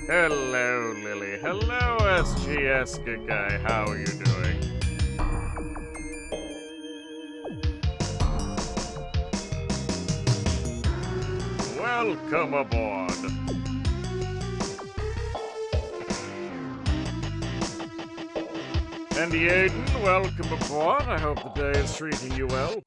Hello, Lily. Hello, SGS guy. How are you doing? Welcome aboard. And Aiden, welcome aboard. I hope the day is treating you well.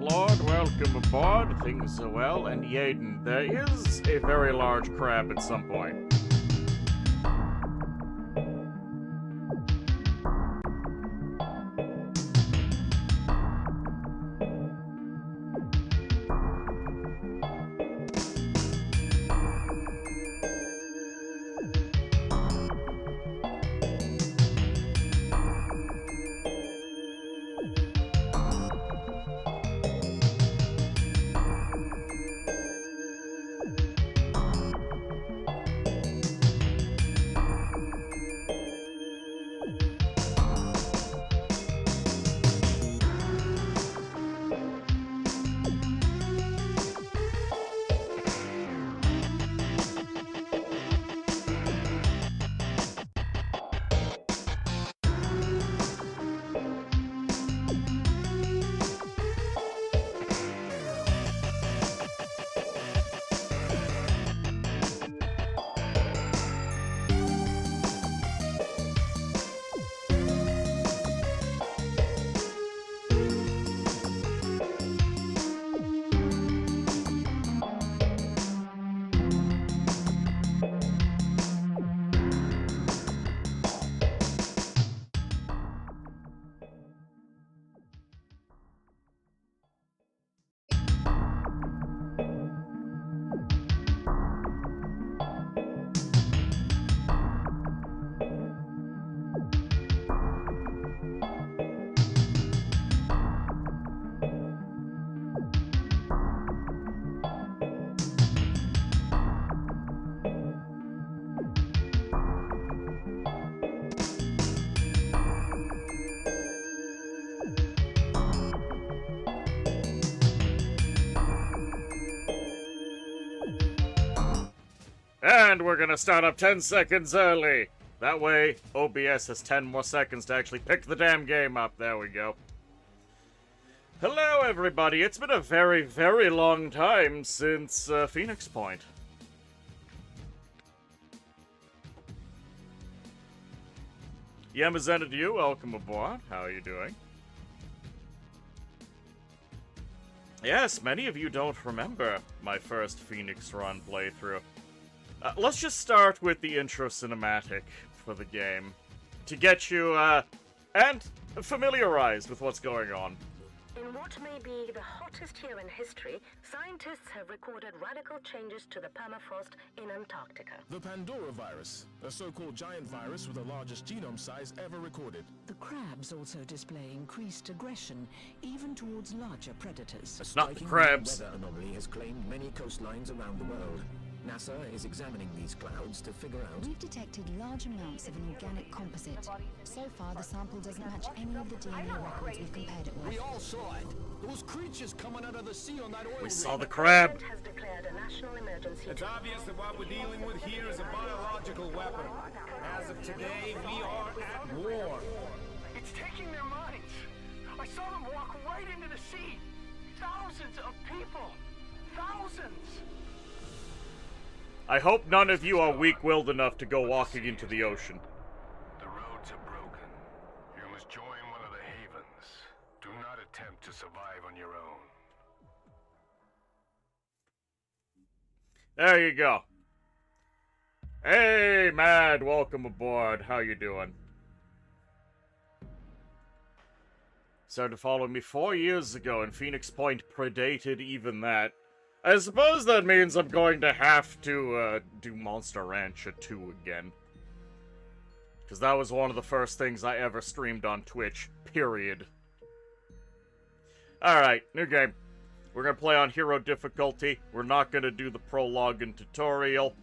Lord, welcome aboard. Things are well. And Yaden, there is a very large crab at some point. And we're gonna start up 10 seconds early. That way, OBS has 10 more seconds to actually pick the damn game up. There we go. Hello, everybody. It's been a very, very long time since Phoenix Point. Yamazena to you, welcome aboard. How are you doing? Yes, many of you don't remember my first Phoenix Run playthrough. Let's just start with the intro cinematic for the game, to get you, and familiarized with what's going on. In what may be the hottest year in history, scientists have recorded radical changes to the permafrost in Antarctica. The Pandora virus, a so-called giant virus with the largest genome size ever recorded. The crabs also display increased aggression, even towards larger predators. A Not the striking crabs. weather anomaly has claimed many coastlines around the world. NASA is examining these clouds to figure out... We've detected large amounts of an organic composite. So far, the sample doesn't match any of the DNA records we've compared it with. We all saw it. Those creatures coming out of the sea on that oil We rig. saw the crab. The president has declared a national emergency. It's obvious that what we're dealing with here is a biological weapon. As of today, we are at war. It's taking their minds. I saw them walk right into the sea. Thousands of people. Thousands. I hope none of you are weak-willed enough to go walking into the ocean. The roads are broken. You must join one of the havens. Do not attempt to survive on your own. There you go. Hey, Mad, welcome aboard. How you doing? Started to follow me 4 years ago, and Phoenix Point predated even that. I suppose that means I'm going to have to, do Monster Rancher 2 again. Because that was one of the first things I ever streamed on Twitch, period. Alright, new game. We're gonna play on Hero difficulty. We're not gonna do the prologue and tutorial.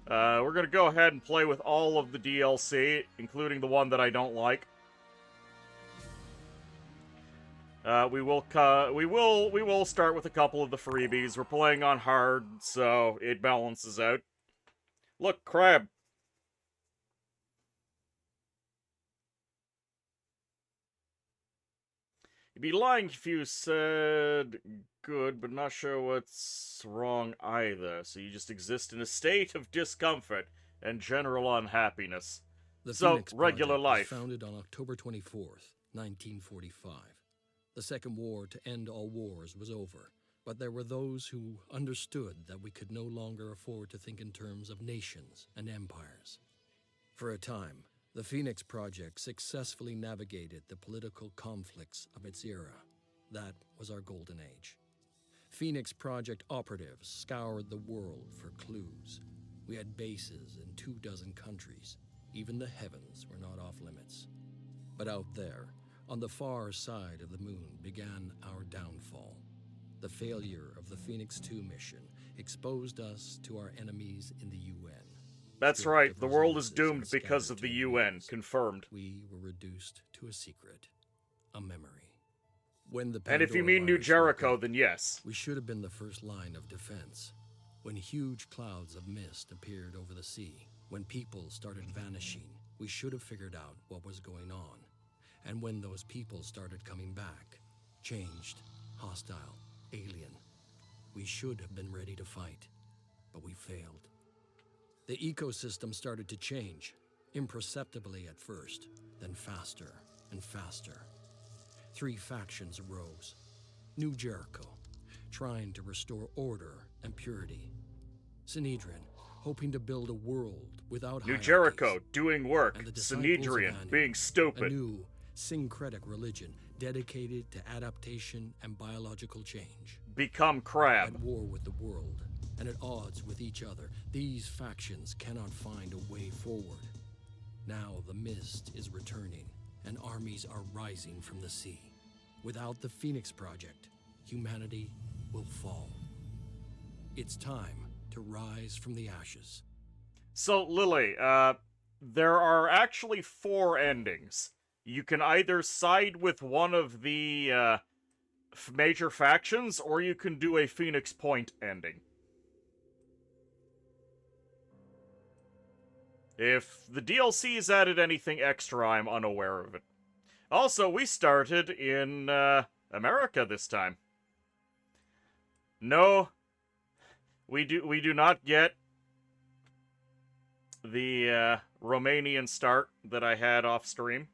We're gonna go ahead and play with all of the DLC, including the one that I don't like. We will start with a couple of the freebies. We're playing on hard, so it balances out. Look, crab. You'd be lying if you said good, but not sure what's wrong either. So you just exist in a state of discomfort and general unhappiness. The So, Phoenix regular Project life. was founded on October 24th, 1945. The Second War to end all wars was over, but there were those who understood that we could no longer afford to think in terms of nations and empires. For a time, the Phoenix Project successfully navigated the political conflicts of its era. That was our golden age. Phoenix Project operatives scoured the world for clues. We had bases in 24 countries. Even the heavens were not off limits. But out there, on the far side of the moon, began our downfall. The failure of the Phoenix 2 mission exposed us to our enemies in the UN. That's Stripped right, of the world is resources doomed and because scattered of the to UN. winds. Confirmed. We were reduced to a secret, a memory. When the And if you Pandora mean New virus Jericho, woke up, then yes. we should have been the first line of defense. When huge clouds of mist appeared over the sea, when people started vanishing, we should have figured out what was going on. And when those people started coming back, changed, hostile, alien, we should have been ready to fight, but we failed. The ecosystem started to change, imperceptibly at first, then faster and faster. 3 factions arose. New Jericho, trying to restore order and purity. Sanhedrin, hoping to build a world without New hierarchies. Jericho, doing work. And the disciples of Sanhedrin, Anu, being a stupid. new syncretic religion dedicated to adaptation and biological change. Become crab. At war with the world and at odds with each other, these factions cannot find a way forward. Now the mist is returning and armies are rising from the sea. Without the Phoenix Project, humanity will fall. It's time to rise from the ashes. So, Lily, there are actually 4 endings. You can either side with one of the, major factions, or you can do a Phoenix Point ending. If the DLC's added anything extra, I'm unaware of it. Also, we started in, America this time. No, we do not get the Romanian start that I had off stream.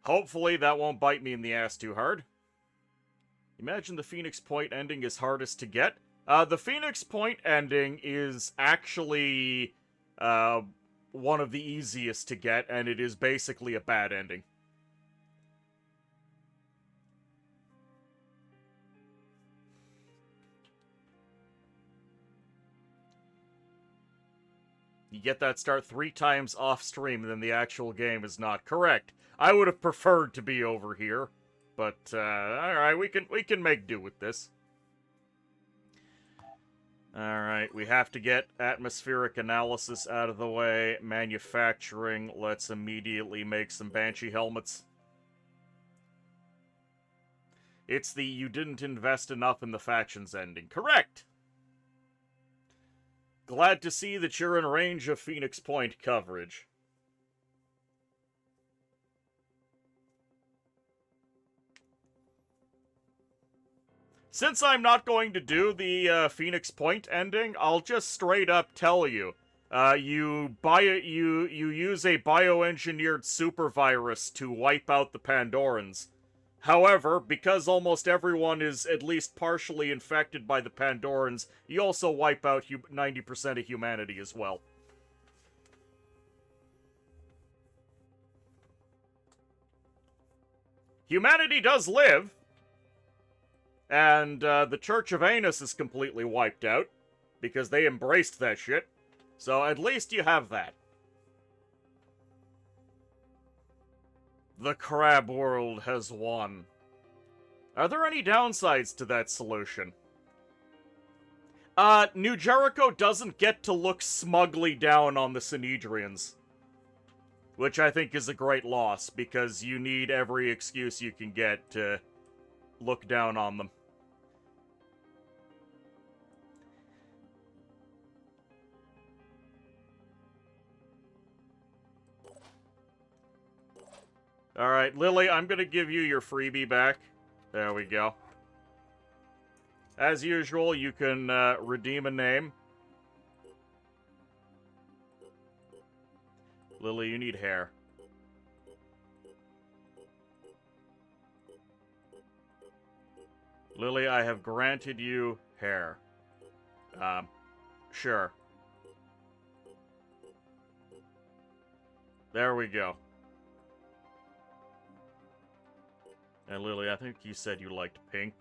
Hopefully that won't bite me in the ass too hard. Imagine the Phoenix Point ending is hardest to get. The Phoenix Point ending is actually one of the easiest to get, and it is basically a bad ending. You get that start 3 times off stream, then the actual game is not correct. I would have preferred to be over here, but alright, we can make do with this. Alright, we have to get atmospheric analysis out of the way. Manufacturing, let's immediately make some Banshee helmets. It's the you didn't invest enough in the factions ending. Correct! Glad to see that you're in range of Phoenix Point coverage. Since I'm not going to do the Phoenix Point ending, I'll just straight up tell you. You use a bioengineered super virus to wipe out the Pandorans. However, because almost everyone is at least partially infected by the Pandorans, you also wipe out 90% of humanity as well. Humanity does live, and the Church of Anus is completely wiped out, because they embraced that shit. So at least you have that. The crab world has won. Are there any downsides to that solution? New Jericho doesn't get to look smugly down on the Synedrians. Which I think is a great loss, because you need every excuse you can get to look down on them. Alright, Lily, I'm gonna give you your freebie back. There we go. As usual, you can redeem a name. Lily, you need hair. Lily, I have granted you hair. Sure. There we go. And Lily, I think you said you liked pink.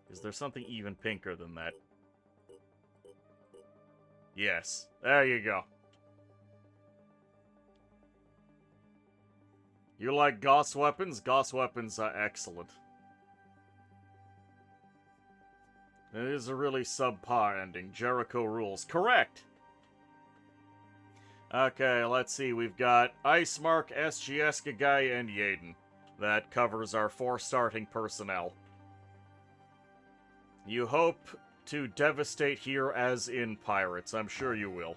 Is there something even pinker than that? Yes. There you go. You like Gauss weapons? Gauss weapons are excellent. It is a really subpar ending. Jericho rules. Correct! Okay, let's see. We've got Icemark, SGS Gagai, and Yaden. That covers our 4 starting personnel. You hope to devastate here as in Pirates. I'm sure you will.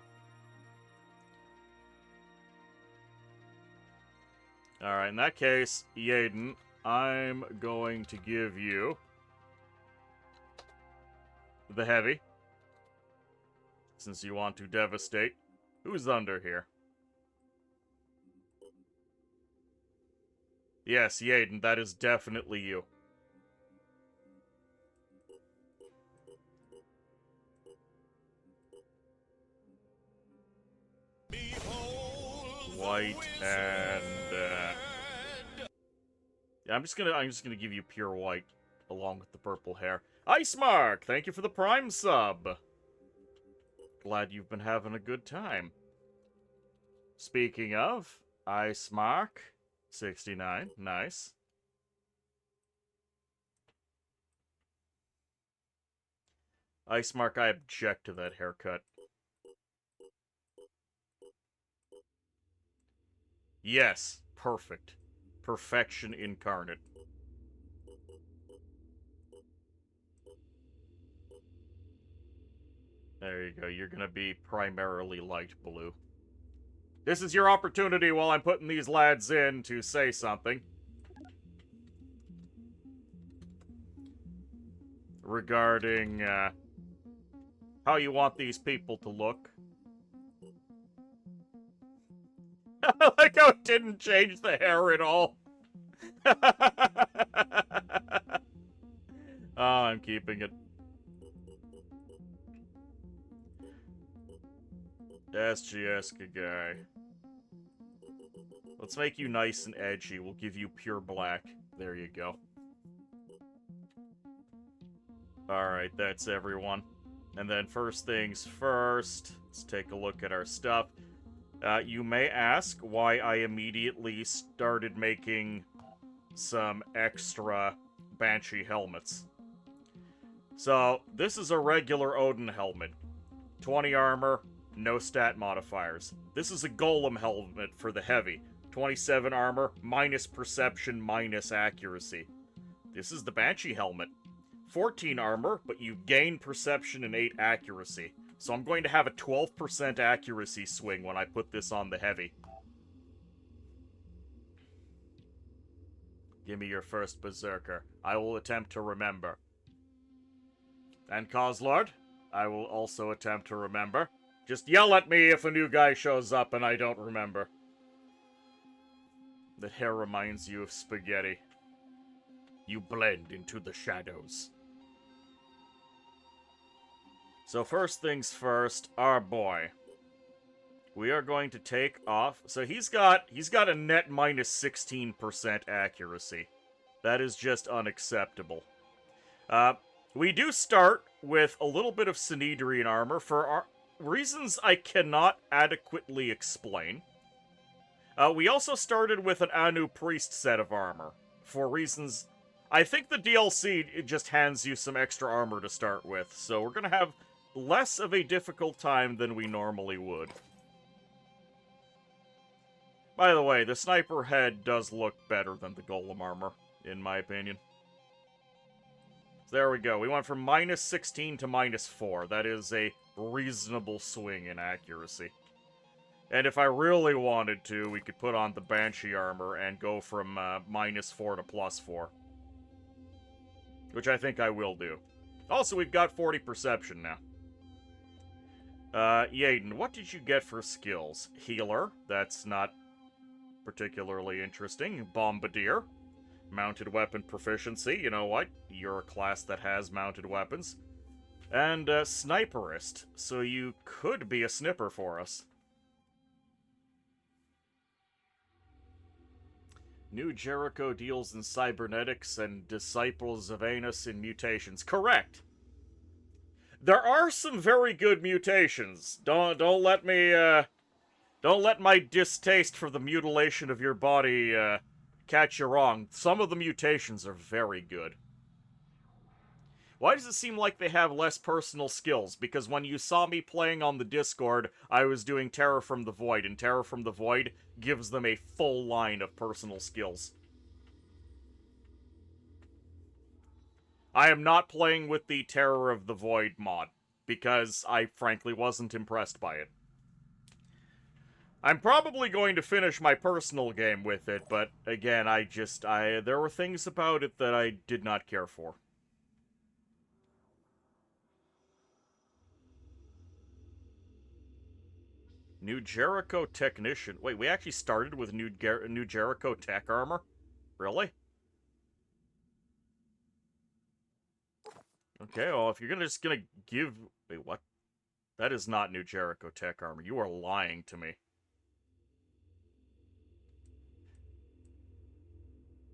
Alright, in that case, Yaden, I'm going to give you the heavy, since you want to devastate. Who's under here? Yes, Yaden, that is definitely you. White and yeah, I'm just gonna give you pure white along with the purple hair. Icemark, thank you for the Prime sub. Glad you've been having a good time. Speaking of, Icemark, 69, nice. Icemark, I object to that haircut. Yes, perfect. Perfection incarnate. There you go, you're gonna be primarily light blue. This is your opportunity while I'm putting these lads in to say something. Regarding, how you want these people to look. I like how it didn't change the hair at all. Oh, I'm keeping it. SGS guy. Let's make you nice and edgy. We'll give you pure black. There you go. Alright, that's everyone. And then first things first, let's take a look at our stuff. You may ask why I immediately started making some extra Banshee helmets. So, this is a regular Odin helmet. 20 armor, no stat modifiers. This is a Golem helmet for the heavy. 27 armor, minus perception, minus accuracy. This is the Banshee helmet. 14 armor, but you gain perception and 8 accuracy. So I'm going to have a 12% accuracy swing when I put this on the heavy. Give me your first Berserker. I will attempt to remember. And Coslord, I will also attempt to remember. Just yell at me if a new guy shows up and I don't remember. The hair reminds you of spaghetti. You blend into the shadows. So first things first, our boy. We are going to take off. So he's got a net minus 16% accuracy. That is just unacceptable. We do start with a little bit of Synedrian armor for reasons I cannot adequately explain. We also started with an Anu Priest set of armor for reasons... I think the DLC it just hands you some extra armor to start with, so we're gonna have less of a difficult time than we normally would. By the way, the sniper head does look better than the golem armor, in my opinion. So there we go. We went from minus 16 to minus 4. That is a reasonable swing in accuracy. And if I really wanted to, we could put on the Banshee armor and go from minus 4 to plus 4. Which I think I will do. Also, we've got 40 perception now. Yaden, what did you get for skills? Healer, that's not particularly interesting. Bombardier, mounted weapon proficiency, you know what? You're a class that has mounted weapons. And sniperist, so you could be a snipper for us. New Jericho deals in cybernetics and Disciples of Anus in mutations. Correct! There are some very good mutations. Don't let me, don't let my distaste for the mutilation of your body, catch you wrong. Some of the mutations are very good. Why does it seem like they have less personal skills? Because when you saw me playing on the Discord, I was doing Terror from the Void, and Terror from the Void gives them a full line of personal skills. I am not playing with the Terror of the Void mod, because I frankly wasn't impressed by it. I'm probably going to finish my personal game with it, but again, there were things about it that I did not care for. New Jericho Technician. Wait, we actually started with New Jericho Tech Armor? Really? Okay, well, if you're just gonna give... Wait, what? That is not New Jericho Tech Armor. You are lying to me.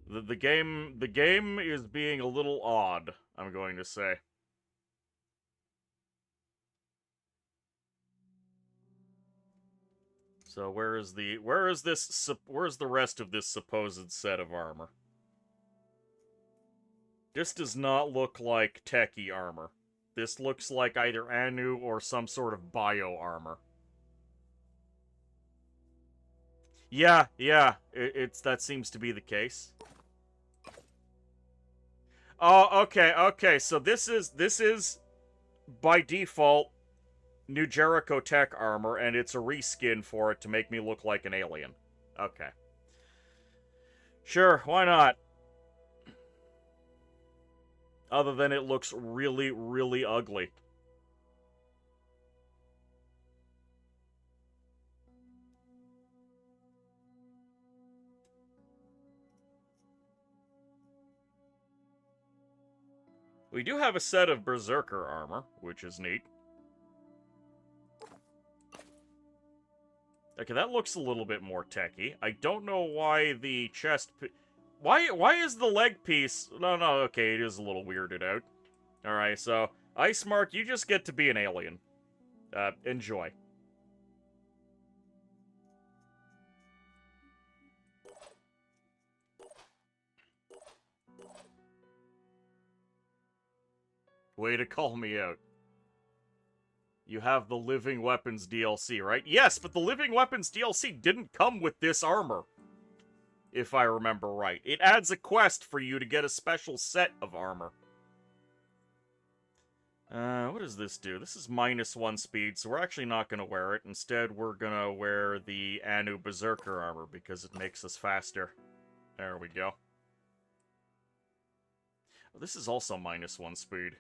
The game is being a little odd, I'm going to say. So where's the rest of this supposed set of armor? This does not look like techie armor. This looks like either Anu or some sort of bio armor. Yeah, that seems to be the case. Oh, okay, so this is by default New Jericho Tech armor, and it's a reskin for it to make me look like an alien. Okay. Sure, why not? Other than it looks really, really ugly. We do have a set of Berserker armor, which is neat. Okay, that looks a little bit more techy. I don't know why the chest... Why is the leg piece... No, okay, it is a little weirded out. Alright, so, Ice Mark, you just get to be an alien. Enjoy. Way to call me out. You have the Living Weapons DLC, right? Yes, but the Living Weapons DLC didn't come with this armor. If I remember right. It adds a quest for you to get a special set of armor. What does this do? This is -1 speed, so we're actually not going to wear it. Instead, we're going to wear the Anu Berserker armor because it makes us faster. There we go. This is also -1 speed.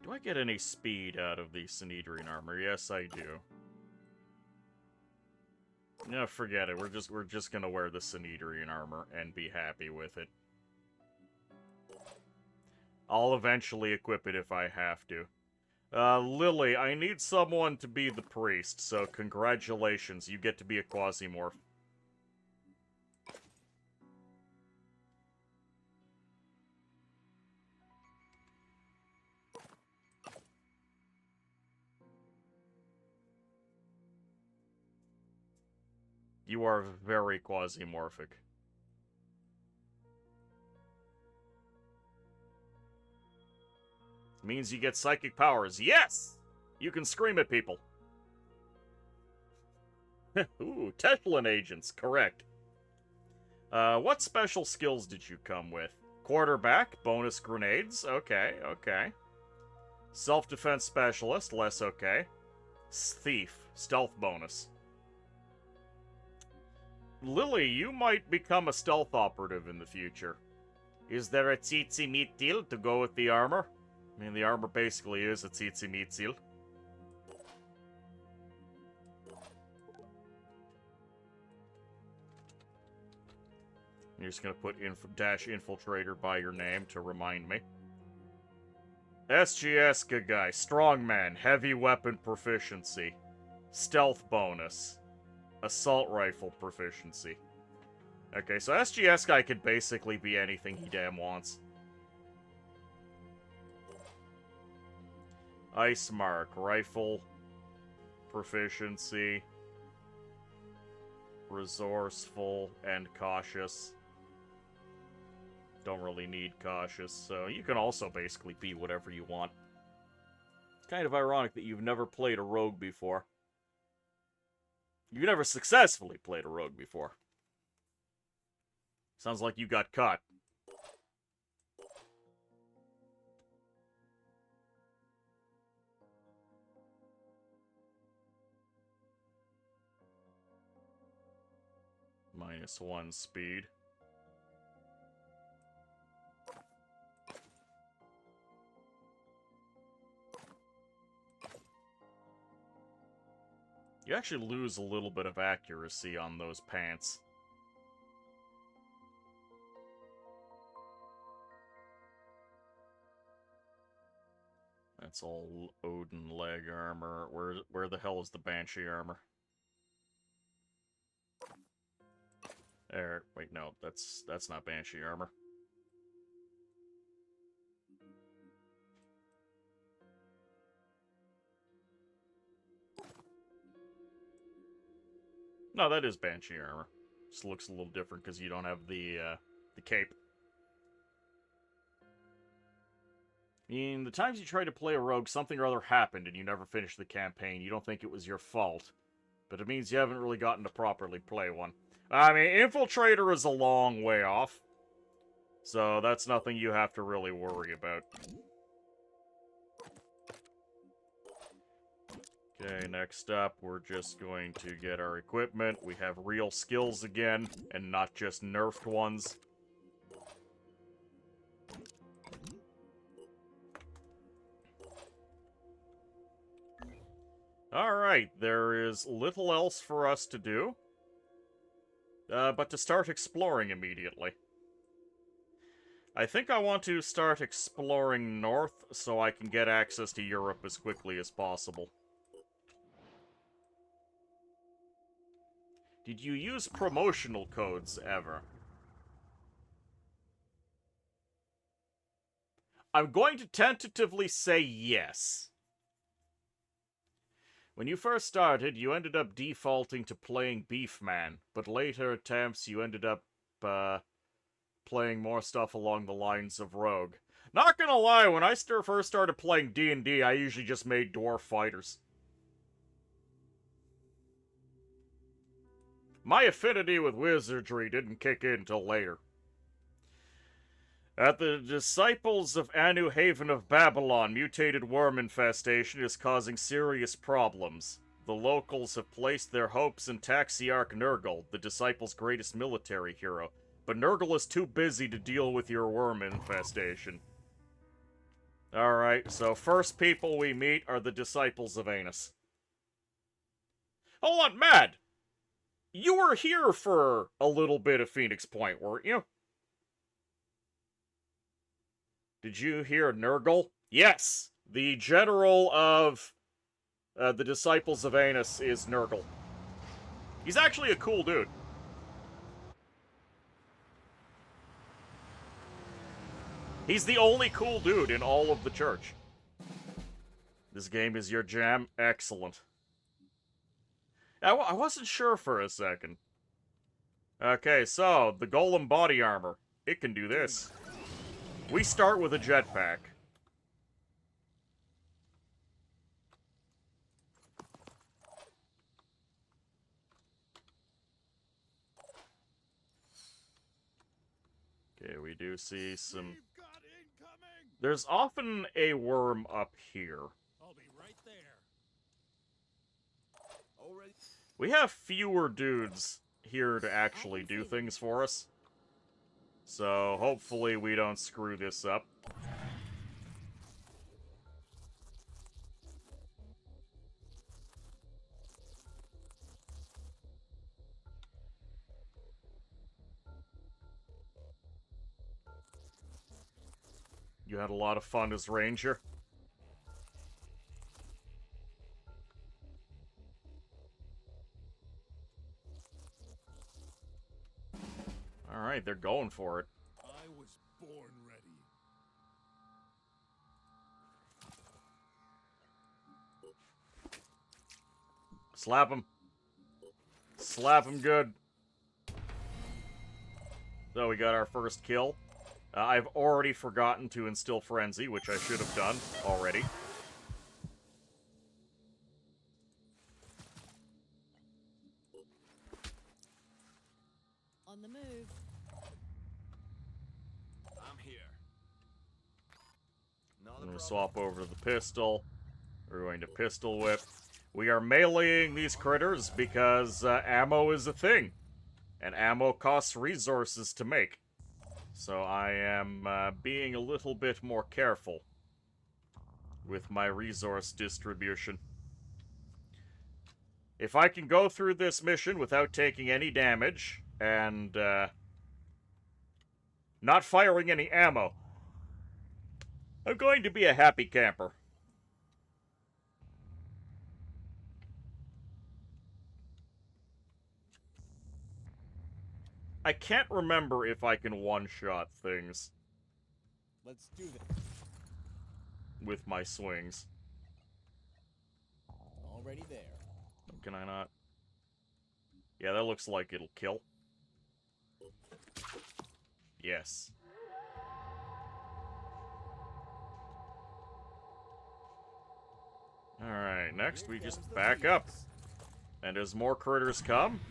Do I get any speed out of the Sanhedrin armor? Yes, I do. No, forget it. We're just gonna wear the Sanhedrin armor and be happy with it. I'll eventually equip it if I have to. Lily, I need someone to be the priest, so congratulations, you get to be a Quasimorph. You are very quasimorphic. Means you get psychic powers. Yes! You can scream at people. Ooh, Teflon agents. Correct. What special skills did you come with? Quarterback, bonus grenades. Okay, okay. Self-defense specialist. Less okay. Thief, stealth bonus. Lily, you might become a stealth operative in the future. Is there a tsitsi mitil to go with the armor? I mean, the armor basically is a tsitsi mitil. You're just gonna put dash infiltrator by your name to remind me. SGS guy, strongman, heavy weapon proficiency, stealth bonus. Assault rifle proficiency. Okay, so SGS guy could basically be anything he damn wants. Ice Mark, rifle proficiency, resourceful, and cautious. Don't really need cautious, so you can also basically be whatever you want. It's kind of ironic that you've never played a rogue before. You've never successfully played a rogue before. Sounds like you got caught. -1 speed. You actually lose a little bit of accuracy on those pants. That's all Odin leg armor. Where the hell is the Banshee armor? There. Wait, no, that's not Banshee armor. No, that is Banshee armor. Just looks a little different because you don't have the cape. I mean, the times you tried to play a rogue, something or other happened and you never finished the campaign. You don't think it was your fault. But it means you haven't really gotten to properly play one. I mean, Infiltrator is a long way off. So that's nothing you have to really worry about. Okay, next up, we're just going to get our equipment. We have real skills again, and not just nerfed ones. Alright, there is little else for us to do. But to start exploring immediately. I think I want to start exploring north so I can get access to Europe as quickly as possible. Did you use promotional codes ever? I'm going to tentatively say yes. When you first started, you ended up defaulting to playing Beefman, but later attempts you ended up, playing more stuff along the lines of Rogue. Not gonna lie, when I first started playing D&D, I usually just made dwarf fighters. My affinity with wizardry didn't kick in until later. At the Disciples of Anu Haven of Babylon, mutated worm infestation is causing serious problems. The locals have placed their hopes in Taxiarch Nurgle, the Disciples' greatest military hero. But Nurgle is too busy to deal with your worm infestation. Alright, so first people we meet are the Disciples of Anus. Hold on, Mad! You were here for a little bit of Phoenix Point, weren't you? Did you hear Nurgle? Yes! The general of the Disciples of Anus is Nurgle. He's actually a cool dude. He's the only cool dude in all of the church. This game is your jam? Excellent. I wasn't sure for a second. Okay, so, the Golem body armor. It can do this. We start with a jetpack. Okay, we do see some... There's often a worm up here. I'll be right there. We have fewer dudes here to actually do things for us. So, hopefully we don't screw this up. You had a lot of fun as Ranger. Alright, they're going for it. I was born ready. Slap him. Slap him good. So we got our first kill. I've already forgotten to instill Frenzy, which I should have done already. On the move. I'm here. I'm going to swap over to the pistol. We're going to pistol whip. We are meleeing these critters because ammo is a thing. And ammo costs resources to make. So I am being a little bit more careful with my resource distribution. If I can go through this mission without taking any damage and not firing any ammo, I'm going to be a happy camper. I can't remember if I can one-shot things. Let's do this. With my swings. Already there. Can I not? Yeah, that looks like it'll kill. Yes. Alright, next we just back up. And as more critters come...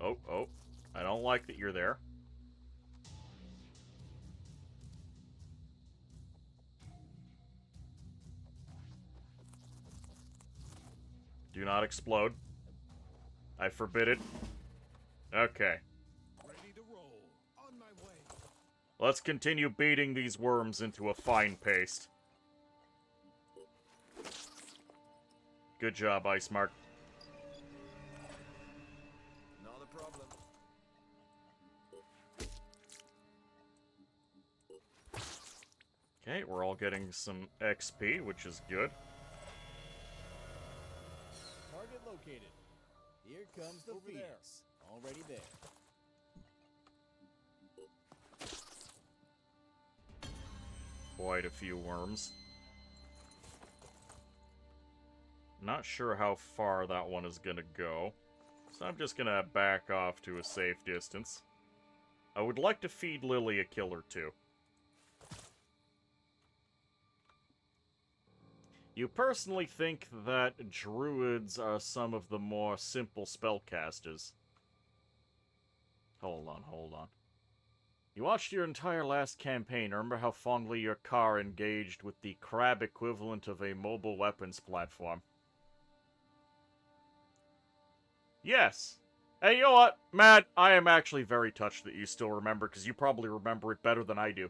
Oh. I don't like that you're there. Do not explode. I forbid it. Okay. Ready to roll. On my way. Let's continue beating these worms into a fine paste. Good job, Ice Mark. Not a problem. Okay, we're all getting some XP, which is good. Target located. Here comes the Phoenix. Already there. Quite a few worms. Not sure how far that one is gonna go, so I'm just gonna back off to a safe distance. I would like to feed Lily a kill or two. You personally think that druids are some of the more simple spellcasters. Hold on, hold on. You watched your entire last campaign. Remember how fondly your car engaged with the crab equivalent of a mobile weapons platform? Yes. Hey, you know what, Matt? I am actually very touched that you still remember, because you probably remember it better than I do.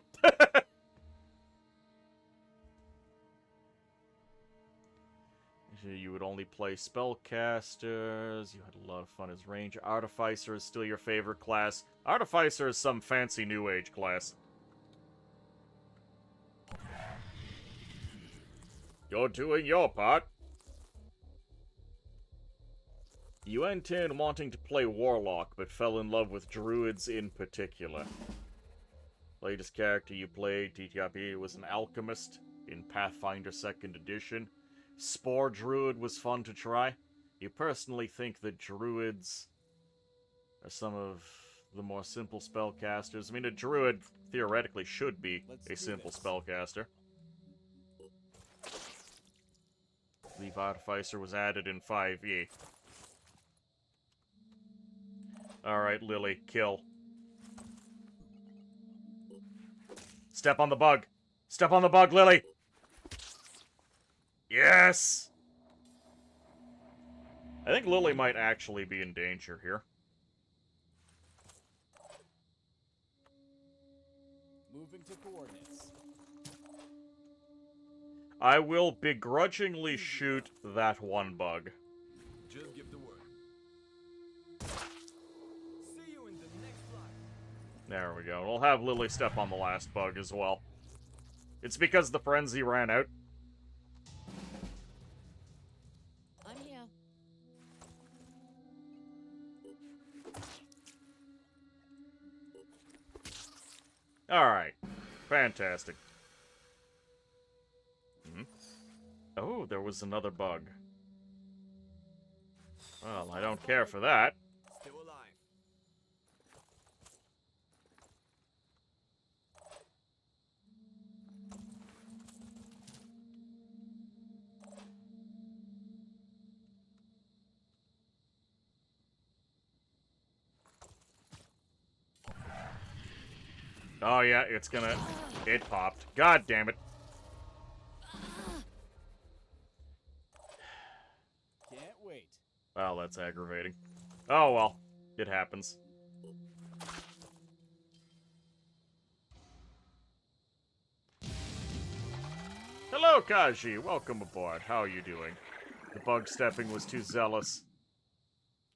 You would only play spellcasters. You had a lot of fun as ranger. Artificer is still your favorite class. Artificer is some fancy new age class. You're doing your part. You went in wanting to play Warlock, but fell in love with Druids in particular. Latest character you played, TTRP, was an Alchemist in Pathfinder 2nd Edition. Spore Druid was fun to try. You personally think that Druids are some of the more simple spellcasters. I mean, a Druid theoretically should be a simple spellcaster. I believe Artificer was added in 5e. Alright, Lily, kill. Step on the bug! Step on the bug, Lily! Yes! I think Lily might actually be in danger here. Moving to coordinates. I will begrudgingly shoot that one bug. Just give the word. See you in the next life. There we go. We'll have Lily step on the last bug as well. It's because the frenzy ran out. I'm here. Alright. Fantastic. Oh, there was another bug. Well, I don't care for that. Still alive. Oh yeah, it's gonna... It popped. God damn it. Can't wait. Well, that's aggravating. Oh well. It happens. Hello, Kaji. Welcome aboard. How are you doing? The bug stepping was too zealous.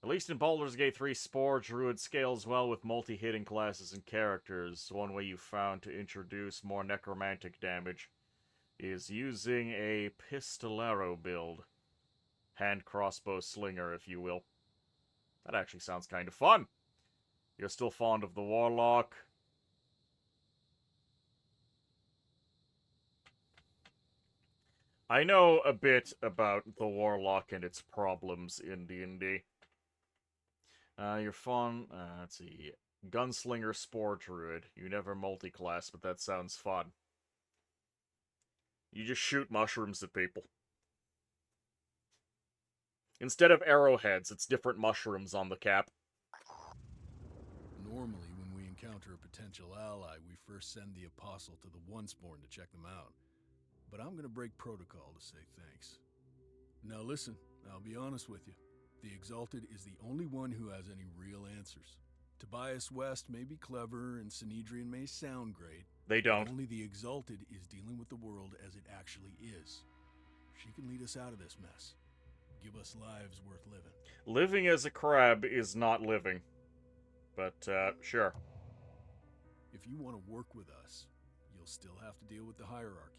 At least in Baldur's Gate 3, Spore Druid scales well with multi-hitting classes and characters. One way you found to introduce more necromantic damage is using a Pistolero build. Hand crossbow slinger, if you will. That actually sounds kind of fun. You're still fond of the Warlock. I know a bit about the Warlock and its problems in D&D. You're fun. Let's see. Gunslinger Spore Druid. You never multi-class, but that sounds fun. You just shoot mushrooms at people. Instead of arrowheads, it's different mushrooms on the cap. Normally, when we encounter a potential ally, we first send the Apostle to the Onceborn to check them out. But I'm gonna break protocol to say thanks. Now listen, I'll be honest with you. The Exalted is the only one who has any real answers. Tobias West may be clever, and Synedrian may sound great. They don't. But only the Exalted is dealing with the world as it actually is. She can lead us out of this mess. give us lives worth living. Living as a crab is not living. But, sure. If you want to work with us, you'll still have to deal with the hierarchy.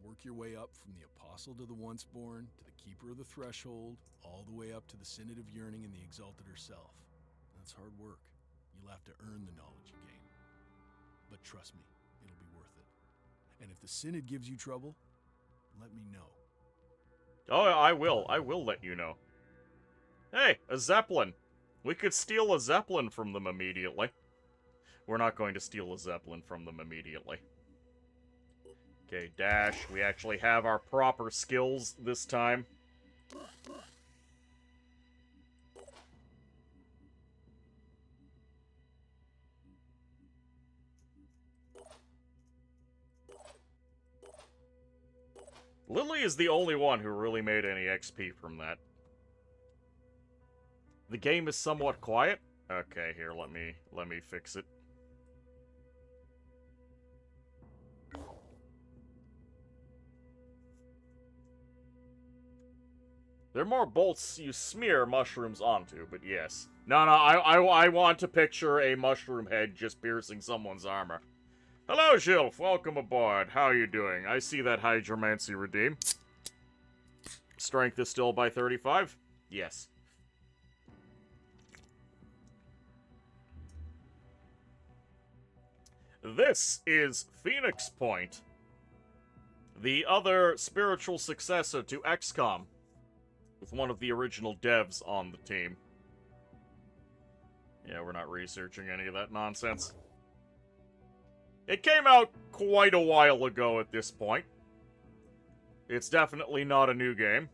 Work your way up from the Apostle to the Once-Born, to the Keeper of the Threshold, all the way up to the Synod of Yearning and the Exalted herself. That's hard work. You'll have to earn the knowledge you gain. But trust me, it'll be worth it. And if the Synod gives you trouble, let me know. Oh, I will. I will let you know. Hey, a Zeppelin. We could steal a Zeppelin from them immediately. We're not going to steal a Zeppelin from them immediately. Okay, dash. We actually have our proper skills this time. Lily is the only one who really made any XP from that. The game is somewhat quiet. Okay, here, let me fix it. There are more bolts you smear mushrooms onto, but yes. No, I want to picture a mushroom head just piercing someone's armor. Hello, Gilf. Welcome aboard. How are you doing? I see that Hydromancy redeem. Strength is still by 35? Yes. This is Phoenix Point, the other spiritual successor to XCOM, with one of the original devs on the team. Yeah, we're not researching any of that nonsense. It came out quite a while ago at this point. It's definitely not a new game.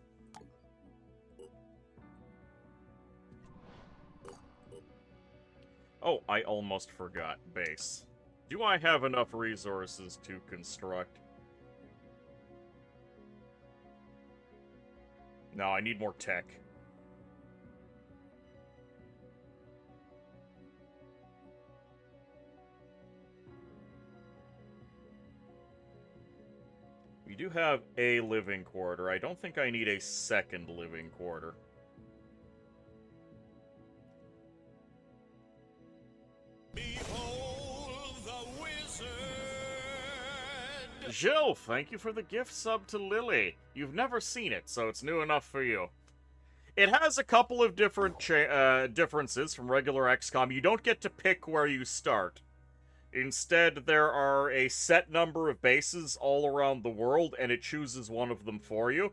Oh, I almost forgot. Base. Do I have enough resources to construct? No, I need more tech. We do have a living quarter. I don't think I need a second living quarter. Behold the wizard! Jill, thank you for the gift sub to Lily. You've never seen it, so it's new enough for you. It has a couple of different differences from regular XCOM. You don't get to pick where you start. Instead, there are a set number of bases all around the world, and it chooses one of them for you.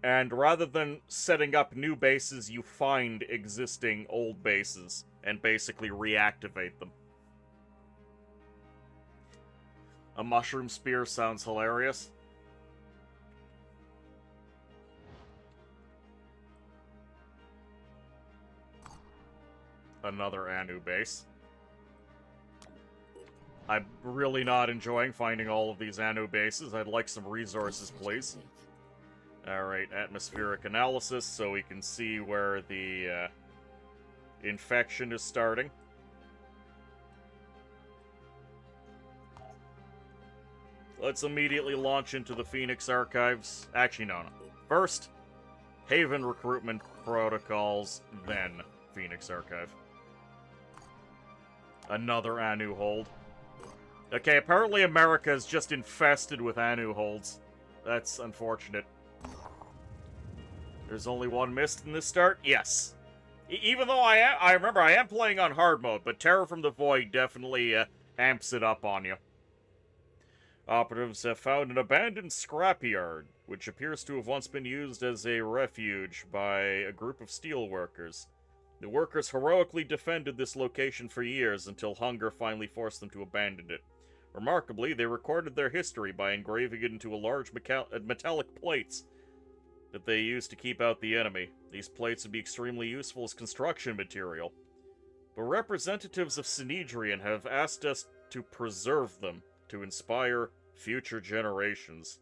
And rather than setting up new bases, you find existing old bases and basically reactivate them. A mushroom spear sounds hilarious. Another Anu base. I'm really not enjoying finding all of these Anu bases. I'd like some resources, please. Alright, atmospheric analysis, so we can see where the infection is starting. Let's immediately launch into the Phoenix Archives. Actually, no. First, Haven recruitment protocols, then Phoenix Archive. Another Anu hold. Okay, apparently America is just infested with Anu holds. That's unfortunate. There's only one mist in this start? Yes. Even though I remember I am playing on hard mode, but Terror from the Void definitely amps it up on you. Operatives have found an abandoned scrapyard, which appears to have once been used as a refuge by a group of steelworkers. The workers heroically defended this location for years until hunger finally forced them to abandon it. Remarkably, they recorded their history by engraving it into a large metallic plates that they used to keep out the enemy. These plates would be extremely useful as construction material. But representatives of Synedrian have asked us to preserve them, to inspire future generations.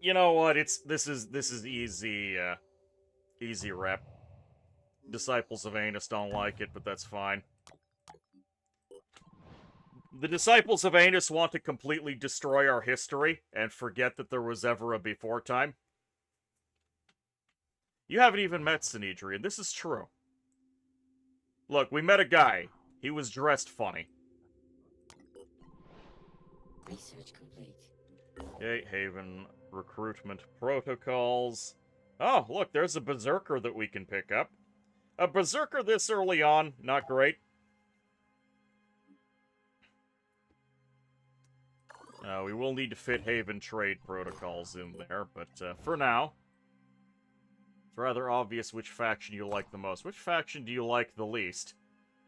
You know what? This is easy easy rep. Disciples of Anus don't like it, but that's fine. The disciples of Anus want to completely destroy our history and forget that there was ever a before time. You haven't even met Sinedrian. This is true. Look, we met a guy. He was dressed funny. Research complete. Gate Haven recruitment protocols. Oh, look, there's a berserker that we can pick up. A berserker this early on, not great. We will need to fit Haven trade protocols in there, but for now, it's rather obvious which faction you like the most. Which faction do you like the least?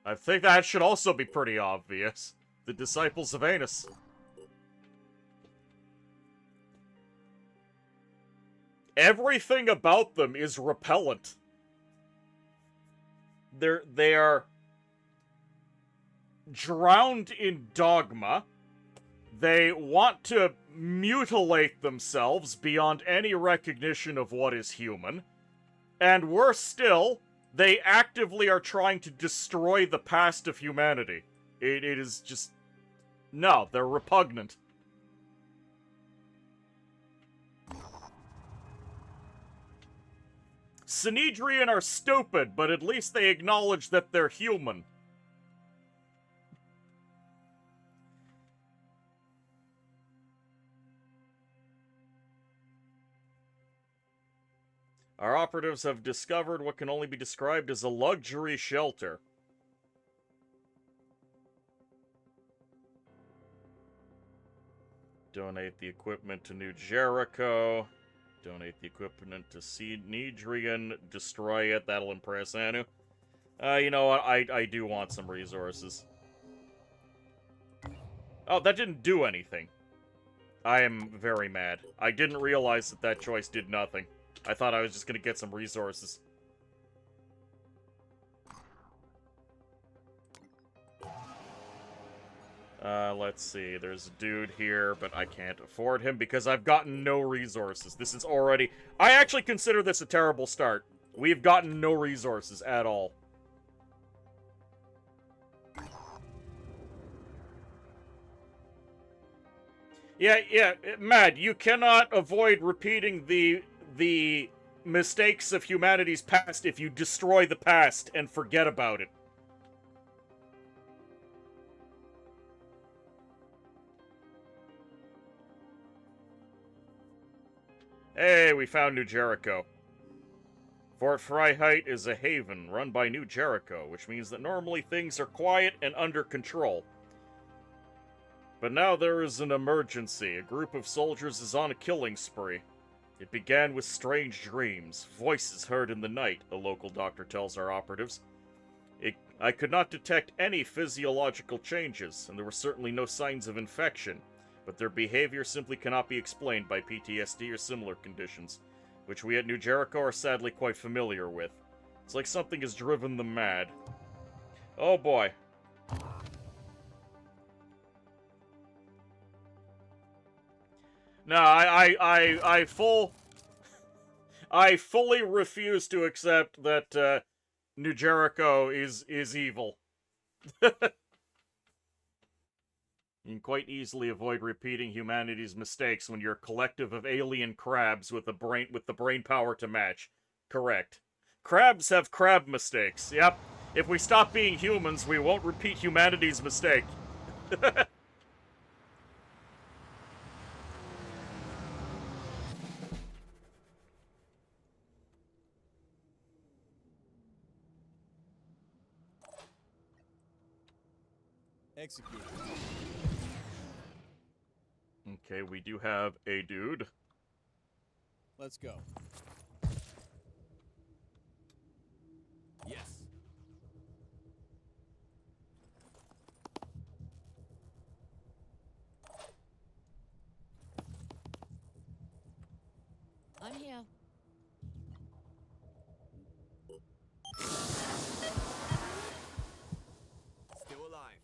I think that should also be pretty obvious. The Disciples of Anus. Everything about them is repellent. They are drowned in dogma. They want to mutilate themselves beyond any recognition of what is human. And worse still, they actively are trying to destroy the past of humanity. It is just... No, they're repugnant. Sinedrian are stupid, but at least they acknowledge that they're human. Our operatives have discovered what can only be described as a luxury shelter. Donate the equipment to New Jericho. Donate the equipment to Sinedrian. Destroy it. That'll impress Anu. You know what? I do want some resources. Oh, that didn't do anything. I am very mad. I didn't realize that that choice did nothing. I thought I was just gonna get some resources. Let's see. There's a dude here, but I can't afford him because I've gotten no resources. This is already... I actually consider this a terrible start. We've gotten no resources at all. Yeah, Mad, you cannot avoid repeating the mistakes of humanity's past if you destroy the past and forget about it. Hey, we found New Jericho. Fort Freiheit is a haven run by New Jericho, which means that normally things are quiet and under control. But now there is an emergency. A group of soldiers is on a killing spree. It began with strange dreams, voices heard in the night, a local doctor tells our operatives. I could not detect any physiological changes, and there were certainly no signs of infection, but their behavior simply cannot be explained by PTSD or similar conditions, which we at New Jericho are sadly quite familiar with. It's like something has driven them mad. Oh boy. No, I fully refuse to accept that New Jericho is evil. You can quite easily avoid repeating humanity's mistakes when you're a collective of alien crabs with the brain power to match. Correct. Crabs have crab mistakes. Yep. If we stop being humans, we won't repeat humanity's mistake. Execute. Okay, we do have a dude. Let's go. Yes. I'm here. Still alive.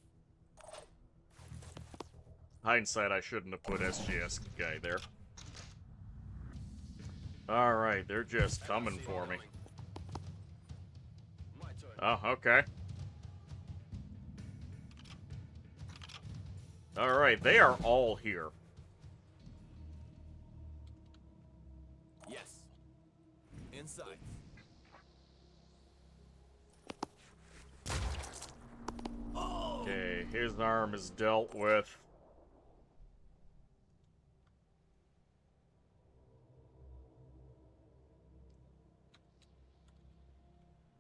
Hindsight, I shouldn't have put SGS guy there. Alright, they're just coming for me. Oh, okay. Alright, they are all here. Yes. Inside. Okay, his arm is dealt with.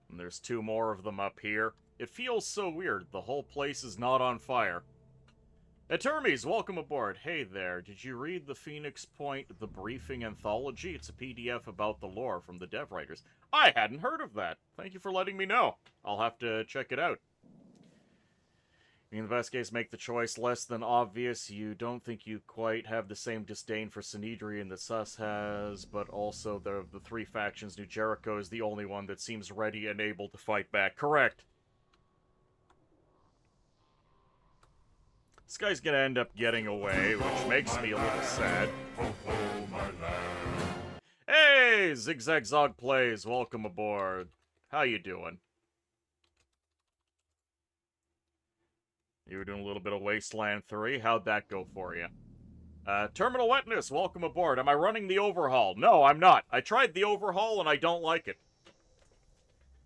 And there's 2 more of them up here. It feels so weird. The whole place is not on fire. Termes, welcome aboard. Hey there, did you read the Phoenix Point The Briefing Anthology? It's a PDF about the lore from the dev writers. I hadn't heard of that. Thank you for letting me know. I'll have to check it out. In the best case, make the choice less than obvious. You don't think you quite have the same disdain for Sanhedrian that Sus has, but also the 3 factions, New Jericho is the only one that seems ready and able to fight back. Correct. This guy's gonna end up getting away, which makes me a little sad. Hey, Zigzag Zog Plays, welcome aboard. How you doing? You were doing a little bit of Wasteland 3. How'd that go for you? Terminal Wetness, welcome aboard. Am I running the overhaul? No, I'm not. I tried the overhaul and I don't like it.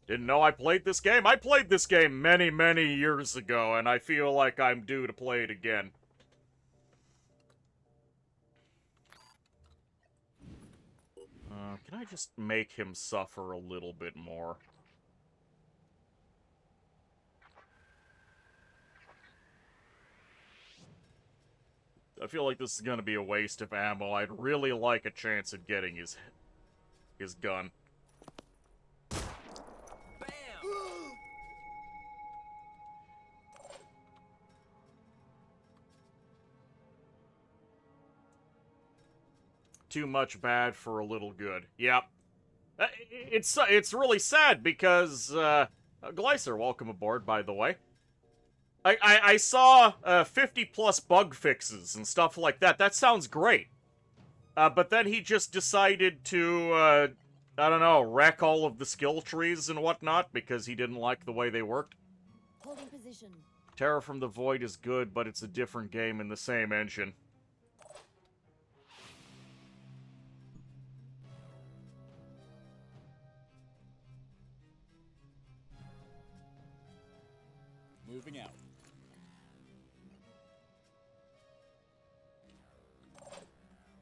Didn't know I played this game? I played this game many, many years ago, and I feel like I'm due to play it again. Can I just make him suffer a little bit more? I feel like this is gonna be a waste of ammo. I'd really like a chance at getting his gun. Too much bad for a little good. Yep. It's really sad because, Gleiser, welcome aboard, by the way. I saw 50+ bug fixes and stuff like that. That sounds great. But then he just decided to, I don't know, wreck all of the skill trees and whatnot because he didn't like the way they worked. Holding position. Terror from the Void is good, but it's a different game in the same engine. Moving out.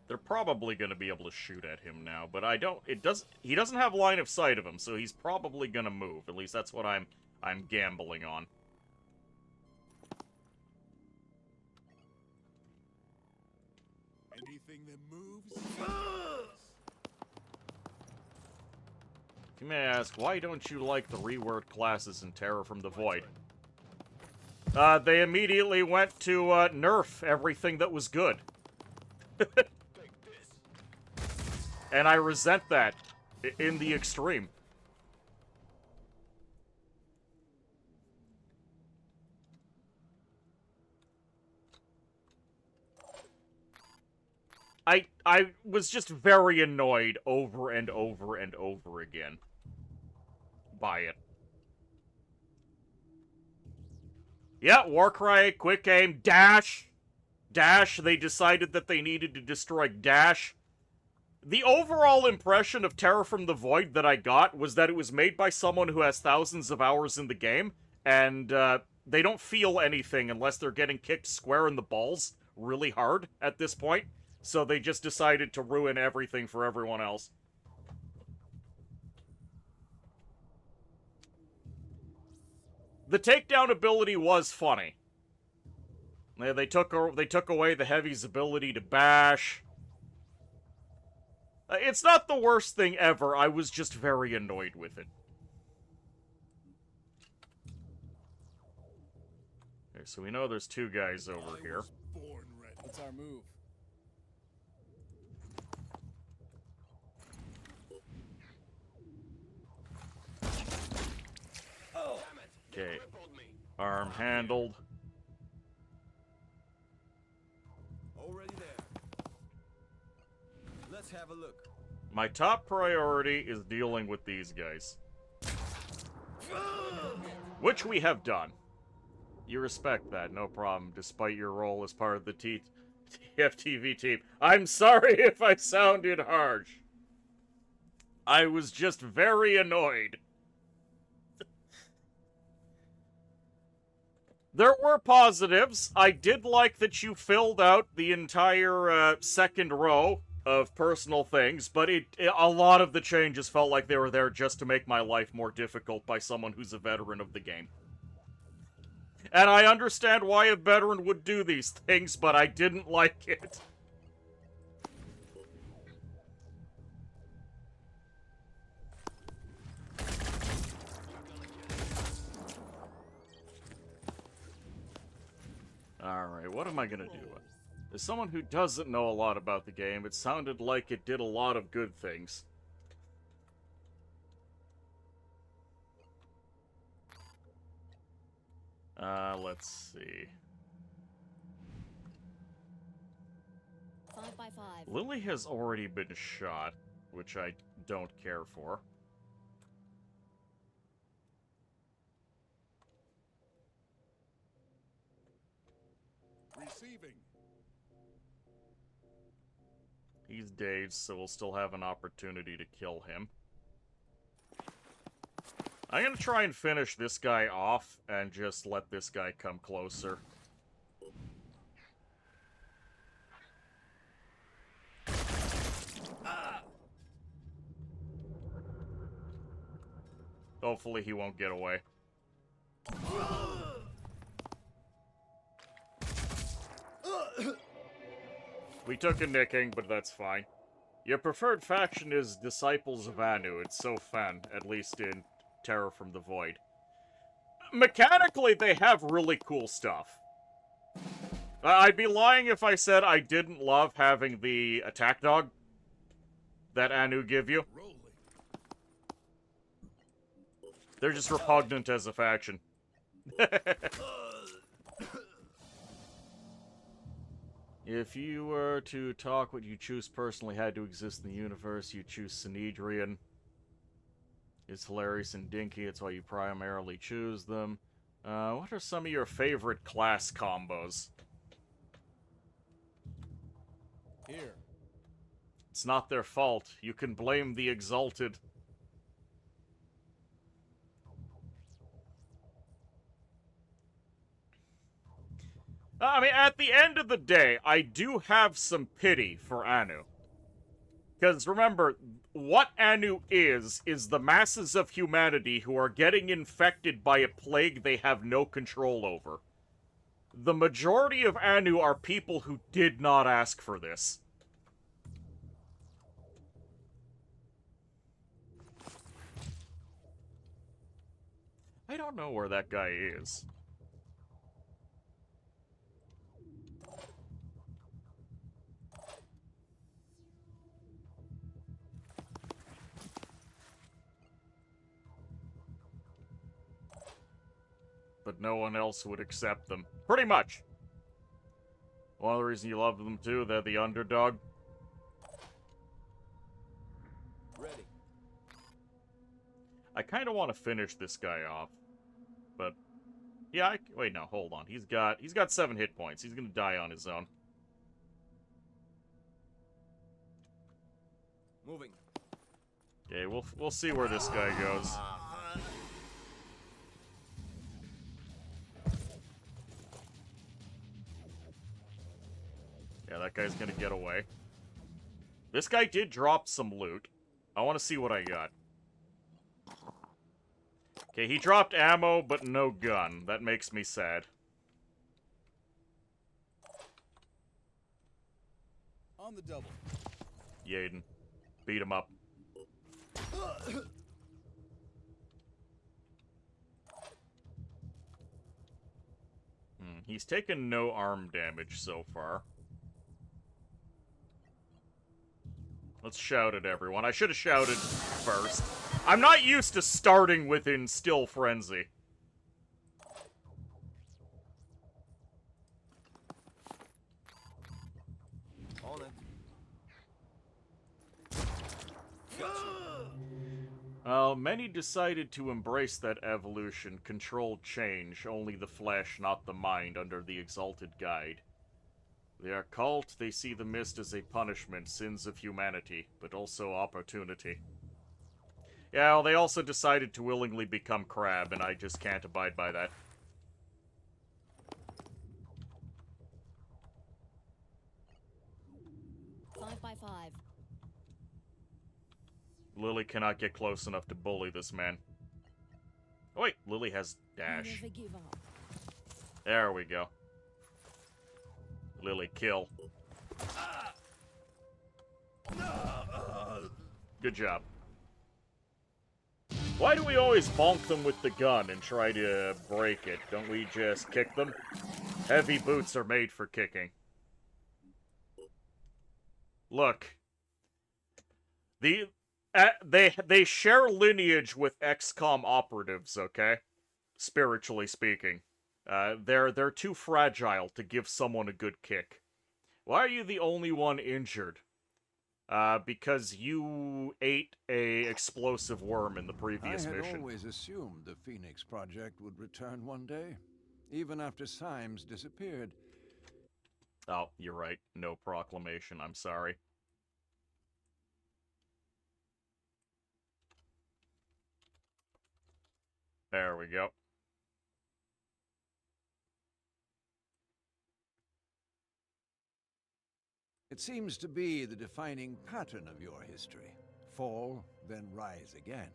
They're probably going to be able to shoot at him now, but he doesn't have line of sight of him, so he's probably going to move. At least that's what I'm gambling on. Anything that moves. You may ask, why don't you like the reword classes in Terror from the Void? They immediately went to nerf everything that was good. And I resent that in the extreme. I was just very annoyed over and over and over again by it. Yeah, Warcry, quick aim, dash. Dash, they decided that they needed to destroy dash. The overall impression of Terror from the Void that I got was that it was made by someone who has thousands of hours in the game, and they don't feel anything unless they're getting kicked square in the balls really hard at this point, so they just decided to ruin everything for everyone else. The takedown ability was funny. They took away the heavy's ability to bash. It's not the worst thing ever, I was just very annoyed with it. Okay, so we know there's 2 guys over here. What's our move? Okay. Arm handled. Already there. Let's have a look. My top priority is dealing with these guys. Which we have done. You respect that, no problem, despite your role as part of the TFTV team. I'm sorry if I sounded harsh. I was just very annoyed. There were positives. I did like that you filled out the entire second row of personal things, but a lot of the changes felt like they were there just to make my life more difficult by someone who's a veteran of the game. And I understand why a veteran would do these things, but I didn't like it. Alright, what am I gonna do? As someone who doesn't know a lot about the game, it sounded like it did a lot of good things. Let's see. 5 by 5. Lily has already been shot, which I don't care for. Receiving. He's dazed, so we'll still have an opportunity to kill him. I'm gonna try and finish this guy off and just let this guy come closer. Hopefully he won't get away. We took a nicking, but that's fine. Your preferred faction is Disciples of Anu. It's so fun, at least in Terror from the Void. Mechanically, they have really cool stuff. I'd be lying if I said I didn't love having the attack dog that Anu give you. They're just repugnant as a faction. If you were to talk what you choose personally had to exist in the universe, you choose Synedrian. It's hilarious and dinky, it's why you primarily choose them. What are some of your favorite class combos? Here. It's not their fault. You can blame the Exalted. I mean, at the end of the day, I do have some pity for Anu. Because remember, what Anu is the masses of humanity who are getting infected by a plague they have no control over. The majority of Anu are people who did not ask for this. I don't know where that guy is. But no one else would accept them. Pretty much. One of the reasons you love them too, they're the underdog. Ready. I kind of want to finish this guy off. But yeah, wait, no, hold on. He's got 7 hit points. He's going to die on his own. Moving. Okay, we'll see where this guy goes. Yeah, that guy's gonna get away. This guy did drop some loot. I want to see what I got. Okay, he dropped ammo, but no gun. That makes me sad. On the double. Yaden. Beat him up. He's taken no arm damage so far. Let's shout at everyone. I should have shouted first. I'm not used to starting with Instill Frenzy. Many decided to embrace that evolution, controlled change, only the flesh, not the mind, under the Exalted Guide. Their cult, they see the mist as a punishment, sins of humanity, but also opportunity. Yeah, well, they also decided to willingly become crab, and I just can't abide by that. 5 by 5. Lily cannot get close enough to bully this man. Oh wait, Lily has dash. Never give up. There we go. Lily, kill. Good job. Why do we always bonk them with the gun and try to break it? Don't we just kick them? Heavy boots are made for kicking. Look. They share lineage with XCOM operatives, okay? Spiritually speaking. They're too fragile to give someone a good kick. Why are you the only one injured? Because you ate a explosive worm in the previous mission. I had always assumed the Phoenix Project would return one day, even after Symes disappeared. Oh, you're right. No proclamation. I'm sorry. There we go. It seems to be the defining pattern of your history. Fall, then rise again.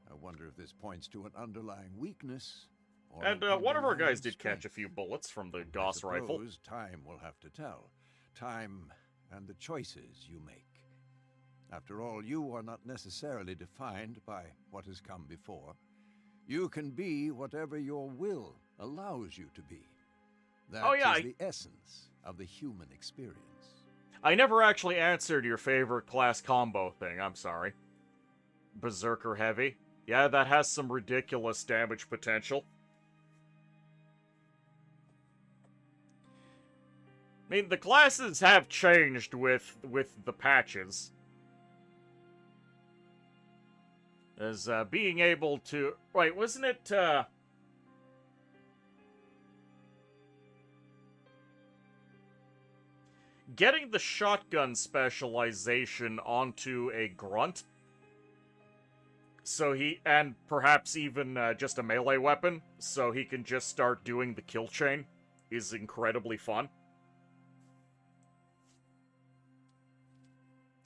I wonder if this points to an underlying weakness. Or And one of our guys did catch a few bullets from the Gauss rifle. Time will have to tell. Time and the choices you make. After all, you are not necessarily defined by what has come before. You can be whatever your will allows you to be. That is the essence of the human experience. I never actually answered your favorite class combo thing, I'm sorry. Berserker Heavy. Yeah, that has some ridiculous damage potential. I mean, the classes have changed with the patches. As being able to... Wait, wasn't it... Getting the shotgun specialization onto a grunt, so he, and perhaps even just a melee weapon, so he can just start doing the kill chain, is incredibly fun.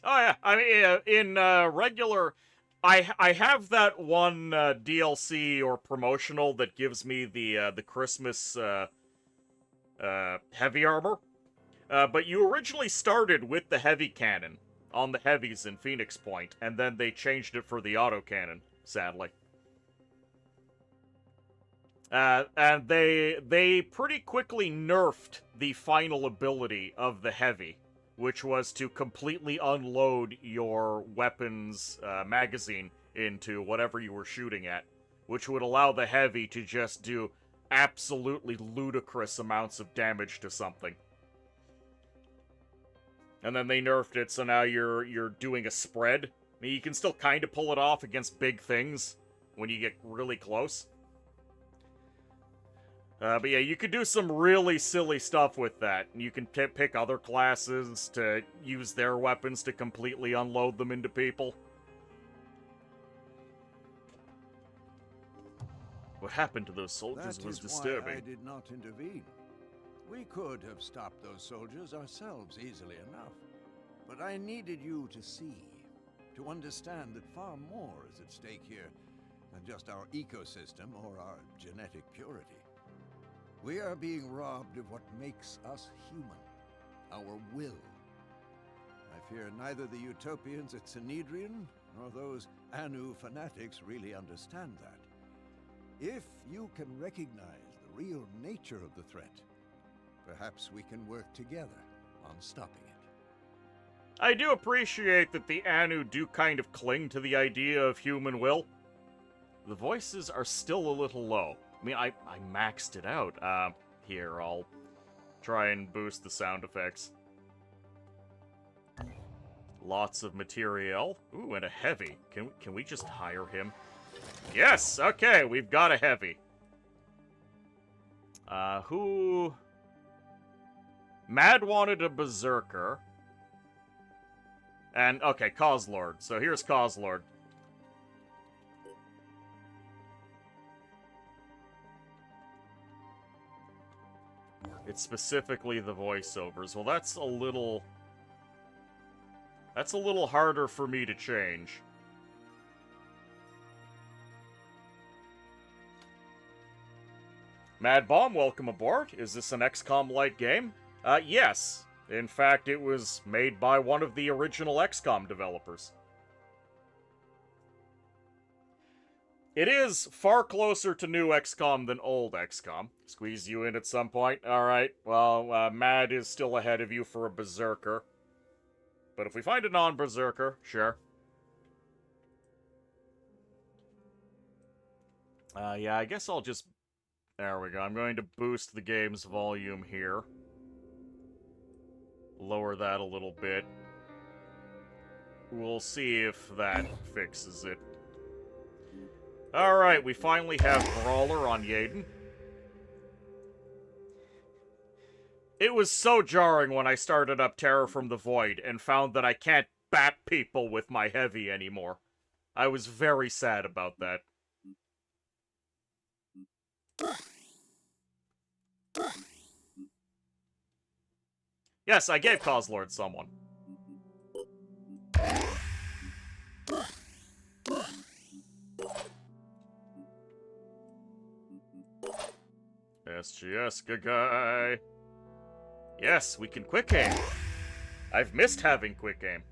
Oh yeah, I mean, in regular, I have that one DLC or promotional that gives me the Christmas heavy armor. But you originally started with the heavy cannon on the heavies in Phoenix Point, and then they changed it for the autocannon, sadly. And they pretty quickly nerfed the final ability of the heavy, which was to completely unload your weapon's magazine into whatever you were shooting at, which would allow the heavy to just do absolutely ludicrous amounts of damage to something. And then they nerfed it, so now you're doing a spread. I mean, you can still kind of pull it off against big things when you get really close. But yeah, you could do some really silly stuff with that. You can pick other classes to use their weapons to completely unload them into people. What happened to those soldiers was disturbing. Why I did not intervene. We could have stopped those soldiers ourselves easily enough. But I needed you to see, to understand that far more is at stake here than just our ecosystem or our genetic purity. We are being robbed of what makes us human, our will. I fear neither the utopians at Sanhedrin nor those Anu fanatics really understand that. If you can recognize the real nature of the threat, perhaps we can work together on stopping it. I do appreciate that the Anu do kind of cling to the idea of human will. The voices are still a little low. I mean, I maxed it out. Here, I'll try and boost the sound effects. Lots of material. Ooh, and a heavy. Can we just hire him? Yes! Okay, we've got a heavy. Who... Mad wanted a berserker. And, okay, Causelord. So here's Causelord. It's specifically the voiceovers. Well, that's a little harder for me to change. Mad Bomb, welcome aboard. Is this an XCOM-like game? Yes. In fact, it was made by one of the original XCOM developers. It is far closer to new XCOM than old XCOM. Squeeze you in at some point? Alright, well, Mad is still ahead of you for a Berserker. But if we find a non-Berserker, sure. Yeah, I guess I'll just... There we go. I'm going to boost the game's volume here. Lower that a little bit. We'll see if that fixes it. Alright, we finally have Brawler on Yaden. It was so jarring when I started up Terror from the Void and found that I can't bat people with my heavy anymore. I was very sad about that. Yes, I gave Causelord someone. SGS guy. Yes, we can quick aim. I've missed having quick aim.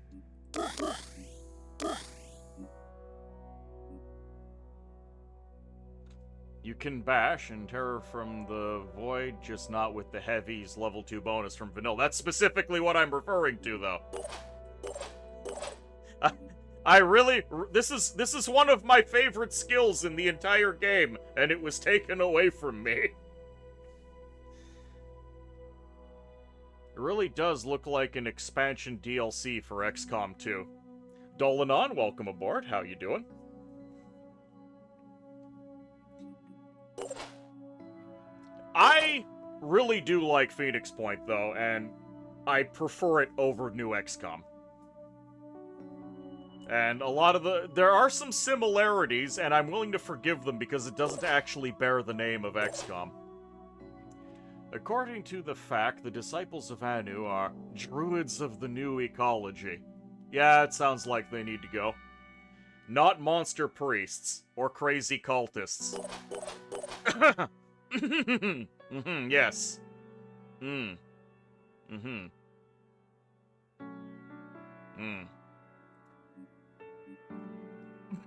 You can bash and Terror from the Void, just not with the Heavy's level 2 bonus from Vanilla. That's specifically what I'm referring to, though. I really... This is one of my favorite skills in the entire game, and it was taken away from me. It really does look like an expansion DLC for XCOM 2. Dolanon, welcome aboard. How you doing? I really do like Phoenix Point, though, and I prefer it over New XCOM. And a lot of there are some similarities, and I'm willing to forgive them because it doesn't actually bear the name of XCOM. According to the fact, the disciples of Anu are druids of the new ecology. Yeah, it sounds like they need to go. Not monster priests, or crazy cultists. Yes.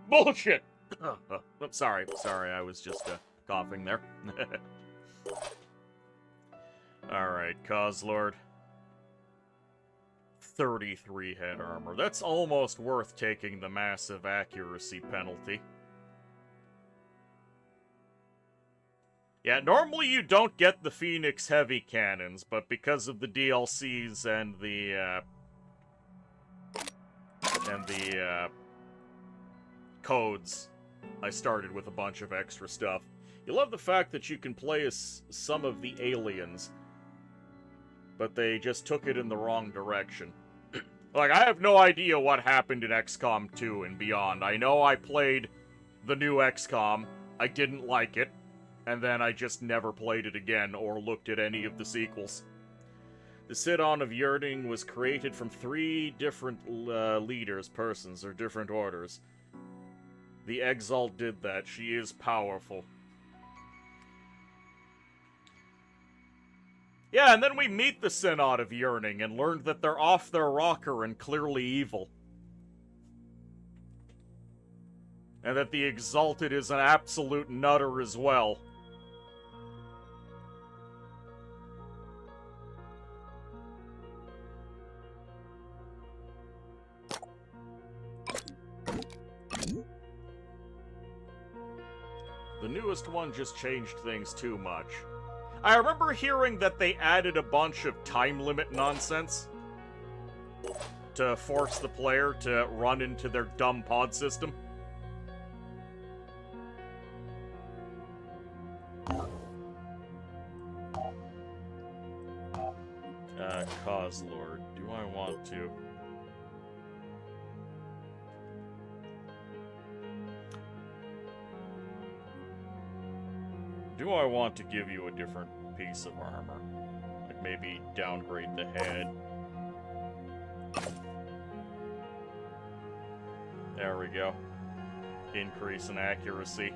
Bullshit! I'm sorry, I was just coughing there. Alright, Causelord. 33 head armor. That's almost worth taking the massive accuracy penalty. Yeah, normally you don't get the Phoenix heavy cannons, but because of the DLCs and the codes, I started with a bunch of extra stuff. You love the fact that you can play as some of the aliens, but they just took it in the wrong direction. Like, I have no idea what happened in XCOM 2 and beyond. I know I played the new XCOM, I didn't like it, and then I just never played it again or looked at any of the sequels. The Sidon of Yearning was created from 3 different leaders, persons, or different orders. The Exalt did that. She is powerful. Yeah, and then we meet the Synod of Yearning and learned that they're off their rocker and clearly evil. And that the Exalted is an absolute nutter as well. The newest one just changed things too much. I remember hearing that they added a bunch of time limit nonsense. to force the player to run into their dumb pod system. Cause Lord, do I want to? Do I want to give you a different piece of armor? Like maybe downgrade the head. There we go. Increase in accuracy.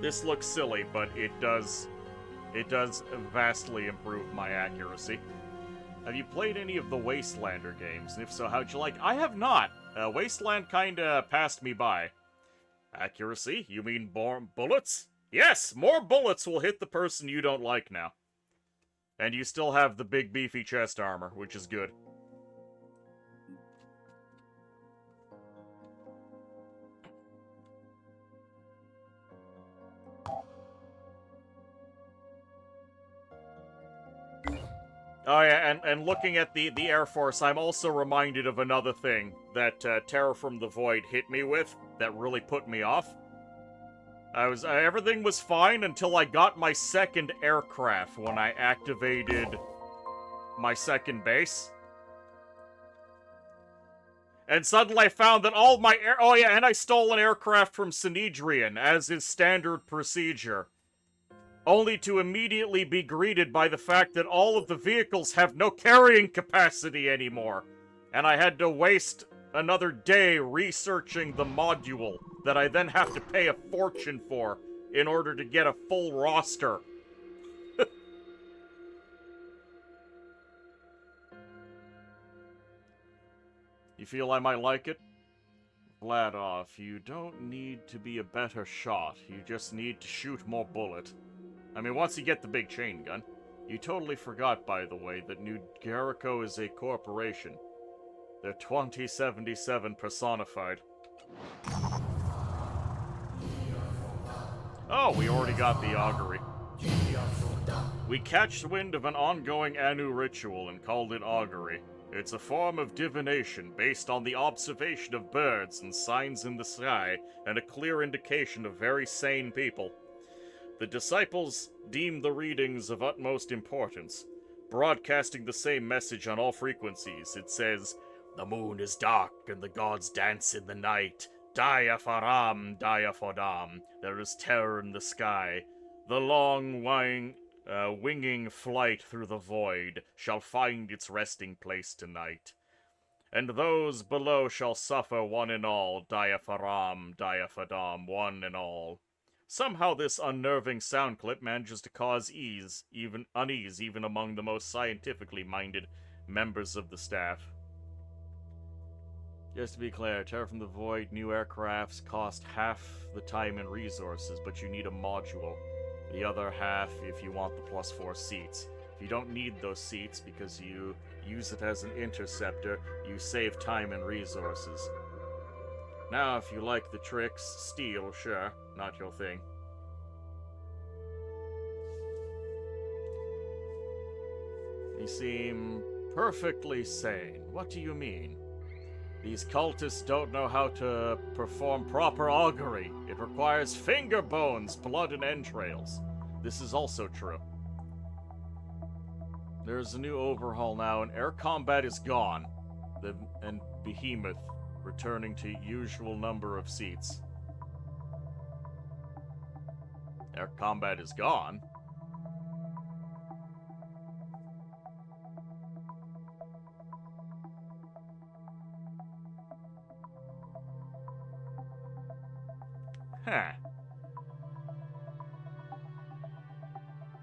This looks silly, but it does vastly improve my accuracy. Have you played any of the Wastelander games? And if so, how'd you like? I have not. Wasteland kinda passed me by. Accuracy? You mean more bullets? Yes, more bullets will hit the person you don't like now. And you still have the big beefy chest armor, which is good. Oh yeah, and looking at the Air Force, I'm also reminded of another thing that Terror from the Void hit me with that really put me off. Everything was fine until I got my second aircraft when I activated my second base. And suddenly I found that all my oh yeah, and I stole an aircraft from Sanhedrian, as is standard procedure. Only to immediately be greeted by the fact that all of the vehicles have no carrying capacity anymore. And I had to waste another day researching the module that I then have to pay a fortune for in order to get a full roster. You feel I might like it? Vladoff, you don't need to be a better shot. You just need to shoot more bullet. I mean, once you get the big chain gun. You totally forgot, by the way, that New Jericho is a corporation. They're 2077 personified. Oh, we already got the augury. We catch wind of an ongoing Anu ritual and called it augury. It's a form of divination based on the observation of birds and signs in the sky, and a clear indication of very sane people. The disciples deem the readings of utmost importance, broadcasting the same message on all frequencies. It says, "The moon is dark and the gods dance in the night. Dia faram, dia fodam. There is terror in the sky. The long winging flight through the void shall find its resting place tonight. And those below shall suffer one and all. Dia faram, dia fodam, one and all." Somehow this unnerving sound clip manages to cause unease even among the most scientifically minded members of the staff. Just to be clear, Terror from the Void new aircrafts cost half the time and resources, but you need a module. The other half if you want the +4 seats. If you don't need those seats because you use it as an interceptor, you save time and resources. Now, if you like the tricks, steel, sure, not your thing. You seem perfectly sane. What do you mean? These cultists don't know how to perform proper augury. It requires finger bones, blood, and entrails. This is also true. There's a new overhaul now, and air combat is gone. And Behemoth returning to usual number of seats. Air combat is gone? Huh.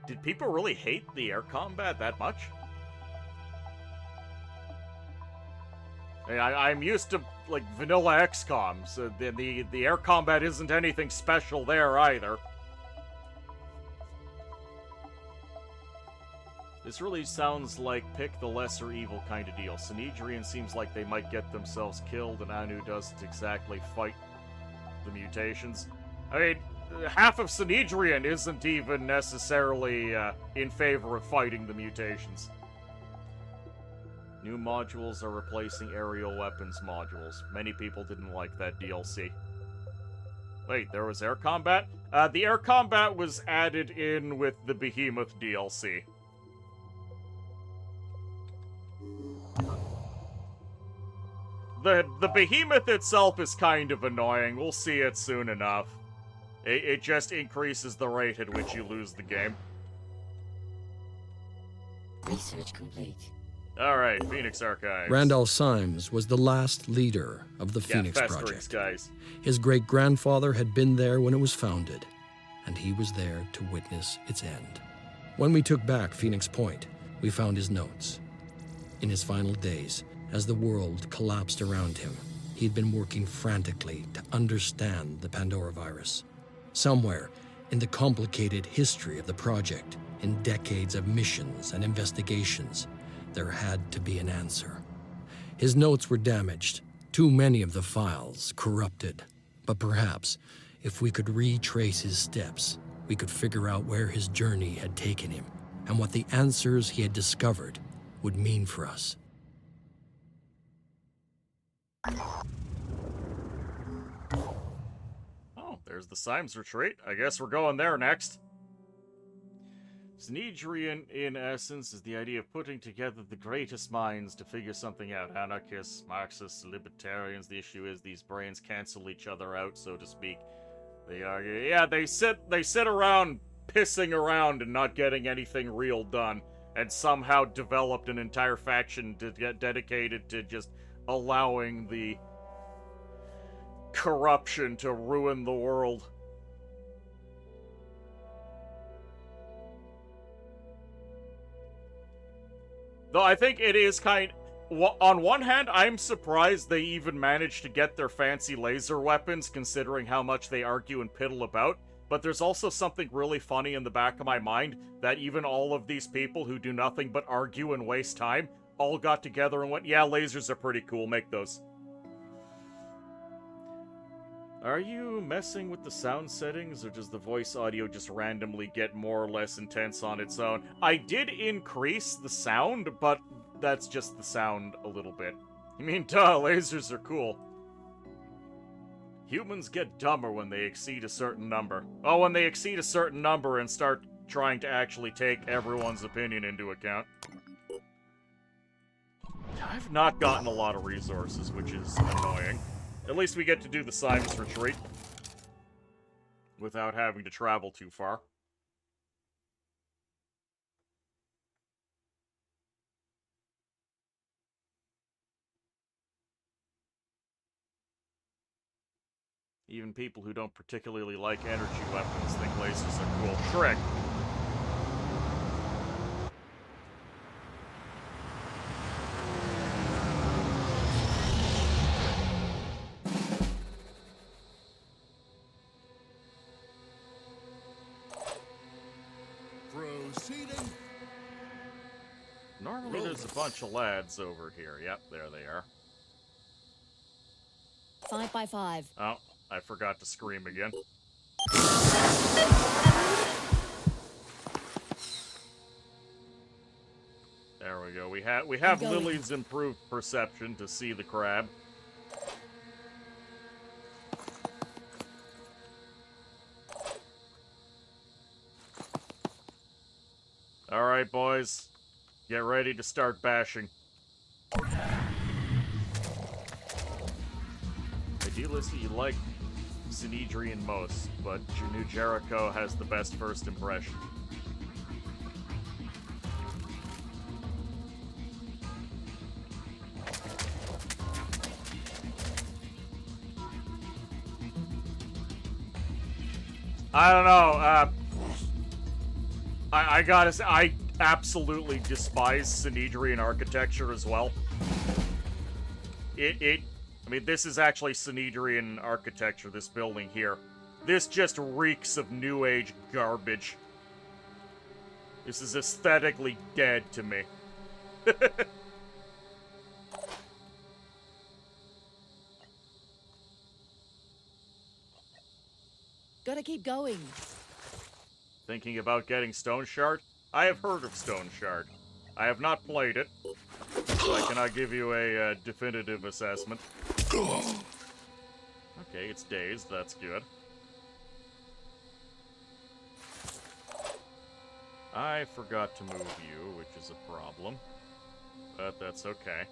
Did people really hate the air combat that much? I'm used to, like, vanilla XCOM, so the air combat isn't anything special there either. This really sounds like pick the lesser evil kind of deal. Sanhedrian seems like they might get themselves killed, and Anu doesn't exactly fight the mutations. I mean, half of Sanhedrian isn't even necessarily in favor of fighting the mutations. New modules are replacing aerial weapons modules. Many people didn't like that DLC. Wait, there was air combat? The air combat was added in with the Behemoth DLC. The Behemoth itself is kind of annoying. We'll see it soon enough. It just increases the rate at which you lose the game. Research complete. Alright, Phoenix Archives. Randolph Symes was the last leader of the Phoenix Project. Guys. His great-grandfather had been there when it was founded, and he was there to witness its end. When we took back Phoenix Point, we found his notes. In his final days, as the world collapsed around him, he had been working frantically to understand the Pandora virus. Somewhere in the complicated history of the project, in decades of missions and investigations, there had to be an answer. His notes were damaged, too many of the files corrupted. But perhaps, if we could retrace his steps, we could figure out where his journey had taken him and what the answers he had discovered would mean for us. Oh, there's the Symes retreat. I guess we're going there next. Sanhedrian, in essence, is the idea of putting together the greatest minds to figure something out. Anarchists, Marxists, libertarians. The issue is these brains cancel each other out, so to speak. They argue, yeah, they sit around pissing around and not getting anything real done, and somehow developed an entire faction to get dedicated to just allowing the corruption to ruin the world. Though I think it is on one hand, I'm surprised they even managed to get their fancy laser weapons, considering how much they argue and piddle about. But there's also something really funny in the back of my mind, that even all of these people who do nothing but argue and waste time, all got together and went, yeah, lasers are pretty cool, make those. Are you messing with the sound settings, or does the voice audio just randomly get more or less intense on its own? I did increase the sound, but that's just the sound a little bit. I mean, duh, lasers are cool. Humans get dumber when they exceed a certain number. Oh, when they exceed a certain number and start trying to actually take everyone's opinion into account. I've not gotten a lot of resources, which is annoying. At least we get to do the Symes retreat without having to travel too far. Even people who don't particularly like energy weapons think lasers are cool. Correct. Proceeding. Normally there's a bunch of lads over here. Yep, there they are. 5 by 5. Oh, I forgot to scream again. There we go. We have Lily's improved perception to see the crab. Alright, boys. Get ready to start bashing. Idealistically, you like Sanhedrian most, but New Jericho has the best first impression. I don't know, I gotta say, I absolutely despise Sanhedrian architecture as well. I mean, this is actually Sanhedrian architecture, this building here. This just reeks of New Age garbage. This is aesthetically dead to me. Gotta keep going. Thinking about getting Stone Shard? I have heard of Stone Shard. I have not played it, so I cannot give you a definitive assessment. Okay, it's dazed. That's good. I forgot to move you, which is a problem. But that's okay.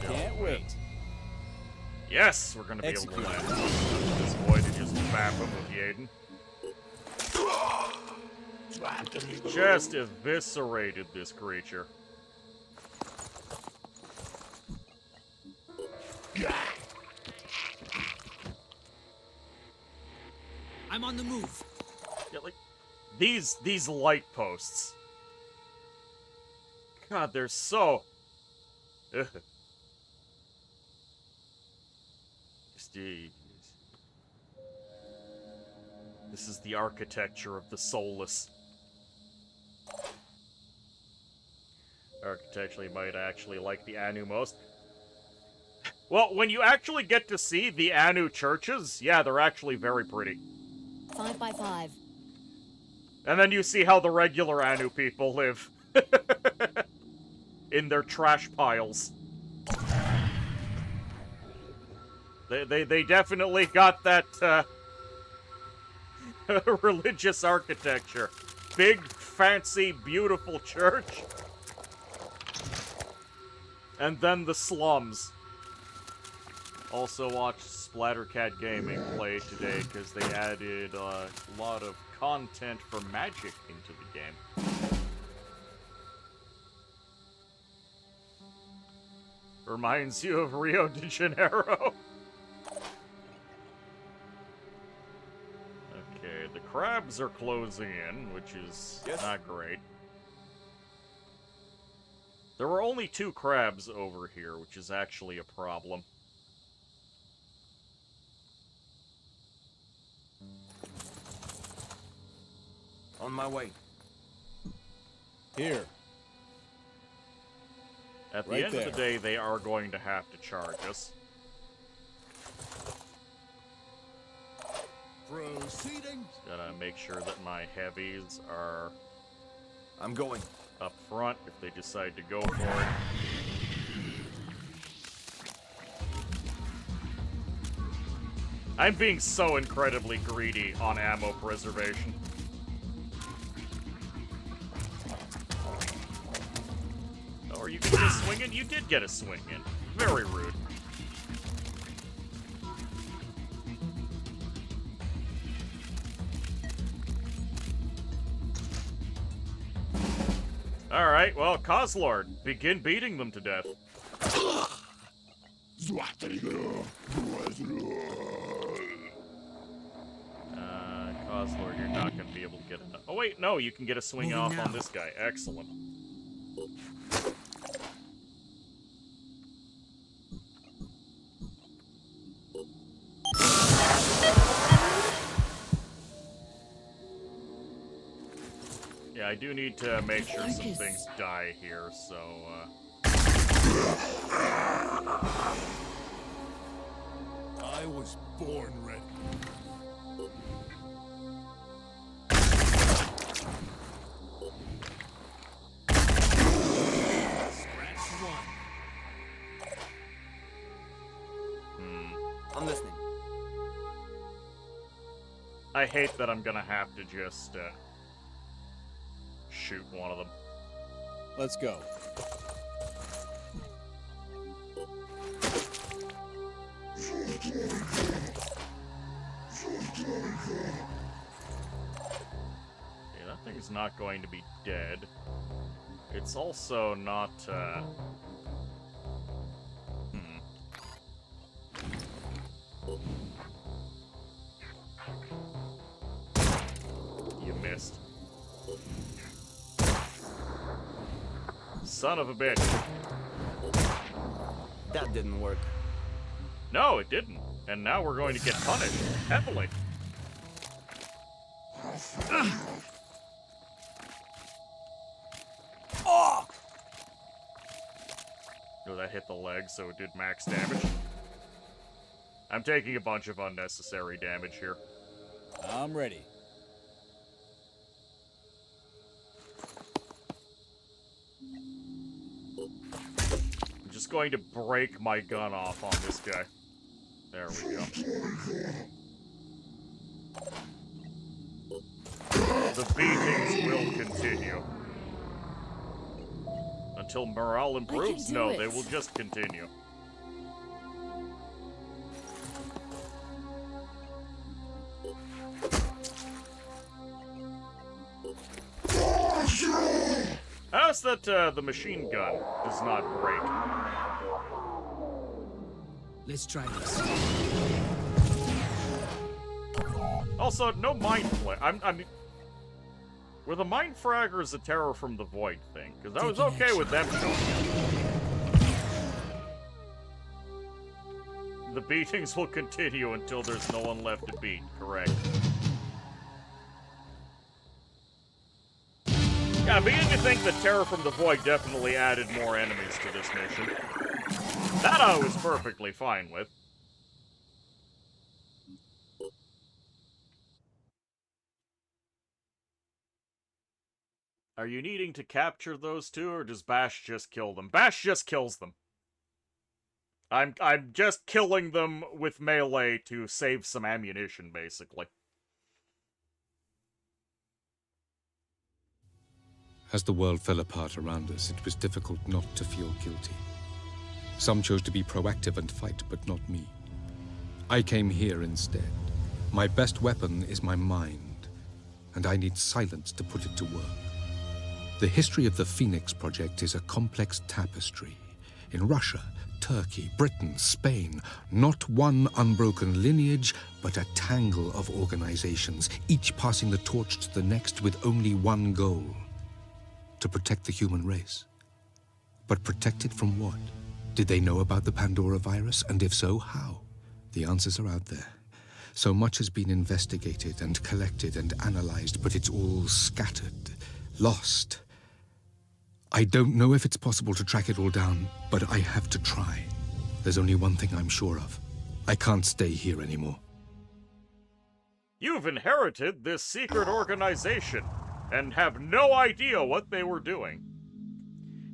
Can't wait. Yes, we're gonna be able to land this void and just bap him with Yaden. Just eviscerated this creature. I'm on the move. Yeah, like these light posts. God, they're so. Ugh. This is the architecture of the soulless. Architecturally, you might actually like the Anu most. Well, when you actually get to see the Anu churches, yeah, they're actually very pretty. 5 by 5. And then you see how the regular Anu people live. In their trash piles. They definitely got that, religious architecture. Big, fancy, beautiful church. And then the slums. Also watched Splattercat Gaming play today because they added a lot of content for magic into the game. Reminds you of Rio de Janeiro. Okay, the crabs are closing in, which is not great. There were only 2 crabs over here, which is actually a problem. On my way. Here. At the Right end of the day, they are going to have to charge us. Proceeding. Just gotta make sure that my heavies are... I'm going. Up front if they decide to go for it. I'm being so incredibly greedy on ammo preservation. Oh, are you gonna get a swing in? You did get a swing in. Very rude. Alright, well, Coslord, begin beating them to death. Coslord, you're not going to be able to get enough. Oh, wait, no, you can get a swing off on this guy. Excellent. Yeah, I do need to make sure some things die here, so, I was born ready. Scratch 1. I'm listening. I hate that I'm gonna have to just, shoot one of them. Let's go. Yeah, that thing's not going to be dead. It's also not, You missed. Son of a bitch. That didn't work. No, it didn't. And now we're going to get punished heavily. Oh, that hit the leg, so it did max damage. I'm taking a bunch of unnecessary damage here. I'm ready. I'm just going to break my gun off on this guy. There we go. The beatings will continue. Until morale improves? No, they will just continue. How's that the machine gun does not break? Let's try this. Also, no mind play. I'm were the mind fraggers a terror from the void thing? Because I was okay with them showing up. The beatings will continue until there's no one left to beat, correct. Yeah, I'm beginning to think that Terror from the Void definitely added more enemies to this mission. That I was perfectly fine with. Are you needing to capture those two, or does Bash just kill them? Bash just kills them. I'm just killing them with melee to save some ammunition, basically. As the world fell apart around us, it was difficult not to feel guilty. Some chose to be proactive and fight, but not me. I came here instead. My best weapon is my mind, and I need silence to put it to work. The history of the Phoenix Project is a complex tapestry. In Russia, Turkey, Britain, Spain, not one unbroken lineage, but a tangle of organizations, each passing the torch to the next with only one goal: to protect the human race. But protect it from what? Did they know about the Pandora virus? And if so, how? The answers are out there. So much has been investigated and collected and analyzed, but it's all scattered, lost. I don't know if it's possible to track it all down, but I have to try. There's only one thing I'm sure of. I can't stay here anymore. You've inherited this secret organization and have no idea what they were doing.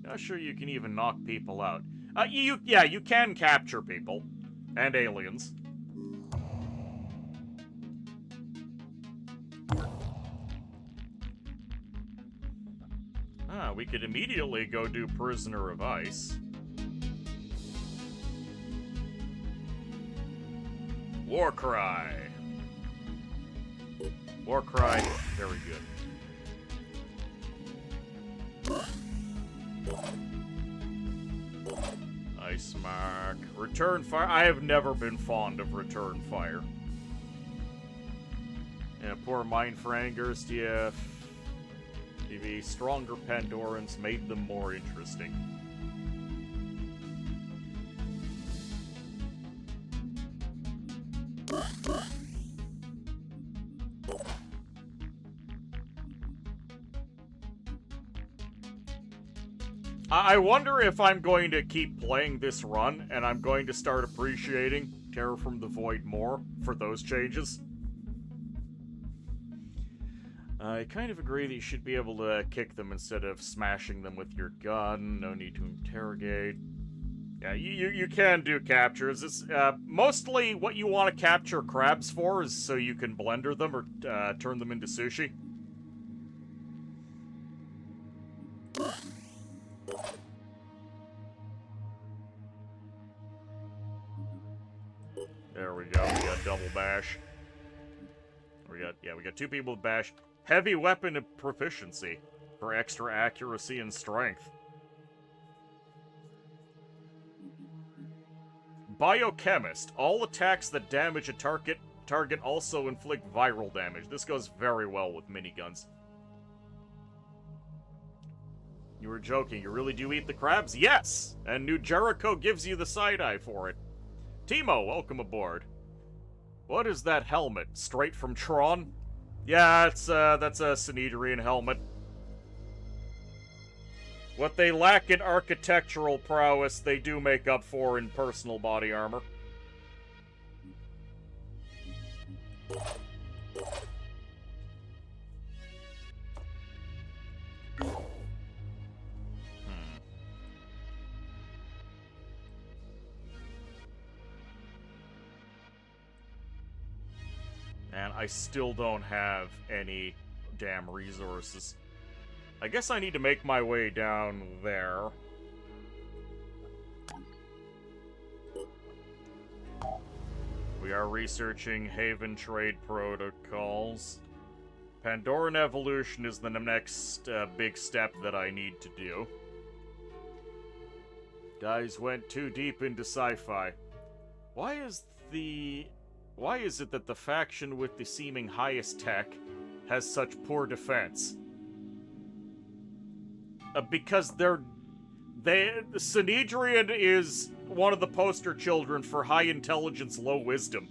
Not sure you can even knock people out. You can capture people. And aliens. We could immediately go do Prisoner of Ice. Warcry. Warcry, very good. Ice Mark. Return Fire. I have never been fond of Return Fire. Yeah, poor Mindfrangers, yeah. The stronger Pandorans made them more interesting. I wonder if I'm going to keep playing this run, and I'm going to start appreciating Terror from the Void more for those changes. I kind of agree that you should be able to kick them instead of smashing them with your gun. No need to interrogate. Yeah, you can do captures. It's, mostly what you want to capture crabs for is so you can blender them or turn them into sushi. There we go. We got double bash. We got two people with bash. Heavy weapon of proficiency for extra accuracy and strength. Biochemist. All attacks that damage a target also inflict viral damage. This goes very well with miniguns. You were joking. You really do eat the crabs? Yes! And New Jericho gives you the side-eye for it. Timo, welcome aboard. What is that helmet? Straight from Tron? Yeah, that's a Synedrian helmet. What they lack in architectural prowess, they do make up for in personal body armor. And I still don't have any damn resources. I guess I need to make my way down there. We are researching Haven trade protocols. Pandoran evolution is the next big step that I need to do. Guys went too deep into sci-fi. Why is it that the faction with the seeming highest tech has such poor defense? Because Sanhedrian is one of the poster children for high intelligence, low wisdom.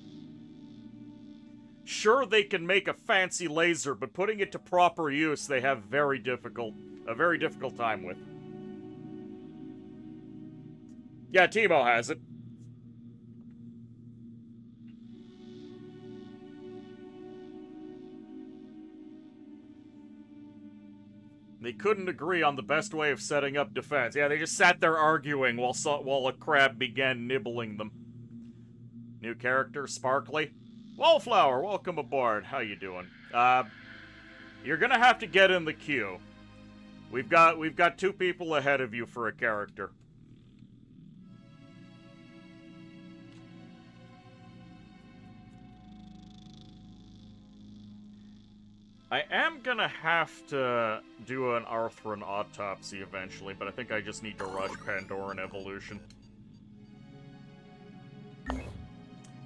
Sure, they can make a fancy laser, but putting it to proper use, they have a very difficult time with. Yeah, Timo has it. They couldn't agree on the best way of setting up defense. Yeah, they just sat there arguing while a crab began nibbling them. New character, Sparkly. Wallflower, welcome aboard. How you doing? You're gonna have to get in the queue. We've got 2 people ahead of you for a character. I am gonna have to do an Arthran autopsy eventually, but I think I just need to rush Pandoran evolution.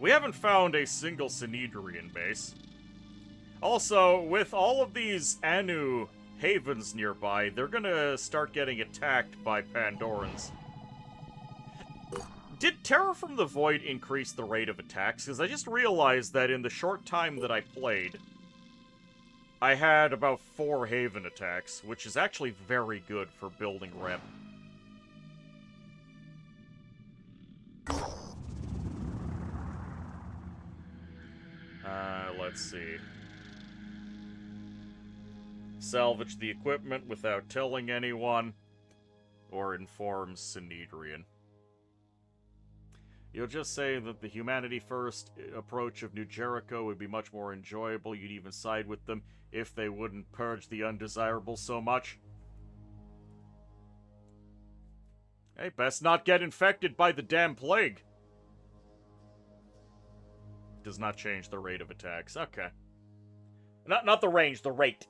We haven't found a single Sanhedrian base. Also, with all of these Anu havens nearby, they're gonna start getting attacked by Pandorans. Did Terror from the Void increase the rate of attacks? Because I just realized that in the short time that I played, I had about 4 Haven attacks, which is actually very good for building rep. Let's see. Salvage the equipment without telling anyone, or inform Sanhedrian. You'll just say that the humanity-first approach of New Jericho would be much more enjoyable. You'd even side with them if they wouldn't purge the undesirables so much. Hey, best not get infected by the damn plague. Does not change the rate of attacks. Okay. Not the range, the rate.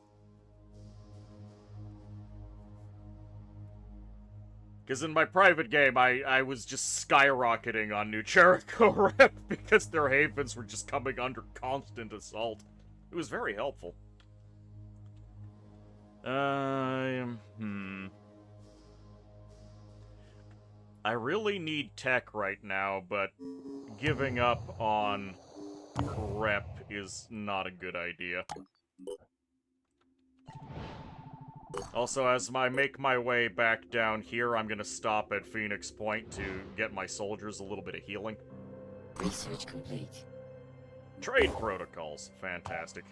Because in my private game, I was just skyrocketing on New Jericho rep because their havens were just coming under constant assault. It was very helpful. I really need tech right now, but giving up on rep is not a good idea. Also, as I make my way back down here, I'm gonna stop at Phoenix Point to get my soldiers a little bit of healing. Research complete. Trade protocols. Fantastic.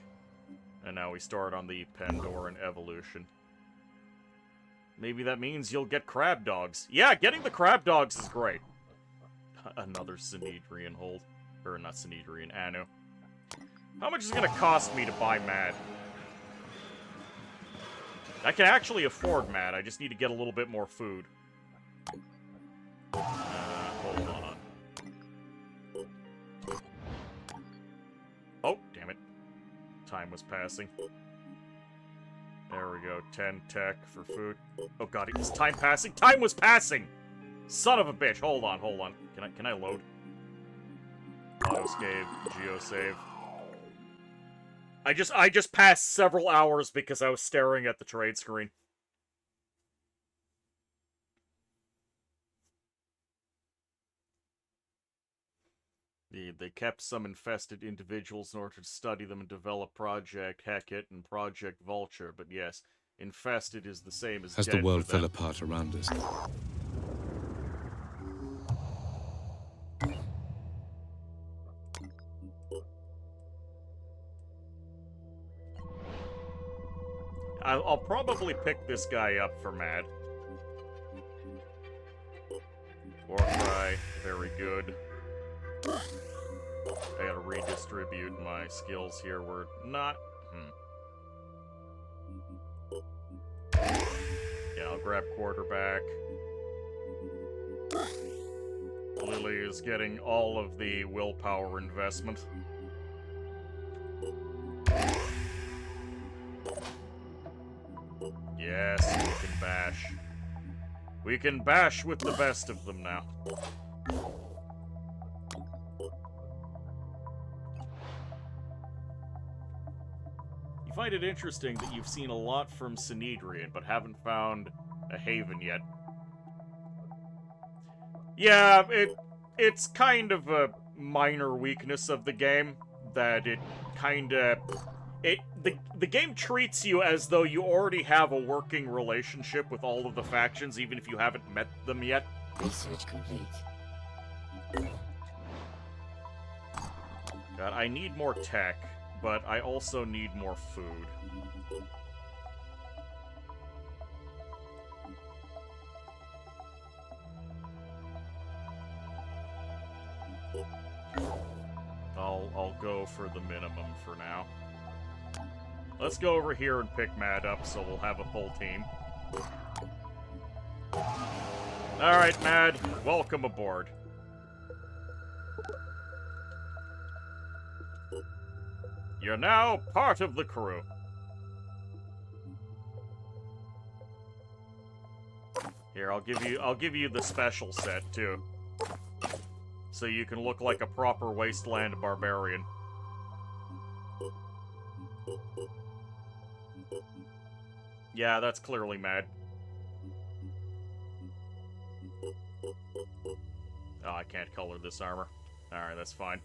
And now we start on the Pandoran evolution. Maybe that means you'll get crab dogs. Yeah, getting the crab dogs is great. Another Sanhedrian hold. Or not Sanhedrian, Anu. How much is it gonna cost me to buy Mad? I can actually afford Mad, I just need to get a little bit more food. Hold on. Oh, damn it. Time was passing. There we go, 10 tech for food. Oh god, is time passing? Time was passing! Son of a bitch, hold on. Can I load? Auto-save, geo-save. I just passed several hours because I was staring at the trade screen. They kept some infested individuals in order to study them and develop Project Hecate and Project Vulture, but yes, Infested is the same as As dead the world for them. fell apart around us, I'll probably pick this guy up for Mad. Warcry, very good. I gotta redistribute my skills here. We're not... Yeah, I'll grab quarterback. Lily is getting all of the willpower investment. Yes, we can bash. We can bash with the best of them now. You find it interesting that you've seen a lot from Synedrian, but haven't found a haven yet. Yeah, it's kind of a minor weakness of the game, that it kinda... The game treats you as though you already have a working relationship with all of the factions, even if you haven't met them yet. Research complete. God, I need more tech, but I also need more food. I'll go for the minimum for now. Let's go over here and pick Mad up, so we'll have a full team. Alright, Mad, welcome aboard. You're now part of the crew. Here, I'll give you the special set too. So you can look like a proper wasteland barbarian. Yeah, that's clearly Mad. Oh, I can't color this armor. Alright, that's fine.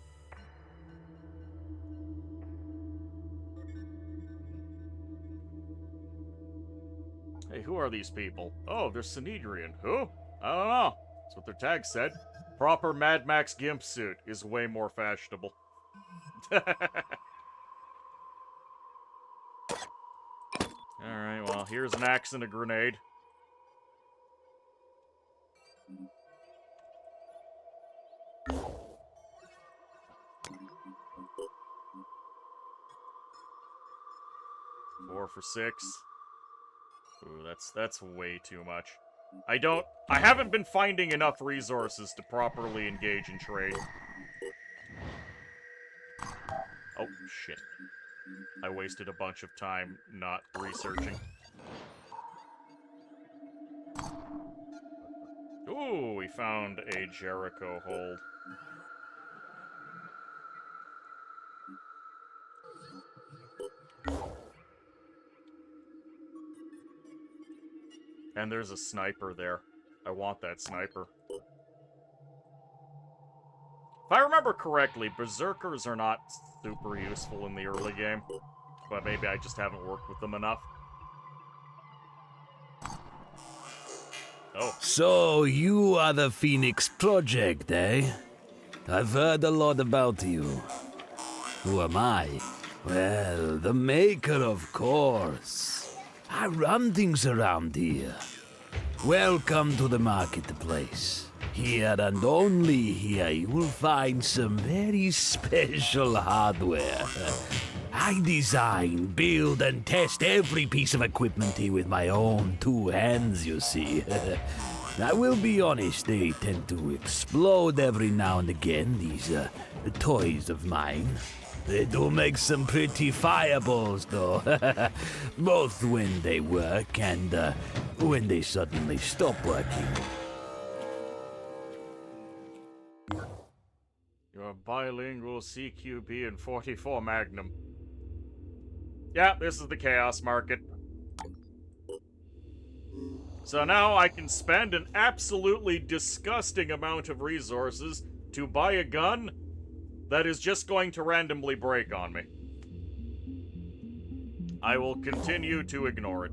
Hey, who are these people? Oh, they're Synedrian. Who? I don't know. That's what their tag said. Proper Mad Max Gimp suit is way more fashionable. Alright, well, here's an axe and a grenade. Four for 6. Ooh, that's way too much. I haven't been finding enough resources to properly engage in trade. Oh, shit. I wasted a bunch of time not researching. Ooh, we found a Jericho hold. And there's a sniper there. I want that sniper. If I remember correctly, berserkers are not super useful in the early game. But maybe I just haven't worked with them enough. Oh. So, you are the Phoenix Project, eh? I've heard a lot about you. Who am I? Well, the Maker, of course. I run things around here. Welcome to the marketplace. Here and only here you will find some very special hardware. I design, build, and test every piece of equipment here with my own 2 hands, you see. I will be honest, they tend to explode every now and again, these toys of mine. They do make some pretty fireballs, though. Both when they work and when they suddenly stop working. Your bilingual CQB and 44 Magnum. Yeah, this is the Chaos Market. So now I can spend an absolutely disgusting amount of resources to buy a gun that is just going to randomly break on me. I will continue to ignore it.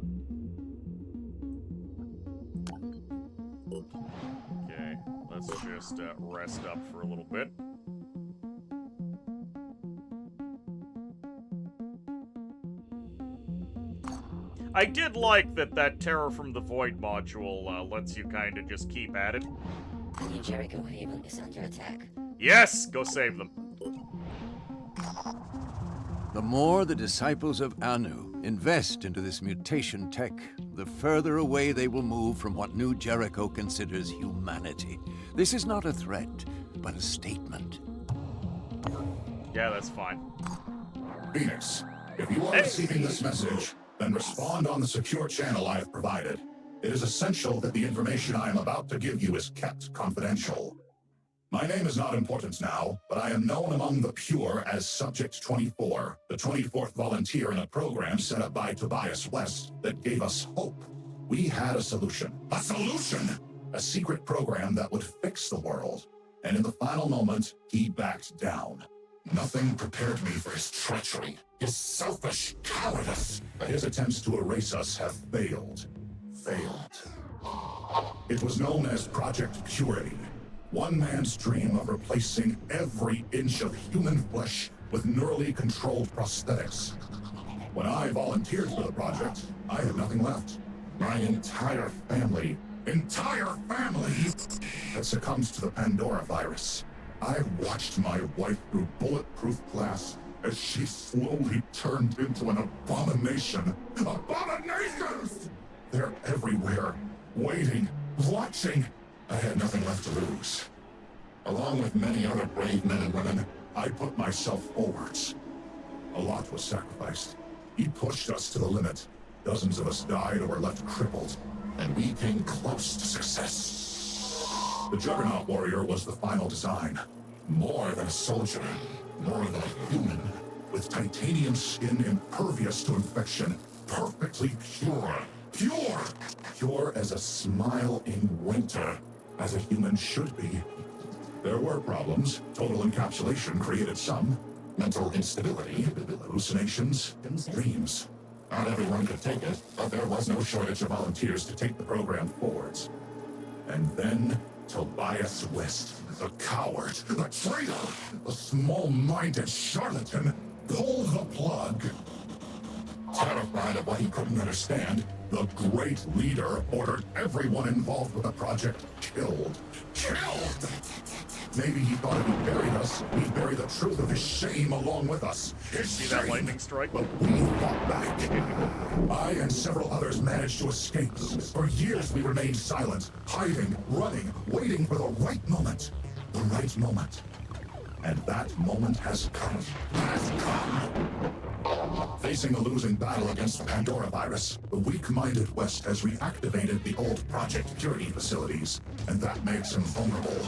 Okay, let's just rest up for a little bit. I did like that Terror from the Void module lets you kind of just keep at it. The New Jericho Haven is under attack. Yes! Go save them. The more the disciples of Anu invest into this mutation tech, the further away they will move from what New Jericho considers humanity. This is not a threat, but a statement. Yeah, that's fine. Phoenix, if you are receiving this message, then respond on the secure channel I have provided. It is essential that the information I am about to give you is kept confidential. My name is not important now, but I am known among the pure as Subject 24, the 24th volunteer in a program set up by Tobias West that gave us hope. We had a solution. A solution! A secret program that would fix the world. And in the final moment, he backed down. Nothing prepared me for his treachery, his selfish cowardice. But his attempts to erase us have failed. It was known as Project Purity. One man's dream of replacing every inch of human flesh with neurally controlled prosthetics. When I volunteered for the project, I had nothing left. My entire family had succumbed to the Pandora virus. I watched my wife through bulletproof glass as she slowly turned into an abomination. Abominations! They're everywhere, waiting, watching. I had nothing left to lose. Along with many other brave men and women, I put myself forwards. A lot was sacrificed. He pushed us to the limit. Dozens of us died or were left crippled, and we came close to success. The Juggernaut Warrior was the final design. More than a soldier, more than a human, with titanium skin impervious to infection, perfectly pure. Pure as a smile in winter, as a human should be. There were problems. Total encapsulation created some. Mental instability, hallucinations, dreams. Not everyone could take it, but there was no shortage of volunteers to take the program forwards. And then Tobias West, the coward, the traitor, the small-minded charlatan, pulled the plug. Terrified of what he couldn't understand, the great leader ordered everyone involved with the project killed. Killed! Maybe he thought if he buried us, he'd bury the truth of his shame along with us. See that lightning strike? But we fought back. I and several others managed to escape. For years we remained silent, hiding, running, waiting for the right moment. The right moment. And that moment has come. Facing a losing battle against the Pandora virus, the weak-minded West has reactivated the old Project Purity facilities, and that makes him vulnerable.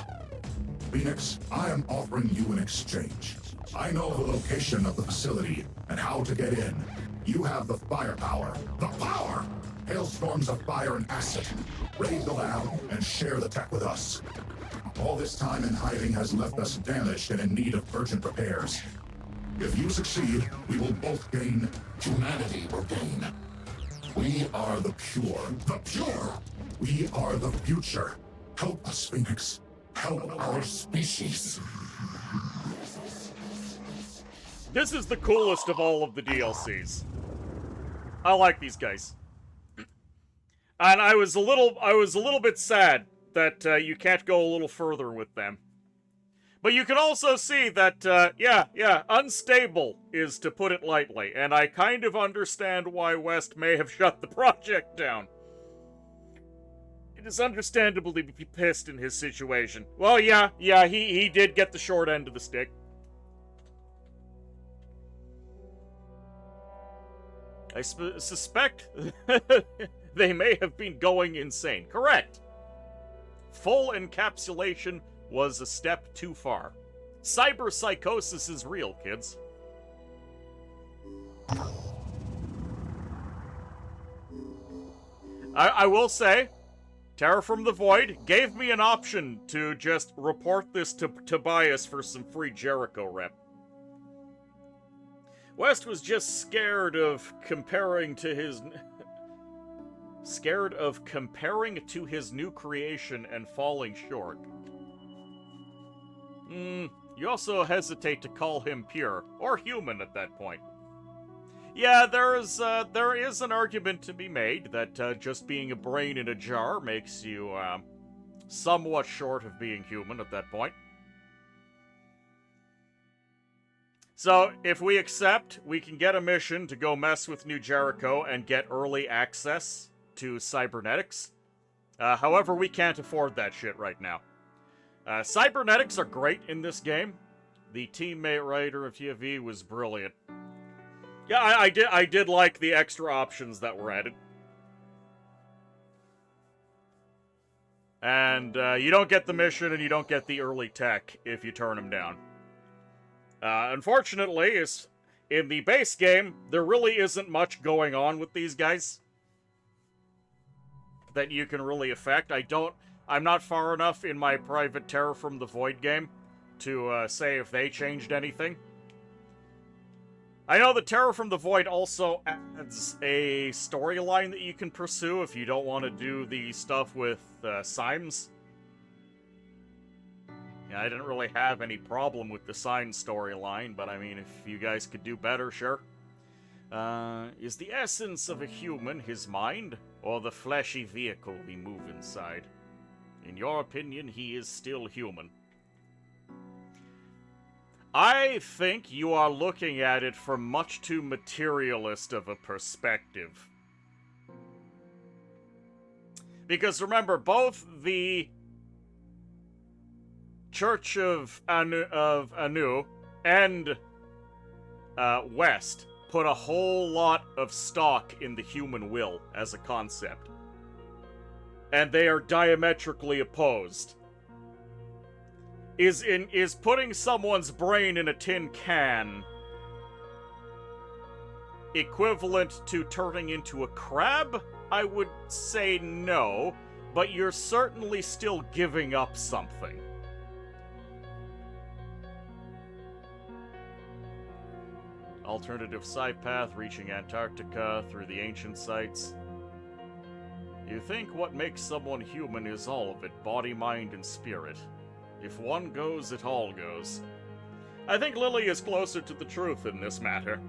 Phoenix, I am offering you an exchange. I know the location of the facility and how to get in. You have the firepower. The power! Hailstorms of fire and acid. Raid the lab and share the tech with us. All this time in hiding has left us damaged and in need of urgent repairs. If you succeed, we will both gain. Humanity will gain. We are the pure. The pure! We are the future. Help us, Phoenix. Help our species. This is the coolest of all of the DLCs. I like these guys. And I was a little bit sad that you can't go a little further with them. But you can also see that, yeah, unstable is to put it lightly, and I kind of understand why West may have shut the project down. It is understandable to be pissed in his situation. Well, yeah, he did get the short end of the stick. I suspect they may have been going insane. Correct. Full encapsulation was a step too far. Cyberpsychosis is real, kids. I will say, Terror from the Void gave me an option to just report this to Tobias for some free Jericho rep. West was just scared of comparing to his Scared of comparing to his new creation and falling short. You also hesitate to call him pure, or human at that point. Yeah, there is an argument to be made that just being a brain in a jar makes you somewhat short of being human at that point. So, if we accept, we can get a mission to go mess with New Jericho and get early access to cybernetics. However, we can't afford that shit right now. Cybernetics are great in this game. The teammate writer of TFV was brilliant. Yeah, I did like the extra options that were added. And you don't get the mission and you don't get the early tech if you turn them down. Unfortunately, in the base game, there really isn't much going on with these guys that you can really affect. I'm not far enough in my private Terror from the Void game to say if they changed anything. I know that Terror from the Void also adds a storyline that you can pursue if you don't want to do the stuff with Symes. Yeah, I didn't really have any problem with the Sign storyline, but I mean, if you guys could do better, sure. Is the essence of a human his mind, or the fleshy vehicle we move inside? In your opinion, he is still human. I think you are looking at it from much too materialist of a perspective. Because remember, both the Church of Anu and West put a whole lot of stock in the human will as a concept. And they are diametrically opposed. Is putting someone's brain in a tin can equivalent to turning into a crab? I would say no, but you're certainly still giving up something. Alternative side path reaching Antarctica through the ancient sites. You think what makes someone human is all of it, body, mind, and spirit. If one goes, it all goes. I think Lily is closer to the truth in this matter.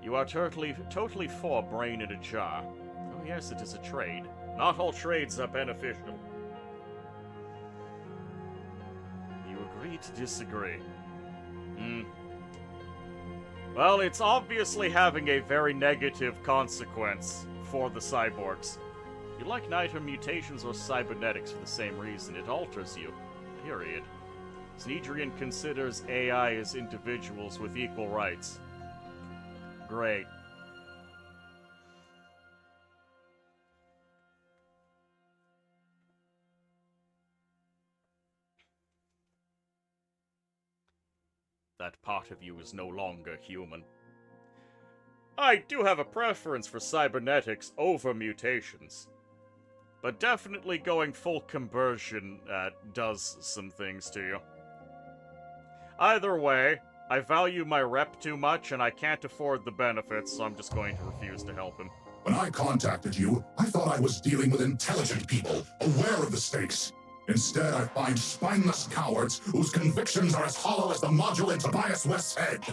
You are totally for brain in a jar. Oh yes, it is a trade. Not all trades are beneficial. You agree to disagree. Well, it's obviously having a very negative consequence for the cyborgs. You like neither mutations or cybernetics for the same reason. It alters you. Period. Znedrian considers AI as individuals with equal rights. Great. That part of you is no longer human. I do have a preference for cybernetics over mutations. But definitely going full conversion does some things to you. Either way, I value my rep too much and I can't afford the benefits, so I'm just going to refuse to help him. When I contacted you, I thought I was dealing with intelligent people, aware of the stakes. Instead, I find spineless cowards whose convictions are as hollow as the module in Tobias West's head.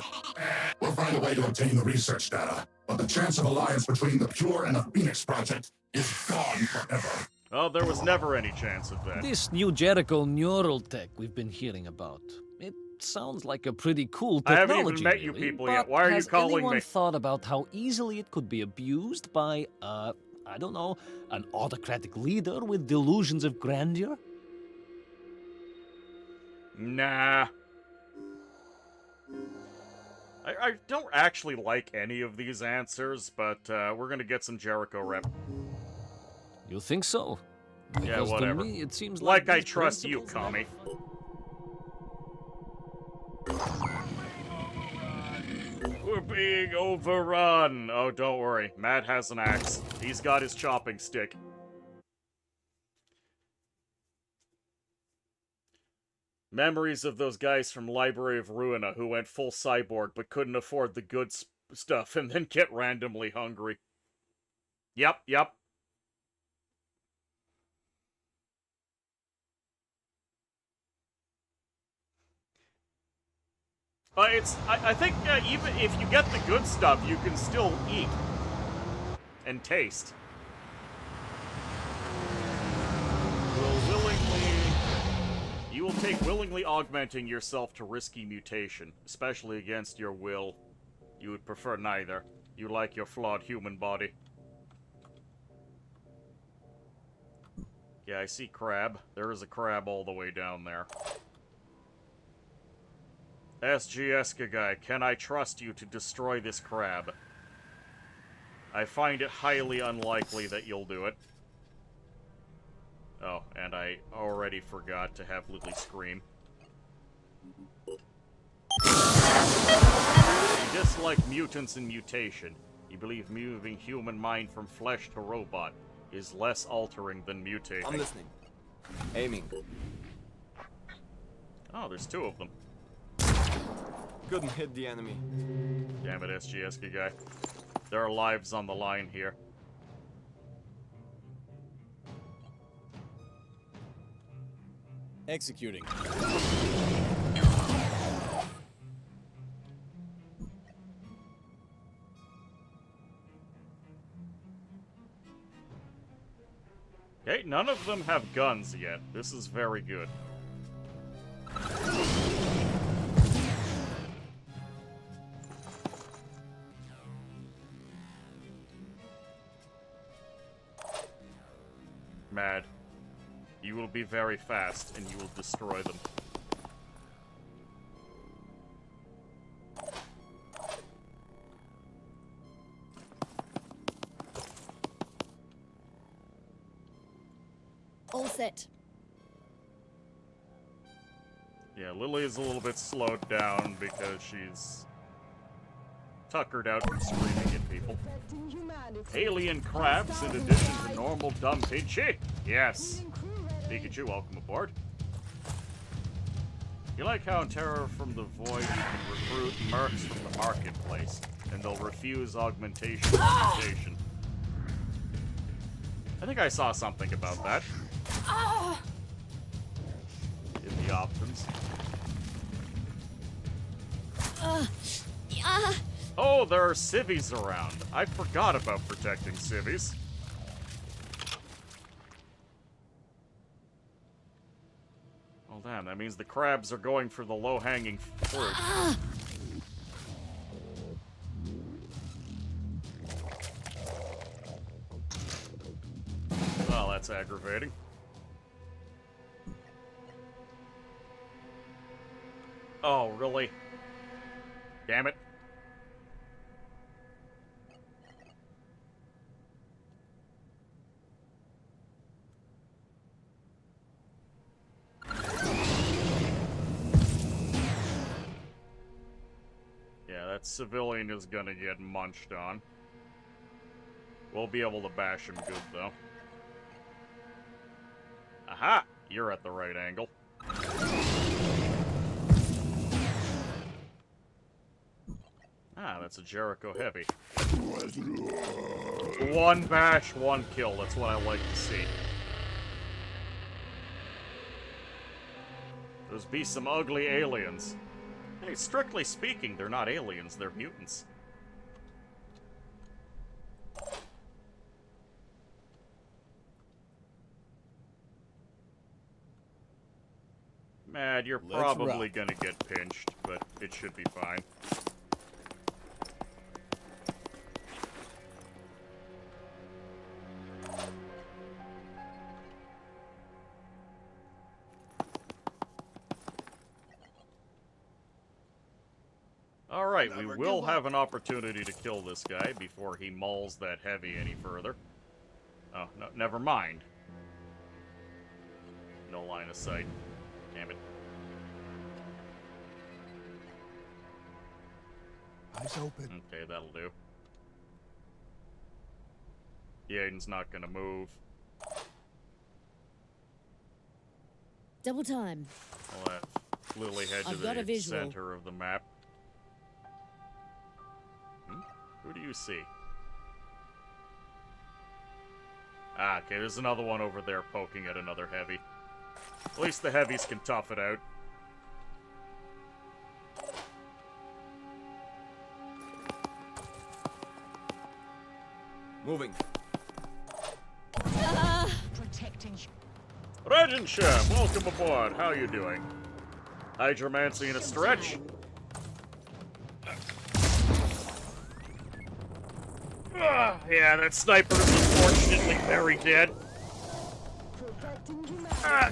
We'll find a way to obtain the research data, but the chance of alliance between the Pure and the Phoenix Project is gone forever. Oh, there was never any chance of that. This New Jericho neural tech we've been hearing about. It sounds like a pretty cool technology, I haven't even met you really, people yet. Why are you calling me? Has anyone thought about how easily it could be abused by, I don't know, an autocratic leader with delusions of grandeur? Nah. I don't actually like any of these answers, but we're gonna get some Jericho rep. You think so? Because yeah, whatever. To me, it seems like I trust you, Kami. We're being overrun! Oh, don't worry. Matt has an axe. He's got his chopping stick. Memories of those guys from Library of Ruina who went full cyborg but couldn't afford the good stuff and then get randomly hungry. Yep, yep. I think even if you get the good stuff, you can still eat and taste. You will take willingly augmenting yourself to risky mutation, especially against your will. You would prefer neither. You like your flawed human body. Yeah, I see crab. There is a crab all the way down there. SG guy, can I trust you to destroy this crab? I find it highly unlikely that you'll do it. Oh, and I already forgot to have Lily scream. You dislike mutants and mutation. You believe moving human mind from flesh to robot is less altering than mutating. I'm listening. Aiming. Oh, there's two of them. Couldn't hit the enemy. Damn it, SGSK guy. There are lives on the line here. Executing. Okay, none of them have guns yet. This is very good. Mad. You will be very fast, and you will destroy them. All set. Yeah, Lily is a little bit slowed down because she's tuckered out from screaming at people. Alien crabs in addition to normal dumb Pidgey? Yes. Pikachu, welcome aboard. You like how in Terror from the Void you can recruit mercs from the marketplace, and they'll refuse augmentation or mutation. I think I saw something about that. In the options. Oh, there are civvies around. I forgot about protecting civvies. Well, damn, that means the crabs are going for the low-hanging fruit. Well, that's aggravating. Oh, really? Damn it. Yeah, that civilian is gonna get munched on. We'll be able to bash him good, though. Aha! You're at the right angle. Ah, that's a Jericho Heavy. One bash, one kill. That's what I like to see. Those be some ugly aliens. Hey, strictly speaking, they're not aliens, they're mutants. Mad, you're probably gonna get pinched, but it should be fine. Alright, we will have an opportunity to kill this guy before he mauls that heavy any further. Oh, no, never mind. No line of sight. Damn it. Eyes open. Okay, that'll do. Aiden's not gonna move. Double time. I'll have Lily head to the center of the map. Who do you see? Ah, okay, there's another one over there poking at another heavy. At least the heavies can tough it out. Moving. Protecting. Regent Chef, welcome aboard. How you doing? Hydromancy in a stretch? Yeah, that sniper is unfortunately very dead.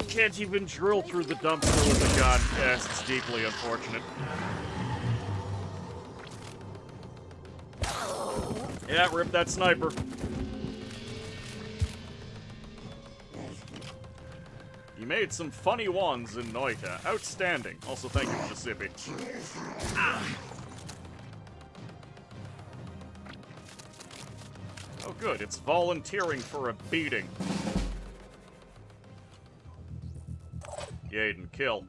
Can't even drill through the dumpster with a gun. Yes, it's deeply unfortunate. Yeah, rip that sniper. You made some funny ones in Noita. Outstanding. Also, thank you, Mississippi. Oh, good. It's volunteering for a beating. Yaden, kill.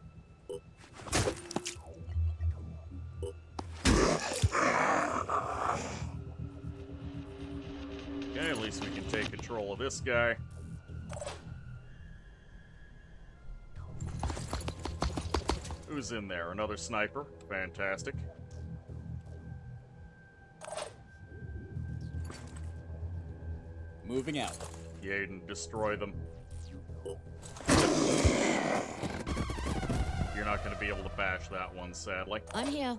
Okay, at least we can take control of this guy. Who's in there? Another sniper. Fantastic. Moving out. Yaden, destroy them. You're not going to be able to bash that one, sadly. I'm here.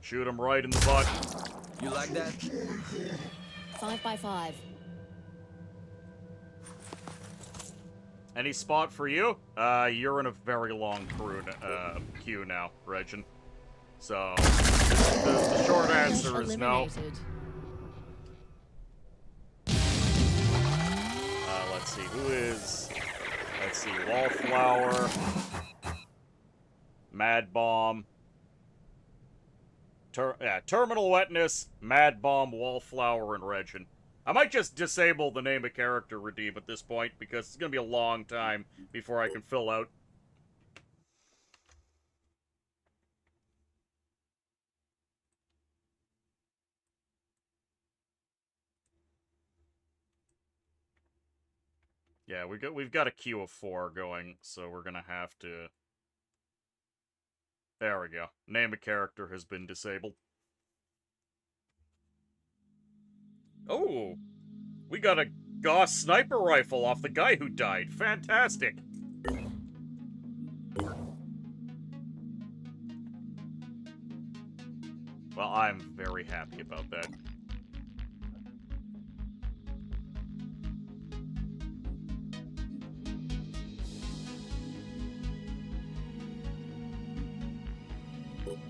Shoot him right in the butt. You like that? 5 by 5. Any spot for you? You're in a very long queue now, Regin. So, the short answer is no. Let's see, who is... Let's see, Wallflower, Mad Bomb, Terminal Wetness, Mad Bomb, Wallflower, and Regin. I might just disable the name of character redeem at this point, because it's going to be a long time before I can fill out. Yeah, we've got a queue of 4 going, so we're gonna have to... There we go. Name of character has been disabled. Oh! We got a Gauss sniper rifle off the guy who died. Fantastic! Well, I'm very happy about that.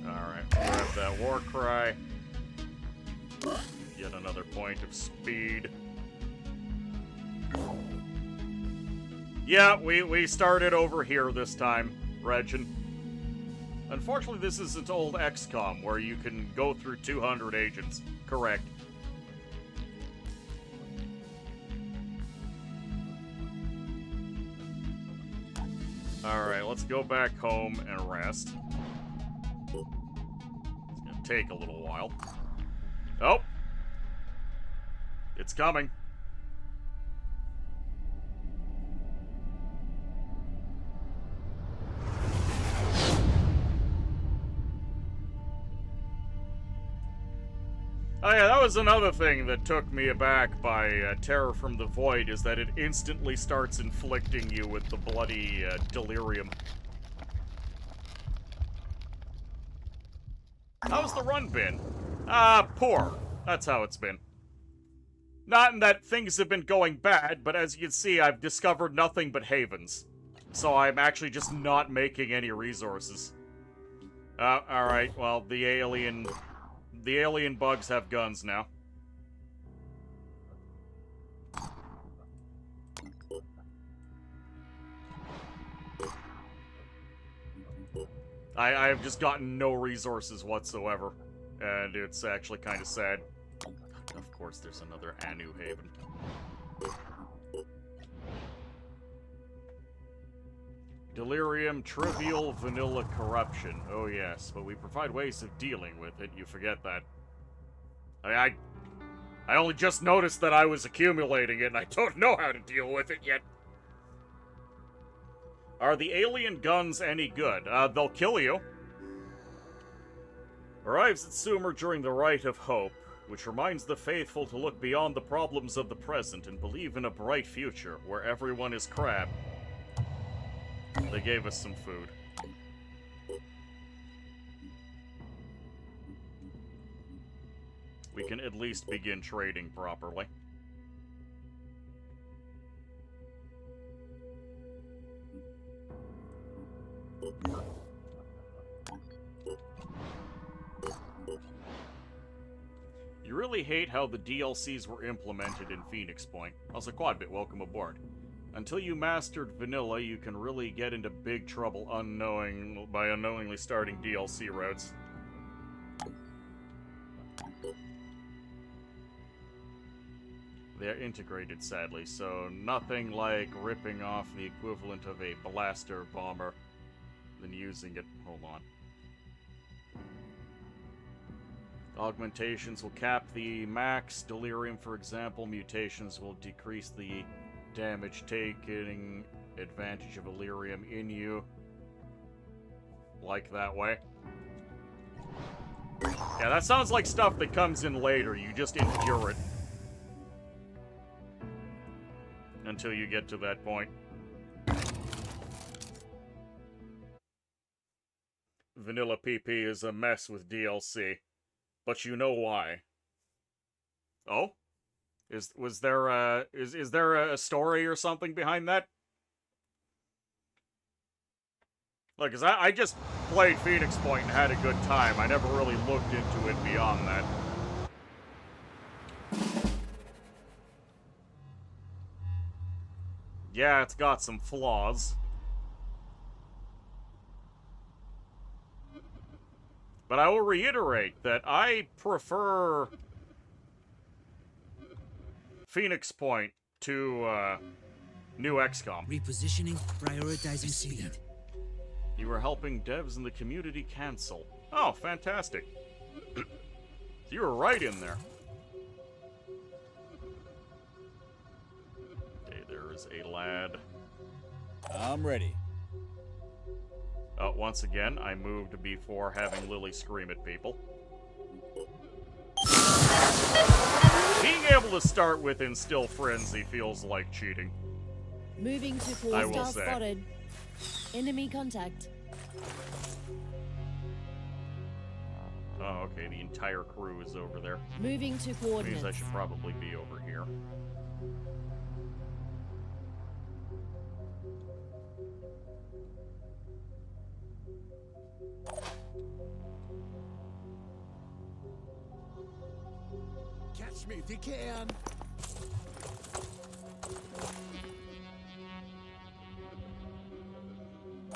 Alright, grab that war cry. Get another point of speed. Yeah, we started over here this time, Regin. Unfortunately, this isn't old XCOM, where you can go through 200 agents. Correct. Alright, let's go back home and rest. It's gonna take a little while. Oh! It's coming. Oh yeah, that was another thing that took me aback by Terror from the Void, is that it instantly starts inflicting you with the bloody delirium. How's the run been? Poor. That's how it's been. Not in that things have been going bad, but as you can see, I've discovered nothing but havens. So I'm actually just not making any resources. Alright, well, the alien bugs have guns now. I've just gotten no resources whatsoever, and it's actually kind of sad. Of course, there's another Anu Haven. Delirium, trivial, vanilla corruption. Oh yes, but we provide ways of dealing with it. You forget that. I only just noticed that I was accumulating it, and I don't know how to deal with it yet. Are the alien guns any good? They'll kill you. Arrives at Sumer during the Rite of Hope, which reminds the faithful to look beyond the problems of the present and believe in a bright future where everyone is crab. They gave us some food. We can at least begin trading properly. You really hate how the DLCs were implemented in Phoenix Point. Also, Quadbit, welcome aboard. Until you mastered vanilla, you can really get into big trouble by unknowingly starting DLC routes. They're integrated, sadly, so nothing like ripping off the equivalent of a blaster bomber than using it. Hold on. Augmentations will cap the max. Delirium, for example. Mutations will decrease the damage taking advantage of Illyrium in you. Like that way. Yeah, that sounds like stuff that comes in later. You just endure it. Until you get to that point. Vanilla PP is a mess with DLC. But you know why. Oh? Is there a story or something behind that? Look, 'cause I just played Phoenix Point and had a good time. I never really looked into it beyond that. Yeah, it's got some flaws. But I will reiterate that I prefer Phoenix Point to new XCOM. Repositioning, prioritizing speed. You were helping devs in the community cancel. Oh, fantastic. You were right in there. Okay, there is a lad. I'm ready. Once again, I moved before having Lily scream at people. Being able to start with Instill Frenzy feels like cheating. Moving to I will four-star say. spotted. Enemy contact. Oh, okay, the entire crew is over there. Moving to Means coordinates. I should probably be over here. Catch me if you can.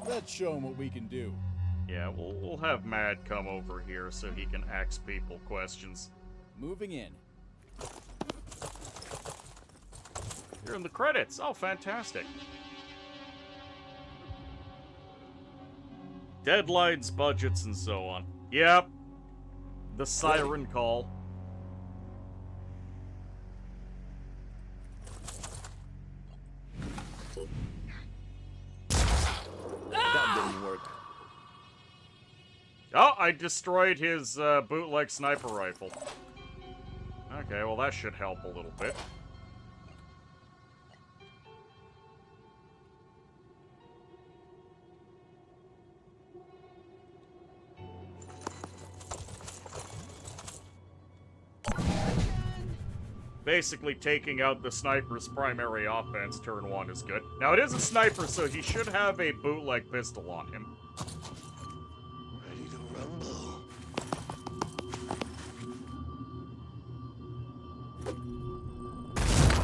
Let's show him what we can do. Yeah, we'll have Mad come over here so he can ask people questions. Moving in. You're in the credits. Oh, fantastic. Deadlines, budgets, and so on. Yep. The siren call. That didn't work. Oh, I destroyed his bootleg sniper rifle. Okay, well that should help a little bit. Basically, taking out the sniper's primary offense turn 1 is good. Now, it is a sniper, so he should have a bootleg pistol on him. Ready to rumble.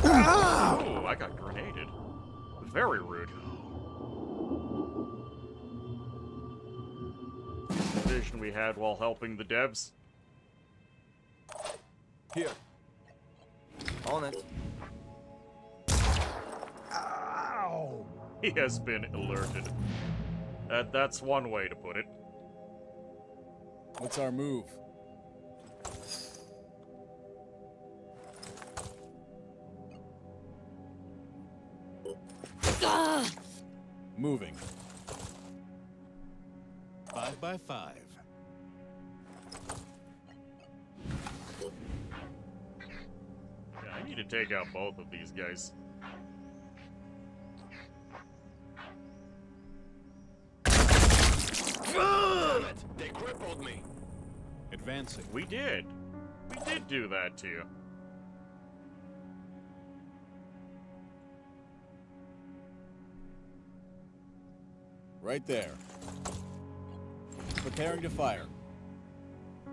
Oh, I got grenaded. Very rude. The vision we had while helping the devs. Here. On it. Ow! He has been alerted. That's one way to put it. What's our move? Moving. 5 by 5. Yeah, I need to take out both of these guys. Damn it! They crippled me. Advancing. We did. We did do that to you. Right there. Preparing to fire. Oh,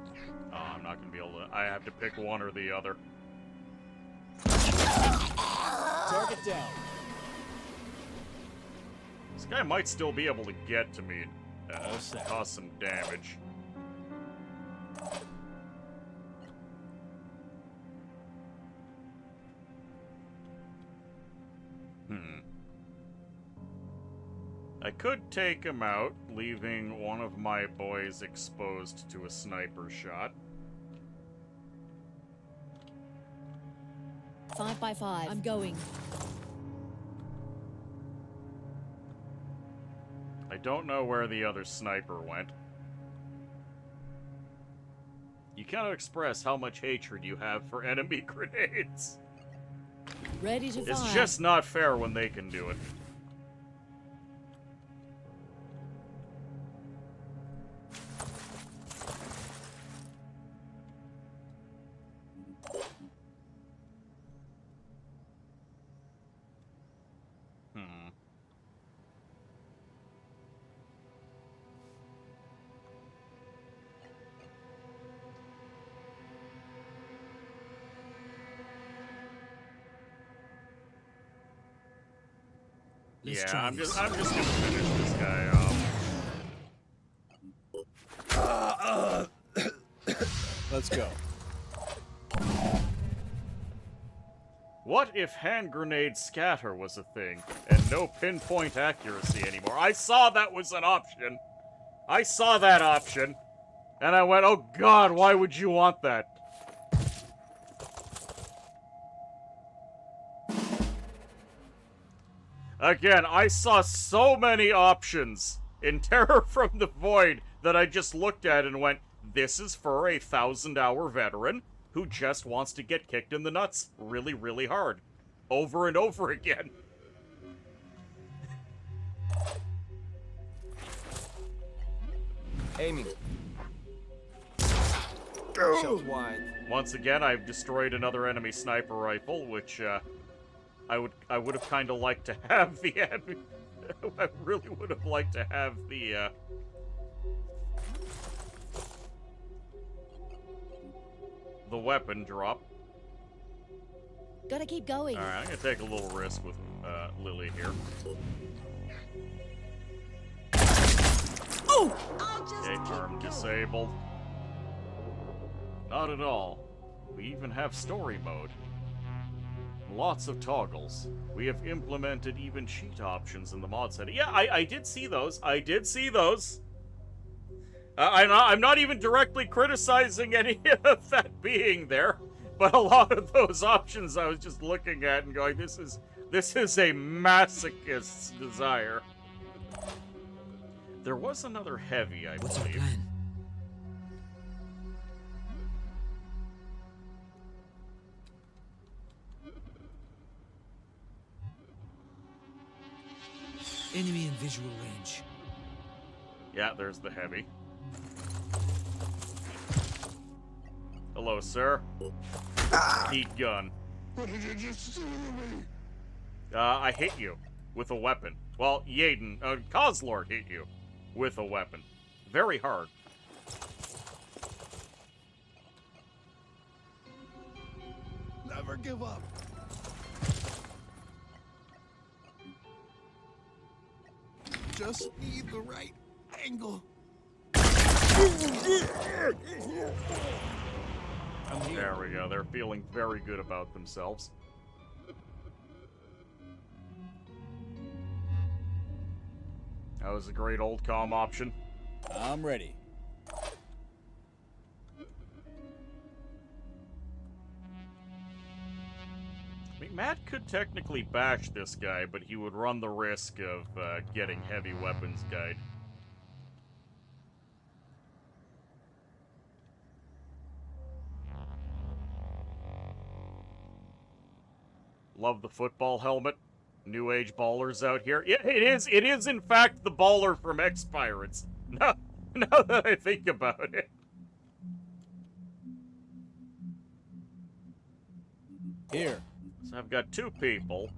I'm not gonna be able to. I have to pick one or the other. Target down. This guy might still be able to get to me and cause some damage. I could take him out, leaving one of my boys exposed to a sniper shot. 5 by 5. I'm going. I don't know where the other sniper went. You cannot express how much hatred you have for enemy grenades. Ready to fire. It's just not fair when they can do it. Let's Yeah, try I'm this. just gonna finish this guy off. Let's go. What if hand grenade scatter was a thing, and no pinpoint accuracy anymore? I saw that was an option. I saw that option, and I went, oh god, why would you want that? Again, I saw so many options in Terror from the Void that I just looked at and went, this is for a 1,000-hour veteran who just wants to get kicked in the nuts really, really hard. Over and over again. Aiming. Shots wide. Once again, I've destroyed another enemy sniper rifle, which, I would have kind of liked to have the I really would have liked to have the weapon drop. Gotta keep going. Alright, I'm gonna take a little risk with Lily here. Oh! Okay, arm disabled. Not at all. We even have story mode. Lots of toggles. We have implemented even cheat options in the mod setting. Yeah, I did see those. I did see those. I'm not even directly criticizing any of that being there, but a lot of those options I was just looking at and going, this is a masochist's desire. There was another heavy, I What's believe. our plan? Enemy in visual range. Yeah, there's the heavy. Hello, sir. Heat gun. What did you just do to me? I hit you with a weapon. Well, Yaden, Coslord hit you with a weapon. Very hard. Never give up. Just need the right angle. There we go. They're feeling very good about themselves. That was a great old comm option. I'm ready. I mean, Matt could technically bash this guy, but he would run the risk of getting heavy weapons guide. Love the football helmet. New age ballers out here. Yeah, it is. It is, in fact, the baller from X-Pirates. Now that I think about it. Here. So I've got two people.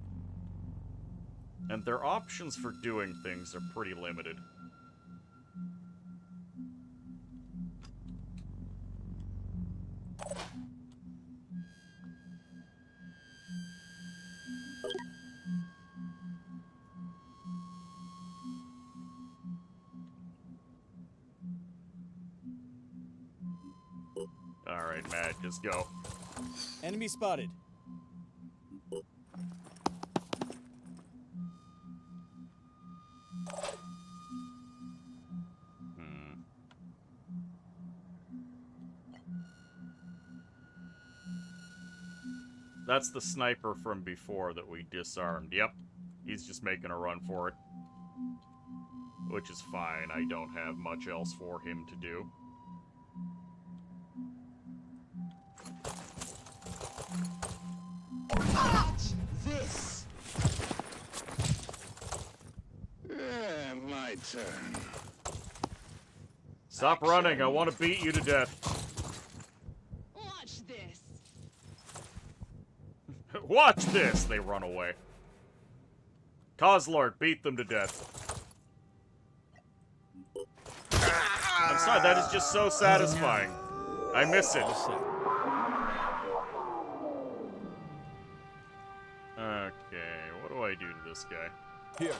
And their options for doing things are pretty limited. Alright, Matt, just go. Enemy spotted. That's the sniper from before that we disarmed. Yep. He's just making a run for it. Which is fine. I don't have much else for him to do. Watch this! My turn. Stop running. I want to beat you to death. Watch this. Watch this! They run away. Coslord, beat them to death. I'm sorry, that is just so satisfying. I miss it. Okay, what do I do to this guy? Here.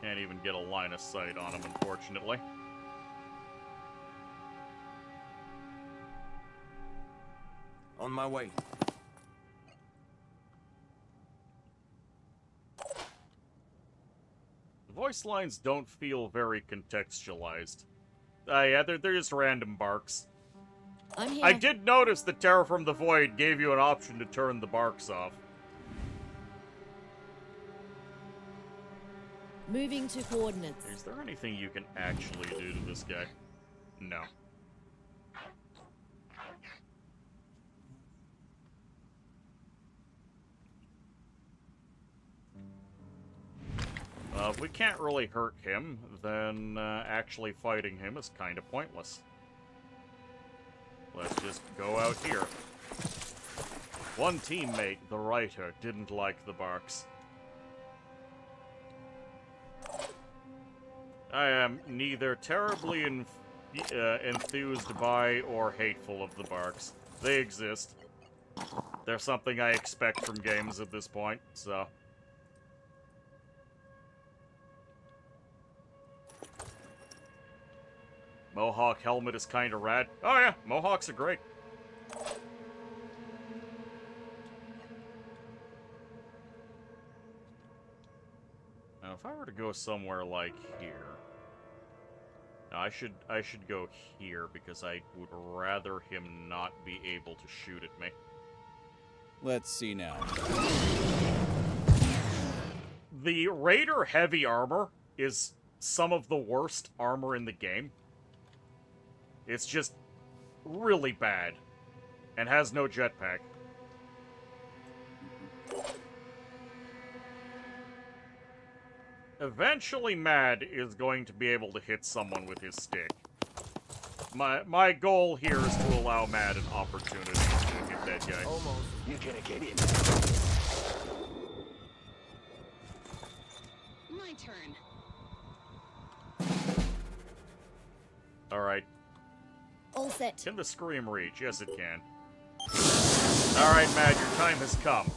Can't even get a line of sight on him, unfortunately. On my way. The voice lines don't feel very contextualized. Yeah, they're just random barks. I'm here. I did notice that Terror from the Void gave you an option to turn the barks off. Moving to coordinates. Is there anything you can actually do to this guy? No. If we can't really hurt him, then actually fighting him is kind of pointless. Let's just go out here. One teammate, the writer, didn't like the barks. I am neither terribly enthused by or hateful of the barks. They exist. They're something I expect from games at this point, so... Mohawk helmet is kinda rad. Oh yeah, Mohawks are great. Now if I were to go somewhere like here... Now, I should go here because I would rather him not be able to shoot at me. Let's see now. The Raider heavy armor is some of the worst armor in the game. It's just really bad and has no jetpack. Eventually, Mad is going to be able to hit someone with his stick. My goal here is to allow Mad an opportunity to hit that guy. Almost. You're gonna get in. My turn. Alright. All set. Can the scream reach? Yes, it can. Alright, Mad, your time has come.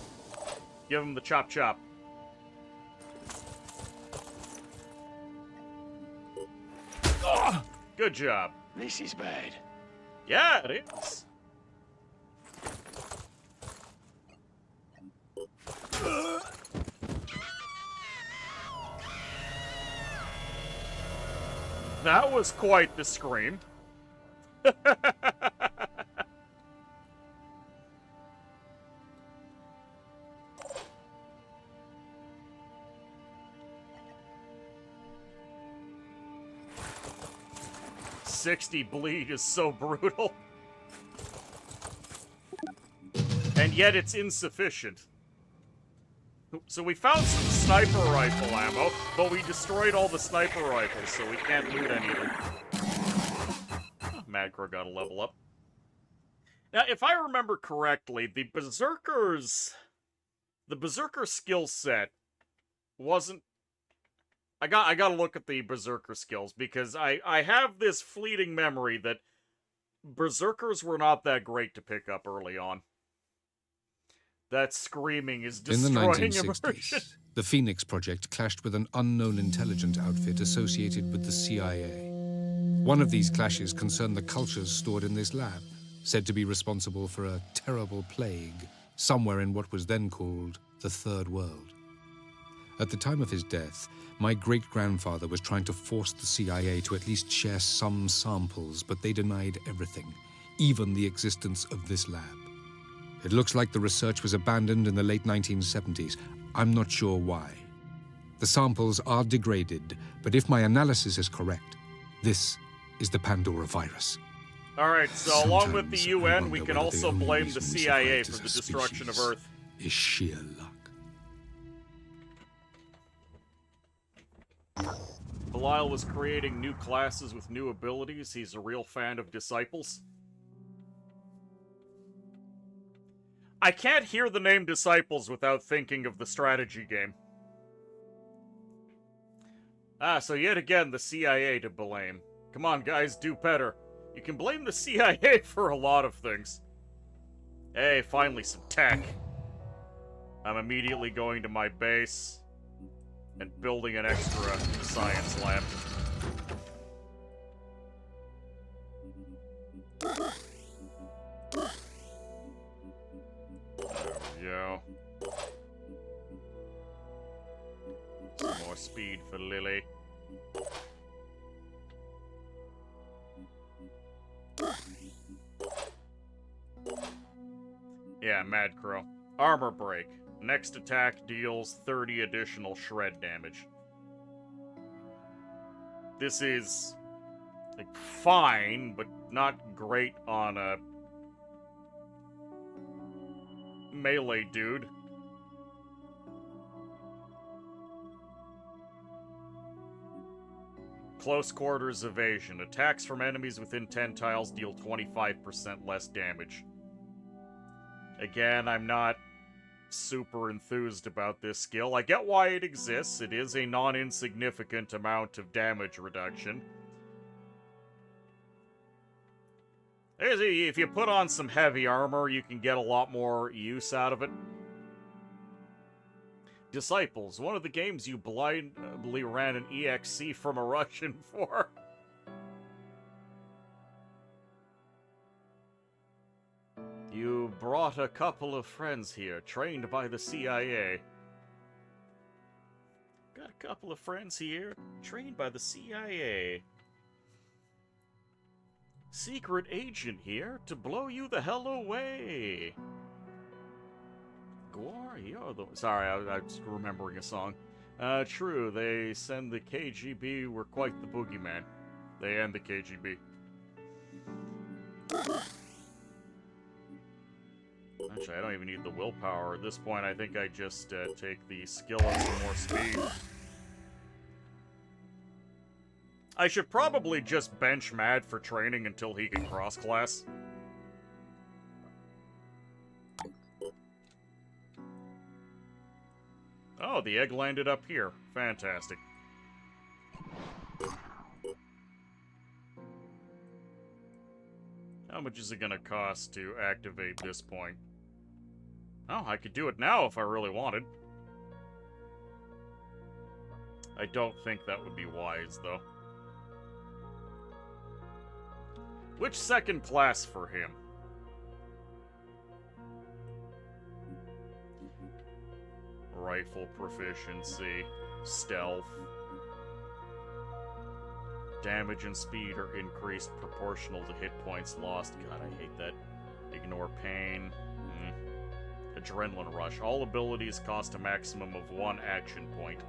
Give him the chop chop. Good job. This is bad. Yeah, it is. That was quite the scream. 60 bleed is so brutal. And yet it's insufficient. So we found some sniper rifle ammo, but we destroyed all the sniper rifles, so we can't loot any of them. Madcrow got a level up. Now, if I remember correctly, the Berserker skill set wasn't... I gotta look at the Berserker skills, because I have this fleeting memory that Berserkers were not that great to pick up early on. That screaming is destroying In the 1960s, immersion. the Phoenix Project clashed with an unknown intelligence outfit associated with the CIA. One of these clashes concerned the cultures stored in this lab, said to be responsible for a terrible plague somewhere in what was then called the Third World. At the time of his death, my great-grandfather was trying to force the CIA to at least share some samples, but they denied everything, even the existence of this lab. It looks like the research was abandoned in the late 1970s. I'm not sure why. The samples are degraded, but if my analysis is correct, this is the Pandora virus. Alright, so along with the Sometimes I UN, we wonder can whether the also only blame the reason we CIA survived for the as a destruction of species Earth. is sheer luck. Belial was creating new classes with new abilities. He's a real fan of Disciples. I can't hear the name Disciples without thinking of the strategy game. Ah, so yet again, the CIA to blame. Come on, guys, do better. You can blame the CIA for a lot of things. Hey, finally some tech. I'm immediately going to my base and building an extra science lab. There we go. Some more speed for Lily. Yeah, Madcrow. Armor break. Next attack deals 30 additional shred damage. This is, like, fine, but not great on a melee dude. Close quarters evasion. Attacks from enemies within 10 tiles deal 25% less damage. Again, I'm not super enthused about this skill. I get why it exists. It is a non-insignificant amount of damage reduction. If you put on some heavy armor, you can get a lot more use out of it. Disciples, one of the games you blindly ran an EXE from a Russian for. You brought a couple of friends here, trained by the CIA. Got a couple of friends here, trained by the CIA. Secret agent here to blow you the hell away. Gore, you're the... Sorry, I was remembering a song. True, they send the KGB were quite the boogeyman. They and the KGB. Actually, I don't even need the willpower. At this point, I think I just take the skill and some more speed. I should probably just bench Mad for training until he can cross-class. Oh, the egg landed up here. Fantastic. How much is it gonna cost to activate this point? Oh, I could do it now if I really wanted. I don't think that would be wise, though. Which second class for him? Rifle proficiency, stealth, Damage and speed are increased proportional to hit points lost. God, I hate that. Ignore pain. Adrenaline rush. All abilities cost a maximum of 1 action point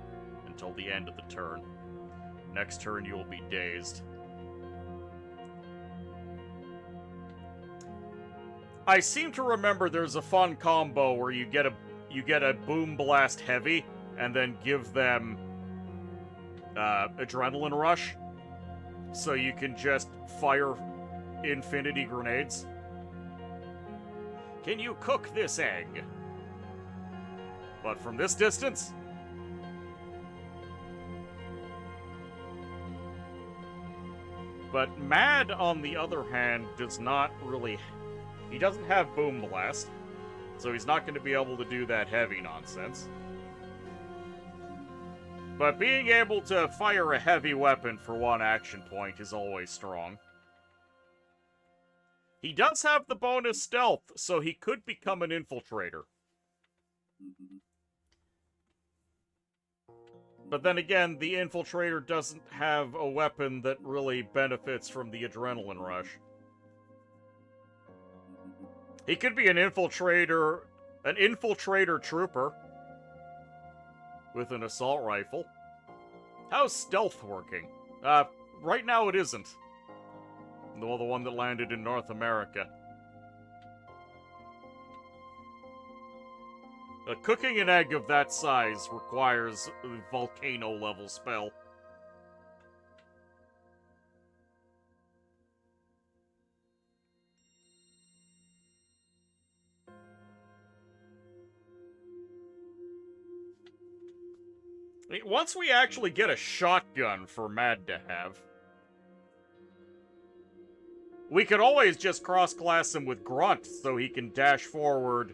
until the end of the turn. Next turn you will be dazed. I seem to remember there's a fun combo where you get a Boom Blast Heavy and then give them Adrenaline Rush, so you can just fire infinity grenades. Can you cook this egg? But from this distance? But Mad, on the other hand, does not really... He doesn't have Boom Blast, so he's not going to be able to do that heavy nonsense. But being able to fire a heavy weapon for 1 action point is always strong. He does have the bonus stealth, so he could become an infiltrator. But then again, the infiltrator doesn't have a weapon that really benefits from the adrenaline rush. He could be an infiltrator trooper with an assault rifle. How's stealth working? Right now it isn't. Well, the one that landed in North America. Cooking an egg of that size requires a volcano-level spell. Once we actually get a shotgun for Mad to have, we could always just cross-class him with Grunt so he can dash forward,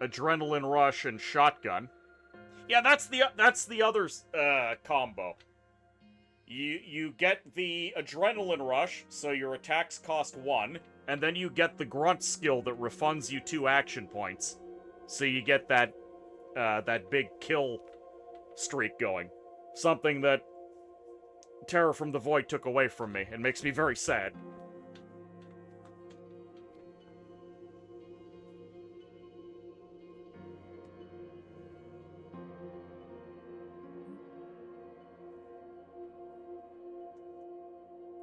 Adrenaline Rush, and Shotgun. Yeah, that's the other combo. You get the Adrenaline Rush, so your attacks cost 1, and then you get the Grunt skill that refunds you 2 action points. So you get that big kill streak going. Something that Terror from the Void took away from me, and makes me very sad.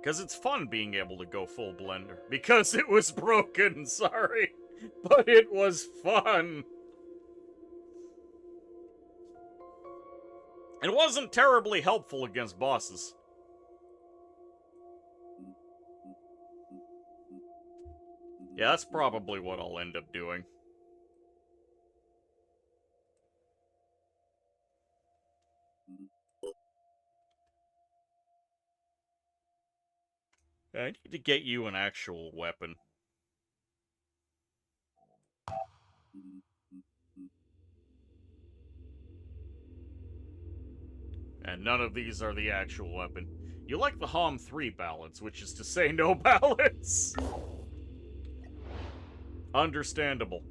Because it's fun being able to go full blender. Because it was broken, sorry. But it was fun. It wasn't terribly helpful against bosses. Yeah, that's probably what I'll end up doing. I need to get you an actual weapon. And none of these are the actual weapon. You like the HOM 3 balance, which is to say no balance. Understandable.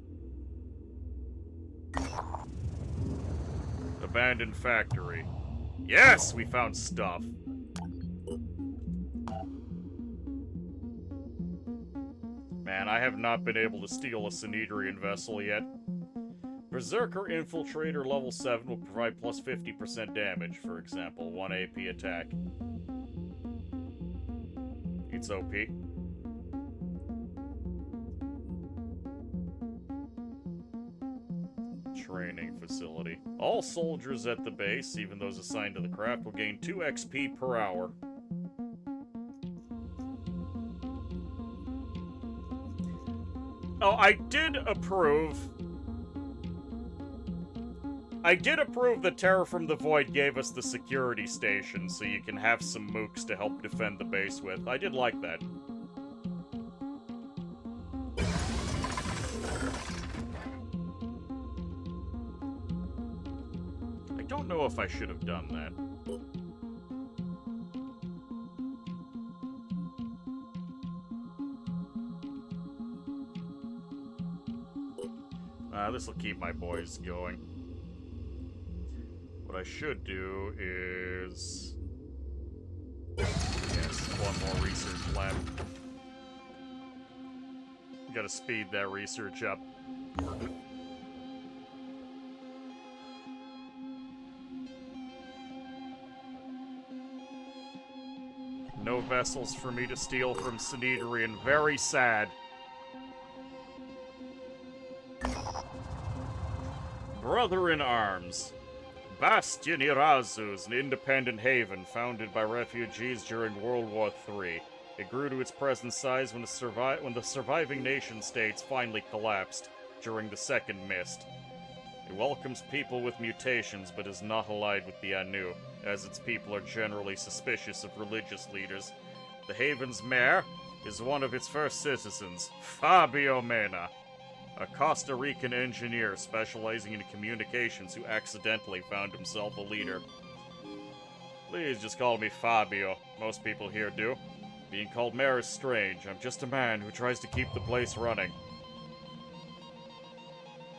Abandoned factory. Yes, we found stuff. Man, I have not been able to steal a Synedrian vessel yet. Berserker Infiltrator level 7 will provide plus 50% damage, for example, 1 AP attack. It's OP. Training facility. All soldiers at the base, even those assigned to the craft, will gain 2 XP per hour. Oh, I did approve that Terror from the Void gave us the security station, so you can have some mooks to help defend the base with. I did like that. I don't know if I should have done that. This will keep my boys going. What I should do is gotta speed that research up. No vessels for me to steal from Sinedrian. Very sad. Brother in Arms. Bastion Irazu is an independent haven founded by refugees during World War III. It grew to its present size when the surviving nation-states finally collapsed during the Second Mist. It welcomes people with mutations but is not allied with the Anu, as its people are generally suspicious of religious leaders. The haven's mayor is one of its first citizens, Fabio Mena, a Costa Rican engineer specializing in communications who accidentally found himself a leader. Please just call me Fabio. Most people here do. Being called mayor is strange. I'm just a man who tries to keep the place running.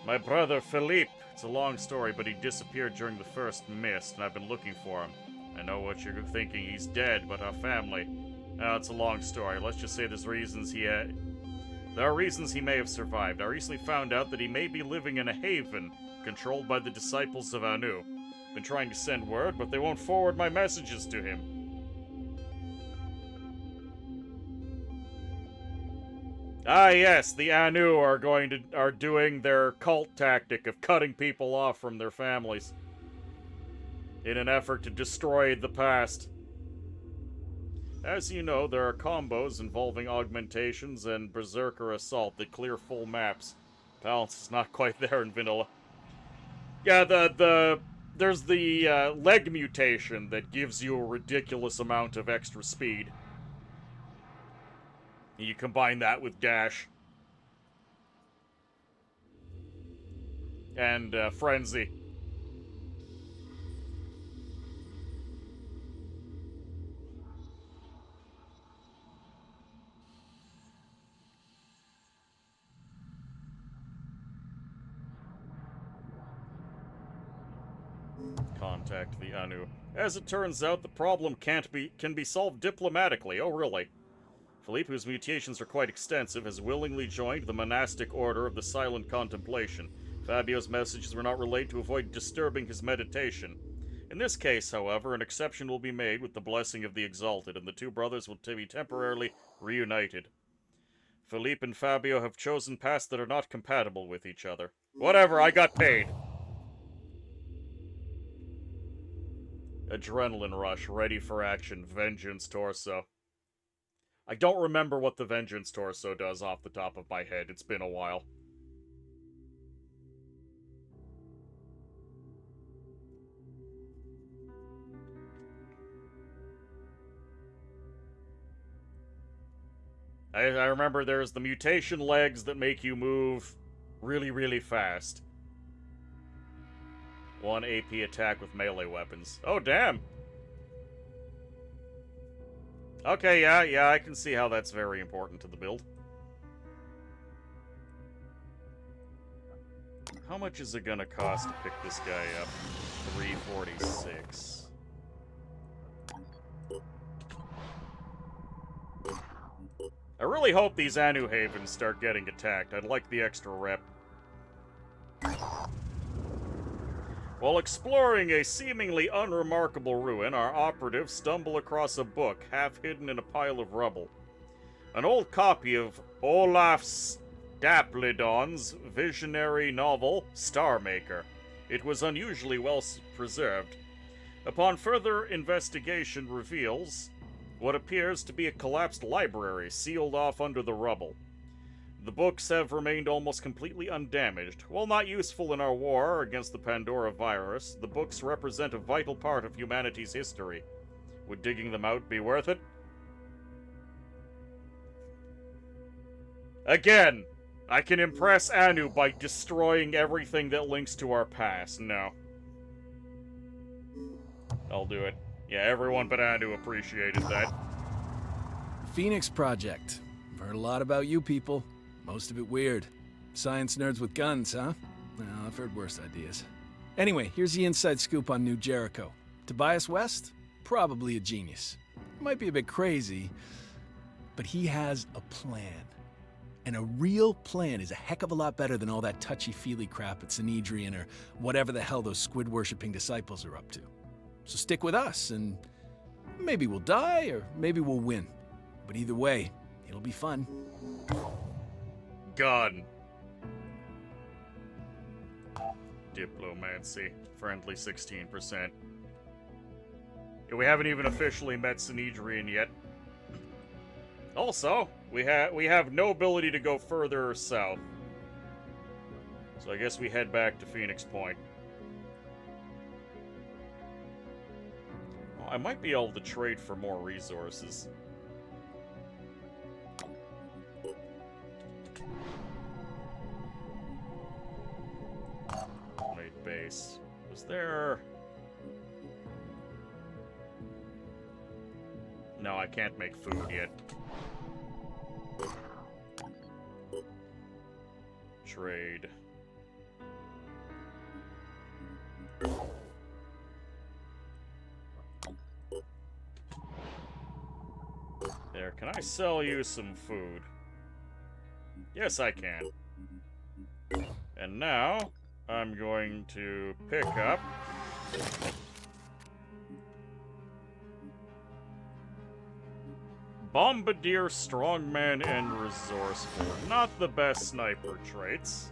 My brother Philippe. It's a long story, but he disappeared during the first mist, and I've been looking for him. I know what you're thinking. He's dead, but our family... it's a long story. Let's just say there are reasons he may have survived. I recently found out that he may be living in a haven controlled by the disciples of Anu. Been trying to send word, but they won't forward my messages to him. Ah yes, the Anu are doing their cult tactic of cutting people off from their families in an effort to destroy the past. As you know, there are combos involving augmentations and berserker assault that clear full maps. Balance is not quite there in vanilla. Yeah, there's the leg mutation that gives you a ridiculous amount of extra speed. You combine that with dash. And frenzy. Contact the Anu. As it turns out, the problem can be solved diplomatically. Oh, really? Philippe, whose mutations are quite extensive, has willingly joined the monastic order of the Silent Contemplation. Fabio's messages were not relayed to avoid disturbing his meditation. In this case, however, an exception will be made with the blessing of the Exalted, and the two brothers will be temporarily reunited. Philippe and Fabio have chosen paths that are not compatible with each other. Whatever, I got paid! Adrenaline rush, ready for action, Vengeance Torso. I don't remember what the Vengeance Torso does off the top of my head. It's been a while. I remember there's the mutation legs that make you move really, really fast. 1 AP attack with melee weapons. Oh, damn! Okay, yeah, I can see how that's very important to the build. How much is it gonna cost to pick this guy up? 346. I really hope these Anu Havens start getting attacked. I'd like the extra rep. While exploring a seemingly unremarkable ruin, our operatives stumble across a book half hidden in a pile of rubble. An old copy of Olaf Staplidon's visionary novel, Star Maker. It was unusually well preserved. Upon further investigation reveals what appears to be a collapsed library sealed off under the rubble. The books have remained almost completely undamaged. While not useful in our war against the Pandora virus, the books represent a vital part of humanity's history. Would digging them out be worth it? Again, I can impress Anu by destroying everything that links to our past. No. I'll do it. Yeah, everyone but Anu appreciated that. Phoenix Project. I've heard a lot about you people. Most of it weird. Science nerds with guns, huh? Well, I've heard worse ideas. Anyway, here's the inside scoop on New Jericho. Tobias West? Probably a genius. Might be a bit crazy, but he has a plan. And a real plan is a heck of a lot better than all that touchy-feely crap at Sanhedrian or whatever the hell those squid-worshipping disciples are up to. So stick with us, and maybe we'll die, or maybe we'll win. But either way, it'll be fun. Gun. Diplomancy. Friendly 16%. Yeah, we haven't even officially met Sanhedrian yet. Also, we have no ability to go further south. So I guess we head back to Phoenix Point. Well, I might be able to trade for more resources. Made base. Was there... No, I can't make food yet. Trade. There, can I sell you some food? Yes, I can. And now, I'm going to pick up... Bombardier, Strongman, and Resourceful. Not the best sniper traits.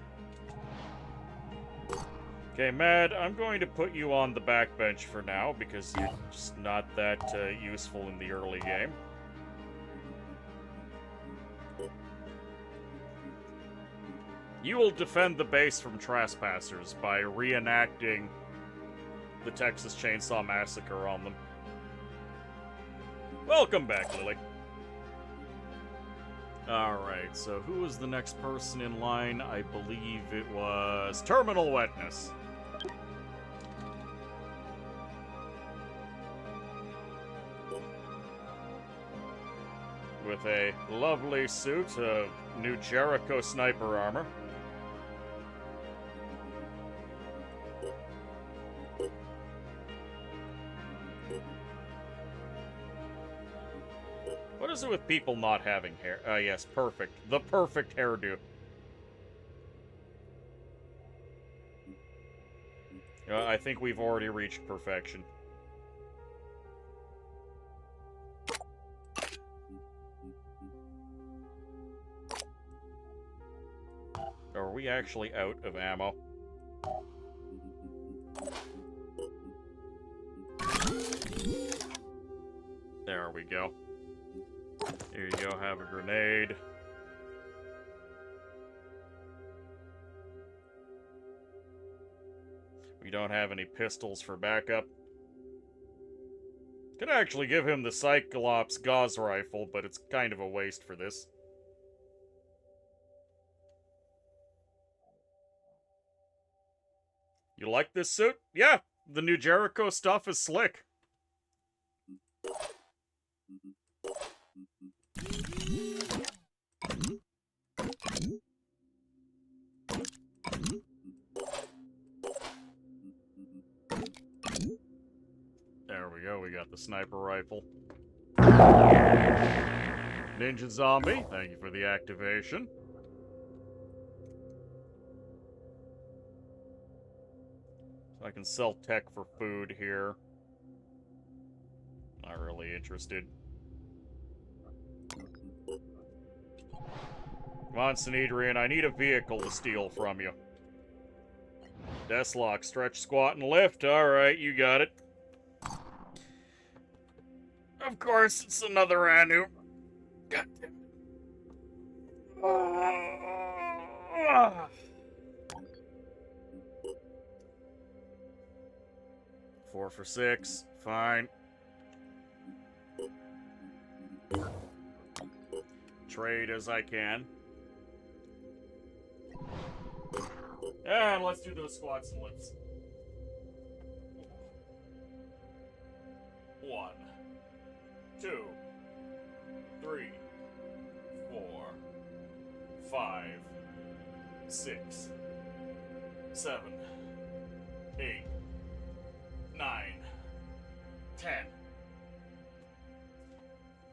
Okay, Mad, I'm going to put you on the backbench for now, because you're just not that useful in the early game. You will defend the base from trespassers by reenacting the Texas Chainsaw Massacre on them. Welcome back, Lily. Alright, so who was the next person in line? I believe it was Terminal Wetness. With a lovely suit of New Jericho sniper armor. What is it with people not having hair? Yes, perfect. The perfect hairdo. I think we've already reached perfection. Are we actually out of ammo? There we go. Here you go, have a grenade. We don't have any pistols for backup. Could actually give him the Cyclops Gauss rifle, but it's kind of a waste for this. You like this suit? Yeah, the New Jericho stuff is slick. There we go, we got the sniper rifle. Ninja Zombie, thank you for the activation. So I can sell tech for food here. Not really interested. Come on, Sanhedrian, I need a vehicle to steal from you. Deathlock, stretch, squat, and lift. Alright, you got it. Of course, it's another Anu. God damn it. 4 for 6. Fine. Trade as I can. And let's do those squats and lifts. 1, 2, 3, 4, 5, 6, 7, 8, 9, 10.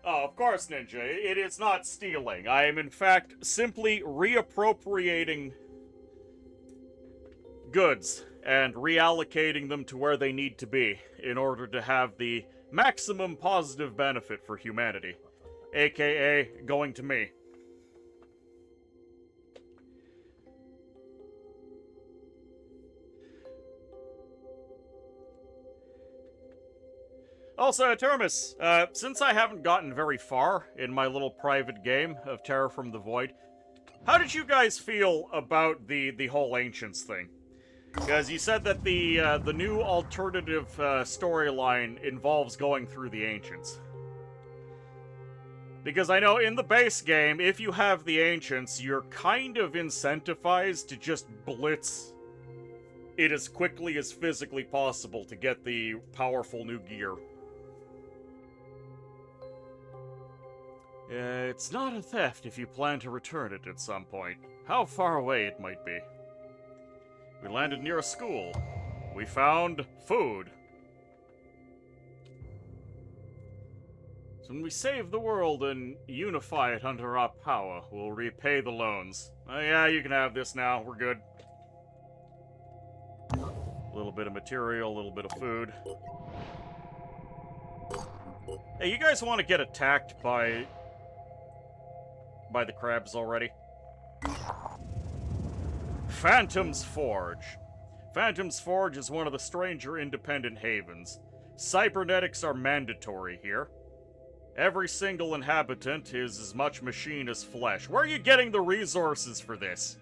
Oh, of course, Ninja. It is not stealing. I am, in fact, simply reappropriating goods and reallocating them to where they need to be in order to have the maximum positive benefit for humanity. AKA, going to me. Also, Termus, since I haven't gotten very far in my little private game of Terror from the Void, how did you guys feel about the whole Ancients thing? Because you said that the new alternative storyline involves going through the Ancients. Because I know in the base game, if you have the Ancients, you're kind of incentivized to just blitz it as quickly as physically possible to get the powerful new gear. It's not a theft if you plan to return it at some point. How far away it might be. We landed near a school. We found food. So when we save the world and unify it under our power, we'll repay the loans. Oh yeah, you can have this now. We're good. A little bit of material, a little bit of food. Hey, you guys want to get attacked by the crabs already? Phantom's Forge. Phantom's Forge is one of the stranger independent havens. Cybernetics are mandatory here. Every single inhabitant is as much machine as flesh. Where are you getting the resources for this?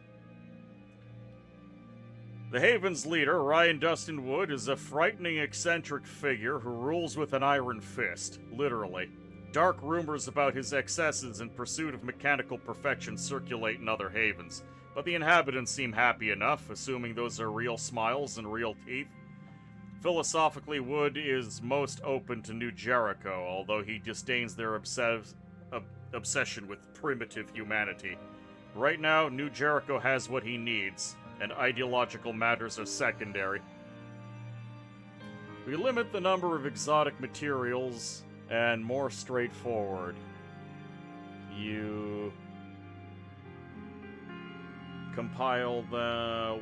The Haven's leader, Ryan Dustin Wood, is a frightening, eccentric figure who rules with an iron fist, literally. Dark rumors about his excesses in pursuit of mechanical perfection circulate in other havens, but the inhabitants seem happy enough, assuming those are real smiles and real teeth. Philosophically, Wood is most open to New Jericho, although he disdains their obsession with primitive humanity. Right now, New Jericho has what he needs, and ideological matters are secondary. We limit the number of exotic materials and more straightforward. You compile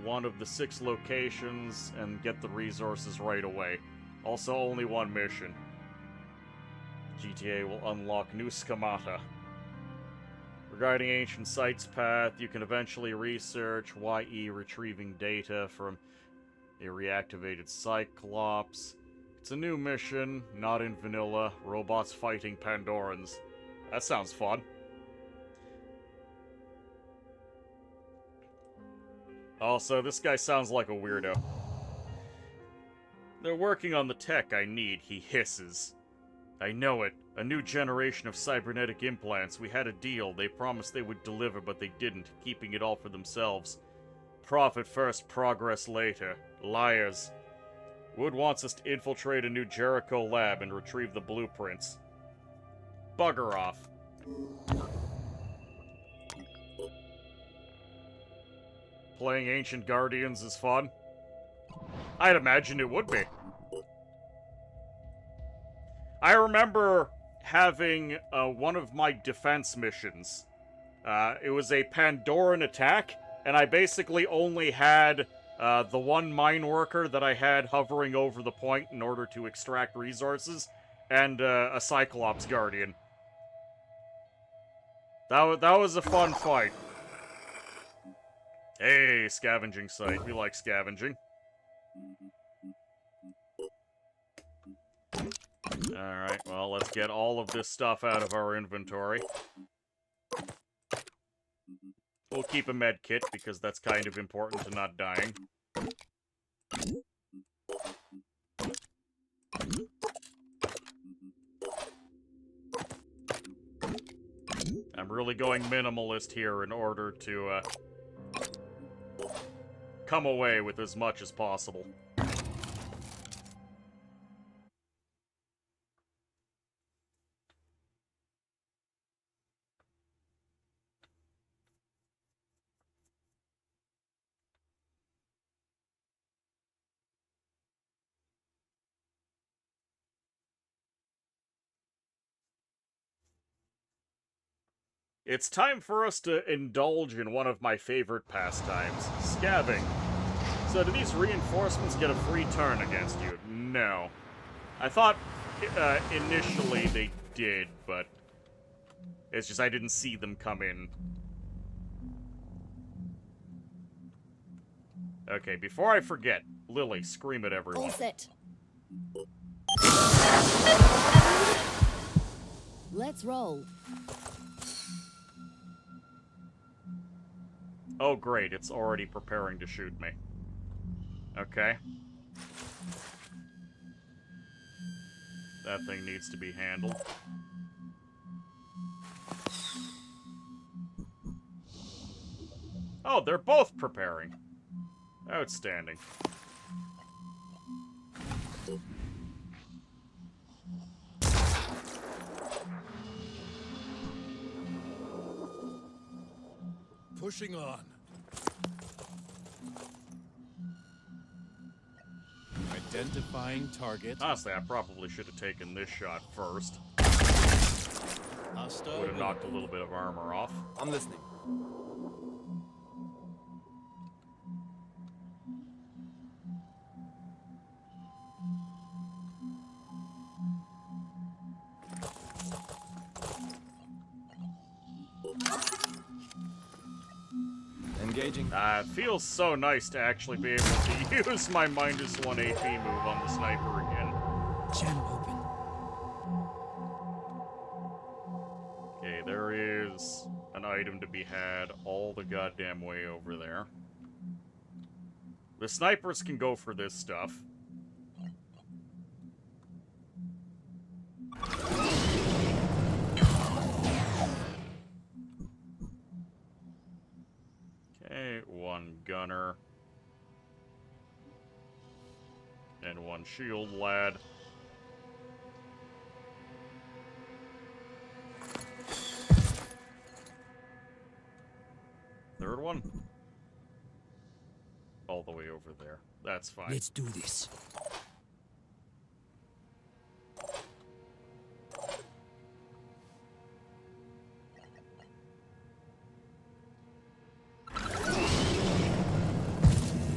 one of the 6 locations and get the resources right away. Also, only one mission. GTA will unlock new schemata. Regarding Ancient Sites path, you can eventually research YE retrieving data from a reactivated Cyclops. It's a new mission, not in vanilla. Robots fighting Pandorans. That sounds fun. Also, this guy sounds like a weirdo. They're working on the tech I need, he hisses. I know it. A new generation of cybernetic implants. We had a deal. They promised they would deliver, but they didn't, keeping it all for themselves. Profit first, progress later. Liars. Wood wants us to infiltrate a New Jericho lab and retrieve the blueprints. Bugger off. Playing Ancient Guardians is fun? I'd imagine it would be. I remember having one of my defense missions. It was a Pandoran attack, and I basically only had the one mine worker that I had hovering over the point in order to extract resources, and a Cyclops Guardian. That was a fun fight. Hey, scavenging site. We like scavenging. Alright, well, let's get all of this stuff out of our inventory. We'll keep a med kit, because that's kind of important to not dying. I'm really going minimalist here in order to come away with as much as possible. It's time for us to indulge in one of my favorite pastimes, scabbing. So do these reinforcements get a free turn against you? No. I thought initially they did, but it's just I didn't see them come in. Okay, before I forget, Lily, scream at everyone. All set. Let's roll. Oh, great, it's already preparing to shoot me. Okay. That thing needs to be handled. Oh, they're both preparing. Outstanding. Pushing on. Identifying target. Honestly, I probably should have taken this shot first. Hostile. Would have knocked a little bit of armor off. I'm listening. Engaging. It feels so nice to actually be able to use my -1 AP move on the sniper again. Channel open. Okay, there is an item to be had all the goddamn way over there. The snipers can go for this stuff. Okay, one gunner. And one shield lad. Third one. All the way over there. That's fine. Let's do this.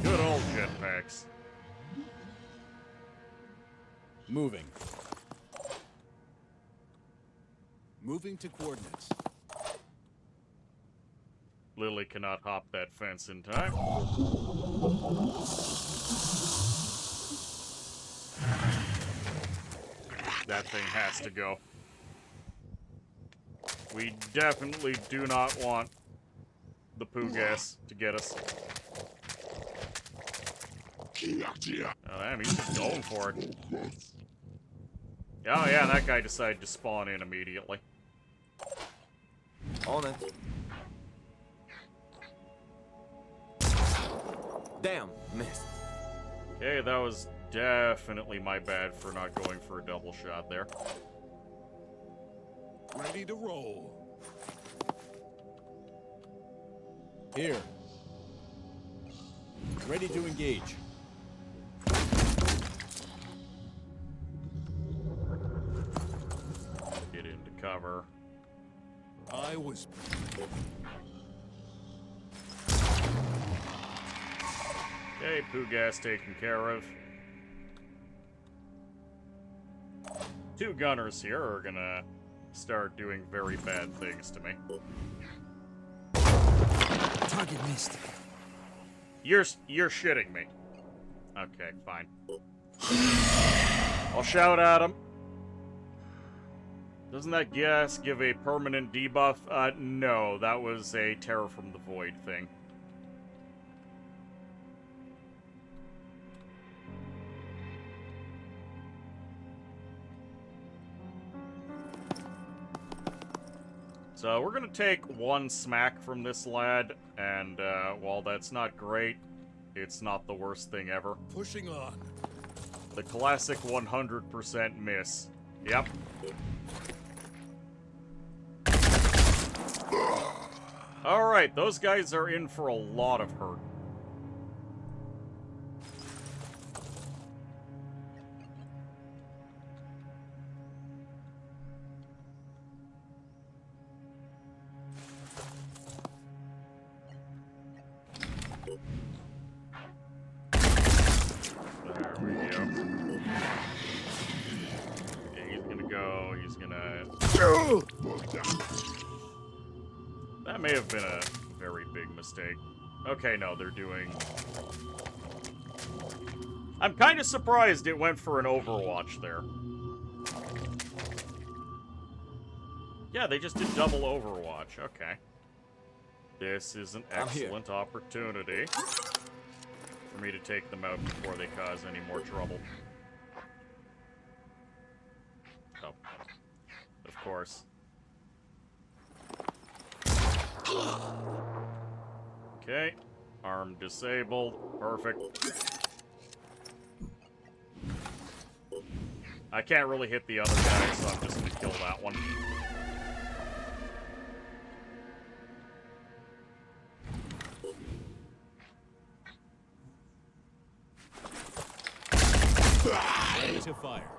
Good old jetpacks. Moving. Moving to coordinates. Lily cannot hop that fence in time. That thing has to go. We definitely do not want the poo gas to get us. Oh, damn, he's just going for it. Oh, yeah, that guy decided to spawn in immediately. On it. Damn, missed. Okay, that was definitely my bad for not going for a double shot there. Ready to roll. Here. Ready to engage. Get into cover. I was... Okay, poo gas taken care of. Two gunners here are gonna start doing very bad things to me. Target missed. You're shitting me. Okay, fine. I'll shout at him. Doesn't that gas give a permanent debuff? No, that was a Terror from the Void thing. So we're gonna take one smack from this lad, and while that's not great, it's not the worst thing ever. Pushing on. The classic 100% miss. Yep. Alright, those guys are in for a lot of hurt. There we go. Yeah, he's gonna go, he's gonna... That may have been a very big mistake. Okay, no, they're doing... I'm kind of surprised it went for an Overwatch there. Yeah, they just did double Overwatch. Okay. This is an excellent opportunity for me to take them out before they cause any more trouble. Oh. Of course. Okay. Arm disabled. Perfect. I can't really hit the other guy, so I'm just gonna kill that one. Ready to fire.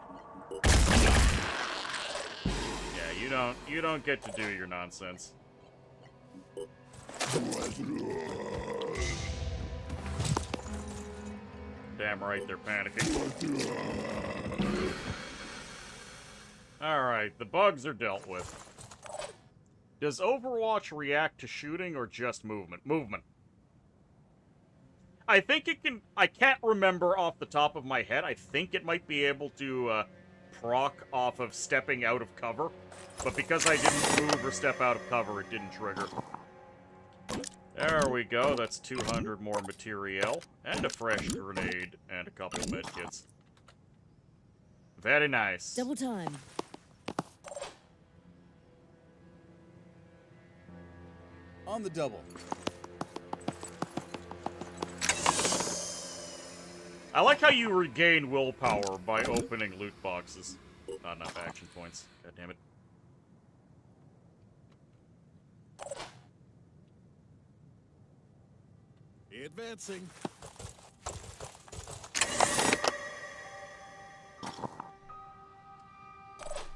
Yeah, you don't get to do your nonsense. Damn right, they're panicking. Alright, the bugs are dealt with. Does Overwatch react to shooting or just movement? Movement. I think it can... I can't remember off the top of my head. I think it might be able to proc off of stepping out of cover. But because I didn't move or step out of cover, it didn't trigger. There we go. That's 200 more material. And a fresh grenade. And a couple of medkits. Very nice. Double time. On the double. I like how you regain willpower by opening loot boxes. Not enough action points. God damn it. Advancing.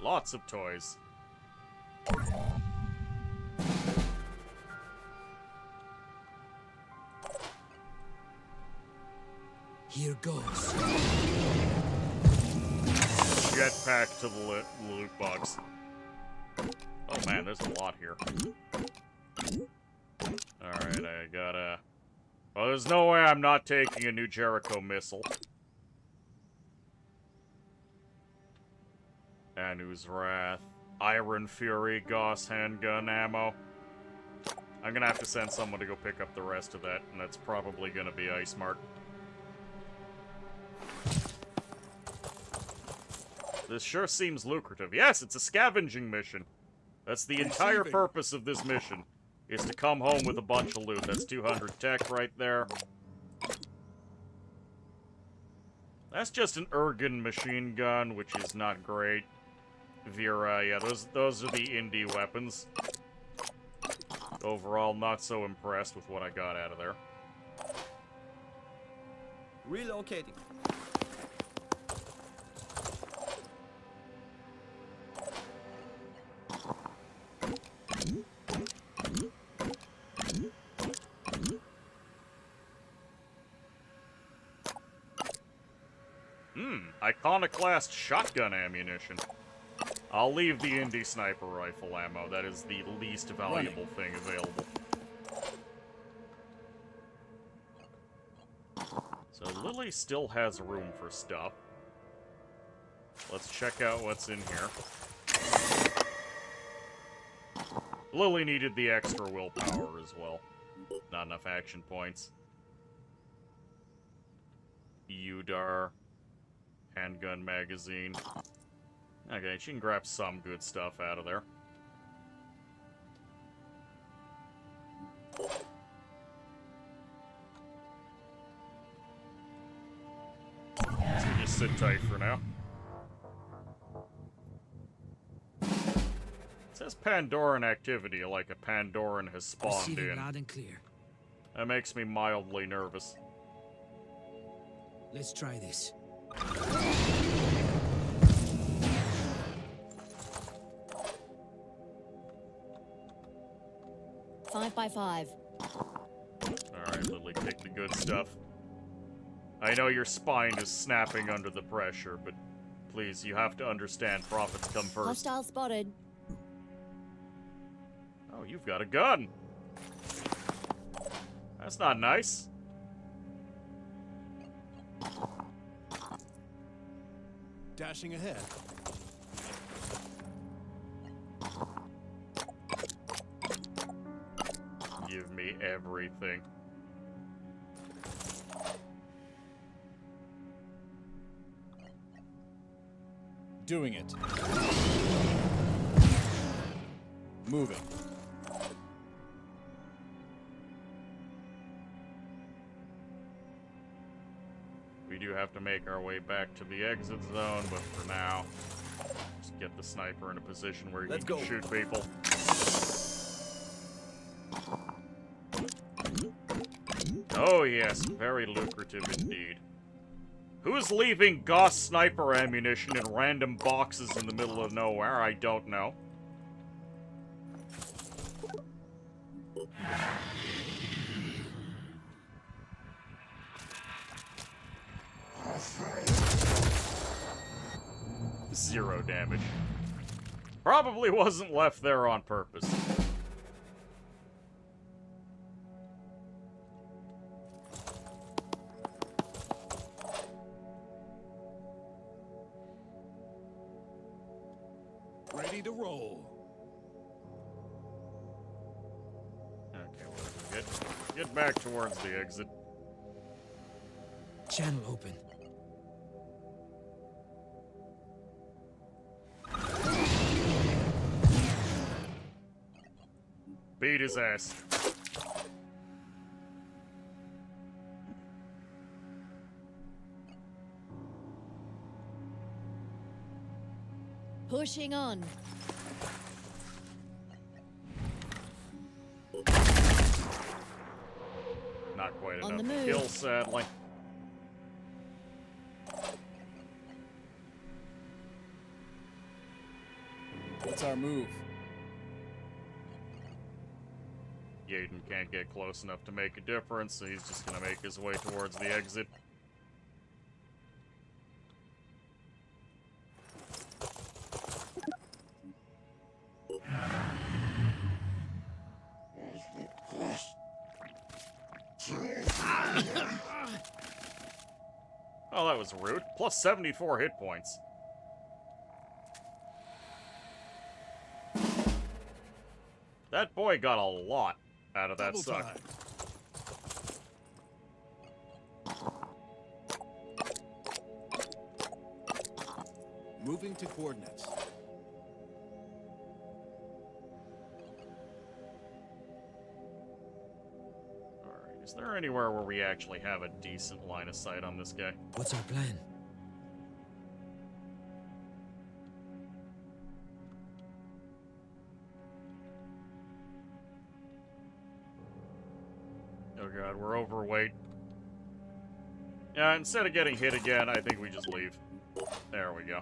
Lots of toys. Here goes. Jetpack to the loot box. Oh man, there's a lot here. Alright, I gotta... Well, there's no way I'm not taking a new Jericho missile. Anu's Wrath. Iron Fury, Gauss handgun ammo. I'm gonna have to send someone to go pick up the rest of that, and that's probably gonna be Ice Mark. This sure seems lucrative. Yes, it's a scavenging mission. That's the entire purpose of this mission, is to come home with a bunch of loot. That's 200 tech right there. That's just an Ergen machine gun, which is not great. Vera, yeah, those are the indie weapons. Overall, not so impressed with what I got out of there. Relocating. Iconoclast shotgun ammunition. I'll leave the indie sniper rifle ammo. That is the least valuable thing available. So Lily still has room for stuff. Let's check out what's in here. Lily needed the extra willpower as well. Not enough action points. Udar. Handgun magazine. Okay, she can grab some good stuff out of there. So just sit tight for now. It says Pandoran activity, like a Pandoran has spawned Receiving in. loud and clear. That makes me mildly nervous. Let's try this. 5 by 5. Alright, Alright, Lily, take the good stuff. I know your spine is snapping under the pressure, but please, you have to understand profits come first. Hostile spotted. Oh, you've got a gun. That's not nice. Dashing ahead. Give me everything. Doing it. Moving. We do have to make our way back to the exit zone, but for now, just get the sniper in a position where he can shoot people. Oh yes, very lucrative indeed. Who's leaving Gauss sniper ammunition in random boxes in the middle of nowhere? I don't know. Zero damage. Probably wasn't left there on purpose. Ready to roll. Okay, well, get back towards the exit. Channel open. Beat his ass. Pushing on. Not quite On enough the move. kill, sadly. What's our move? Yaden can't get close enough to make a difference, so he's just gonna make his way towards the exit. Oh, that was rude. Plus 74 hit points. That boy got a lot out of that Double suck. time. Moving to coordinates. Alright, is there anywhere where we actually have a decent line of sight on this guy? What's our plan? Oh god, we're overweight. Yeah, instead of getting hit again, I think we just leave. There we go.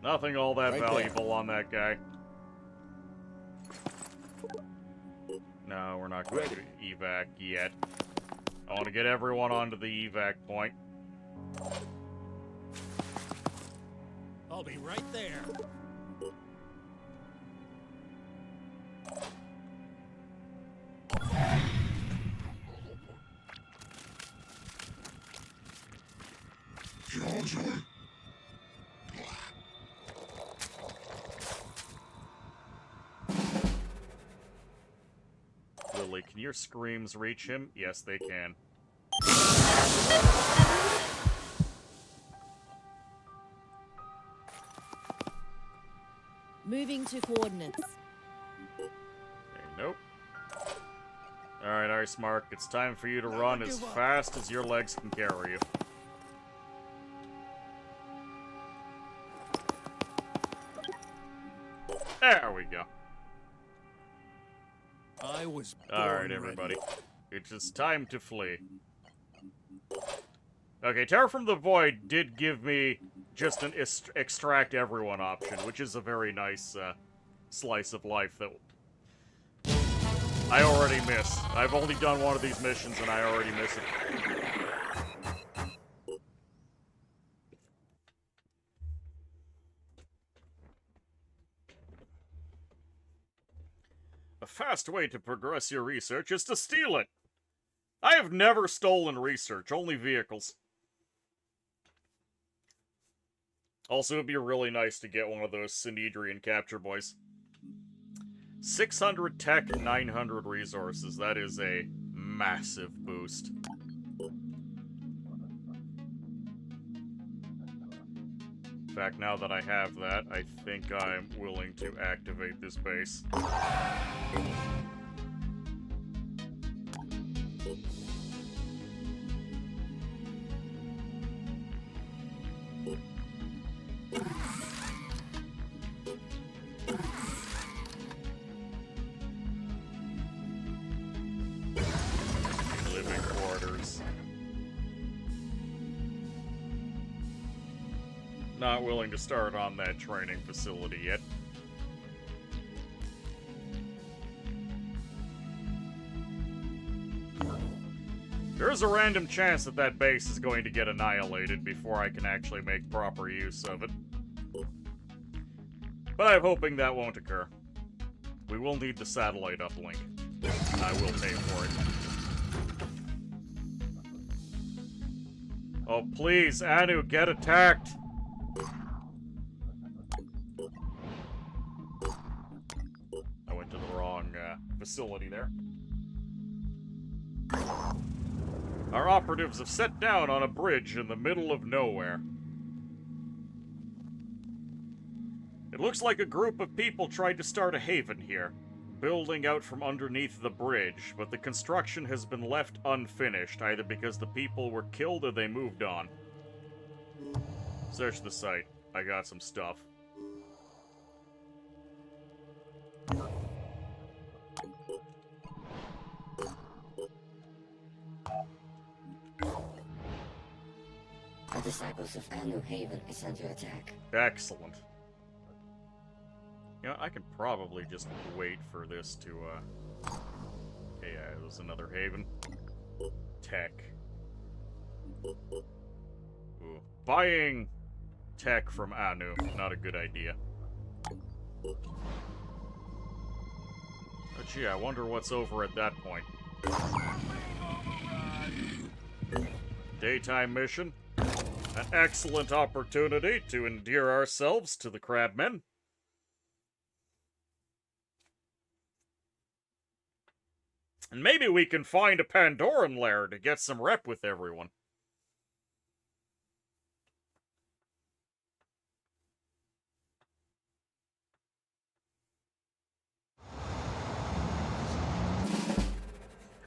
Nothing all that Right valuable on that guy. No, we're not going to evac yet. I want to get everyone onto the evac point. I'll be right there. Lily, can your screams reach him? Yes, they can. Moving to coordinates. Okay, nope. Alright, Ice Mark, it's time for you to run as fast as your legs can carry you. There we go. I was Alright, everybody. It's just time to flee. Okay, Terror from the Void did give me just an extract everyone option, which is a very nice slice of life that I already miss. I've only done one of these missions and I already miss it. A fast way to progress your research is to steal it. I have never stolen research, only vehicles. Also, it'd be really nice to get one of those Synedrian capture boys. 600 tech, 900 resources. That is a massive boost. In fact, now that I have that, I think I'm willing to activate this base. Living quarters. Not willing to start on that training facility yet. There is a random chance that that base is going to get annihilated before I can actually make proper use of it. But I'm hoping that won't occur. We will need the satellite uplink. I will pay for it. Oh, please, Anu, get attacked! I went to the wrong facility there. Our operatives have set down on a bridge in the middle of nowhere. It looks like a group of people tried to start a haven here, building out from underneath the bridge, but the construction has been left unfinished, either because the people were killed or they moved on. Search the site. I got some stuff. The Disciples of Anu Haven is under attack. Excellent. You know, I can probably just wait for this to, Okay, yeah, there's another haven. Tech. Ooh. Buying tech from Anu, not a good idea. Oh gee, I wonder what's over at that point. Daytime mission. An excellent opportunity to endear ourselves to the crabmen. And maybe we can find a Pandoran lair to get some rep with everyone.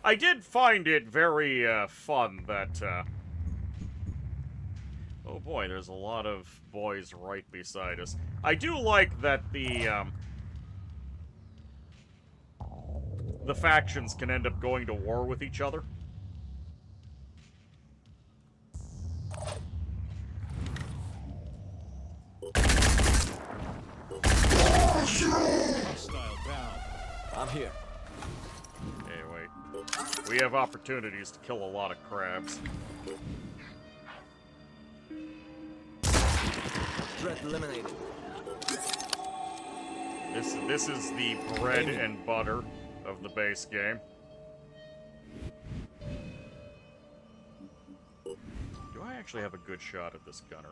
I did find it very fun that oh boy, there's a lot of boys right beside us. I do like that the factions can end up going to war with each other. Hostile down. I'm here. Hey, wait. We have opportunities to kill a lot of crabs. Threat eliminated. This is the bread and butter of the base game. Do I actually have a good shot at this gunner?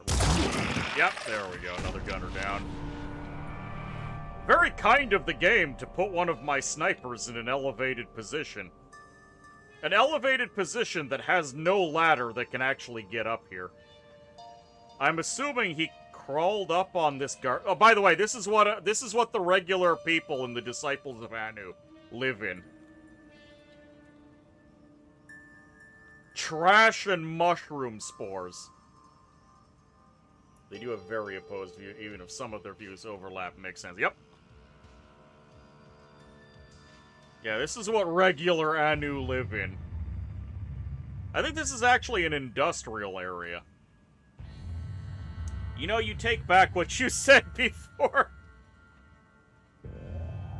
Yep, there we go. Another gunner down. Very kind of the game to put one of my snipers in an elevated position. An elevated position that has no ladder that can actually get up here. I'm assuming he crawled up on this guard. Oh, by the way, this is what the regular people in the Disciples of Anu live in. Trash and mushroom spores. They do have very opposed views, even if some of their views overlap and make sense. Yep. Yeah, this is what regular Anu live in. I think this is actually an industrial area. You know, you take back what you said before.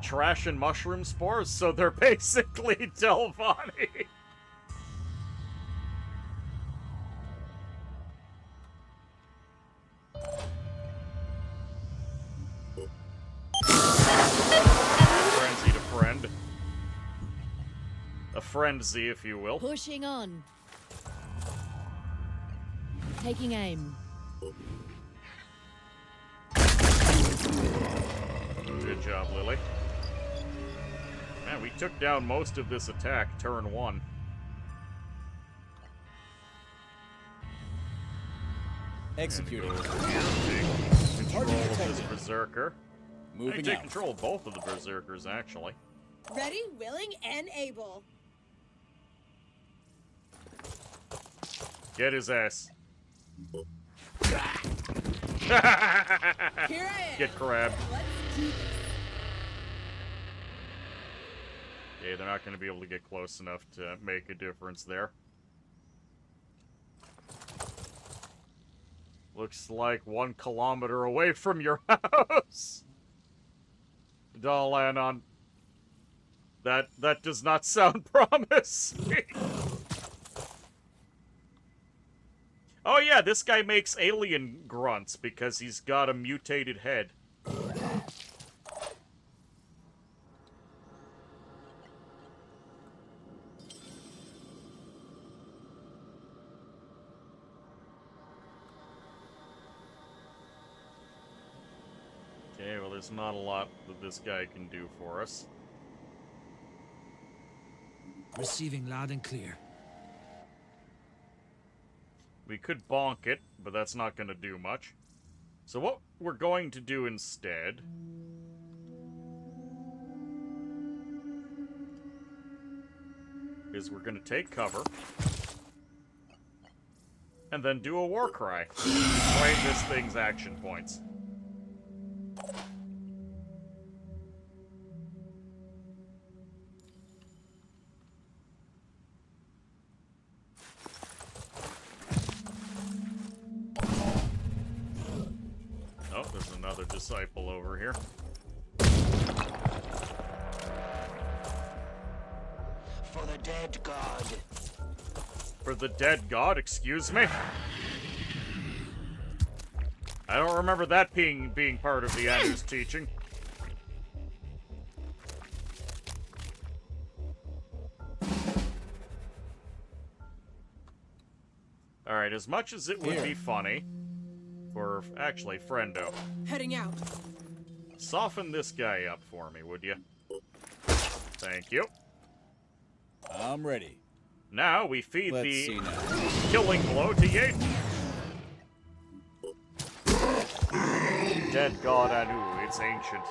trash and mushroom spores, so they're basically Delvani. Frenzy to friend. A frenzy, if you will. Pushing on. Taking aim. Good job, Lily. Man, we took down most of this attack turn 1. Executing. Take control of this berserker. Moving take out. control of both of the berserkers, actually. Ready, willing, and able. Get his ass. Here I am. Get crabbed. Let's do this. Okay, they're not going to be able to get close enough to make a difference there. Looks like 1 kilometer away from your house. Dalanon. That does not sound promising. Oh yeah, this guy makes alien grunts because he's got a mutated head. Okay, well there's not a lot that this guy can do for us. Receiving loud and clear. We could bonk it, but that's not going to do much. So what we're going to do instead... is we're going to take cover. And then do a war cry. Drain this thing's action points. Oh, there's another disciple over here. For the dead god. For the dead god, excuse me? I don't remember that being part of the Anu's teaching. Alright, as much as it would be funny, for actually, friendo, Heading out. soften this guy up for me, would you? Thank you. I'm ready. Now we feed Let's the see now. killing blow to Yaden. Dead god Anu, it's ancient.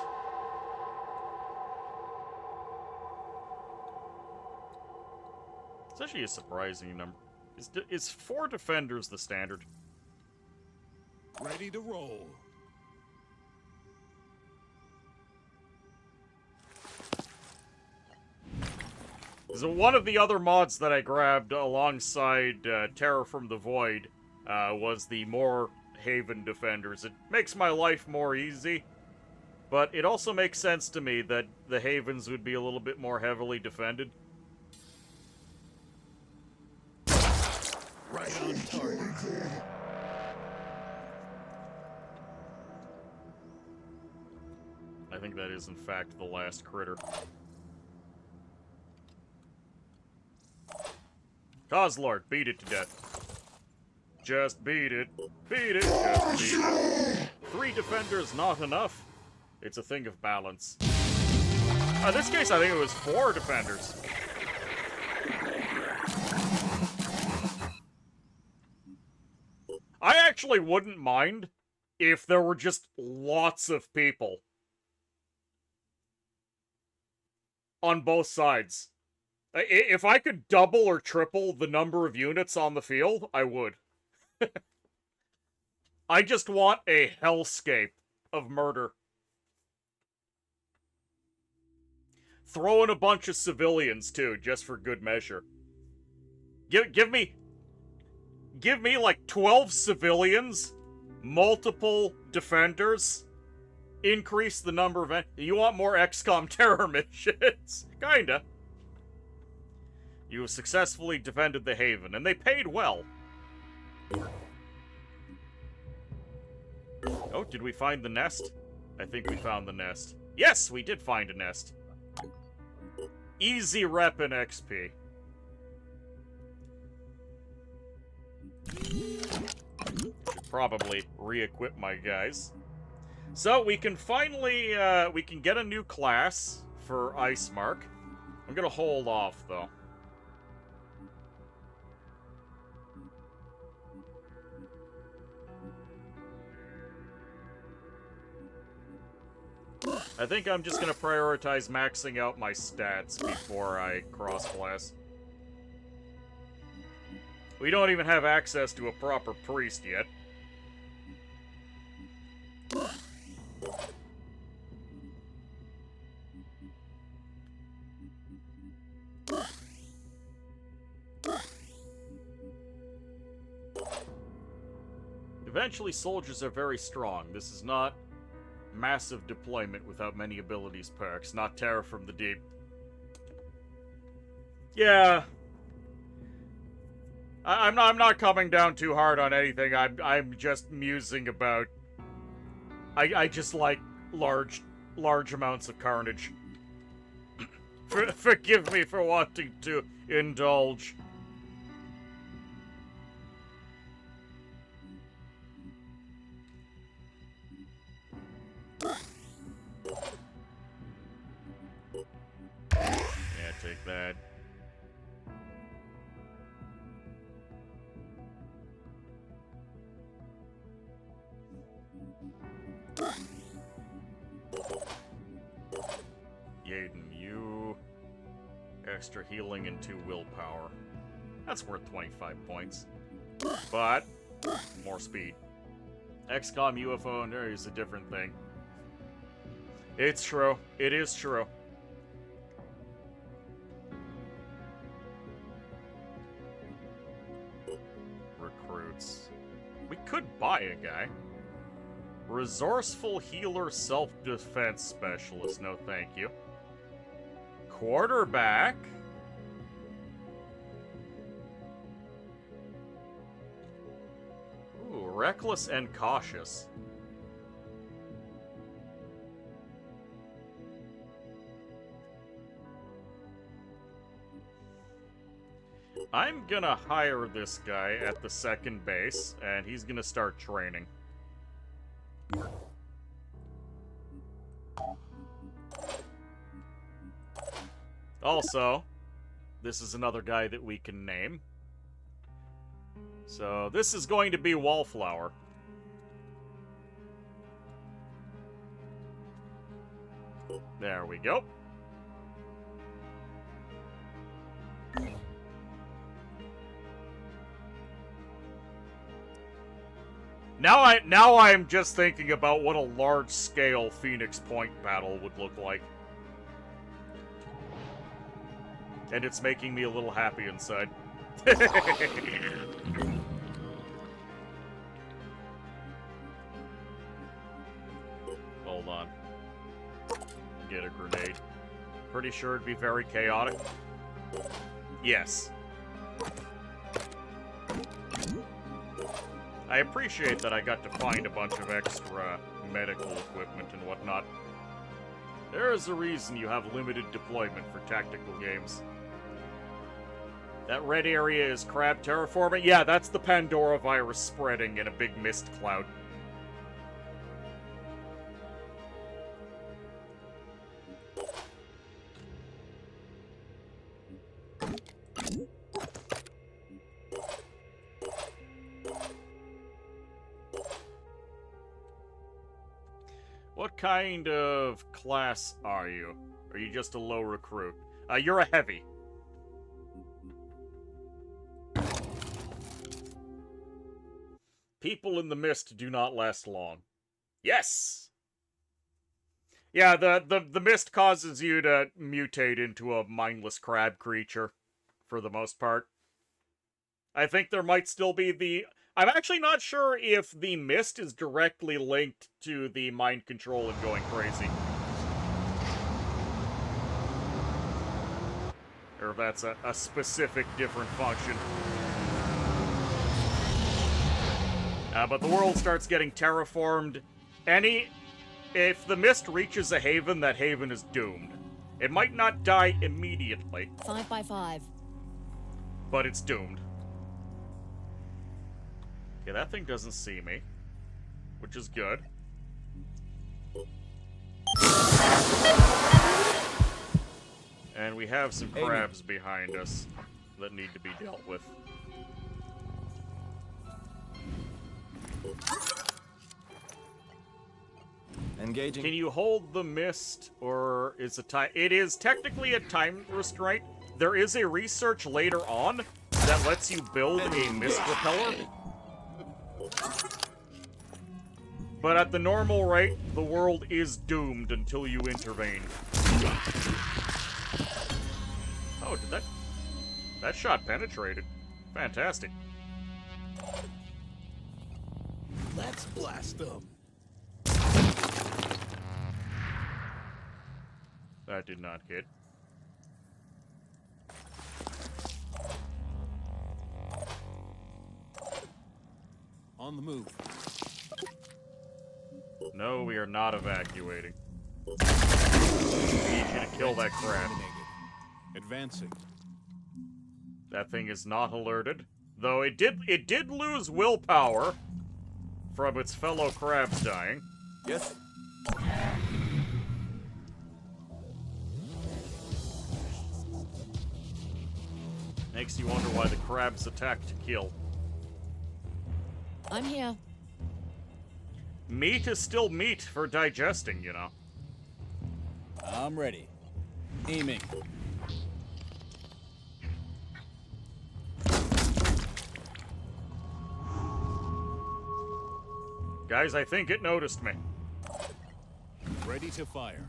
It's actually a surprising number. Is 4 defenders the standard? Ready to roll. So one of the other mods that I grabbed alongside Terror from the Void was the more Haven defenders. It makes my life more easy, but it also makes sense to me that the Havens would be a little bit more heavily defended. Right on target. I think that is, in fact, the last critter. Coslord, beat it to death. Just beat it. Beat it. Just beat it. 3 defenders not enough. It's a thing of balance. In this case, I think it was 4 defenders. I actually wouldn't mind if there were just lots of people on both sides. If I could double or triple the number of units on the field, I would. I just want a hellscape of murder. Throw in a bunch of civilians, too, just for good measure. Give me like 12 civilians, multiple defenders, increase the number of... You want more XCOM terror missions? Kinda. You have successfully defended the Haven, and they paid well. Oh, did we find the nest? I think we found the nest. Yes, we did find a nest. Easy rep in XP. Should probably re-equip my guys. So, we can finally, we can get a new class for Icemark. I'm gonna hold off, though. I think I'm just gonna prioritize maxing out my stats before I cross-class. We don't even have access to a proper priest yet. Eventually, soldiers are very strong. This is not massive deployment without many abilities perks, not terror from the deep. Yeah. I'm not coming down too hard on anything. I'm just musing about... I just like large amounts of carnage. Forgive me for wanting to indulge. Yeah, take that. Yaden, you... Extra healing and 2 willpower. That's worth 25 points. But, more speed. XCOM UFO and there is a different thing. It's true. It is true. Recruits. We could buy a guy. Resourceful healer self-defense specialist. No thank you. Quarterback. Ooh, reckless and cautious. I'm gonna hire this guy at the second base, and he's gonna start training. Also, this is another guy that we can name. So, this is going to be Wallflower. There we go. Now I'm just thinking about what a large-scale Phoenix Point battle would look like. And it's making me a little happy inside. Hold on. Get a grenade. Pretty sure it'd be very chaotic. Yes. I appreciate that I got to find a bunch of extra medical equipment and whatnot. There is a reason you have limited deployment for tactical games. That red area is crab terraforming? Yeah, that's the Pandora virus spreading in a big mist cloud. What kind of class are you? Are you just a low recruit? You're a heavy. People in the mist do not last long. Yes! Yeah, the mist causes you to mutate into a mindless crab creature, for the most part. I think there might still be the I'm actually not sure if the mist is directly linked to the mind control and going crazy. Or if that's a specific different function. But the world starts getting terraformed. If the mist reaches a haven, that haven is doomed. It might not die immediately. 5 by 5. But it's doomed. Okay, that thing doesn't see me, which is good. And we have some crabs behind us that need to be dealt with. Engaging. Can you hold the mist, or is it time? It is technically a time restraint. There is a research later on that lets you build a mist repeller. But at the normal rate, the world is doomed until you intervene. Oh, did that shot penetrated? Fantastic. Let's blast them. That did not hit. On the move. No, we are not evacuating. We need you to kill that crab. Advancing. That thing is not alerted. Though it did lose willpower from its fellow crabs dying. Yes. Makes you wonder why the crabs attack to kill. I'm here. Meat is still meat for digesting, you know. I'm ready. Aiming. Guys, I think it noticed me. Ready to fire.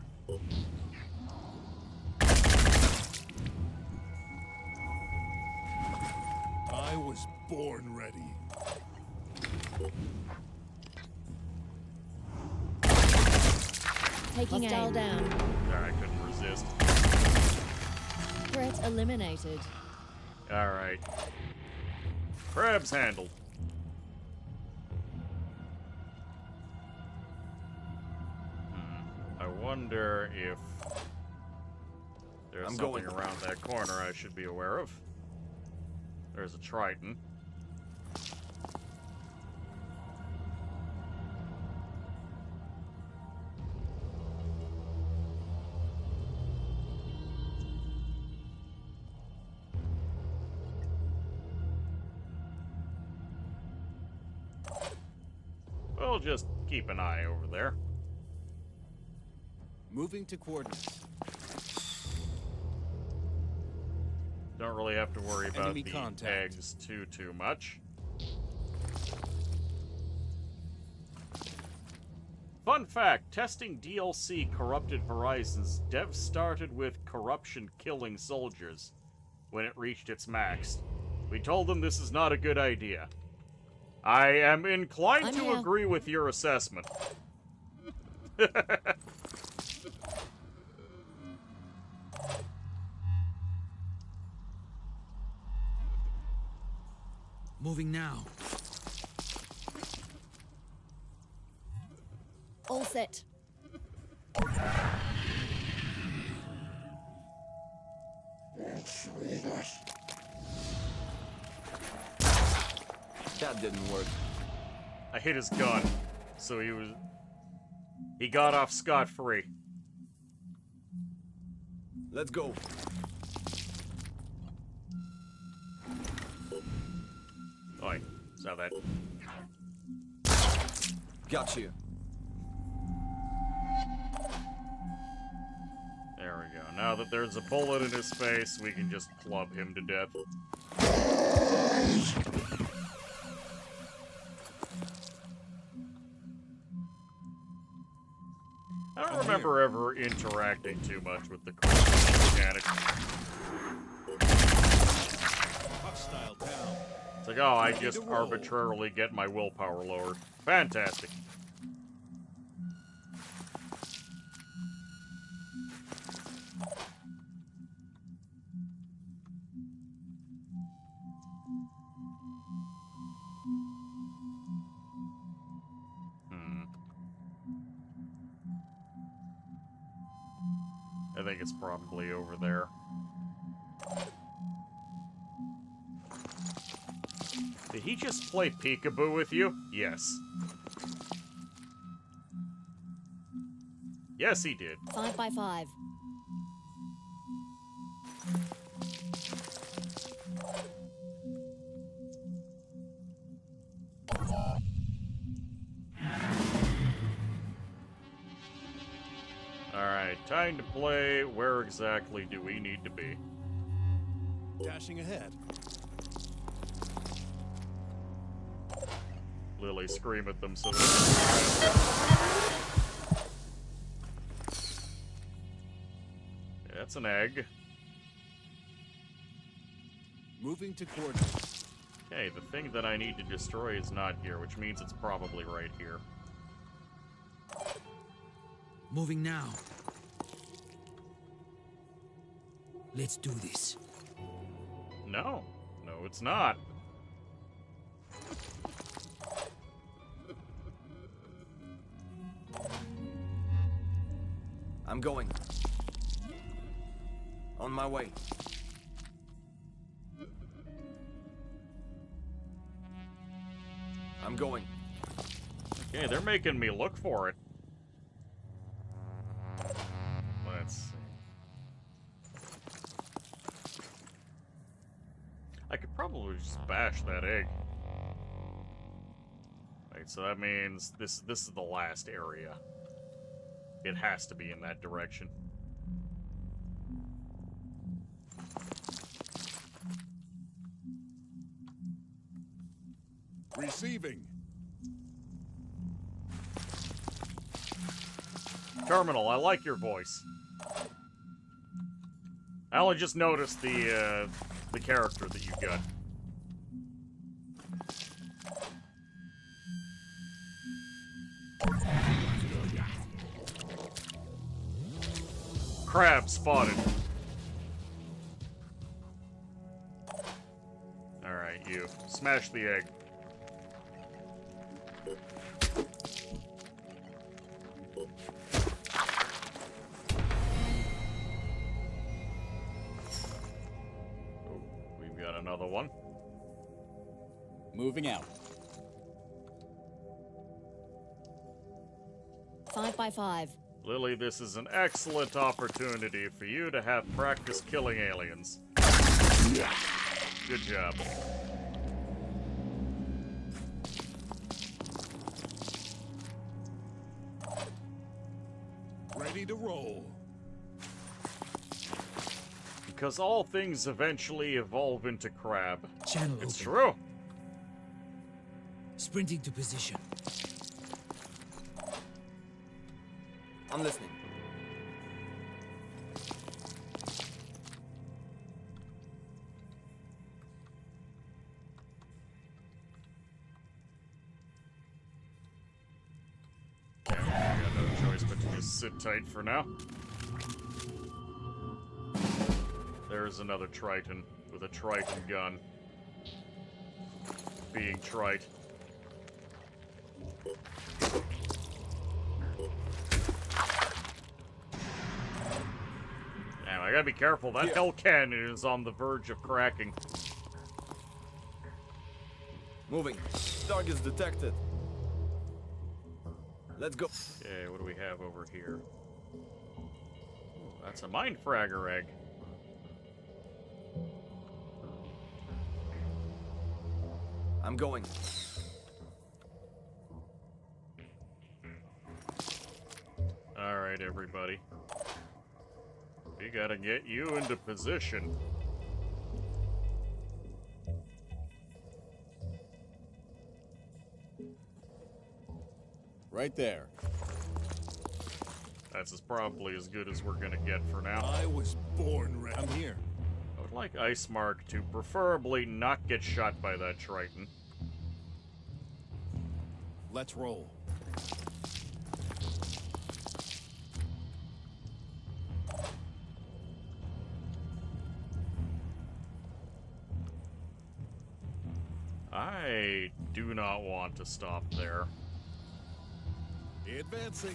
I was born ready. Taking Hostile down. Alright, I couldn't resist. Threat eliminated. Alright. Crabs handled. I wonder if there's something around that corner I should be aware of. There's a Triton. We'll just keep an eye over there. Moving to coordinates. Don't really have to worry about Enemy the contact. eggs too much. Fun fact, testing DLC Corrupted Horizons, devs started with corruption killing soldiers when it reached its max. We told them this is not a good idea. I am inclined to agree with your assessment. Moving now. All set. That didn't work. I hit his gun, so he got off scot-free. Let's go. Oi, saw that. Got you. There we go. Now that there's a bullet in his face, we can just club him to death. I don't remember ever interacting too much with the mechanic. Hostile down. It's like, oh, I just arbitrarily get my willpower lowered. Fantastic. I think it's probably over there. Did he just play peekaboo with you? Yes. Yes, he did. 5 by 5. Alright, time to play. Where exactly do we need to be? Dashing ahead. Lily, scream at them so that's an egg. Moving to coordinates. Okay, the thing that I need to destroy is not here, which means it's probably right here. Moving now. Let's do this. No. No, it's not. I'm going. On my way. I'm going. Okay, they're making me look for it. Let's see. I could probably just bash that egg. Right, so that means this is the last area. It has to be in that direction. Receiving. Terminal, I like your voice. I only just noticed the character that you got. Crab spotted. Alright, you. Smash the egg. Oh, we've got another one. Moving out. 5 by 5. Lily, this is an excellent opportunity for you to have practice killing aliens. Good job. Ready to roll. Because all things eventually evolve into crab. Channel It's open. true. Sprinting to position. I'm listening. Okay, we got no choice but to just sit tight for now. There's another Triton with a Triton gun. Being trite. Damn, I gotta be careful. That hell cannon is on the verge of cracking. Moving. Targets detected. Let's go. Okay, what do we have over here? Ooh, that's a mind fragger egg. I'm going. Alright, everybody. We gotta get you into position. Right there. That's probably as good as we're gonna get for now. I was born ready. I'm here. Oh, would like Icemark to preferably not get shot by that Triton. Let's roll. I do not want to stop there. Advancing.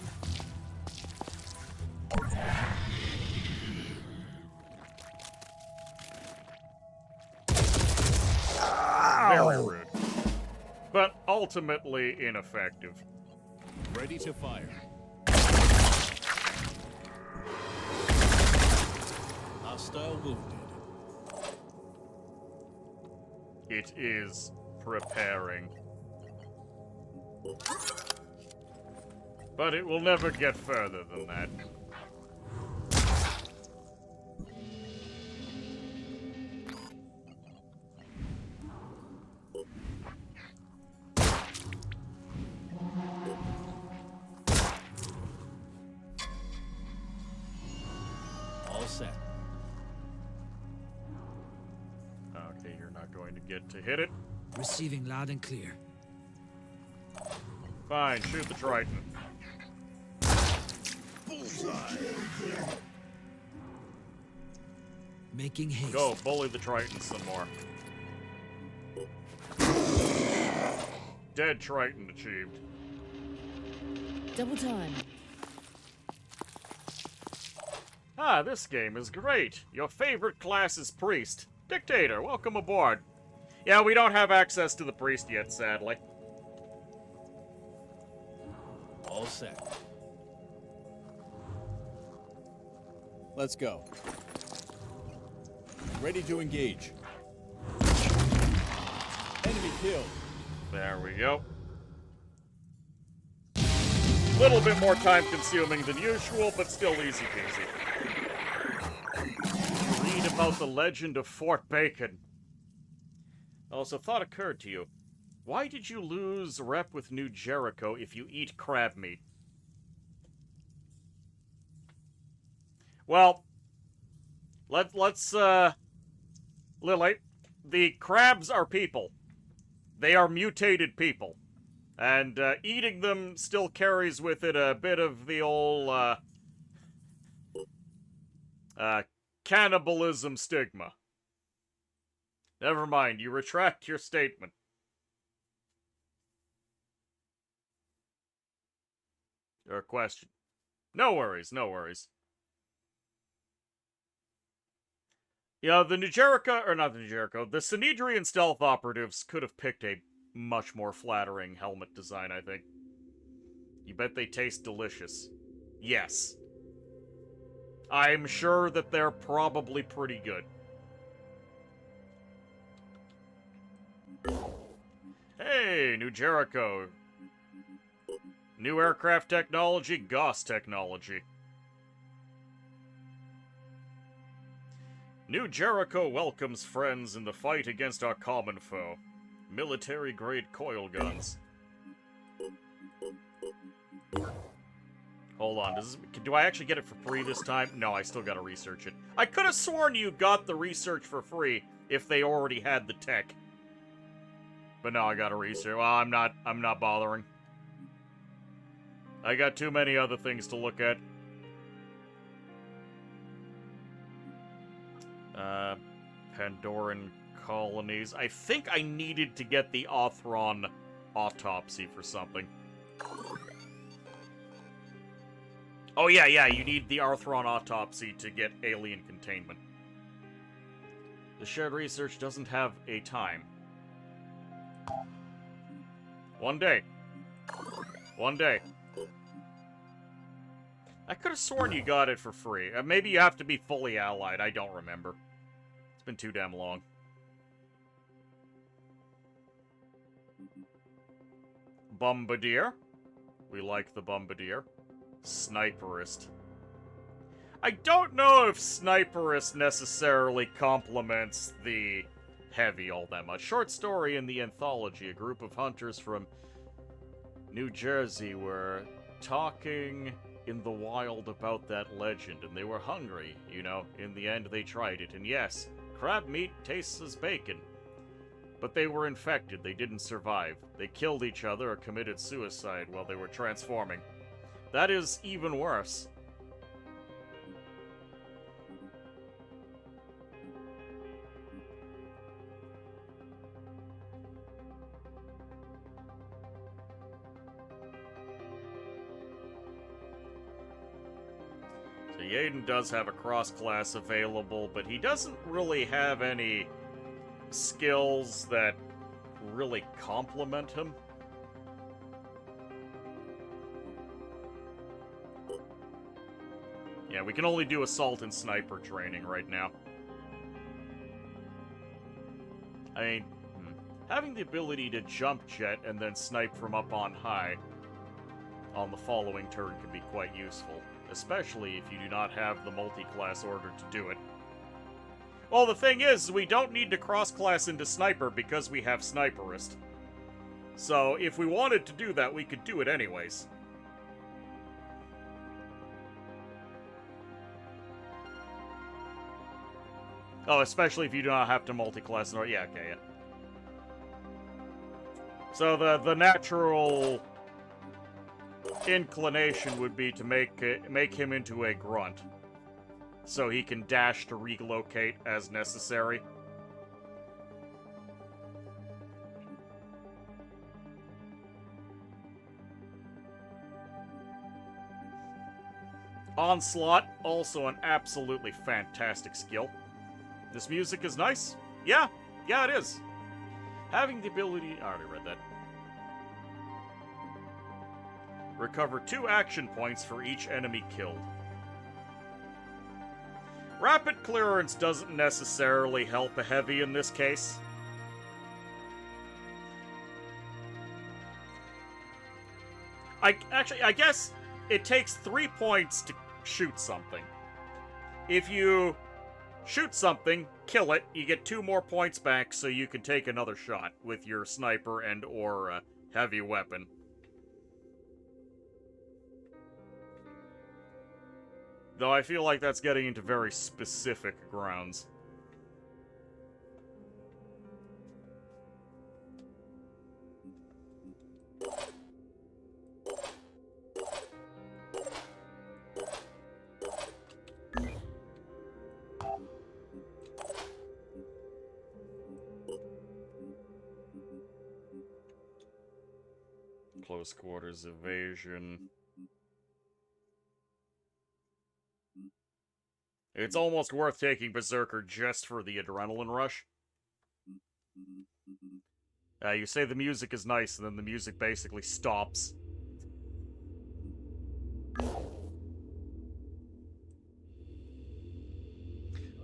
Very rude. But ultimately ineffective. Ready to fire. Hostile wounded. It is preparing. But it will never get further than that. All set. Okay, you're not going to get to hit it. Receiving loud and clear. Fine, shoot the Triton. Bullseye. Making haste. Go, bully the Triton some more. Dead Triton achieved. Double time. Ah, this game is great. Your favorite class is Priest. Dictator, welcome aboard. Yeah, we don't have access to the Priest yet, sadly. All set. Let's go. Ready to engage. Enemy killed. There we go. Little bit more time consuming than usual, but still easy peasy. Read about the legend of Fort Bacon. Also, thought occurred to you. Why did you lose rep with New Jericho if you eat crab meat? Well, let's Lily, the crabs are people. They are mutated people. And eating them still carries with it a bit of the old cannibalism stigma. Never mind, you retract your statement. Or question. No worries, no worries. Yeah, the New Jericho, or not the New Jericho, the Sanhedrian stealth operatives could have picked a much more flattering helmet design, I think. You bet they taste delicious. Yes. I'm sure that they're probably pretty good. Hey, New Jericho. New aircraft technology, Gauss technology. New Jericho welcomes friends in the fight against our common foe. Military-grade coil guns. Hold on, do I actually get it for free this time? No, I still gotta research it. I could have sworn you got the research for free if they already had the tech. But no, I gotta research. Well, I'm not bothering. I got too many other things to look at. Pandoran colonies. I think I needed to get the Othron autopsy for something. Oh, yeah, you need the Arthron autopsy to get alien containment. The shared research doesn't have a time. One day. One day. I could have sworn you got it for free. Maybe you have to be fully allied. I don't remember. It's been too damn long. Bombardier. We like the Bombardier. Sniperist. I don't know if Sniperist necessarily complements the Heavy all that much. Short story in the anthology. A group of hunters from New Jersey were talking in the wild about that legend, and they were hungry, you know. In the end, they tried it, and yes, Crab meat tastes as bacon. But they were infected. They didn't survive. They killed each other or committed suicide while they were transforming. That is even worse. So Yaden does have a cross-class available, but he doesn't really have any skills that really complement him. Yeah, we can only do assault and sniper training right now. I mean, having the ability to jump jet and then snipe from up on high on the following turn can be quite useful, especially if you do not have the multi-class order to do it. Well, the thing is, we don't need to cross-class into Sniper because we have Sniperist. So, if we wanted to do that, we could do it anyways. Oh, especially if you do not have to multi-class. Yeah, okay, yeah. So the natural inclination would be to make him into a grunt, so he can dash to relocate as necessary. Onslaught, also an absolutely fantastic skill. This music is nice. Yeah, it is. Having the ability... I already read that. Recover 2 action points for each enemy killed. Rapid clearance doesn't necessarily help a heavy in this case. I guess it takes 3 points to shoot something. If you shoot something, kill it, you get 2 more points back so you can take another shot with your sniper and or heavy weapon. Though I feel like that's getting into very specific grounds. Close quarters evasion. It's almost worth taking Berserker just for the adrenaline rush. You say the music is nice, and then the music basically stops.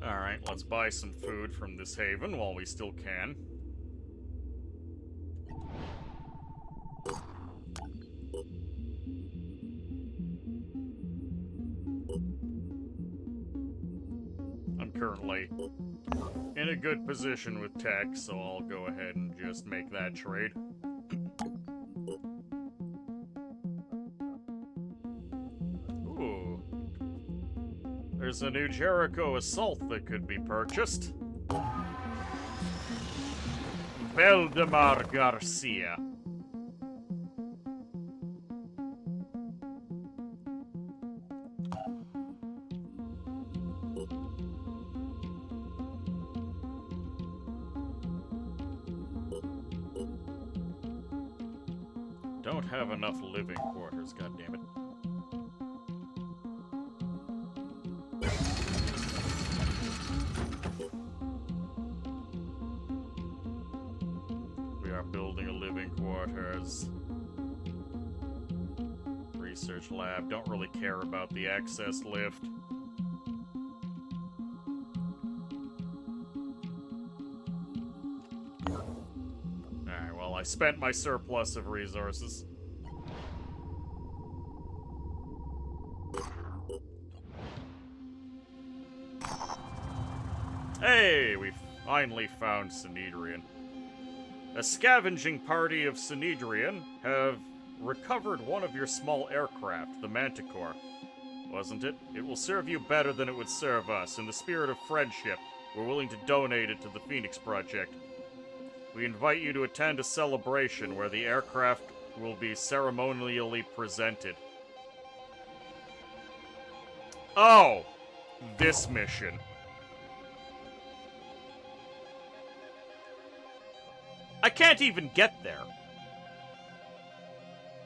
Alright, let's buy some food from this haven while we still can. I'm currently in a good position with tech, so I'll go ahead and just make that trade. Ooh. There's a new Jericho assault that could be purchased. Valdemar Garcia. Don't have enough living quarters, goddammit. We are building a living quarters. Research lab. Don't really care about the access lift. Alright, well, I spent my surplus of resources. Hey, we finally found Synedrian. A scavenging party of Synedrian have recovered one of your small aircraft, the Manticore. Wasn't it? It will serve you better than it would serve us. In the spirit of friendship, we're willing to donate it to the Phoenix Project. We invite you to attend a celebration where the aircraft will be ceremonially presented. Oh! This mission. I can't even get there.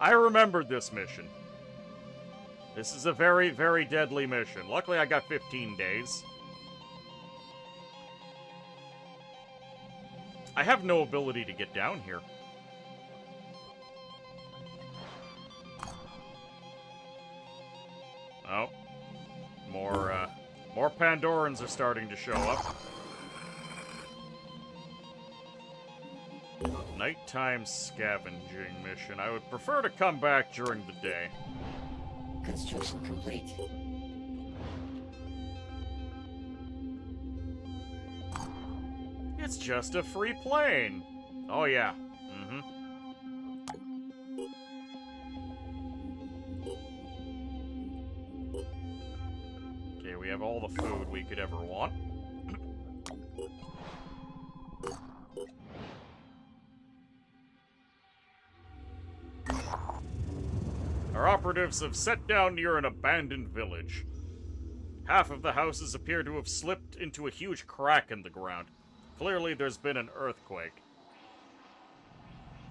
I remembered this mission. This is a very, very deadly mission. Luckily, I got 15 days. I have no ability to get down here. Oh. More Pandorans are starting to show up. Nighttime scavenging mission. I would prefer to come back during the day. Construction complete. It's just a free plane. Oh yeah. Mm-hmm. Okay, we have all the food we could ever want. Our operatives have set down near an abandoned village. Half of the houses appear to have slipped into a huge crack in the ground. Clearly, there's been an earthquake.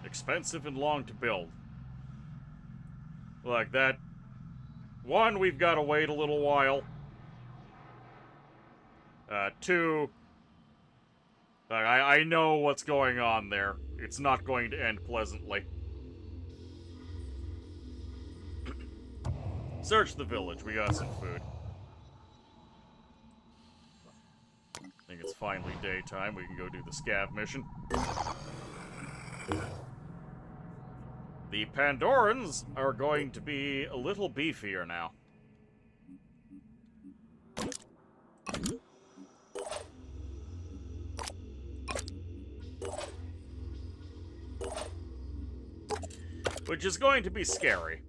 Expensive and long to build. Like that. One, we've got to wait a little while. Two, I know what's going on there. It's not going to end pleasantly. Search the village. We got some food. I think it's finally daytime. We can go do the scav mission. The Pandorans are going to be a little beefier now. Which is going to be scary.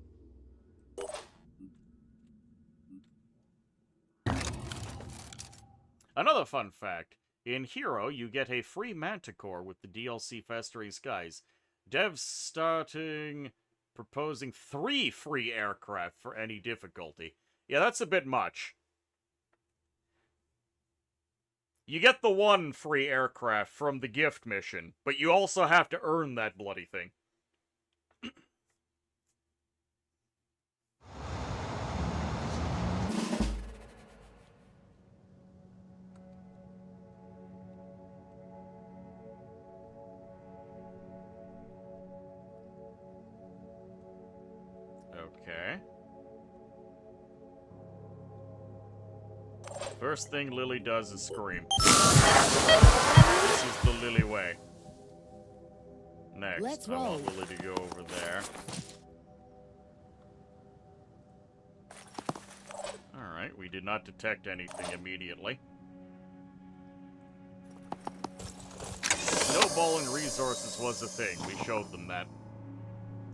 Another fun fact. In Hero, you get a free Manticore with the DLC Festering Skies. Devs proposing 3 free aircraft for any difficulty. Yeah, that's a bit much. You get the 1 free aircraft from the gift mission, but you also have to earn that bloody thing. Okay. First thing Lily does is scream. This is the Lily way. Next, I want Lily to go over there. Alright, we did not detect anything immediately. Snowballing resources was a thing. We showed them that.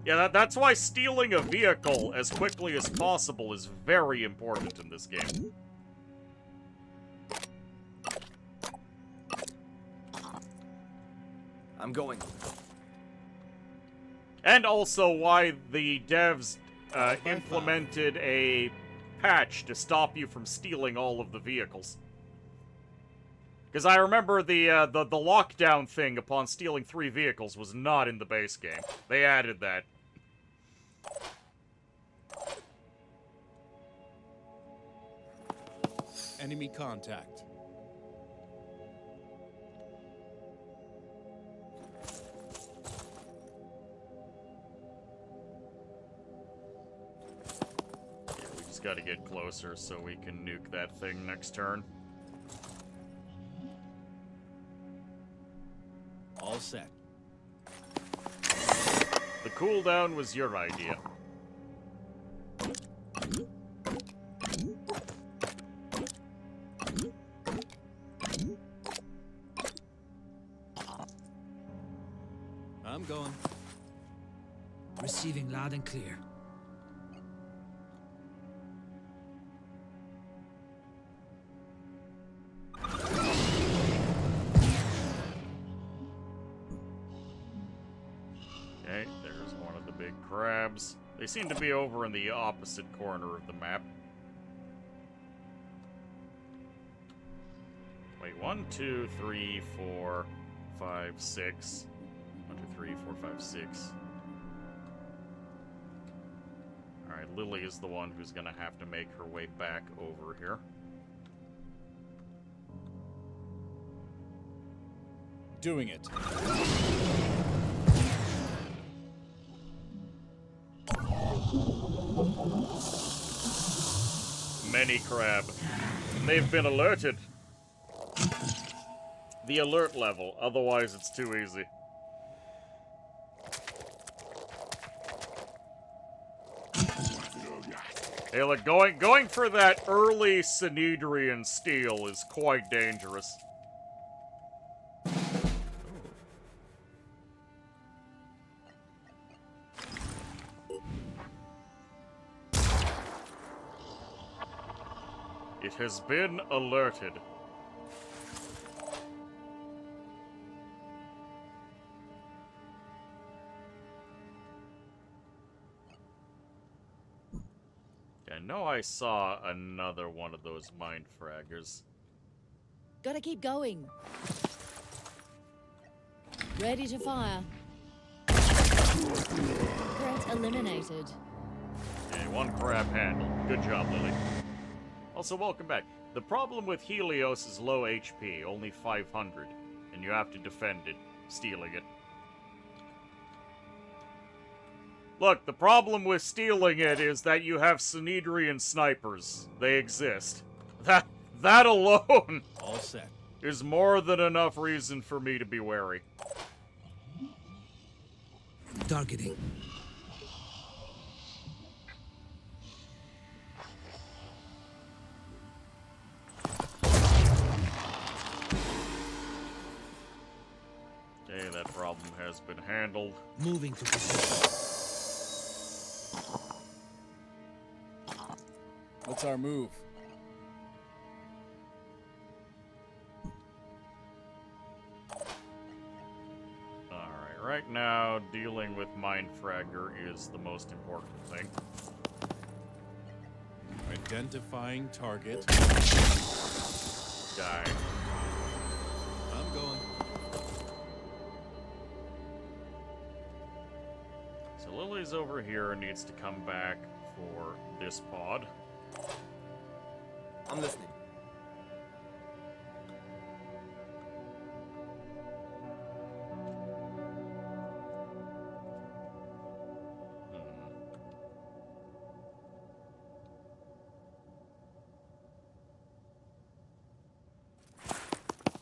Yeah, that's why stealing a vehicle as quickly as possible is very important in this game. I'm going. And also why the devs implemented a patch to stop you from stealing all of the vehicles. Because I remember the lockdown thing upon stealing 3 vehicles was not in the base game. They added that. Enemy contact. Yeah, we just gotta get closer so we can nuke that thing next turn. All set. The cooldown was your idea. I'm going. Receiving loud and clear. crabs. They seem to be over in the opposite corner of the map. Wait, 1, 2, 3, 4, 5, 6. 1, 2, 3, 4, 5, 6. Alright, Lily is the one who's gonna have to make her way back over here. Doing it. Many crab. They've been alerted. The alert level, otherwise it's too easy. Hey, look, going for that early Synedrian steel is quite dangerous. It has been alerted. I know I saw another one of those mind fraggers. Gotta keep going. Ready to fire. Threat eliminated. Okay, one crab handled. Good job, Lily. Also, welcome back. The problem with Helios is low HP, only 500, and you have to defend it, stealing it. Look, the problem with stealing it is that you have Synedrian snipers. They exist. That alone All set. is more than enough reason for me to be wary. Targeting. Okay, that problem has been handled. Moving to position. What's our move? Alright, right now, dealing with Mindfragger is the most important thing. Identifying target. Die. I'm going. So Lily's over here and needs to come back for this pod. I'm listening.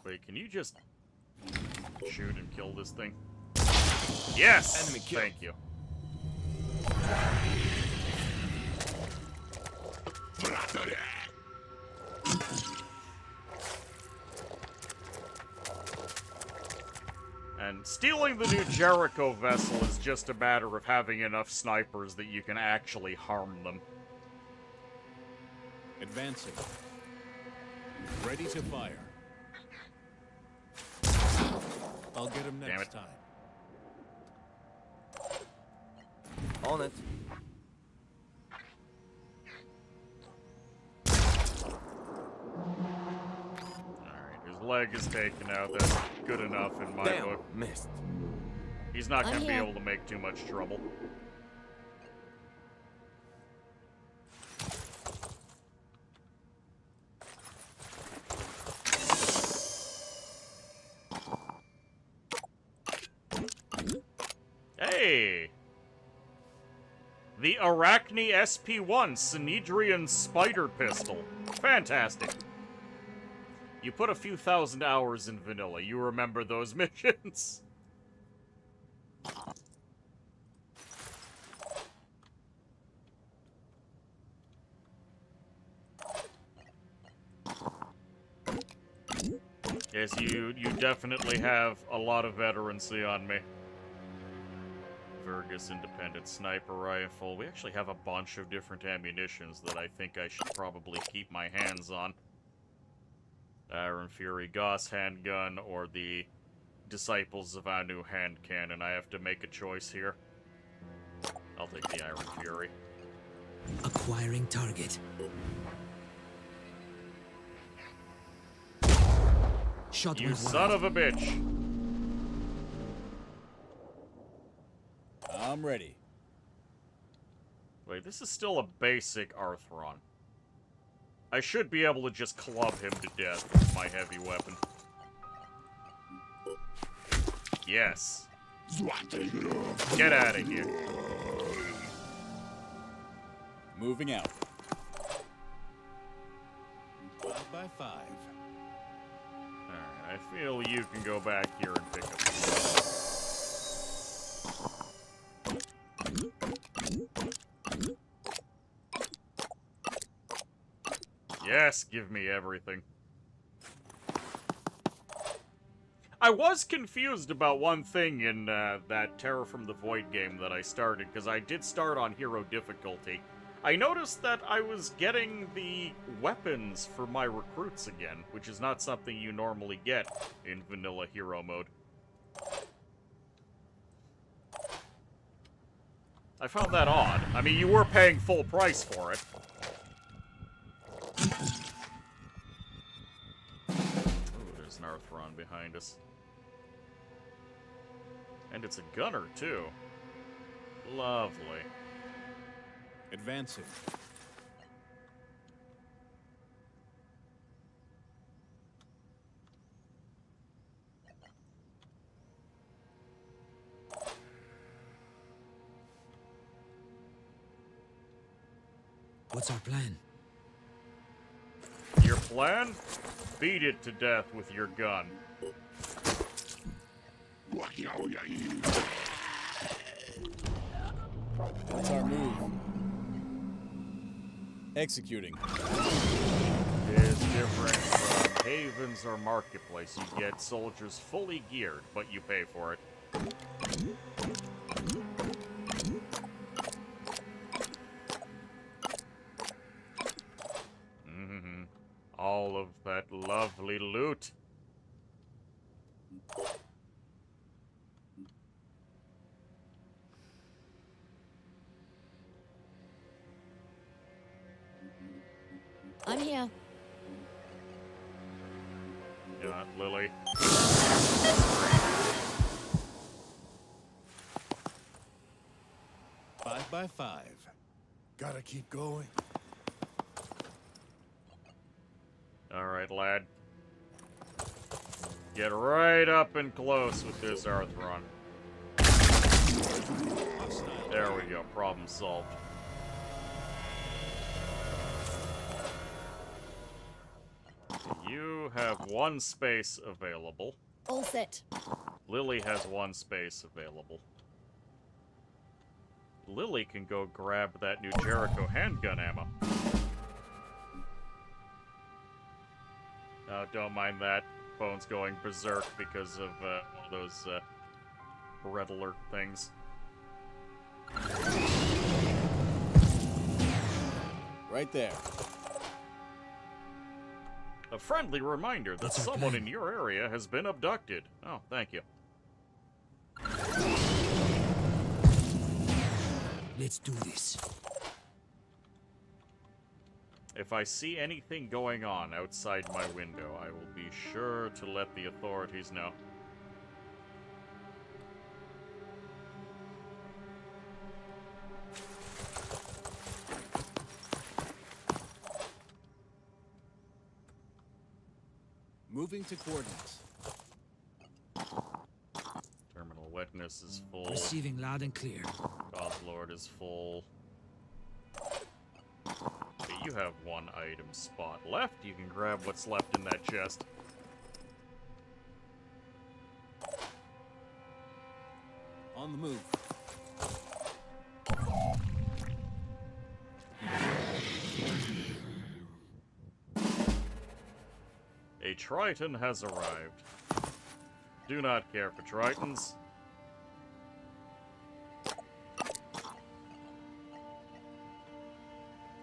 Wait, can you just shoot and kill this thing? Yes! Enemy kill. Thank you. And stealing the new Jericho vessel is just a matter of having enough snipers that you can actually harm them. Advancing. Ready to fire. I'll get him next time. On it. Alright, his leg is taken out. That's good enough in my book. Missed. He's not going to be here. able to make too much trouble. Hey! The Arachne SP1 Synedrian Spider Pistol. Fantastic. You put a few thousand hours in vanilla. You remember those missions. Yes, you definitely have a lot of veterancy on me. Vergus Independent Sniper Rifle. We actually have a bunch of different ammunitions that I think I should probably keep my hands on. Iron Fury Gauss handgun or the Disciples of Anu hand cannon. I have to make a choice here. I'll take the Iron Fury. Acquiring target. Shot You went son wide. of a bitch! I'm ready. Wait, this is still a basic Arthron. I should be able to just club him to death with my heavy weapon. Yes. Get out of here. Moving out. 5 by 5. Alright, I feel you can go back here and pick up the Yes, give me everything. I was confused about one thing in that Terror from the Void game that I started, because I did start on hero difficulty. I noticed that I was getting the weapons for my recruits again, which is not something you normally get in vanilla hero mode. I found that odd. I mean, you were paying full price for it. Ooh, there's an Arthron behind us. And it's a gunner, too. Lovely. Advancing. What's our plan? Your plan? Beat it to death with your gun. What's our move? Executing. Is different from havens or marketplace. You get soldiers fully geared, but you pay for it. All of that lovely loot. I'm here. Not Lily. 5 by 5. Gotta keep going. Alright, lad. Get right up and close with this Arthron. There we go. Problem solved. You have one space available. All set. Lily has one space available. Lily can go grab that new Jericho handgun ammo. Oh, don't mind that. Phone's going berserk because of one of those red alert things. Right there. A friendly reminder that someone in your area has been abducted. Oh, thank you. Let's do this. If I see anything going on outside my window, I will be sure to let the authorities know. Moving to coordinates. Terminal witness is full. Receiving loud and clear. Godlord is full. Okay, you have one item spot left. You can grab what's left in that chest. On the move. A Triton has arrived. Do not care for Tritons.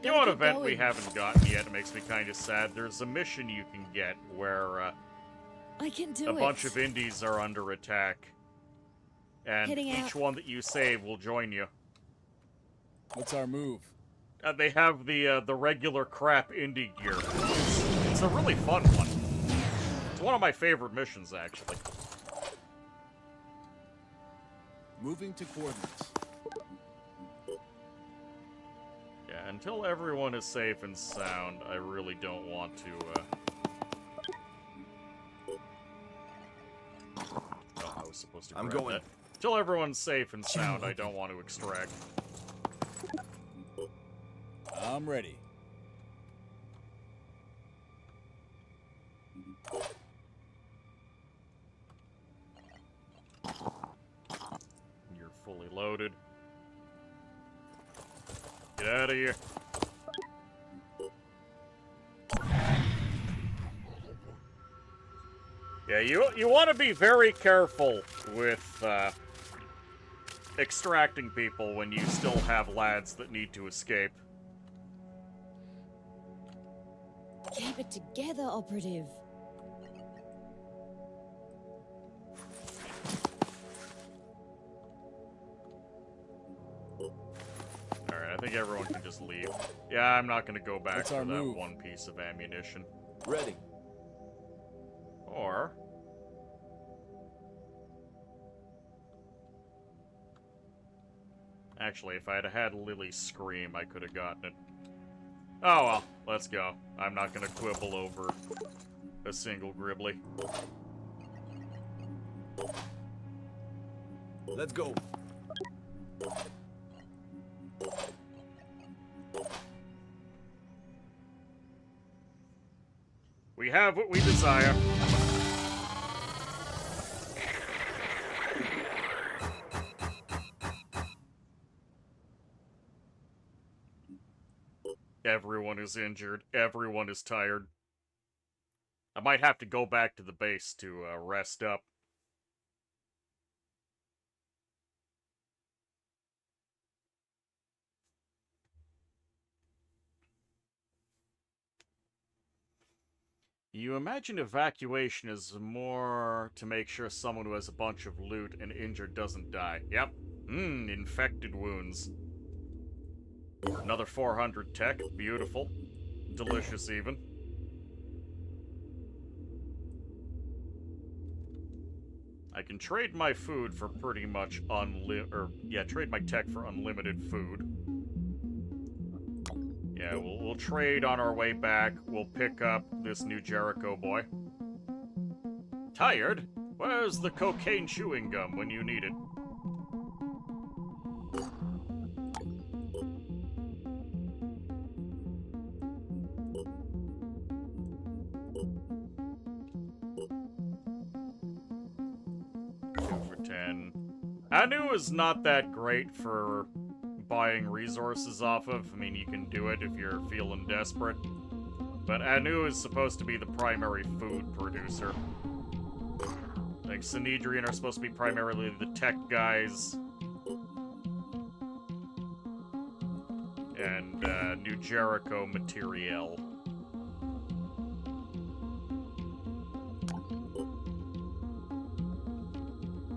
You know what event we haven't gotten yet? It makes me kind of sad. There's a mission you can get where I can do a bunch of indies are under attack. And Heading each out. one that you save will join you. What's our move? They have the regular crap indie gear. It's a really fun one. It's one of my favorite missions, actually. Moving to coordinates. Yeah, until everyone is safe and sound, I really don't want to, Oh, I was supposed to grab that. Until everyone's safe and sound, I don't want to extract. I'm ready. You're fully loaded. Get out of here. Yeah, you want to be very careful with extracting people when you still have lads that need to escape. Keep it together, operative. Alright, I think everyone can just leave. Yeah, I'm not going to go back What's for our that move? one piece of ammunition. Ready. Or... Actually, if I had had Lily's scream, I could have gotten it. Oh well, let's go. I'm not gonna quibble over a single Gribbly. Let's go. We have what we desire. Everyone is injured. Everyone is tired. I might have to go back to the base to rest up. You imagine evacuation is more to make sure someone who has a bunch of loot and injured doesn't die. Yep. Infected wounds. Another 400 tech. Beautiful. Delicious, even. I can trade my food for pretty much trade my tech for unlimited food. Yeah, we'll trade on our way back. We'll pick up this new Jericho boy. Tired? Where's the cocaine chewing gum when you need it? Anu is not that great for buying resources off of. I mean, you can do it if you're feeling desperate. But Anu is supposed to be the primary food producer. Like, Sanhedrian are supposed to be primarily the tech guys. And, New Jericho materiel.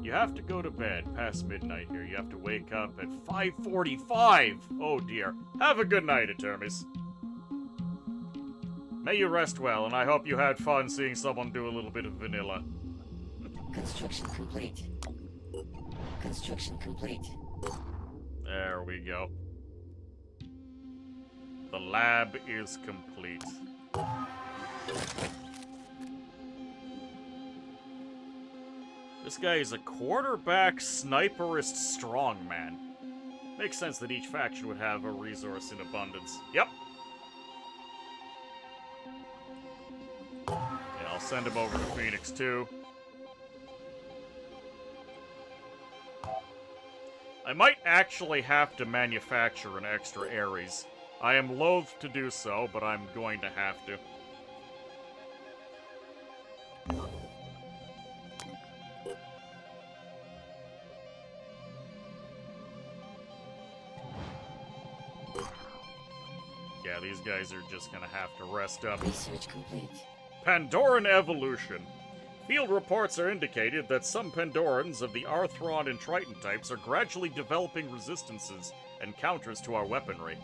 You have to go to bed past midnight here. You have to wake up at 5:45. Oh dear. Have a good night, Etermes. May you rest well, and I hope you had fun seeing someone do a little bit of vanilla. Construction complete. Construction complete. There we go. The lab is complete. This guy is a quarterback sniperist strongman. Makes sense that each faction would have a resource in abundance. Yep. Yeah, I'll send him over to Phoenix too. I might actually have to manufacture an extra Ares. I am loath to do so, but I'm going to have to. Yeah, these guys are just gonna have to rest up. Research complete. Pandoran evolution. Field reports are indicated that some Pandorans of the Arthron and Triton types are gradually developing resistances and counters to our weaponry.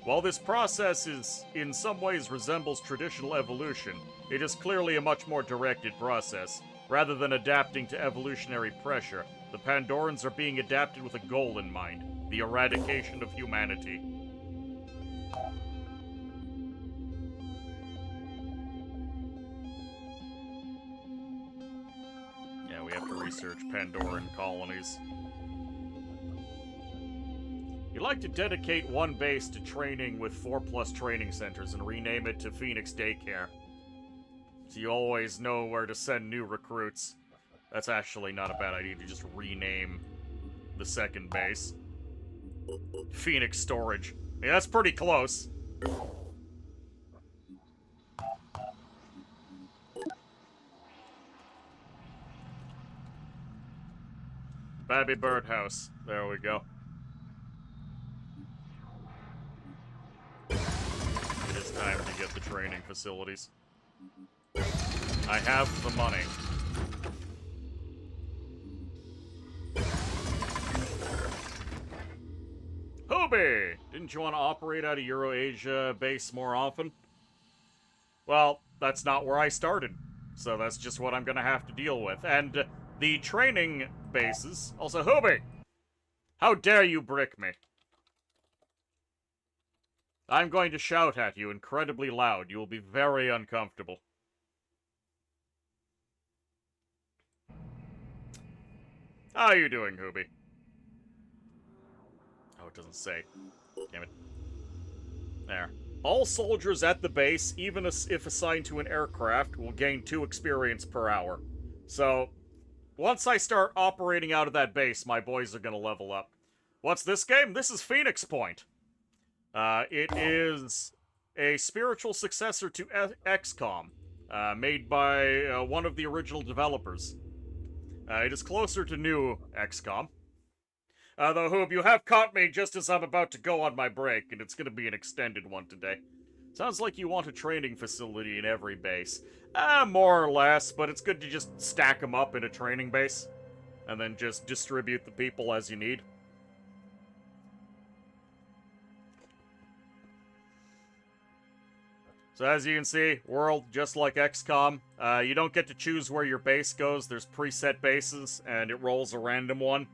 While this process in some ways resembles traditional evolution, it is clearly a much more directed process. Rather than adapting to evolutionary pressure, the Pandorans are being adapted with a goal in mind: the eradication of humanity. Yeah, we have to research Pandoran colonies. You'd like to dedicate one base to training with 4+ training centers and rename it to Phoenix Daycare, so you always know where to send new recruits. That's actually not a bad idea to just rename the second base. Phoenix Storage. Yeah, that's pretty close. Babby Birdhouse. There we go. It is time to get the training facilities. I have the money. Hobie! Didn't you want to operate out of Euro-Asia base more often? Well, that's not where I started, so that's just what I'm gonna have to deal with. And the training bases... Also, Hobie! How dare you brick me? I'm going to shout at you incredibly loud. You will be very uncomfortable. How are you doing, Hobie? Oh, it doesn't say. Damn it. There. All soldiers at the base, even if assigned to an aircraft, will gain 2 experience per hour. So, once I start operating out of that base, my boys are gonna level up. What's this game? This is Phoenix Point. It is a spiritual successor to XCOM, made by one of the original developers. It is closer to new XCOM. Though, Hoob, you have caught me just as I'm about to go on my break, and it's going to be an extended one today. Sounds like you want a training facility in every base. More or less, but it's good to just stack them up in a training base, and then just distribute the people as you need. So as you can see, world just like XCOM. You don't get to choose where your base goes. There's preset bases, and it rolls a random one.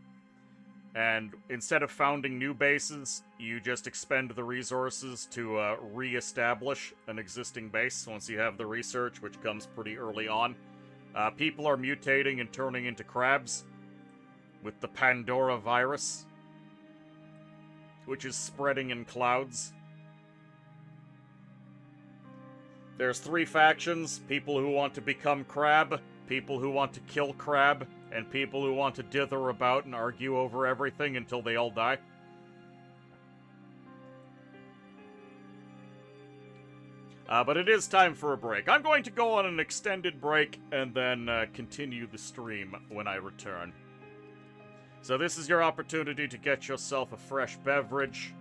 And instead of founding new bases, you just expend the resources to re-establish an existing base once you have the research, which comes pretty early on. People are mutating and turning into crabs with the Pandora virus, which is spreading in clouds. There's 3 factions: people who want to become crab, people who want to kill crab, and people who want to dither about and argue over everything until they all die. But it is time for a break. I'm going to go on an extended break and then continue the stream when I return. So this is your opportunity to get yourself a fresh beverage,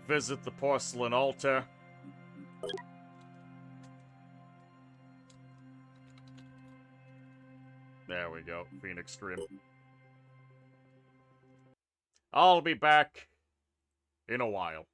visit the porcelain altar, there we go, Phoenix stream. I'll be back in a while.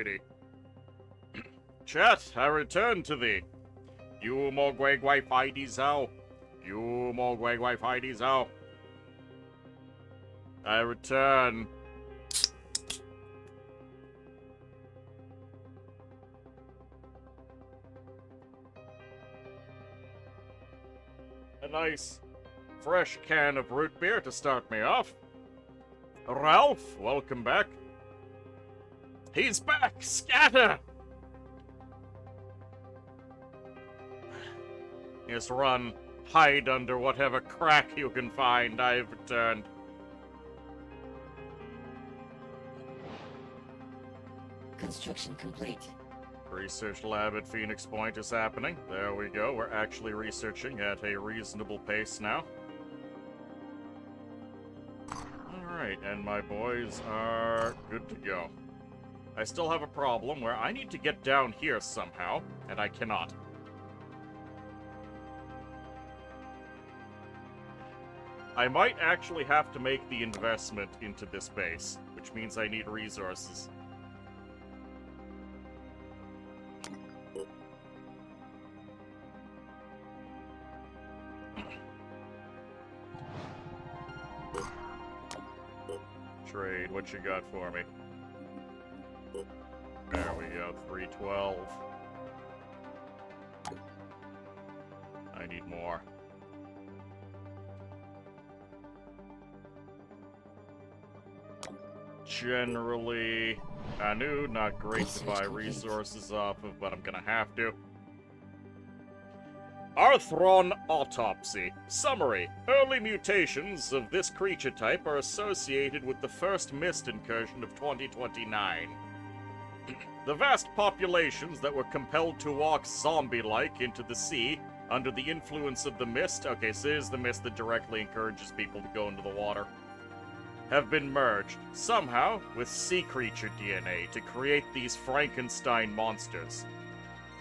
Alrighty. Chat, I return to thee. You mo guai guai fai di zao. You mo guai guai fai di zao. I return. A nice, fresh can of root beer to start me off. Ralph, welcome back. He's back! Scatter! Yes, run. Hide under whatever crack you can find. I've returned. Construction complete. Research lab at Phoenix Point is happening. There we go. We're actually researching at a reasonable pace now. Alright, and my boys are good to go. I still have a problem where I need to get down here somehow, and I cannot. I might actually have to make the investment into this base, which means I need resources. Trade, what you got for me? There we go, 312. I need more. Generally, Anu, not great to buy resources off of, but I'm gonna have to. Arthron Autopsy. Summary. Early mutations of this creature type are associated with the first mist incursion of 2029. The vast populations that were compelled to walk zombie-like into the sea under the influence of the mist, okay, so it is the mist that directly encourages people to go into the water, have been merged, somehow, with sea creature DNA to create these Frankenstein monsters.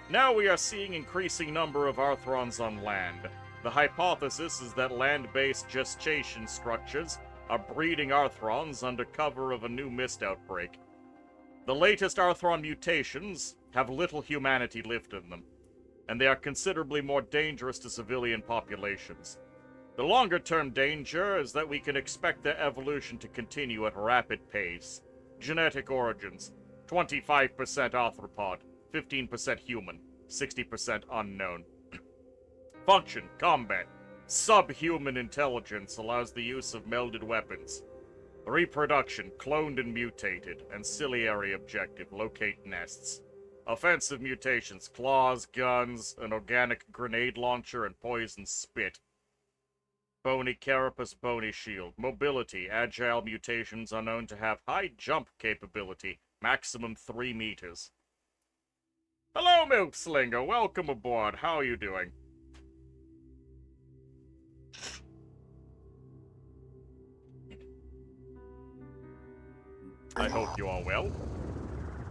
Now we are seeing increasing number of Arthrons on land. The hypothesis is that land-based gestation structures are breeding Arthrons under cover of a new mist outbreak. The latest Arthron mutations have little humanity left in them, and they are considerably more dangerous to civilian populations. The longer-term danger is that we can expect their evolution to continue at rapid pace. Genetic origins: 25% arthropod, 15% human, 60% unknown. Function: combat. Subhuman intelligence allows the use of melded weapons. Reproduction: cloned and mutated. Ancillary objective: locate nests. Offensive mutations: claws, guns, an organic grenade launcher, and poison spit. Bony carapace, bony shield. Mobility: agile mutations are known to have high jump capability, maximum 3 meters. Hello, Milkslinger. Welcome aboard. How are you doing? I hope you are well.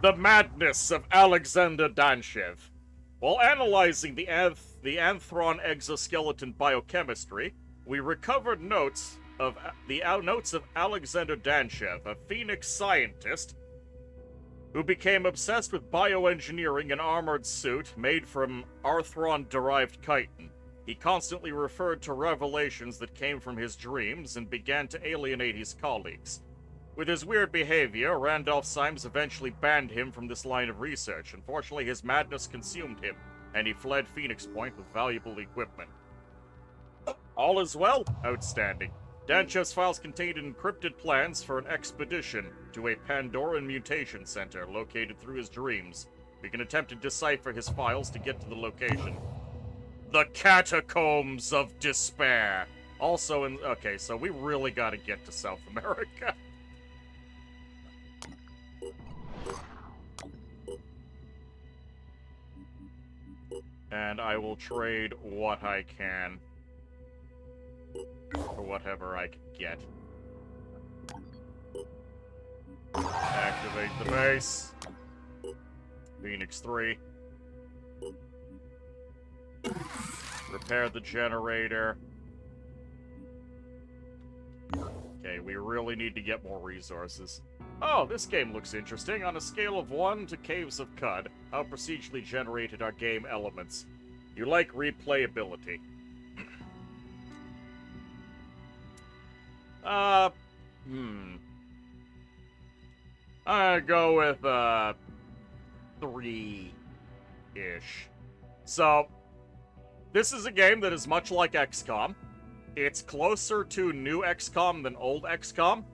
The madness of Alexander Danshev. While analyzing the Anthron exoskeleton biochemistry, we recovered notes of Alexander Danshev, a Phoenix scientist who became obsessed with bioengineering an armored suit made from Arthron-derived chitin. He constantly referred to revelations that came from his dreams and began to alienate his colleagues. With his weird behavior, Randolph Symes eventually banned him from this line of research. Unfortunately, his madness consumed him, and he fled Phoenix Point with valuable equipment. All is well? Outstanding. Danchev's files contained encrypted plans for an expedition to a Pandoran mutation center located through his dreams. We can attempt to decipher his files to get to the location. The Catacombs of Despair. Also in... Okay, so we really gotta get to South America. And I will trade what I can for whatever I can get. Activate the base. Phoenix 3. Repair the generator. Okay, we really need to get more resources. Oh, this game looks interesting. On a scale of 1 to Caves of Cud, how procedurally generated are game elements? You like replayability. I go with, 3-ish. So, this is a game that is much like XCOM. It's closer to new XCOM than old XCOM.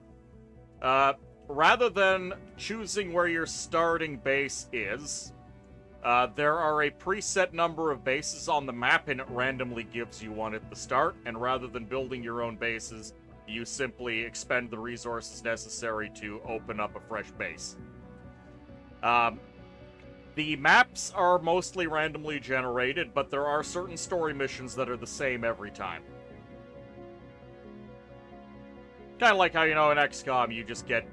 Rather than choosing where your starting base is, there are a preset number of bases on the map, and it randomly gives you one at the start, and rather than building your own bases, you simply expend the resources necessary to open up a fresh base. The maps are mostly randomly generated, but there are certain story missions that are the same every time. Kind of like how, in XCOM, you just get,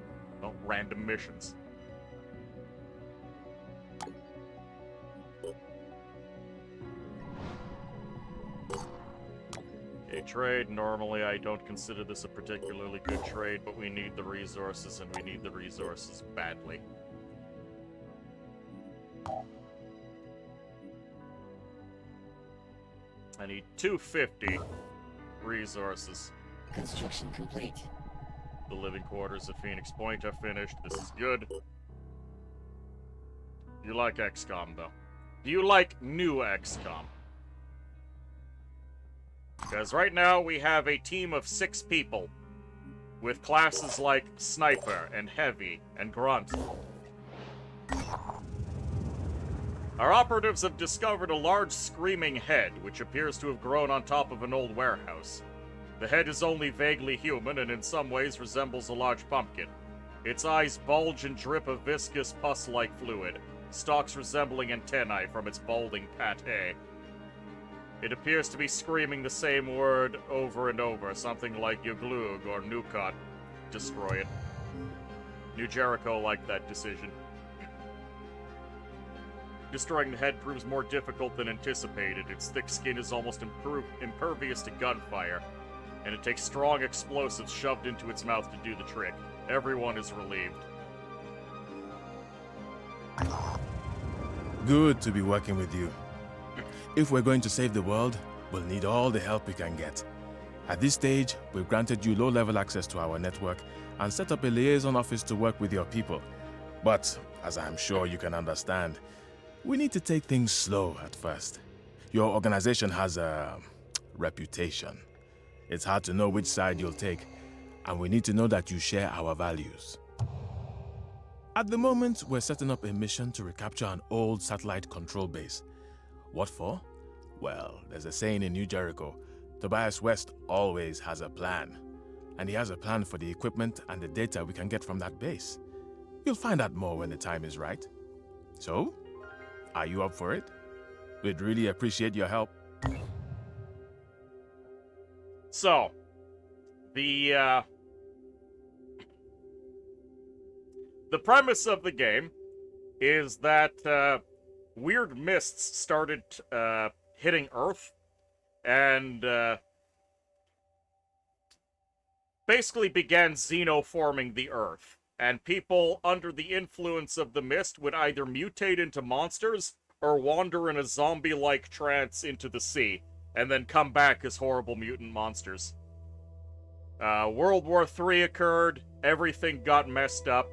random missions. Okay, trade. Normally, I don't consider this a particularly good trade, but we need the resources, and we need the resources badly. I need 250 resources. Construction complete. The living quarters at Phoenix Point are finished. This is good. You like XCOM, though. Do you like new XCOM? Because right now we have a team of 6 people with classes like Sniper and Heavy and Grunt. Our operatives have discovered a large screaming head, which appears to have grown on top of an old warehouse. The head is only vaguely human and in some ways resembles a large pumpkin. Its eyes bulge and drip a viscous pus-like fluid, stalks resembling antennae from its balding pate. It appears to be screaming the same word over and over, something like Yuglug or Nukot. Destroy it. New Jericho liked that decision. Destroying the head proves more difficult than anticipated. Its thick skin is almost impervious to gunfire, and it takes strong explosives shoved into its mouth to do the trick. Everyone is relieved. Good to be working with you. If we're going to save the world, we'll need all the help we can get. At this stage, we've granted you low-level access to our network and set up a liaison office to work with your people. But, as I'm sure you can understand, we need to take things slow at first. Your organization has a reputation. It's hard to know which side you'll take, and we need to know that you share our values. At the moment, we're setting up a mission to recapture an old satellite control base. What for? Well, there's a saying in New Jericho, Tobias West always has a plan. And he has a plan for the equipment and the data we can get from that base. You'll find out more when the time is right. So, are you up for it? We'd really appreciate your help. So, the premise of the game is that weird mists started hitting Earth and basically began xenoforming the Earth. And people under the influence of the mist would either mutate into monsters or wander in a zombie-like trance into the sea, and then come back as horrible mutant monsters. World War III occurred, everything got messed up.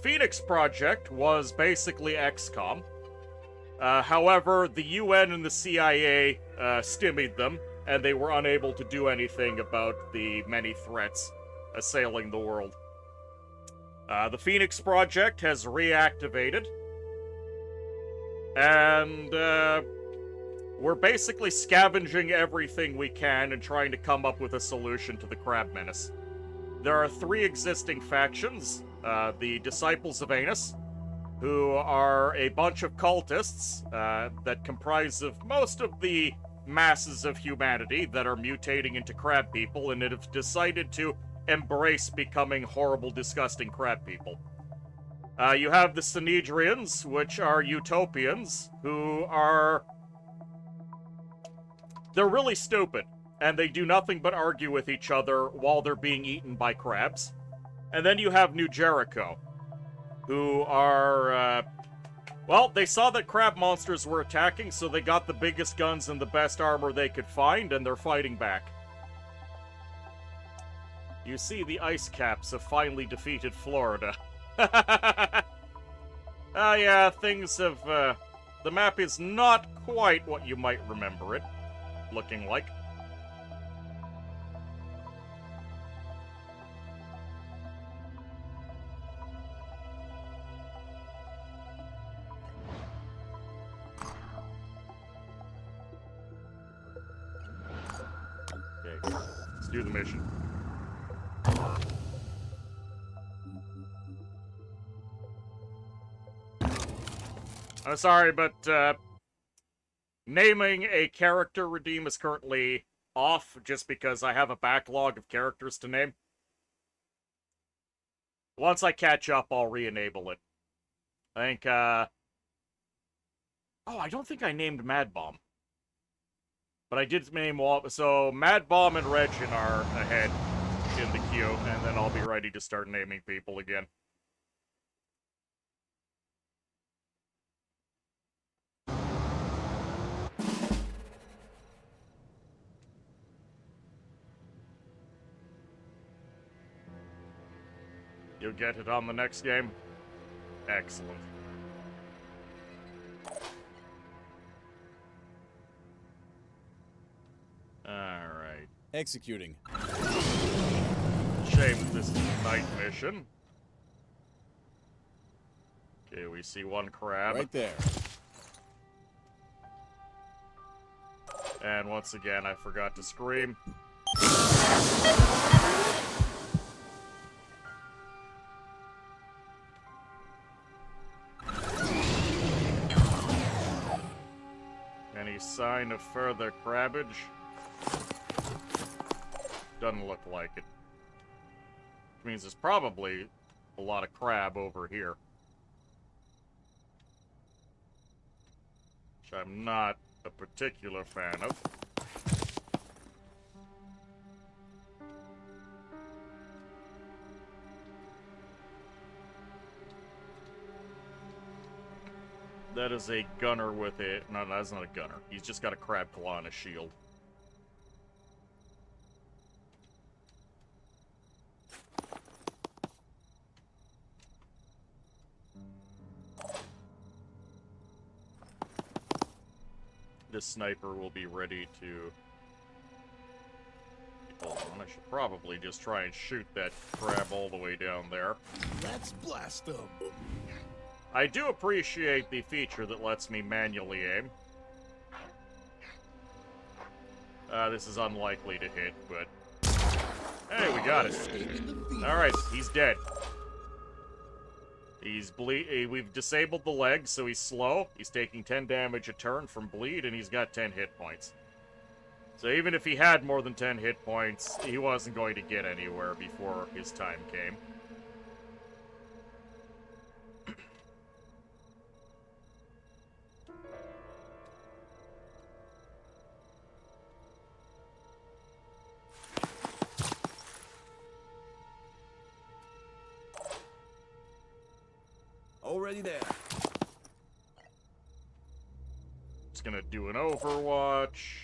Phoenix Project was basically XCOM. However, the UN and the CIA stymied them, and they were unable to do anything about the many threats assailing the world. The Phoenix Project has reactivated, and we're basically scavenging everything we can and trying to come up with a solution to the crab menace. There are 3 existing factions. The Disciples of Anus, who are a bunch of cultists that comprise of most of the masses of humanity that are mutating into crab people and that have decided to embrace becoming horrible, disgusting crab people. You have the Sanhedrians, which are utopians, who are... They're really stupid, and they do nothing but argue with each other while they're being eaten by crabs. And then you have New Jericho, who are, well, they saw that crab monsters were attacking, so they got the biggest guns and the best armor they could find, and they're fighting back. You see, the ice caps have finally defeated Florida. Yeah, things have, the map is not quite what you might remember it looking like. Okay, let's do the mission. I'm sorry, but, naming a character redeem is currently off, just because I have a backlog of characters to name. Once I catch up, I'll re-enable it. I think, oh, I don't think I named Mad Bomb. But I did name all, so Mad Bomb and Regin are ahead in the queue, and then I'll be ready to start naming people again. You'll get it on the next game? Excellent. Alright. Executing. Shame this is a night mission. Okay, we see one crab. Right there. And once again, I forgot to scream. Any sign of further crabbage? Doesn't look like it. Which means there's probably a lot of crab over here. Which I'm not a particular fan of. That is a gunner with it. No, that's not a gunner. He's just got a crab claw and a shield. This sniper will be ready to... Hold on, I should probably just try and shoot that crab all the way down there. Let's blast them. I do appreciate the feature that lets me manually aim. This is unlikely to hit, but... Hey, we got it. Alright, he's dead. He's we've disabled the leg, so he's slow. He's taking 10 damage a turn from bleed, and he's got 10 hit points. So even if he had more than 10 hit points, he wasn't going to get anywhere before his time came. Already there. Just gonna do an Overwatch,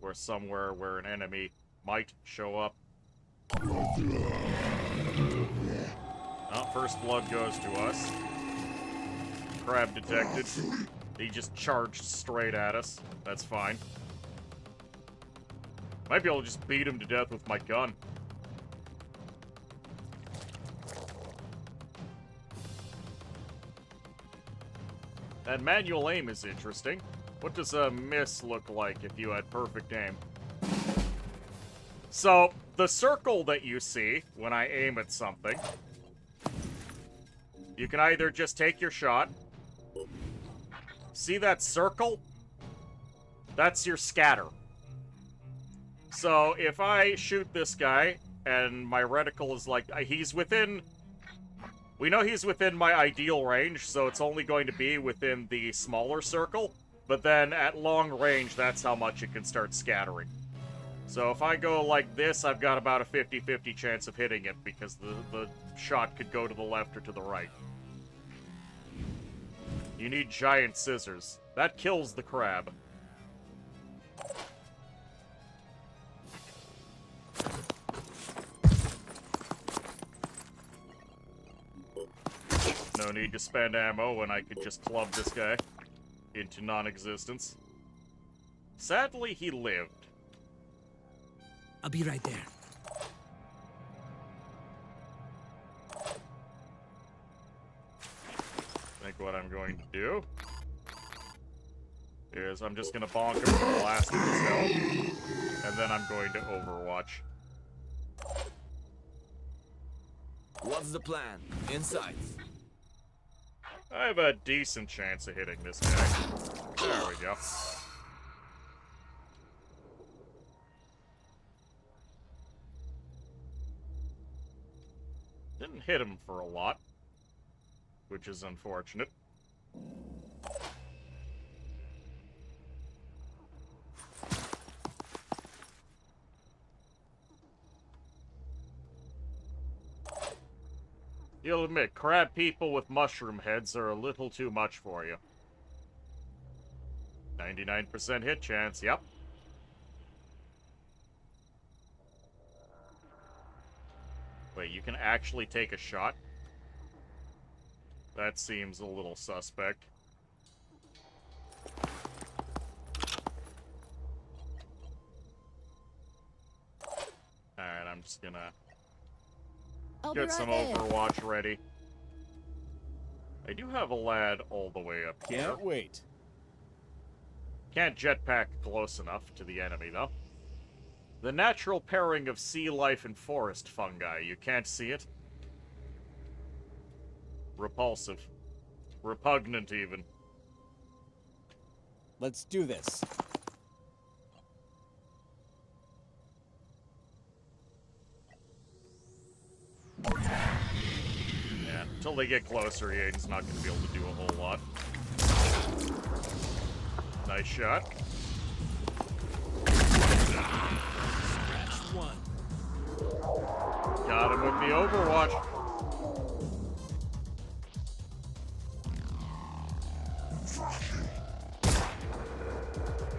or somewhere where an enemy might show up. Oh, first blood goes to us. Crab detected. He just charged straight at us. That's fine. Might be able to just beat him to death with my gun. And manual aim is interesting. What does a miss look like if you had perfect aim? So, the circle that you see when I aim at something, you can either just take your shot. See that circle? That's your scatter. So, if I shoot this guy, and my reticle is like, he's within... We know he's within my ideal range, so it's only going to be within the smaller circle. But then, at long range, that's how much it can start scattering. So if I go like this, I've got about a 50-50 chance of hitting it because the shot could go to the left or to the right. You need giant scissors. That kills the crab. No need to spend ammo when I could just club this guy into non-existence. Sadly, he lived. I'll be right there. I think what I'm going to do is I'm just going to bonk him for the last of his health, and then I'm going to Overwatch. What's the plan? Insights. I have a decent chance of hitting this guy. There we go. Didn't hit him for a lot, which is unfortunate. You'll admit, crab people with mushroom heads are a little too much for you. 99% hit chance, yep. Wait, you can actually take a shot? That seems a little suspect. Alright, I'm just gonna get some Overwatch ready. I do have a lad all the way up here. Can't wait. Can't jetpack close enough to the enemy, though. The natural pairing of sea life and forest fungi. You can't see it? Repulsive. Repugnant, even. Let's do this. Yeah, until they get closer, Aiden's not going to be able to do a whole lot. Nice shot. One. Got him with the Overwatch.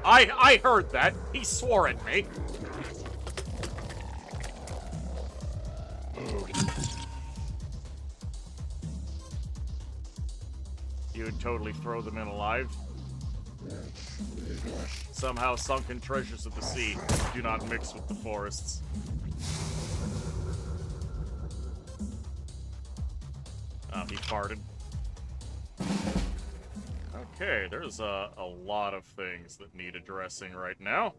I heard that. He swore at me. You would totally throw them in alive. Somehow sunken treasures of the sea do not mix with the forests. He farted. Okay, there's a lot of things that need addressing right now.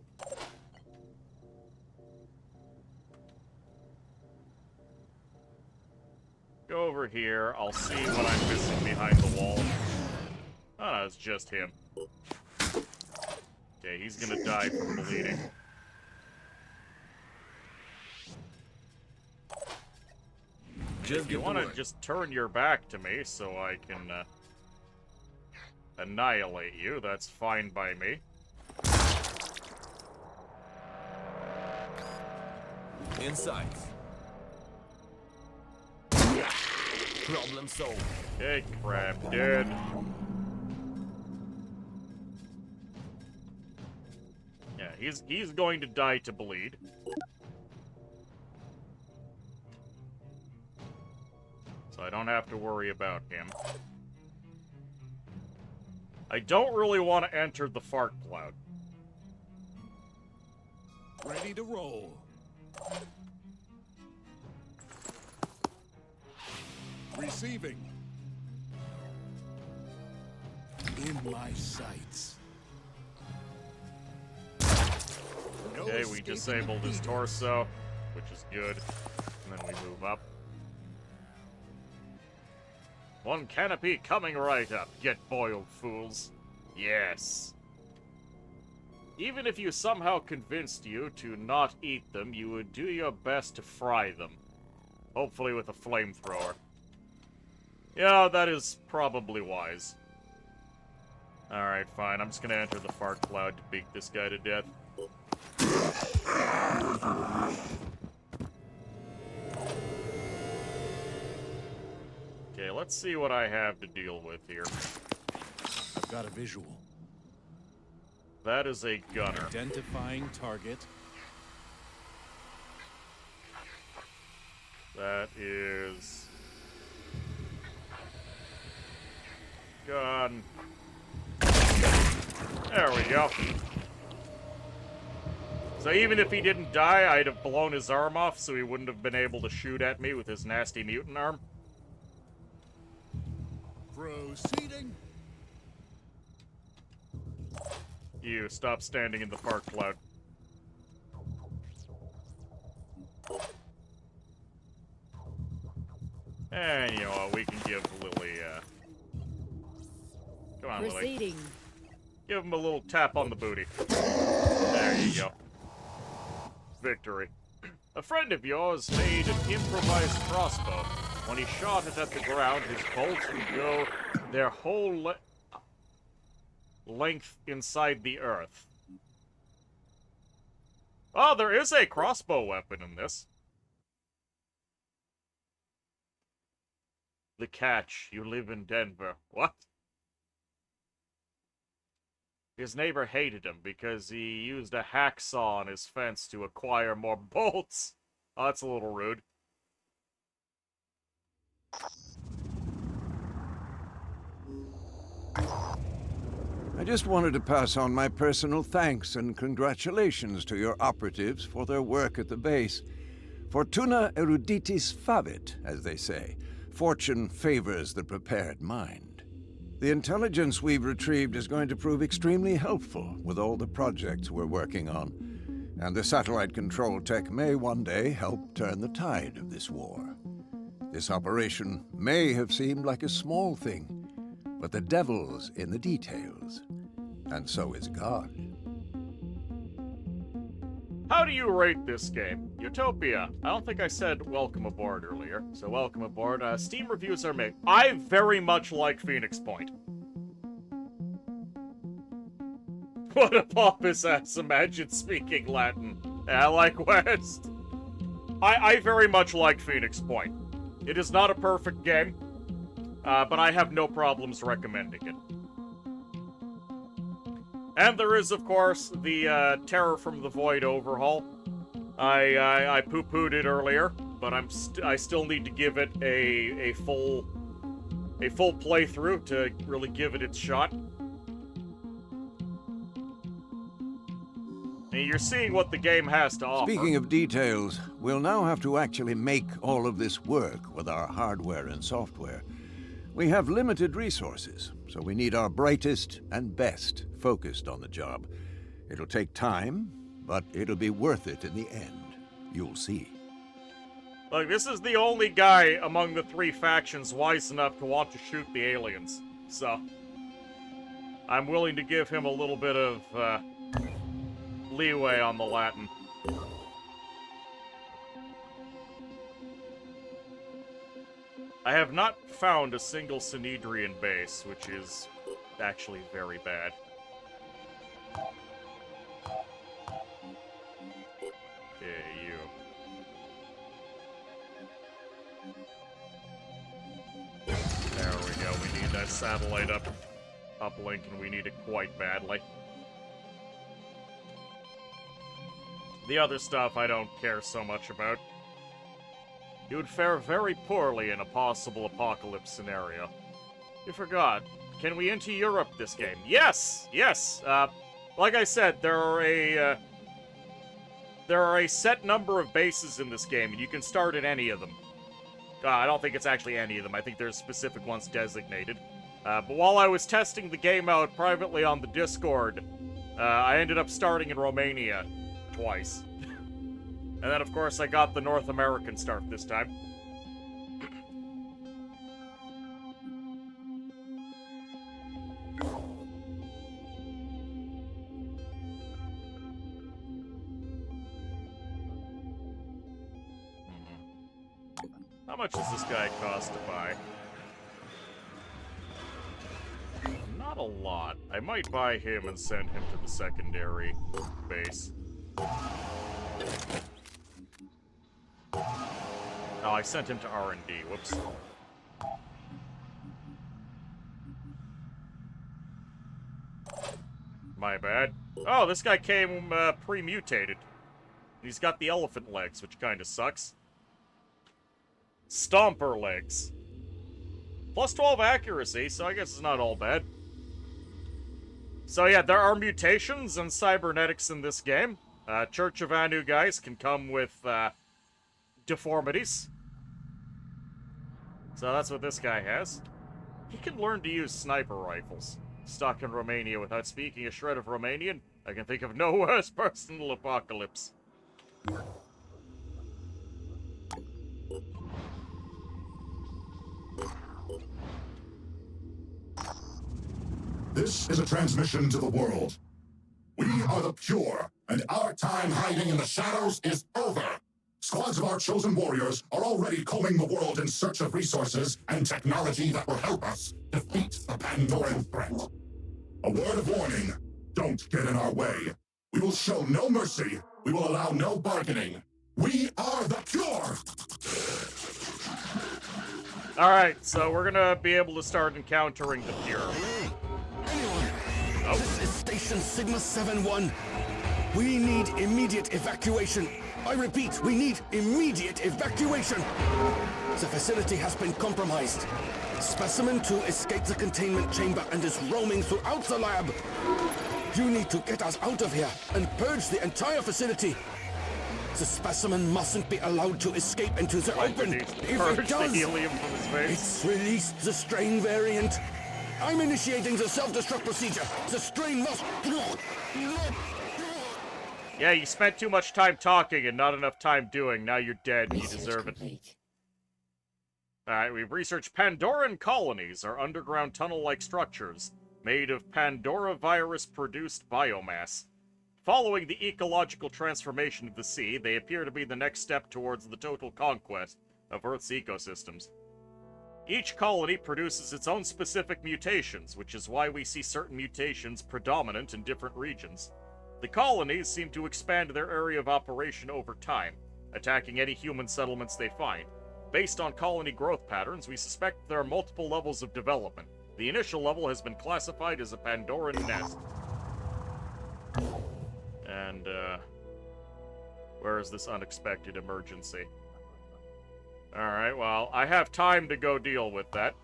Go over here, I'll see what I'm missing behind the wall. Oh no, it's just him. Okay, he's gonna die from bleeding. If you want to just turn your back to me so I can annihilate you, that's fine by me. Inside. Problem solved. Okay, crab dead. Yeah, he's going to die to bleed. So I don't have to worry about him. I don't really want to enter the fart cloud. Ready to roll. Receiving. In my sights. Okay, we disabled his torso, which is good. And then we move up. One canopy coming right up. Get boiled, fools. Yes. Even if you somehow convinced you to not eat them, you would do your best to fry them. Hopefully with a flamethrower. Yeah, that is probably wise. Alright, fine. I'm just gonna enter the fart cloud to beat this guy to death. Okay, let's see what I have to deal with here. I've got a visual. That is a gunner. Identifying target. That is... gun. There we go. So even if he didn't die, I'd have blown his arm off so he wouldn't have been able to shoot at me with his nasty mutant arm. Proceeding. You stop standing in the fart cloud. And you know what, we can give Lily, come on, Lily. Proceeding. Give him a little tap on the booty. There you go. Victory. A friend of yours made an improvised crossbow. When he shot it at the ground, his bolts would go their whole length inside the earth. Oh, there is a crossbow weapon in this. The catch, you live in Denver. What? His neighbor hated him because he used a hacksaw on his fence to acquire more bolts. Oh, that's a little rude. I just wanted to pass on my personal thanks and congratulations to your operatives for their work at the base. Fortuna eruditis favit, as they say. Fortune favors the prepared mind. The intelligence we've retrieved is going to prove extremely helpful with all the projects we're working on. And the satellite control tech may one day help turn the tide of this war. This operation may have seemed like a small thing, but the devil's in the details. And so is God. How do you rate this game? Utopia. I don't think I said welcome aboard earlier, so welcome aboard. Steam reviews are made. I very much like Phoenix Point. What a pompous ass, imagine speaking Latin. Yeah, like West. I very much like Phoenix Point. It is not a perfect game, but I have no problems recommending it. And there is, of course, the Terror from the Void overhaul. I poo-pooed it earlier, but I still need to give it a full playthrough to really give it its shot. And you're seeing what the game has to offer. Speaking of details, we'll now have to actually make all of this work with our hardware and software. We have limited resources, so we need our brightest and best focused on the job. It'll take time, but it'll be worth it in the end. You'll see. Look, this is the only guy among the three factions wise enough to want to shoot the aliens, so I'm willing to give him a little bit of leeway on the Latin. I have not found a single Synedrian base, which is actually very bad. Okay, you. There we go. We need that satellite uplink, and we need it quite badly. The other stuff I don't care so much about. You would fare very poorly in a possible apocalypse scenario. You forgot. Can we enter Europe this game? Yes! Yes! Like I said, there are a set number of bases in this game, and you can start at any of them. I don't think it's actually any of them. I think there's specific ones designated. But while I was testing the game out privately on the Discord, I ended up starting in Romania twice. And then, of course, I got the North American start this time. How much does this guy cost to buy? Not a lot. I might buy him and send him to the secondary base. Oh, I sent him to R&D. Whoops. My bad. Oh, this guy came pre-mutated. He's got the elephant legs, which kind of sucks. Stomper legs. Plus 12 accuracy, so I guess it's not all bad. So yeah, there are mutations and cybernetics in this game. Church of Anu guys can come with deformities. So that's what this guy has. He can learn to use sniper rifles. Stuck in Romania without speaking a shred of Romanian, I can think of no worse personal apocalypse. This is a transmission to the world. We are the pure, and our time hiding in the shadows is over. Squads of our chosen warriors are already combing the world in search of resources and technology that will help us defeat the Pandoran threat. A word of warning, don't get in our way. We will show no mercy. We will allow no bargaining. We are the pure! Alright, so we're gonna be able to start encountering the pure. Oh. This is Station Sigma 7-1. We need immediate evacuation. I repeat, we need immediate evacuation. The facility has been compromised. Specimen 2 escaped the containment chamber and is roaming throughout the lab. You need to get us out of here and purge the entire facility. The specimen mustn't be allowed to escape into the open. If it does, it's released the strain variant. I'm initiating the self-destruct procedure. The strain must... Yeah, you spent too much time talking and not enough time doing. Now you're dead. You deserve it. Alright, we've researched Pandoran colonies, are underground tunnel-like structures made of Pandora virus-produced biomass. Following the ecological transformation of the sea, they appear to be the next step towards the total conquest of Earth's ecosystems. Each colony produces its own specific mutations, which is why we see certain mutations predominant in different regions. The colonies seem to expand their area of operation over time, attacking any human settlements they find. Based on colony growth patterns, we suspect there are multiple levels of development. The initial level has been classified as a Pandoran nest. And, where is this unexpected emergency? Alright, well, I have time to go deal with that.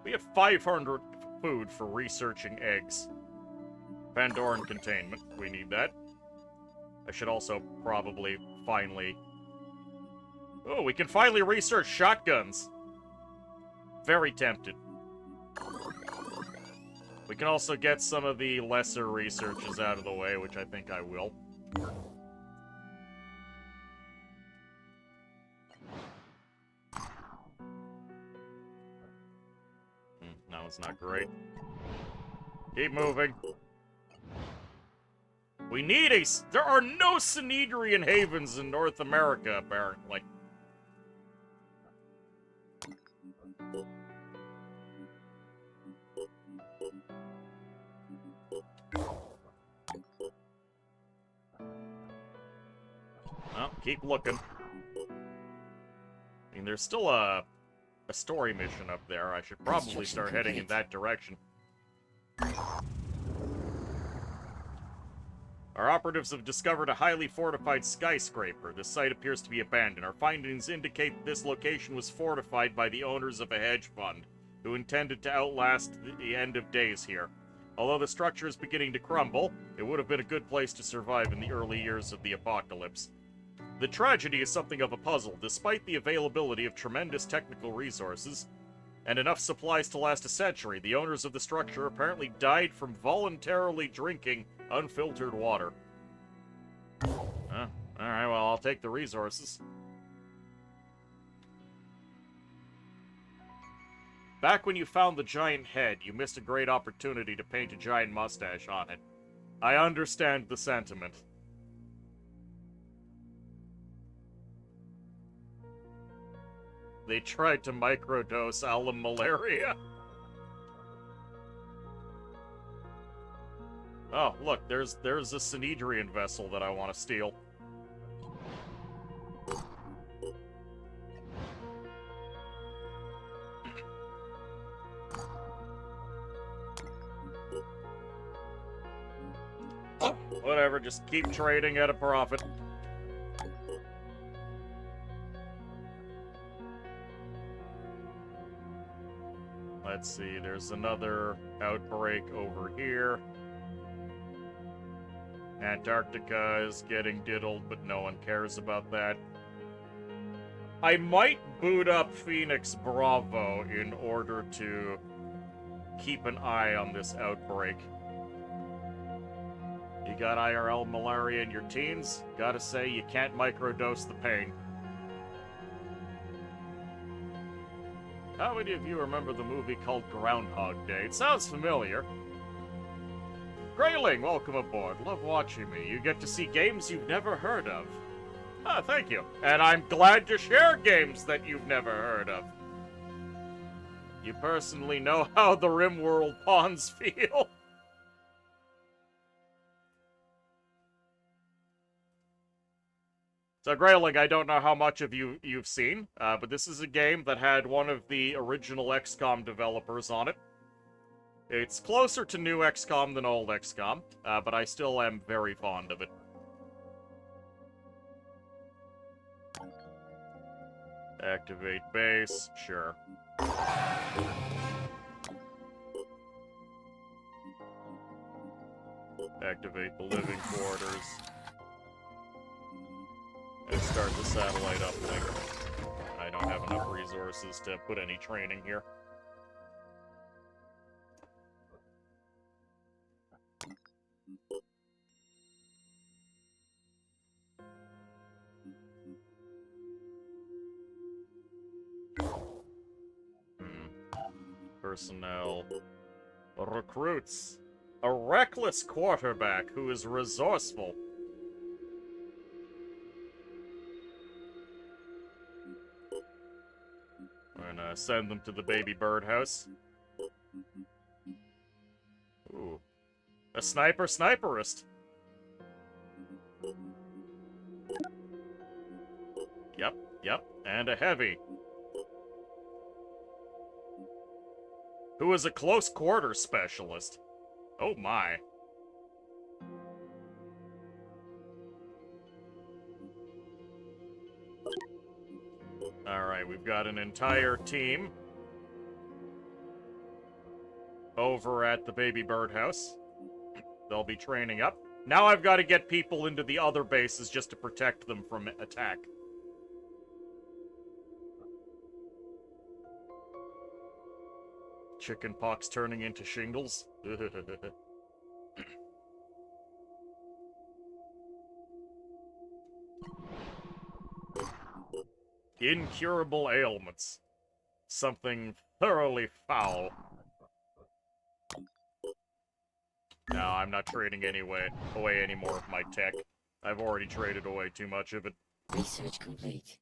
We have 500 food for researching eggs. Pandoran containment, we need that. I should also probably finally... Oh, we can finally research shotguns. Very tempted. We can also get some of the lesser researches out of the way, which I think I will. No, it's not great. Keep moving. We need a... There are no Synedrian havens in North America, apparently. Well, keep looking. I mean, there's still a story mission up there. I should probably start heading in that direction. Our operatives have discovered a highly fortified skyscraper. This site appears to be abandoned. Our findings indicate that this location was fortified by the owners of a hedge fund, who intended to outlast the end of days here. Although the structure is beginning to crumble, it would have been a good place to survive in the early years of the apocalypse. The tragedy is something of a puzzle. Despite the availability of tremendous technical resources and enough supplies to last a century, the owners of the structure apparently died from voluntarily drinking unfiltered water. Alright, well, I'll take the resources. Back when you found the giant head, you missed a great opportunity to paint a giant mustache on it. I understand the sentiment. They tried to microdose alum malaria. Oh, look, there's a Synedrian vessel that I want to steal. Whatever, just keep trading at a profit. Let's see, there's another outbreak over here. Antarctica is getting diddled, but no one cares about that. I might boot up Phoenix Bravo in order to keep an eye on this outbreak. You got IRL malaria in your teens? Gotta say, you can't microdose the pain. How many of you remember the movie called Groundhog Day? It sounds familiar. Grayling, welcome aboard. Love watching me. You get to see games you've never heard of. Ah, thank you. And I'm glad to share games that you've never heard of. You personally know how the RimWorld pawns feel. So, Grayling, I don't know how much of you've seen, but this is a game that had one of the original XCOM developers on it. It's closer to new XCOM than old XCOM, but I still am very fond of it. Activate base, sure. Activate the living quarters. And start the satellite uplink. I don't have enough resources to put any training here. Personnel. Recruits. A reckless quarterback who is resourceful. We're gonna send them to the baby birdhouse. Ooh. A sniperist. Yep. And a heavy. Who is a close quarter specialist. Oh my. Alright, we've got an entire team over at the baby birdhouse. They'll be training up. Now I've got to get people into the other bases just to protect them from attack. Chickenpox turning into shingles. Incurable ailments. Something thoroughly foul. No, I'm not trading away any more of my tech. I've already traded away too much of it. Research complete.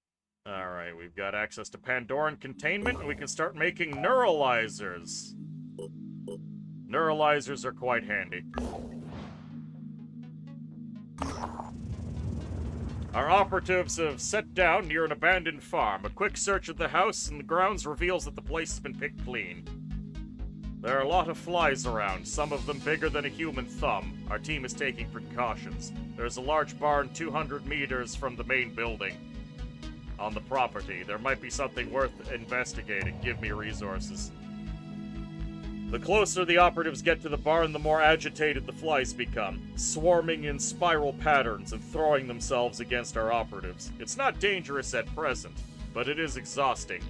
Alright, we've got access to Pandoran containment, and we can start making neuralizers. Neuralizers are quite handy. Our operatives have set down near an abandoned farm. A quick search of the house and the grounds reveals that the place has been picked clean. There are a lot of flies around, some of them bigger than a human thumb. Our team is taking precautions. There's a large barn 200 meters from the main building. On the property, there might be something worth investigating. Give me resources. The closer the operatives get to the barn, the more agitated the flies become, swarming in spiral patterns and throwing themselves against our operatives. It's not dangerous at present, but it is exhausting.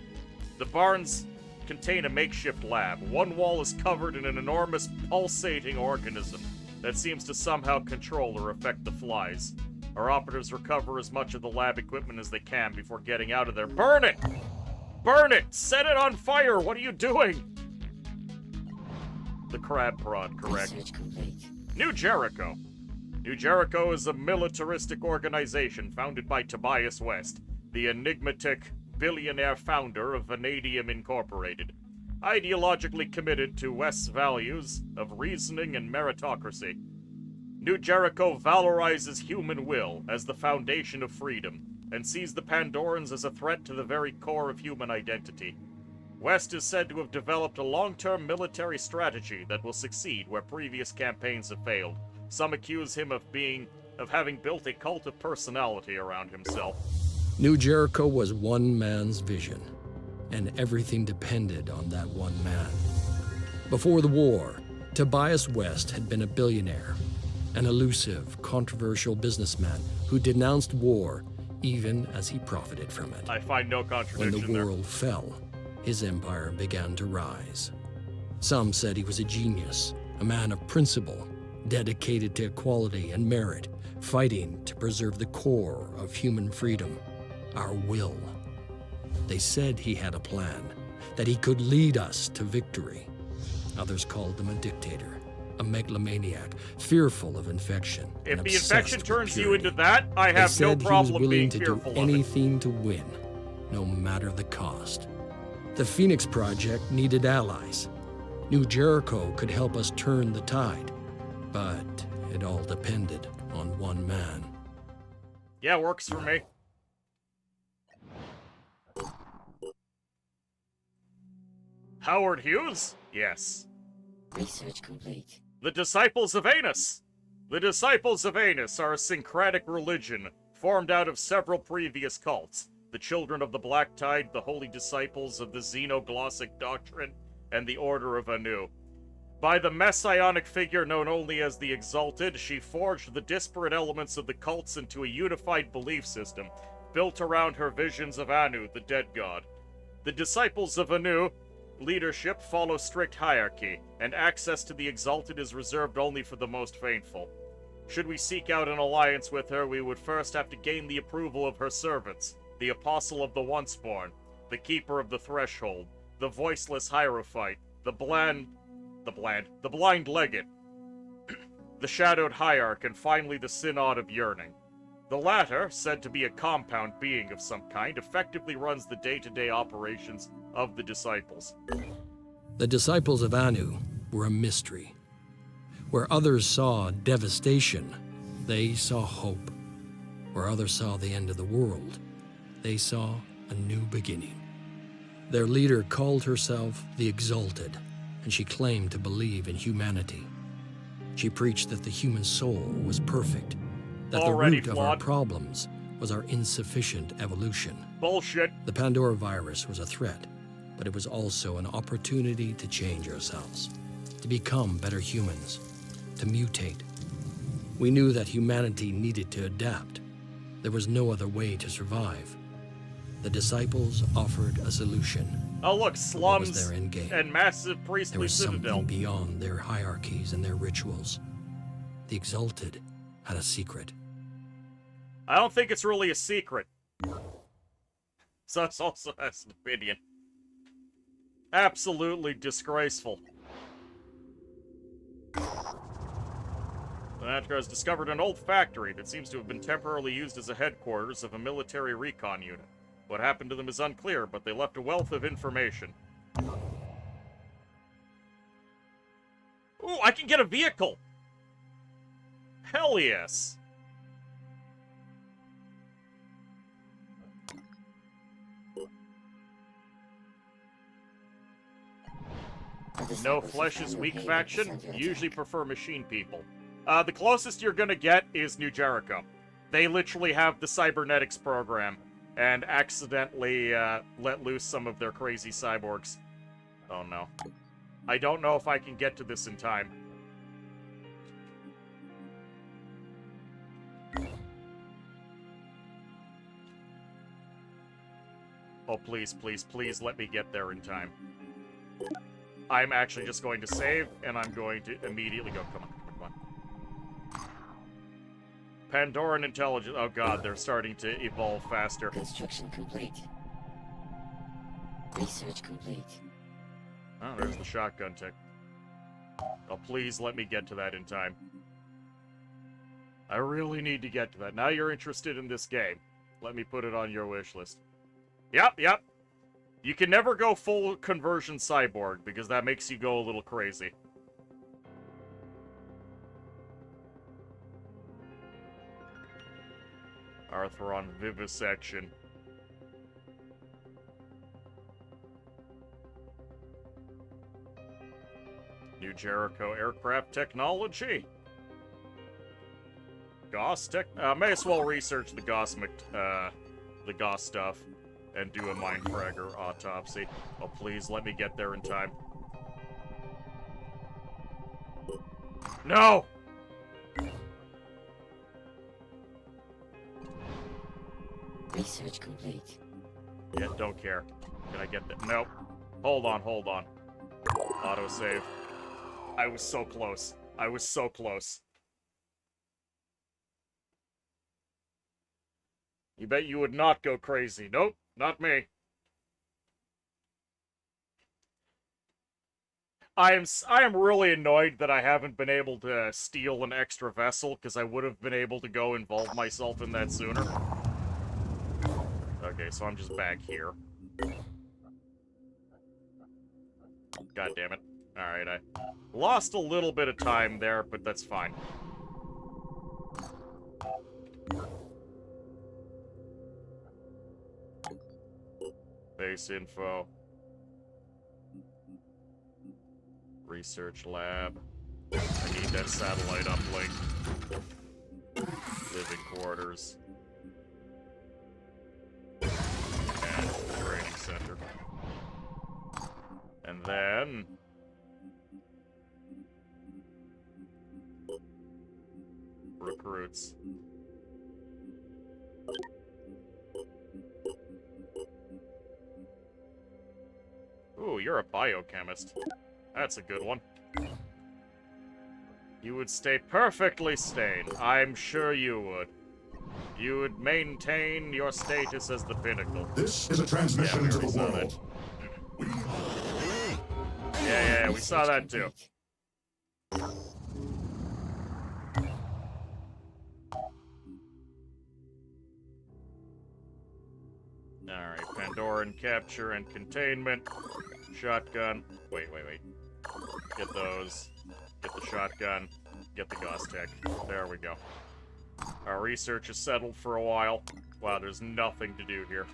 The barns contain a makeshift lab. One wall is covered in an enormous pulsating organism that seems to somehow control or affect the flies. Our operatives recover as much of the lab equipment as they can before getting out of there. Burn it! Burn it! Set it on fire! What are you doing? The crab prod, correct. New Jericho. New Jericho is a militaristic organization founded by Tobias West, the enigmatic billionaire founder of Vanadium Incorporated, ideologically committed to West's values of reasoning and meritocracy. New Jericho valorizes human will as the foundation of freedom, and sees the Pandorans as a threat to the very core of human identity. West is said to have developed a long-term military strategy that will succeed where previous campaigns have failed. Some accuse him of having built a cult of personality around himself. New Jericho was one man's vision, and everything depended on that one man. Before the war, Tobias West had been a billionaire, an elusive, controversial businessman who denounced war even as he profited from it. I find no contradiction there. When the world fell, his empire began to rise. Some said he was a genius, a man of principle, dedicated to equality and merit, fighting to preserve the core of human freedom, our will. They said he had a plan, that he could lead us to victory. Others called him a dictator, a megalomaniac, fearful of infection. If the infection turns you into that, I have no problem being fearful of it. He was willing to do anything to win, no matter the cost. The Phoenix Project needed allies. New Jericho could help us turn the tide, but it all depended on one man. Yeah, works for me. Howard Hughes? Yes. Research complete. The Disciples of Anus. The Disciples of Anus are a syncretic religion formed out of several previous cults. The Children of the Black Tide, the Holy Disciples of the Xenoglossic Doctrine, and the Order of Anu. By the messianic figure known only as the Exalted, she forged the disparate elements of the cults into a unified belief system, built around her visions of Anu, the dead god. The Disciples of Anu leadership follow strict hierarchy, and access to the Exalted is reserved only for the most faithful. Should we seek out an alliance with her, we would first have to gain the approval of her servants, the Apostle of the Onceborn, the Keeper of the Threshold, the Voiceless Hierophant, the Blind Legate, the Shadowed Hierarch, and finally the Synod of Yearning. The latter, said to be a compound being of some kind, effectively runs the day-to-day operations of the Disciples. The Disciples of Anu were a mystery. Where others saw devastation, they saw hope. Where others saw the end of the world, they saw a new beginning. Their leader called herself the Exalted, and she claimed to believe in humanity. She preached that the human soul was perfect, that the root of our problems was our insufficient evolution. Bullshit. The Pandora virus was a threat, but it was also an opportunity to change ourselves, to become better humans, to mutate. We knew that humanity needed to adapt. There was no other way to survive. The Disciples offered a solution. Oh look, slums was their end game. And massive priestly there was citadel. Something beyond their hierarchies and their rituals. The Exalted had a secret. I don't think it's really a secret. Sus also has an opinion. Absolutely disgraceful. Sinatra has discovered an old factory that seems to have been temporarily used as a headquarters of a military recon unit. What happened to them is unclear, but they left a wealth of information. Ooh, I can get a vehicle! Hell yes! No flesh is weak faction. Usually prefer machine people. The closest you're gonna get is New Jericho. They literally have the cybernetics program and accidentally let loose some of their crazy cyborgs. Oh no. I don't know if I can get to this in time. Oh, please, please, please let me get there in time. I'm actually just going to save, and I'm going to immediately go. Come on, come on. Pandoran intelligence. Oh god, they're starting to evolve faster. Construction complete. Research complete. Oh, there's the shotgun tech. Oh, please let me get to that in time. I really need to get to that. Now you're interested in this game. Let me put it on your wish list. Yep. You can never go full conversion cyborg, because that makes you go a little crazy. Arthron vivisection. New Jericho aircraft technology. Gauss tech. May as well research the Gauss stuff and do a Mindfragger autopsy. Oh, please let me get there in time. No! Research complete. Yeah, don't care. Can I get that? Nope. Hold on. Autosave. I was so close. You bet you would not go crazy. Nope, not me. I am really annoyed that I haven't been able to steal an extra vessel, because I would have been able to go involve myself in that sooner. Okay, so I'm just back here. God damn it. Alright, I lost a little bit of time there, but that's fine. Base info. Research lab. I need that satellite uplink. Living quarters. And training center. And then... recruits. Ooh, you're a biochemist. That's a good one. You would stay perfectly sane. I'm sure you would. You would maintain your status as the pinnacle. This is a transmission to the world. Yeah, we saw that too. Alright, Pandoran capture and containment. Shotgun. Wait. Get those. Get the shotgun. Get the Gauss tech. There we go. Our research is settled for a while. Wow, there's nothing to do here.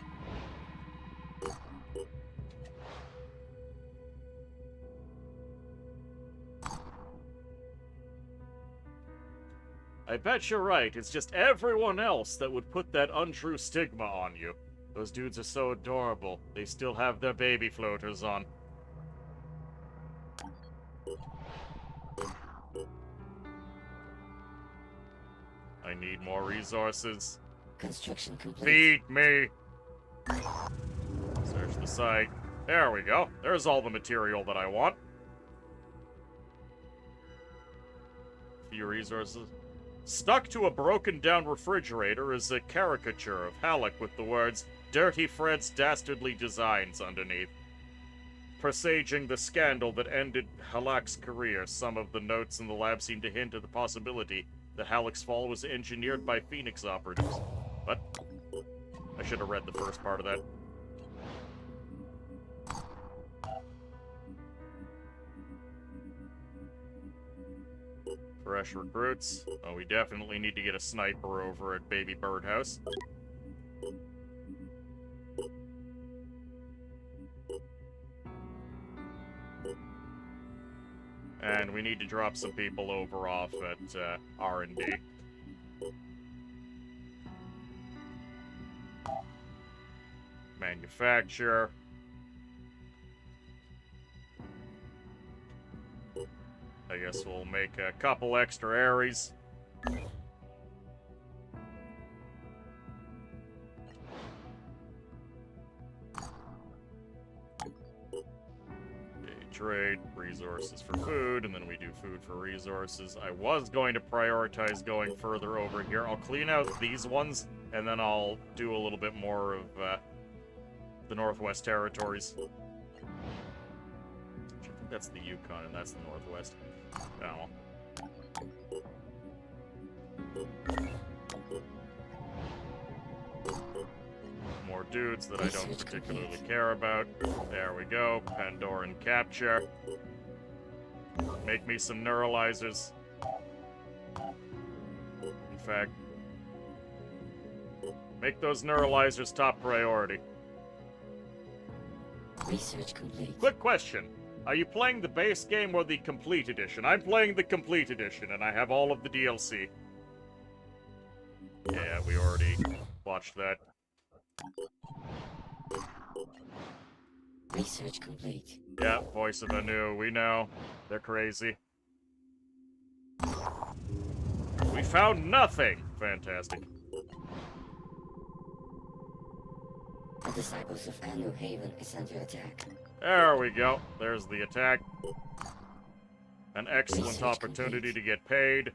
I bet you're right. It's just everyone else that would put that untrue stigma on you. Those dudes are so adorable. They still have their baby floaters on. I need more resources. Construction complete. Feed me! Search the site. There we go. There's all the material that I want. Few resources. Stuck to a broken-down refrigerator is a caricature of Halleck with the words, "Dirty Fred's dastardly designs" underneath. Presaging the scandal that ended Halleck's career, some of the notes in the lab seem to hint at the possibility that Halleck's fall was engineered by Phoenix operatives. But I should have read the first part of that. Fresh recruits. Oh, we definitely need to get a sniper over at Baby Birdhouse. And we need to drop some people over off at R&D. Manufacture. I guess we'll make a couple extra Ares. Trade resources for food, and then we do food for resources. I was going to prioritize going further over here. I'll clean out these ones, and then I'll do a little bit more of the Northwest Territories. I think that's the Yukon, and that's the Northwest. Oh. More dudes that I don't particularly care about. There we go. Pandoran capture. Make me some neuralizers. In fact, make those neuralizers top priority. Research complete. Quick question. Are you playing the base game or the complete edition? I'm playing the complete edition, and I have all of the DLC. Yeah, we already watched that. Research complete. Yeah, voice of Anu, we know. They're crazy. We found nothing! Fantastic. The disciples of Anu Haven is under attack. There we go. There's the attack. An excellent Research opportunity complete. to get paid.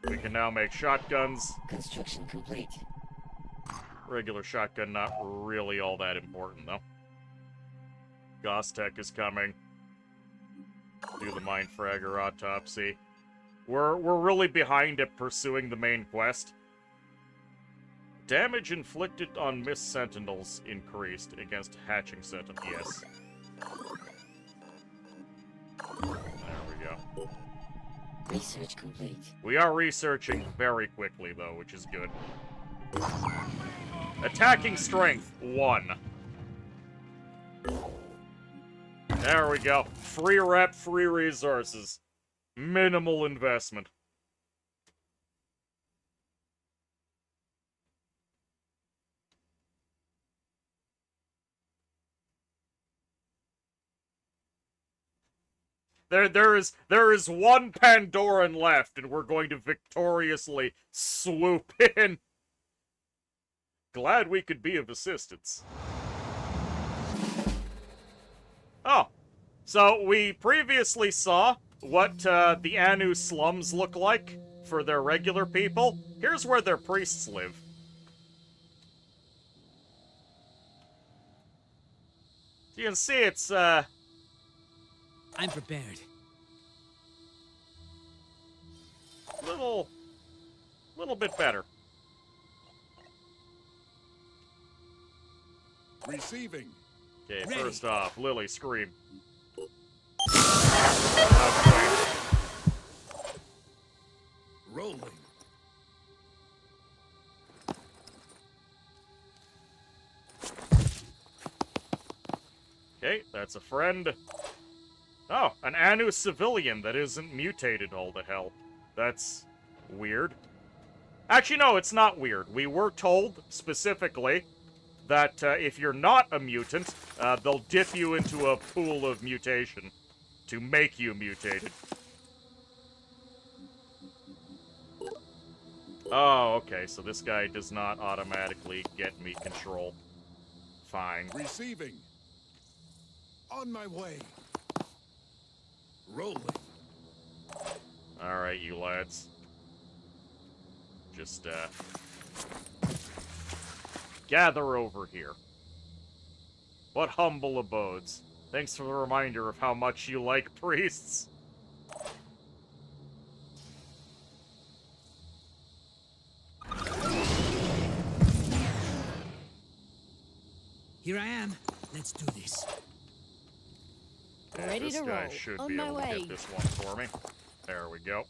We can now make shotguns. Construction complete. Regular shotgun, not really all that important, though. Gostech is coming. Do the Mind Fragger autopsy. We're really behind at pursuing the main quest. Damage inflicted on missed sentinels increased against hatching sentinels. Yes. There we go. Research complete. We are researching very quickly, though, which is good. Attacking strength, 1. There we go. Free rep, free resources. Minimal investment. There is one Pandoran left, and we're going to victoriously swoop in. Glad we could be of assistance. Oh, so we previously saw what the Anu slums look like for their regular people. Here's where their priests live. You can see it's, I'm prepared. little bit better. Receiving. Okay, Ready. first off, Lily, scream. Rolling. Okay, that's a friend. Oh, an Anu civilian that isn't mutated, all the hell. That's weird. Actually, no, it's not weird. We were told, specifically, that if you're not a mutant, they'll dip you into a pool of mutation to make you mutated. Oh, okay, so this guy does not automatically get me control. Fine. Receiving. On my way. Rolling. Alright, you lads. Just, gather over here. What humble abodes. Thanks for the reminder of how much you like priests. Here I am. Let's do this. Yeah, Ready this to guy roll. should On be my able to way. get this one for me. There we go.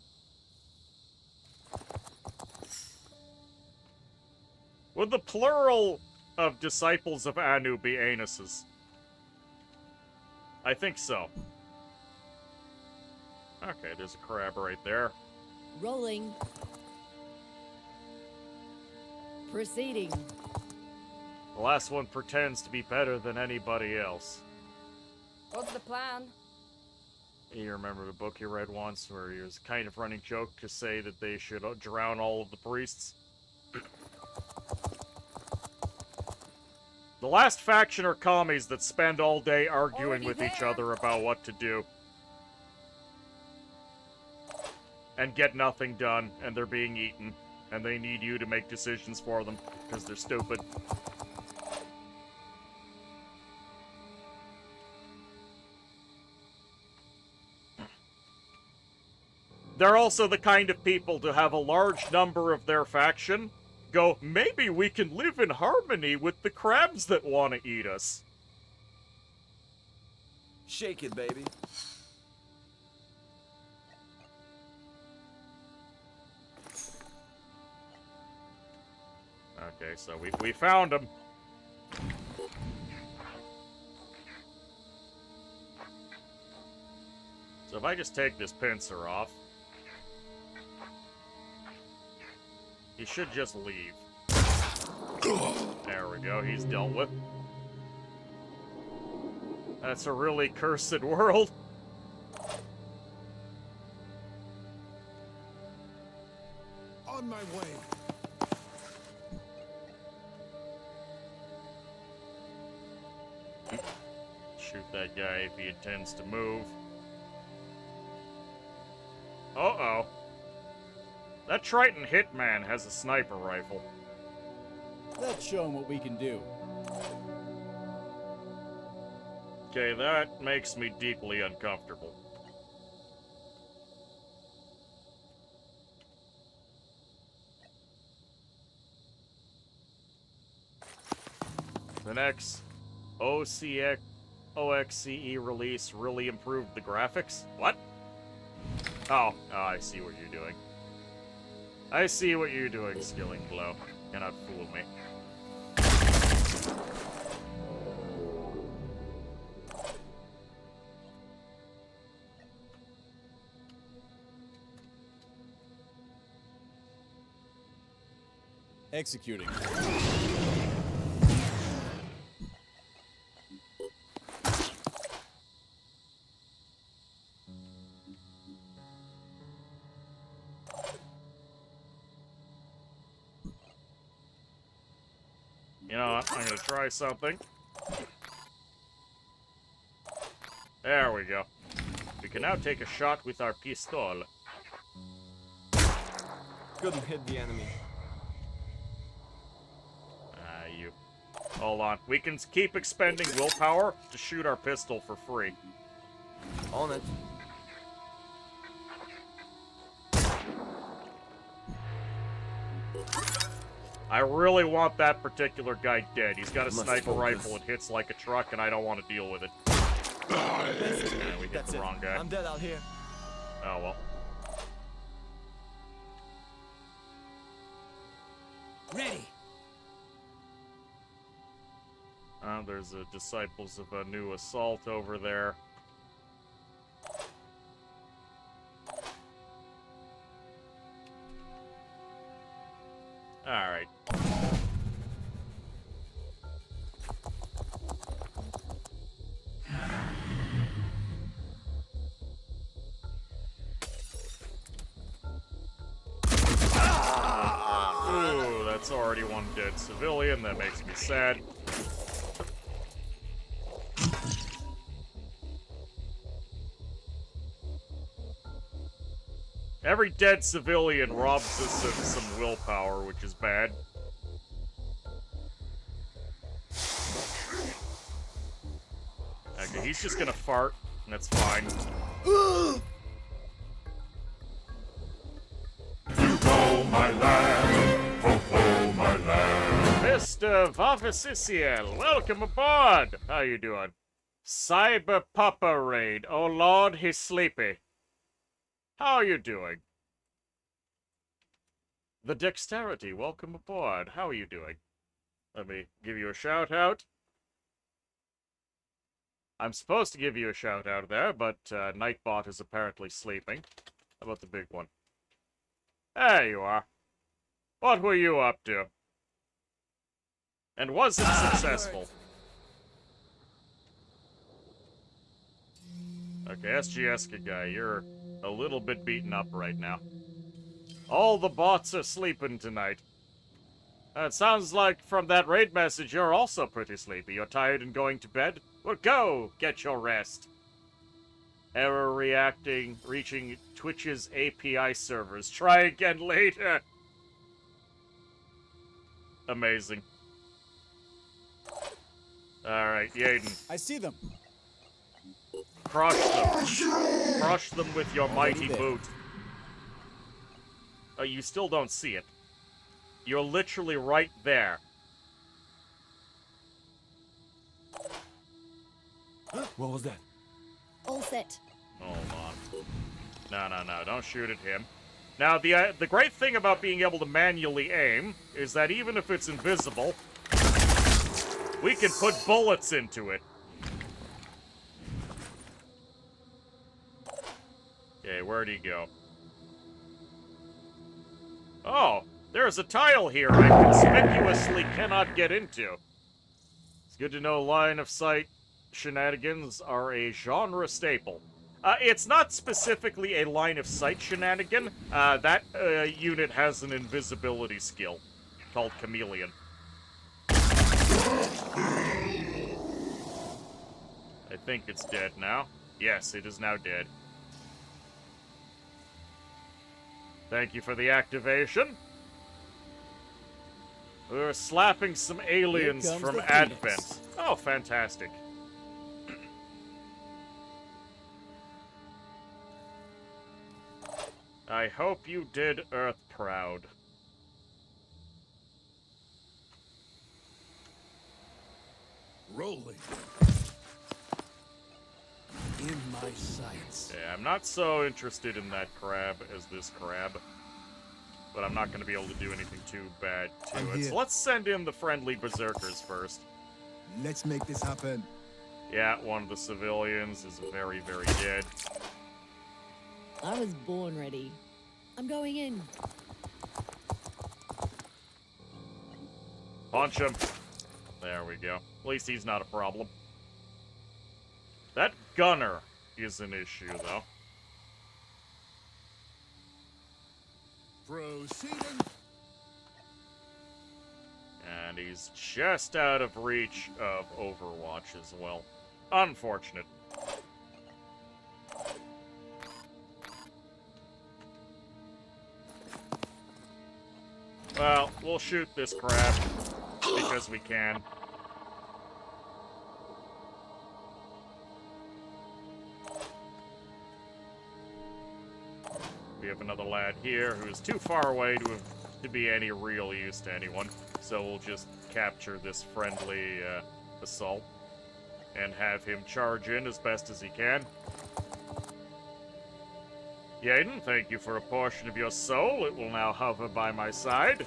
Would the plural of disciples of Anu be anuses? I think so. Okay, there's a crab right there. Rolling. Proceeding. The last one pretends to be better than anybody else. What's the plan? You remember the book you read once where it was a kind of running joke to say that they should drown all of the priests? The last faction are commies that spend all day arguing with each other about what to do. And get nothing done, and they're being eaten. And they need you to make decisions for them, because they're stupid. They're also the kind of people to have a large number of their faction go, maybe we can live in harmony with the crabs that want to eat us. Shake it, baby. Okay, so we found him. So if I just take this pincer off, he should just leave. There we go, he's dealt with. That's a really cursed world. On my way. Shoot that guy if he intends to move. Uh-oh. That Triton Hitman has a sniper rifle. Let's show him what we can do. Okay, that makes me deeply uncomfortable. The next OXCE release really improved the graphics? What? Oh, I see what you're doing. I see what you're doing, Skilling Blow. Cannot fool me. Executing. You know what? I'm gonna try something. There we go. We can now take a shot with our pistol. Couldn't hit the enemy. You. Hold on. We can keep expending willpower to shoot our pistol for free. On it. I really want that particular guy dead. He's got a Must sniper focus. rifle. It hits like a truck, and I don't want to deal with it. We hit That's the it. wrong guy. I'm dead out here. Oh, well. Ready. There's the Disciples of a New Assault over there. Alright. Ooh, that's already one dead civilian. That makes me sad. Every dead civilian robs us of some willpower, which is bad. Okay, he's just gonna fart, and that's fine. You go, my lad. Oh, my lad. Mr. Vavasiciel, welcome aboard! How you doing? Cyber Papa Raid. Oh lord, he's sleepy. How are you doing? The Dexterity, welcome aboard. How are you doing? Let me give you a shout out. I'm supposed to give you a shout out there, but Nightbot is apparently sleeping. How about the big one? There you are. What were you up to? And was it successful? Okay, SGSK guy, you're a little bit beaten up right now. All the bots are sleeping tonight. It sounds like from that raid message you're also pretty sleepy. You're tired and going to bed? Well, go! Get your rest. Error reaching Twitch's API servers. Try again later. Amazing. Alright, Yaden. I see them. Crush them. Crush them with your mighty boot. Oh, you still don't see it. You're literally right there. What was that? All set. Hold on. No, don't shoot at him. Now, the great thing about being able to manually aim is that even if it's invisible, we can put bullets into it. Okay, where'd he go? Oh, there's a tile here I conspicuously cannot get into. It's good to know line of sight shenanigans are a genre staple. It's not specifically a line of sight shenanigan. That unit has an invisibility skill called Chameleon. I think it's dead now. Yes, it is now dead. Thank you for the activation. We're slapping some aliens from Advent. Oh, fantastic. I hope you did Earth proud. Rolling. In my sights. Yeah, I'm not so interested in that crab as this crab. But I'm not going to be able to do anything too bad to it. So let's send in the friendly berserkers first. Let's make this happen. Yeah, one of the civilians is very, very dead. I was born ready. I'm going in. Punch him. There we go. At least he's not a problem. That gunner is an issue, though. Proceeding. And he's just out of reach of Overwatch as well. Unfortunate. Well, we'll shoot this crap because we can. We have another lad here who's too far away to be any real use to anyone, so we'll just capture this friendly assault and have him charge in as best as he can. Yaden, thank you for a portion of your soul. It will now hover by my side.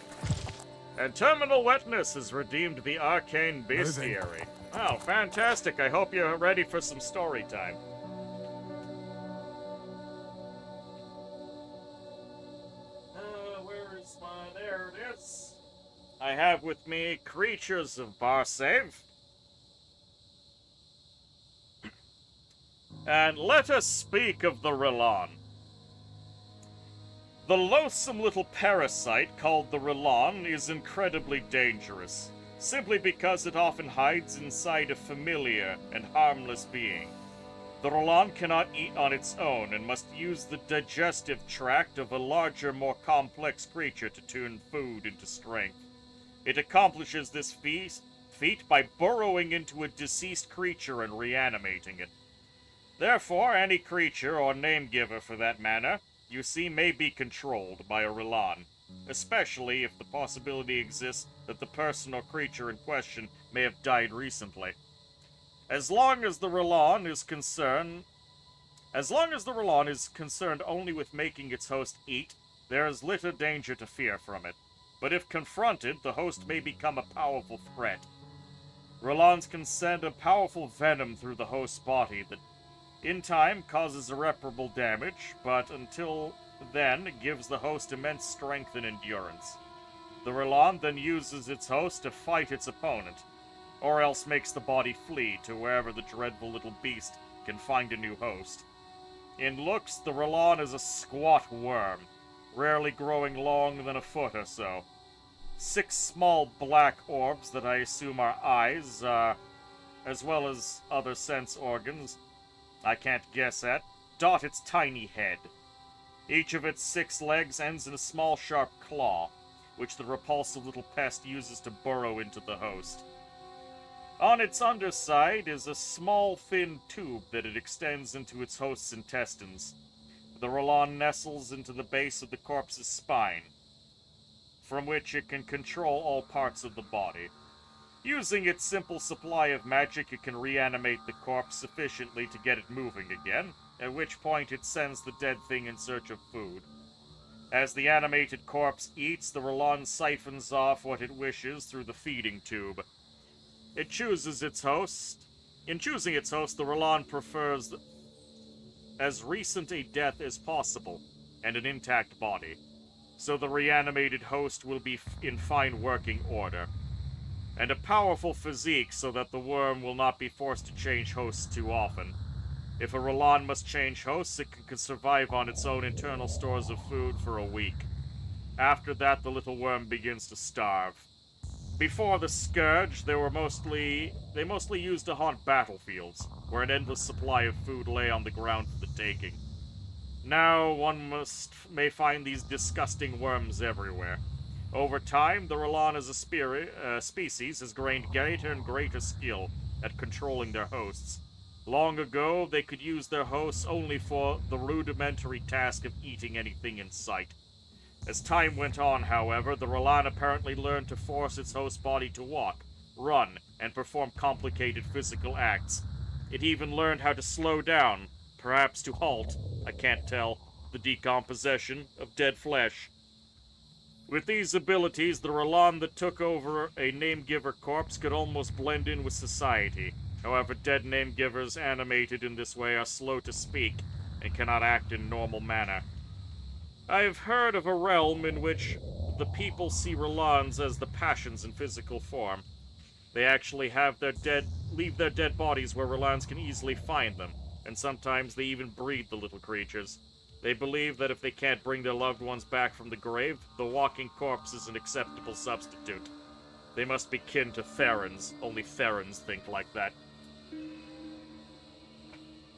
And Terminal Wetness has redeemed the Arcane Bestiary. Oh, fantastic. I hope you're ready for some story time. Where is my... There it is. I have with me Creatures of Barsave. And let us speak of the Rilan. The loathsome little parasite called the Rilan is incredibly dangerous, simply because it often hides inside a familiar and harmless being. The Rilan cannot eat on its own and must use the digestive tract of a larger, more complex creature to turn food into strength. It accomplishes this feat by burrowing into a deceased creature and reanimating it. Therefore, any creature, or name-giver for that matter, you see may be controlled by a Rilan, especially if the possibility exists that the person or creature in question may have died recently. As long as the Rilan is concerned only with making its host eat, there is little danger to fear from it. But if confronted, the host may become a powerful threat. Rilans can send a powerful venom through the host's body that in time causes irreparable damage, but until then gives the host immense strength and endurance. The Rilan then uses its host to fight its opponent, or else makes the body flee to wherever the dreadful little beast can find a new host. In looks, the Rilan is a squat worm, rarely growing longer than a foot or so. 6 small black orbs that I assume are eyes, as well as other sense organs, I can't guess at, dot its tiny head. Each of its 6 legs ends in a small sharp claw, which the repulsive little pest uses to burrow into the host. On its underside is a small thin tube that it extends into its host's intestines. The Rilan nestles into the base of the corpse's spine. from which it can control all parts of the body. Using its simple supply of magic, it can reanimate the corpse sufficiently to get it moving again, at which point it sends the dead thing in search of food. As the animated corpse eats, the Roland siphons off what it wishes through the feeding tube. It chooses its host. In choosing its host, the Roland prefers as recent a death as possible, and an intact body, so the reanimated host will be in fine working order, and a powerful physique so that the worm will not be forced to change hosts too often. If a Roland must change hosts, it can survive on its own internal stores of food for a week. After that, the little worm begins to starve. Before the Scourge, they mostly used to haunt battlefields, where an endless supply of food lay on the ground for the taking. Now, one may find these disgusting worms everywhere. Over time, the Roland as a species has gained greater and greater skill at controlling their hosts. Long ago, they could use their hosts only for the rudimentary task of eating anything in sight. As time went on, however, the Roland apparently learned to force its host body to walk, run, and perform complicated physical acts. It even learned how to slow down, perhaps to halt, I can't tell, the decomposition of dead flesh. With these abilities, the Roland that took over a name-giver corpse could almost blend in with society. However, dead name-givers animated in this way are slow to speak and cannot act in normal manner. I have heard of a realm in which the people see Rolands as the passions in physical form. They actually leave their dead bodies where Rolands can easily find them, and sometimes they even breed the little creatures. They believe that if they can't bring their loved ones back from the grave, the walking corpse is an acceptable substitute. They must be kin to Therans. Only Therans think like that.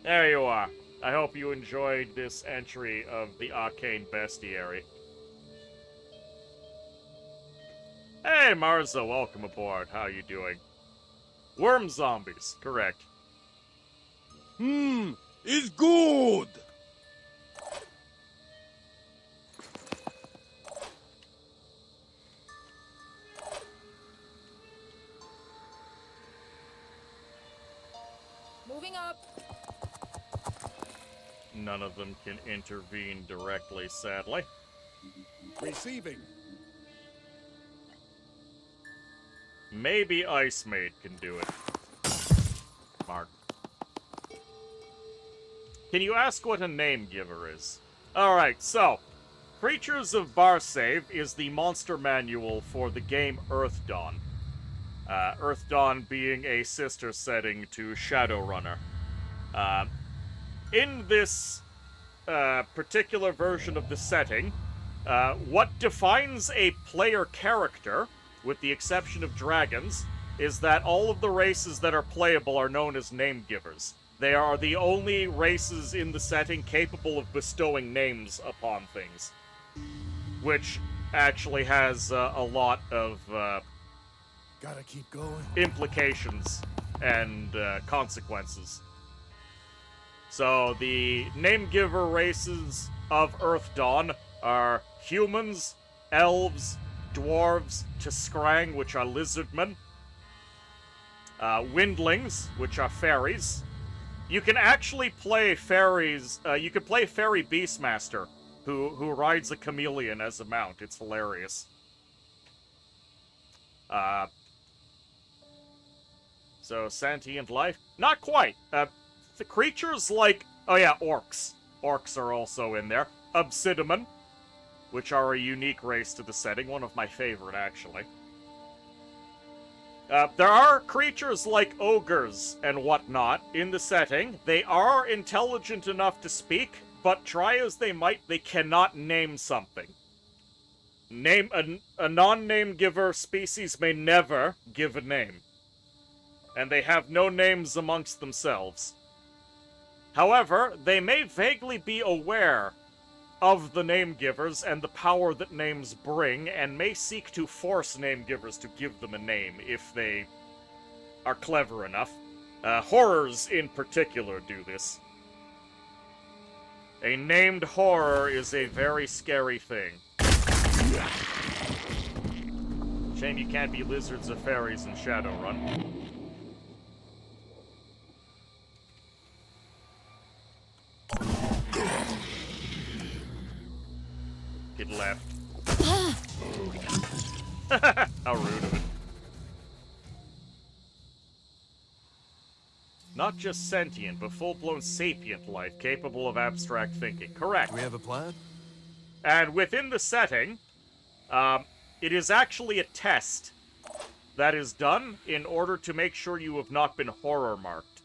There you are. I hope you enjoyed this entry of the Arcane Bestiary. Hey, Marzo, welcome aboard. How you doing? Worm zombies, correct. It's good! Moving up. None of them can intervene directly, sadly. Receiving. Maybe Ice Maid can do it. Mark. Can you ask what a name giver is? Alright, so, Creatures of Barsave is the monster manual for the game Earth Dawn. Earth Dawn being a sister setting to Shadowrunner. In this particular version of the setting, what defines a player character, with the exception of dragons, is that all of the races that are playable are known as name givers. They are the only races in the setting capable of bestowing names upon things, which actually has a lot of gotta keep going. Implications and consequences. So the name giver races of Earth Dawn are humans, elves, dwarves, Tiskrang, which are lizardmen, windlings, which are fairies. You can actually play fairies. You can play Fairy Beastmaster, who rides a chameleon as a mount. It's hilarious. So sentient life? Not quite. The creatures like... Oh yeah, orcs. Orcs are also in there. Obsidian, which are a unique race to the setting. One of my favorite, actually. There are creatures like ogres and whatnot in the setting. They are intelligent enough to speak, but try as they might, they cannot name something. A non-name giver species may never give a name. And they have no names amongst themselves. However, they may vaguely be aware of the name givers and the power that names bring, and may seek to force name givers to give them a name if they are clever enough. Horrors in particular do this. A named horror is a very scary thing. Shame you can't be lizards or fairies in Shadowrun. It left. How rude of it. Not just sentient, but full-blown sapient life capable of abstract thinking. Correct. Do we have a plan? And within the setting, it is actually a test that is done in order to make sure you have not been horror-marked.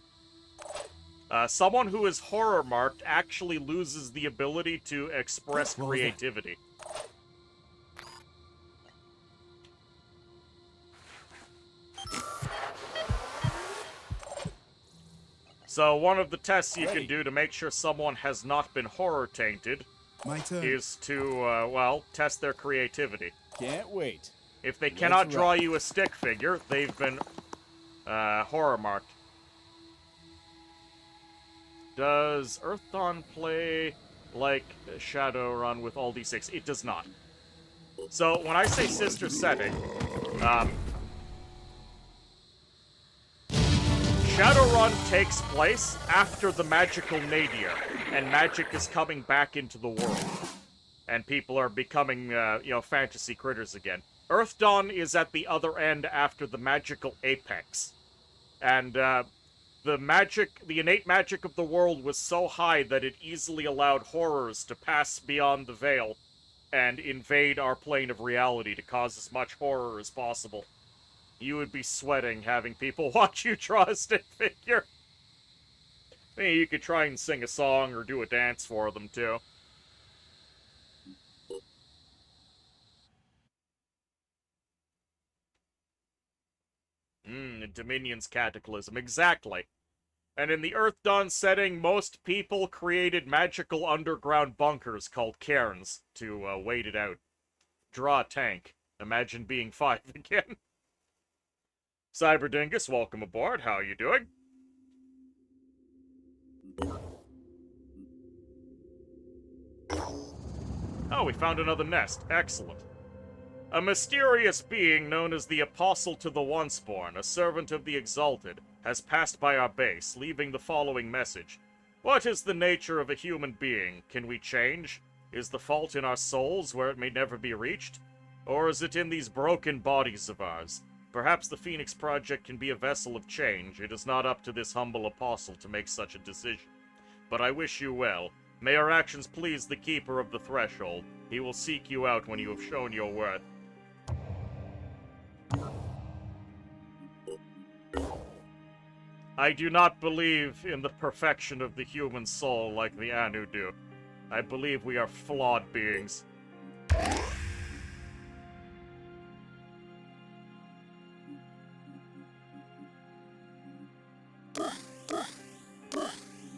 Someone who is horror-marked actually loses the ability to express creativity. So one of the tests you can do to make sure someone has not been horror-tainted is to, well, test their creativity. Can't wait. If they cannot draw you a stick figure, they've been horror-marked. Does Earth Dawn play like Shadowrun with all D6? It does not. So when I say sister setting, Shadowrun takes place after the magical nadir, and magic is coming back into the world. And people are becoming, fantasy critters again. Earth Dawn is at the other end after the magical apex. And, the innate magic of the world was so high that it easily allowed horrors to pass beyond the veil and invade our plane of reality to cause as much horror as possible. You would be sweating having people watch you draw a stick figure. I mean, you could try and sing a song or do a dance for them, too. Dominion's Cataclysm, exactly. And in the Earth Dawn setting, most people created magical underground bunkers called cairns to wait it out. Draw a tank. Imagine being 5 again. Cyberdingus, welcome aboard. How are you doing? Oh, we found another nest. Excellent. A mysterious being known as the Apostle to the Onceborn, a servant of the Exalted, has passed by our base, leaving the following message. What is the nature of a human being? Can we change? Is the fault in our souls where it may never be reached? Or is it in these broken bodies of ours? Perhaps the Phoenix Project can be a vessel of change. It is not up to this humble apostle to make such a decision. But I wish you well. May our actions please the Keeper of the Threshold. He will seek you out when you have shown your worth. I do not believe in the perfection of the human soul like the Anu do. I believe we are flawed beings.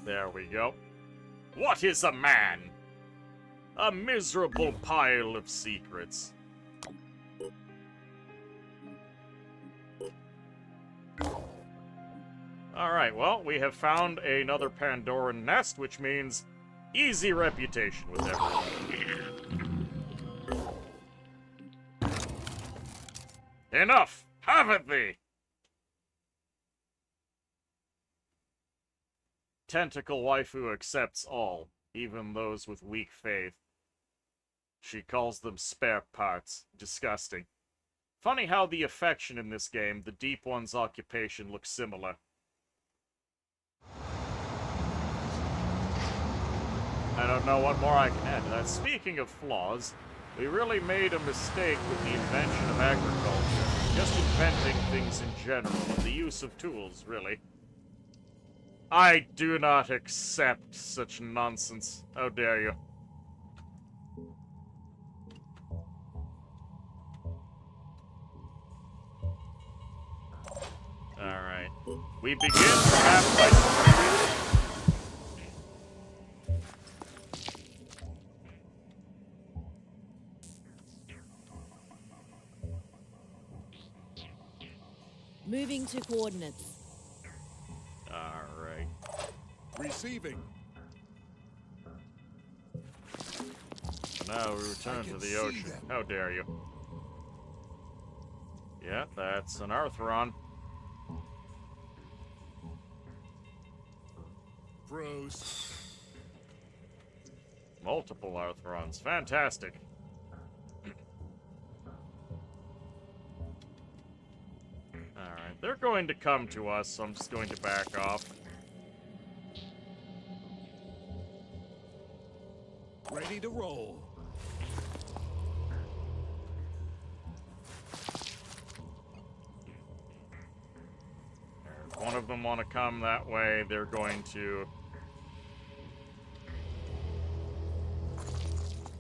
There we go. What is a man? A miserable pile of secrets. Alright, well, we have found another Pandoran nest, which means easy reputation with everyone. Enough! Have it thee! Tentacle waifu accepts all, even those with weak faith. She calls them spare parts. Disgusting. Funny how the affection in this game, the Deep One's occupation, looks similar. I don't know what more I can add to that. Speaking of flaws, we really made a mistake with the invention of agriculture. Just inventing things in general, and the use of tools, really. I do not accept such nonsense. How dare you? Alright. We begin perhaps by... Moving to coordinates. Alright. Receiving. Now we return to the ocean. How dare you? Yeah, that's an Arthron. Froze. Multiple Arthrons. Fantastic. Alright, they're going to come to us, so I'm just going to back off. Ready to roll. If one of them want to come that way, they're going to...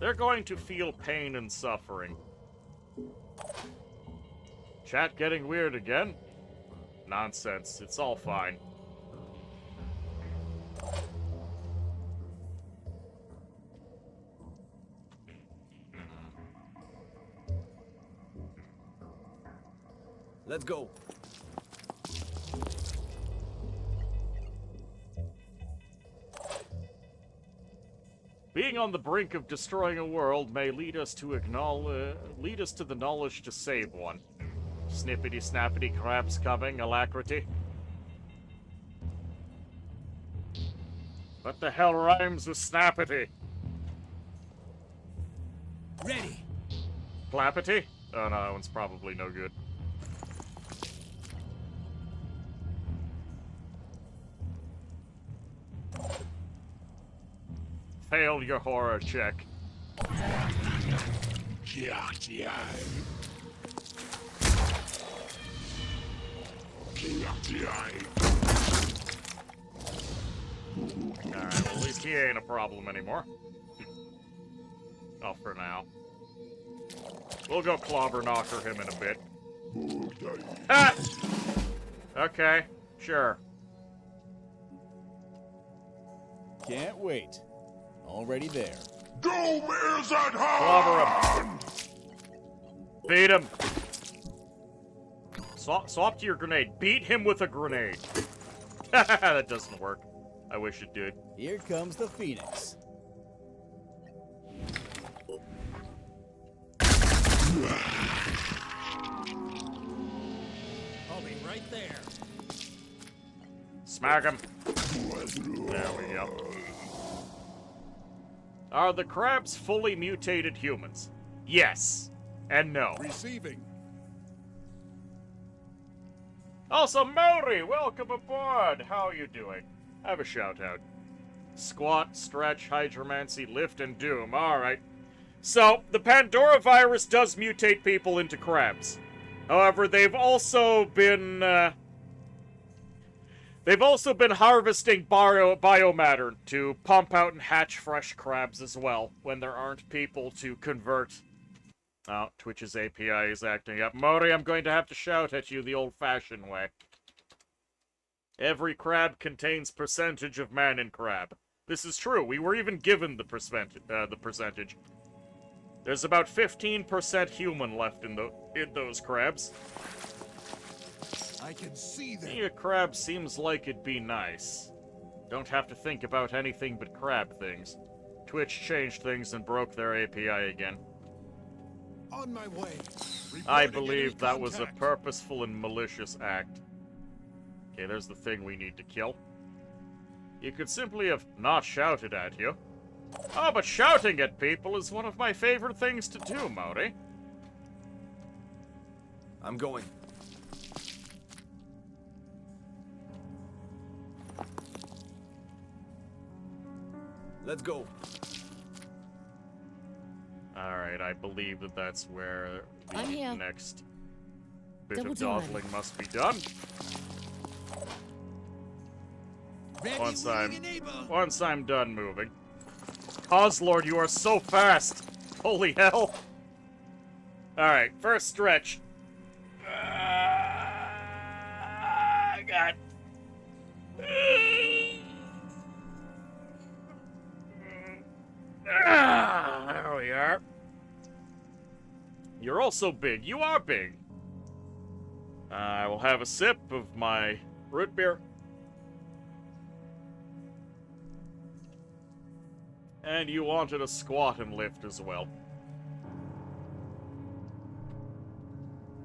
They're going to feel pain and suffering. Chat getting weird again? Nonsense. It's all fine. Let's go. Being on the brink of destroying a world may lead us to the knowledge to save one. Snippety snappity crabs coming, alacrity. What the hell rhymes with snappity? Ready. Flappity? Oh no, that one's probably no good. Failed your horror check. Alright, well, at least he ain't a problem anymore. Oh, for now. We'll go clobber knocker him in a bit. Ah! Okay, sure. Can't wait. Already there. Doom is at Clobber hand! him. Beat him. Swap to your grenade. Beat him with a grenade. That doesn't work. I wish it did. Here comes the Phoenix. I'll be right there. Smack him. There we go. Are the crabs fully mutated humans? Yes. And no. Receiving. Also, Mori, welcome aboard. How are you doing? Have a shout out. Squat, stretch, hydromancy, lift, and doom. Alright. So, the Pandora virus does mutate people into crabs. However, they've also been harvesting biomatter to pump out and hatch fresh crabs as well, when there aren't people to convert. Oh, Twitch's API is acting up. Mori, I'm going to have to shout at you the old-fashioned way. Every crab contains percentage of man in crab. This is true. We were even given the percentage. There's about 15% human left in those crabs. I can see them. Being a crab seems like it'd be nice. Don't have to think about anything but crab things. Twitch changed things and broke their API again. On my way. I believe that was a purposeful and malicious act. Okay, there's the thing we need to kill. You could simply have not shouted at you. Oh, but shouting at people is one of my favorite things to do, Mori. I'm going. Let's go. Alright, I believe that that's where I'm the here. next bit Double of time. dawdling must be done. Once I'm done moving. Ozlord, you are so fast! Holy hell! Alright, first stretch. God. There we are. You're also big. You are big. I will have a sip of my root beer. And you wanted a squat and lift as well.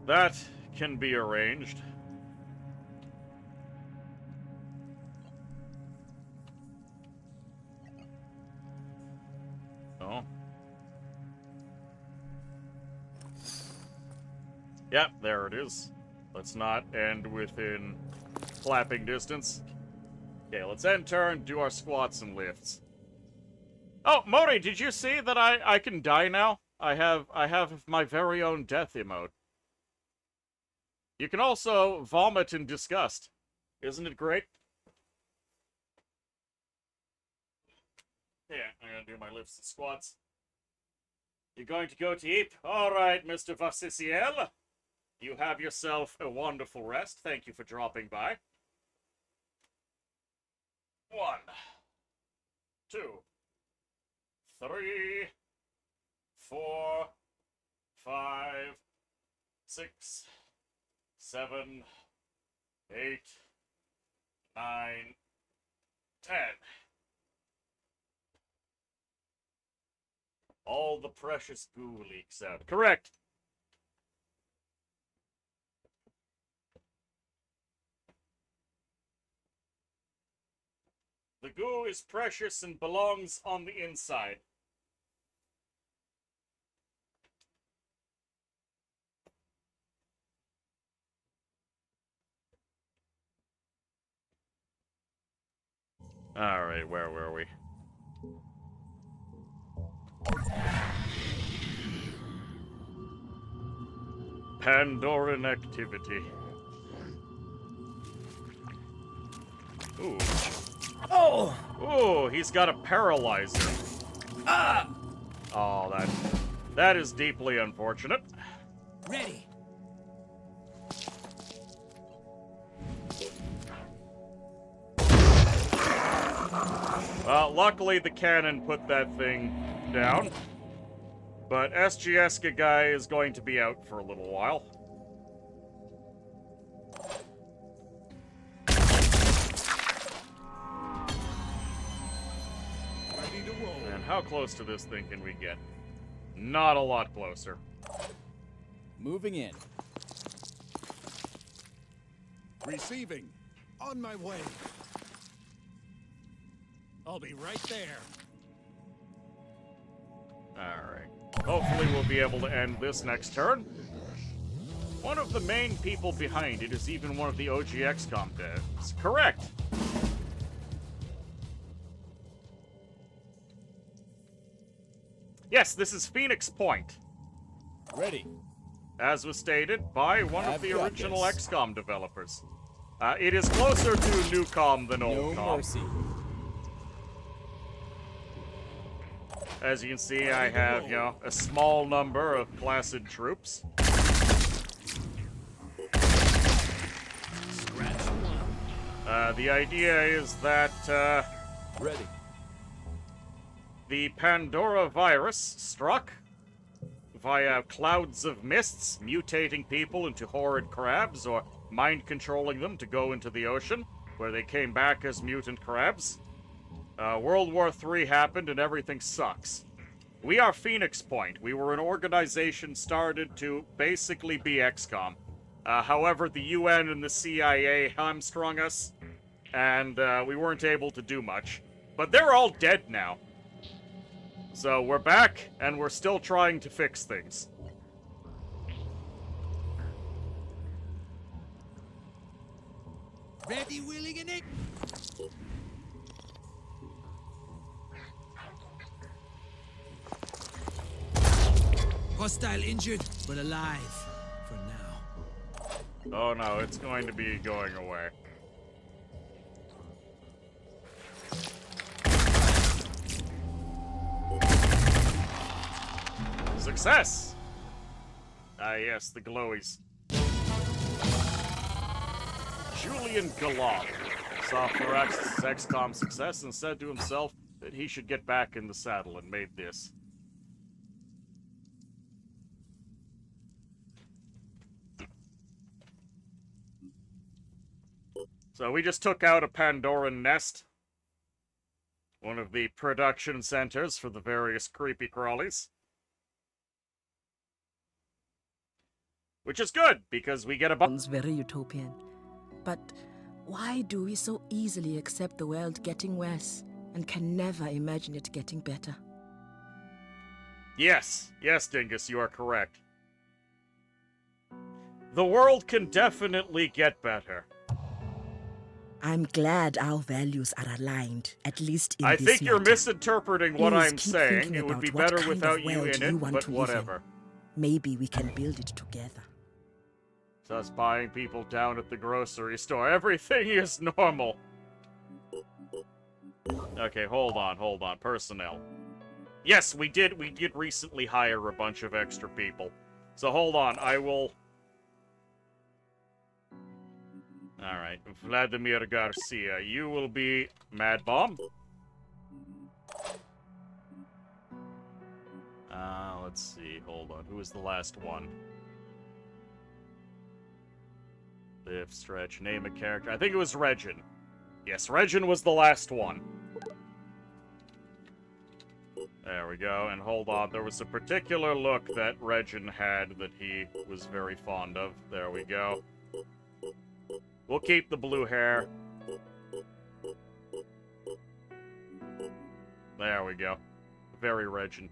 That can be arranged. Oh. Yep, there it is. Let's not end within clapping distance. Okay, let's end turn, do our squats and lifts. Oh, Mori, did you see that I can die now? I have my very own death emote. You can also vomit in disgust. Isn't it great? Yeah, I'm gonna do my lifts and squats. You're going to go to eat? Alright, Mr. Vassiciel. You have yourself a wonderful rest. Thank you for dropping by. 1, 2, 3, 4, 5, 6, 7, 8, 9, 10. All the precious goo leaks out. Correct. The goo is precious and belongs on the inside. Alright, where were we? Pandoran activity. Ooh. Oh! Ooh, he's got a paralyzer. Ah! Oh, that is deeply unfortunate. Ready. Well, luckily the cannon put that thing down. But SGSK guy is going to be out for a little while. And how close to this thing can we get? Not a lot closer. Moving in. Receiving. On my way. I'll be right there. Alright. Hopefully we'll be able to end this next turn. One of the main people behind it is even one of the OG XCOM devs. Correct! Yes, this is Phoenix Point. Ready. As was stated by one of the I've got original this. XCOM developers. It is closer to Newcom than No Oldcom. mercy. As you can see, I have, a small number of Placid troops. The idea is that, Ready. the Pandora virus struck via clouds of mists, mutating people into horrid crabs or mind-controlling them to go into the ocean, where they came back as mutant crabs. World War III happened and everything sucks. We are Phoenix Point. We were an organization started to basically be XCOM. However, the UN and the CIA hamstrung us, and we weren't able to do much. But they're all dead now. So we're back, and we're still trying to fix things. Ready, willing, and it. Hostile injured, but alive. For now. Oh no, it's going to be going away. Success! Ah yes, the glowies. Julian Galop saw Firaxis' XCOM success and said to himself that he should get back in the saddle and made this. So we just took out a Pandoran nest. One of the production centers for the various creepy crawlies. Which is good, because we get a Sounds very utopian. But why do we so easily accept the world getting worse and can never imagine it getting better? Yes, Dingus, you are correct. The world can definitely get better. I'm glad our values are aligned, at least in I this think you're matter. misinterpreting what Please I'm keep saying. thinking It would about be what better kind of without you world in you it, want but to live in. whatever. Maybe we can build it together. It's us buying people down at the grocery store. Everything is normal. Okay, hold on. Personnel. Yes, we did recently hire a bunch of extra people. So hold on, I will... Alright, Vladimir Garcia, you will be Mad Bomb. Let's see, hold on, who was the last one? Live, stretch, name a character. I think it was Regin. Yes, Regin was the last one. There we go, and hold on, there was a particular look that Regin had that he was very fond of. There we go. We'll keep the blue hair. There we go. Very Regin.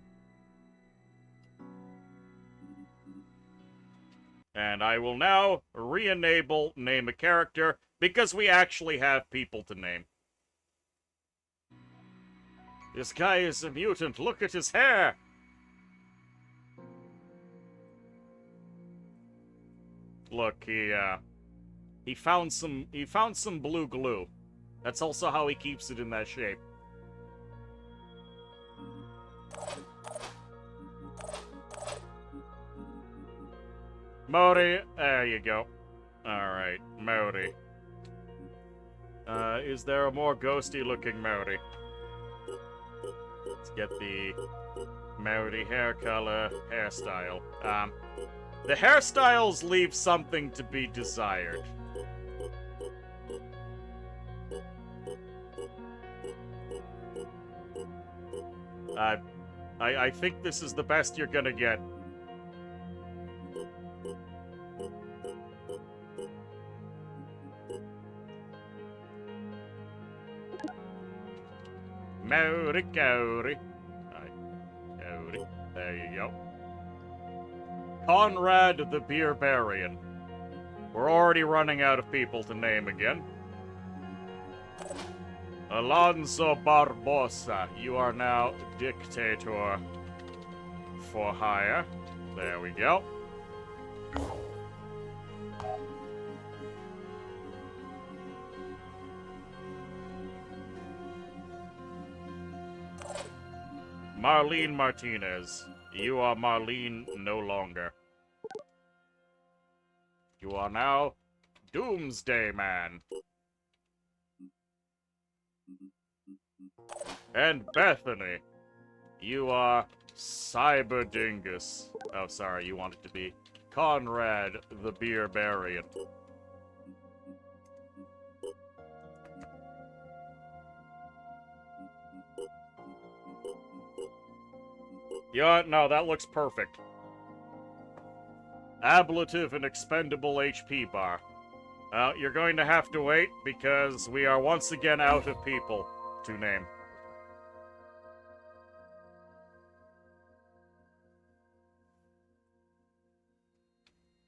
And I will now re-enable name a character, because we actually have people to name. This guy is a mutant, look at his hair! Look, he found some blue glue. That's also how he keeps it in that shape. Modi, there you go. Alright, Modi. Is there a more ghosty looking Modi? Let's get the Modi hair color, hairstyle. The hairstyles leave something to be desired. I think this is the best you're gonna get. Modi, Cody. Cody. There you go. Conrad the Beerbarian. We're already running out of people to name again. Alonso Barbosa. You are now dictator for hire. There we go. Marlene Martinez. You are Marlene no longer. You are now Doomsday Man. And Bethany. You are Cyber Dingus. Oh, sorry, you wanted to be Conrad the Beerbarian. Yeah, no, that looks perfect. Ablative and expendable HP bar. You're going to have to wait, because we are once again out of people to name.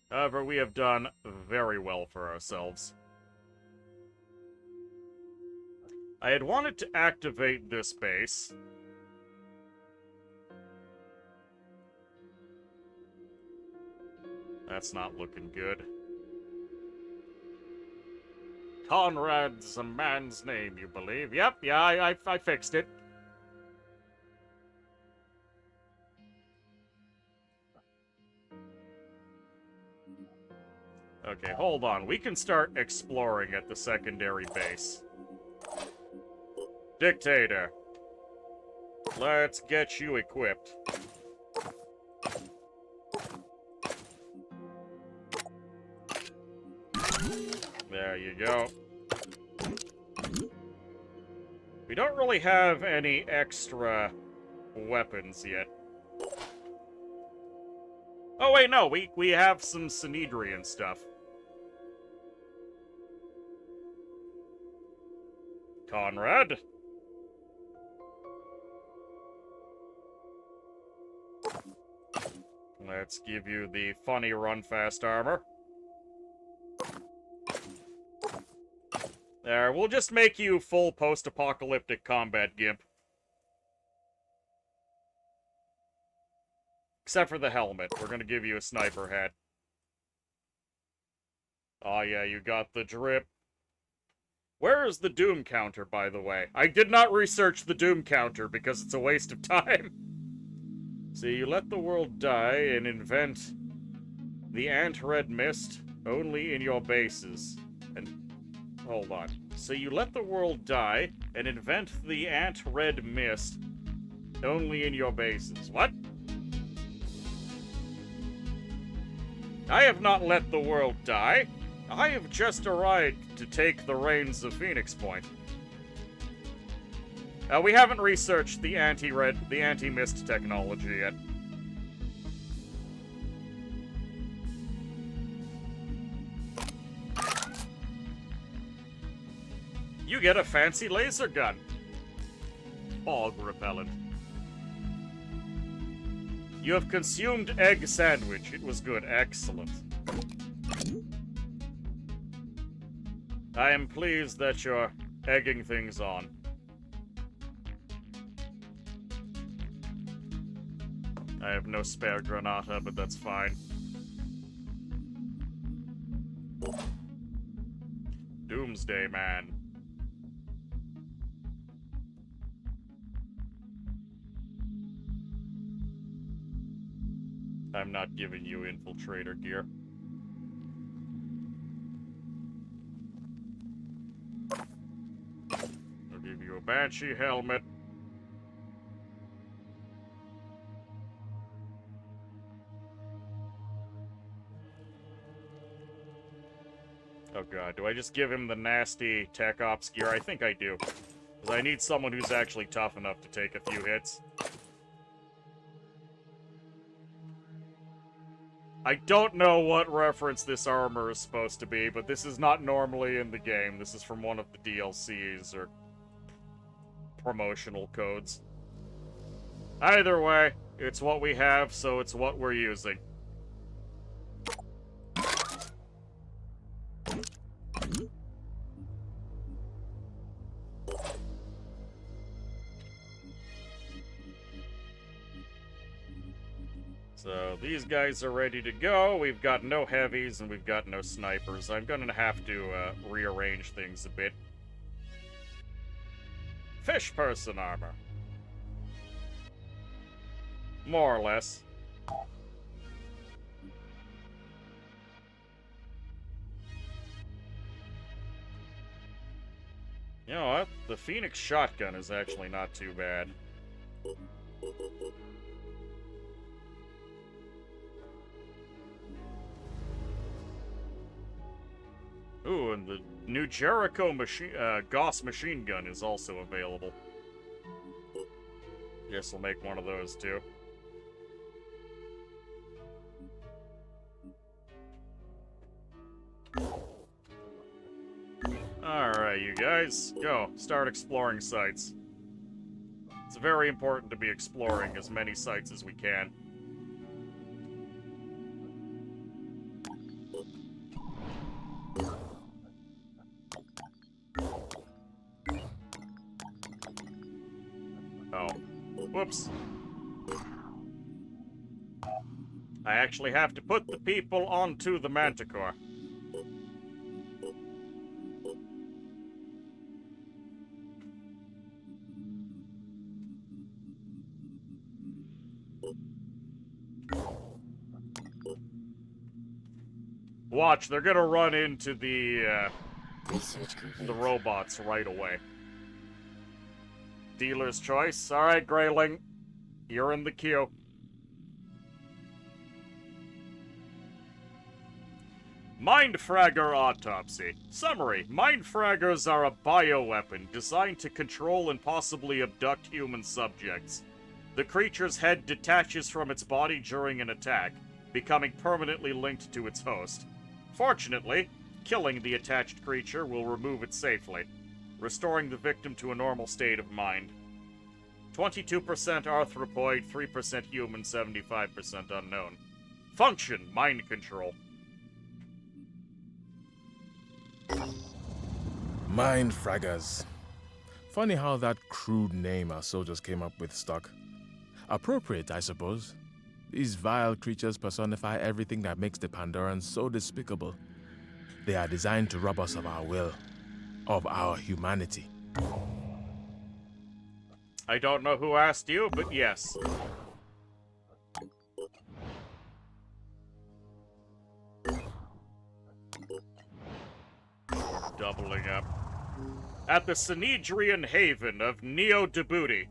However, we have done very well for ourselves. I had wanted to activate this base. That's not looking good. Conrad's a man's name, you believe? Yep, yeah, I fixed it. Okay, hold on. We can start exploring at the secondary base. Dictator. Let's get you equipped. There you go. We don't really have any extra weapons yet. Oh wait, no, we have some Synedrian stuff. Conrad? Let's give you the funny run-fast armor. There, we'll just make you full post-apocalyptic combat gimp. Except for the helmet. We're gonna give you a sniper hat. Oh yeah, you got the drip. Where is the Doom counter, by the way? I did not research the Doom counter because it's a waste of time. So you let the world die and invent the ant-red mist only in your bases. And hold on. So you let the world die and invent the ant-red mist only in your bases. What? I have not let the world die. I have just arrived to take the reins of Phoenix Point. We haven't researched the anti-mist technology yet. You get a fancy laser gun. Fog repellent. You have consumed egg sandwich. It was good. Excellent. I am pleased that you're egging things on. I have no spare granata, but that's fine. Doomsday Man. I'm not giving you infiltrator gear. I'll give you a Banshee helmet. Oh god, do I just give him the nasty Tech Ops gear? I think I do. Because I need someone who's actually tough enough to take a few hits. I don't know what reference this armor is supposed to be, but this is not normally in the game. This is from one of the DLCs or promotional codes. Either way, it's what we have, so it's what we're using. So, these guys are ready to go. We've got no heavies and we've got no snipers. I'm gonna have to rearrange things a bit. Fish person armor. More or less. You know what? The Phoenix shotgun is actually not too bad. Ooh, and the new Jericho Gauss machine gun is also available. Guess we'll make one of those too. Alright, you guys, go. Start exploring sites. It's very important to be exploring as many sites as we can. Oh. Whoops. I actually have to put the people onto the Manticore. Watch, they're gonna run into the robots right away. Dealer's choice. Alright, Greyling. You're in the queue. Mindfragger Autopsy. Summary. Mindfraggers are a bioweapon designed to control and possibly abduct human subjects. The creature's head detaches from its body during an attack. becoming permanently linked to its host. Fortunately, killing the attached creature will remove it safely, restoring the victim to a normal state of mind. 22% arthropoid, 3% human, 75% unknown. Function, mind control. Mind fraggers. Funny how that crude name our soldiers came up with stuck. Appropriate, I suppose. These vile creatures personify everything that makes the Pandorans so despicable. They are designed to rob us of our will, of our humanity. I don't know who asked you, but yes. Doubling up. At the Sanhedrian Haven of Neo-Djibouti.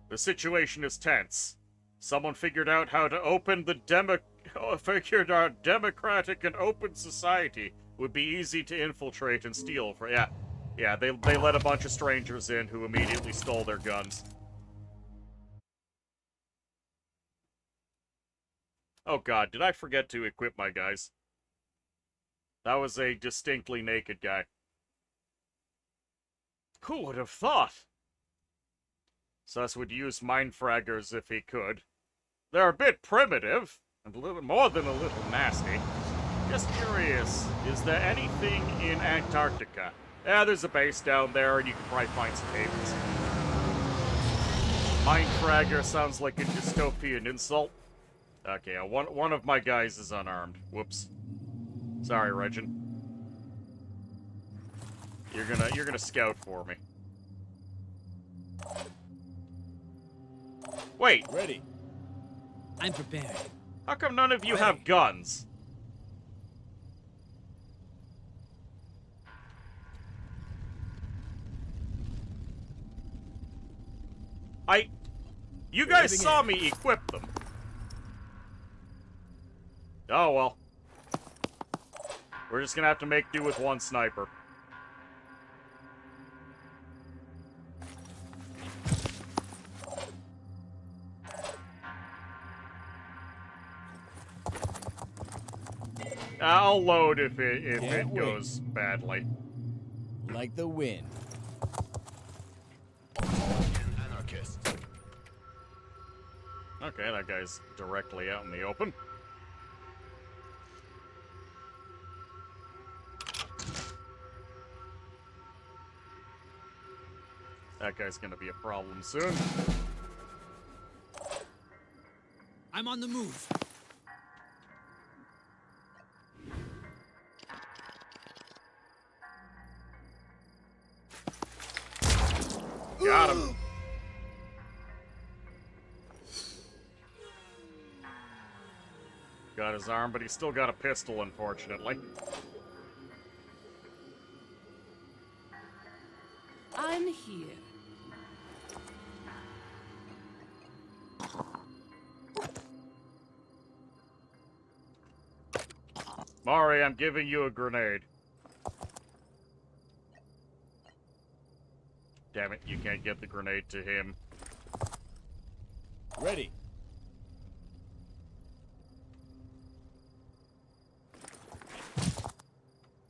The situation is tense. Someone figured out how to open the figured our democratic and open society would be easy to infiltrate and steal for. Yeah, they let a bunch of strangers in who immediately stole their guns. Oh god, did I forget to equip my guys? That was a distinctly naked guy. Who would have thought? Sus would use mind fraggers if he could. They're a bit primitive, and a little more than a little nasty. Just curious, is there anything in Antarctica? Yeah, there's a base down there, and you can probably find some havens. Mind fragger sounds like a dystopian insult. Okay, one of my guys is unarmed. Whoops. Sorry, Regin. You're gonna scout for me. Wait. Ready. I'm prepared. How come none of you have guns? You guys saw me equip them. Oh well. We're just gonna have to make do with one sniper. I'll load if it goes badly. Like the wind. Anarchist. Okay, that guy's directly out in the open. That guy's gonna be a problem soon. I'm on the move. Got him. Got his arm, but he's still got a pistol, unfortunately. I'm here. Mari, I'm giving you a grenade. Damn it, you can't get the grenade to him. Ready.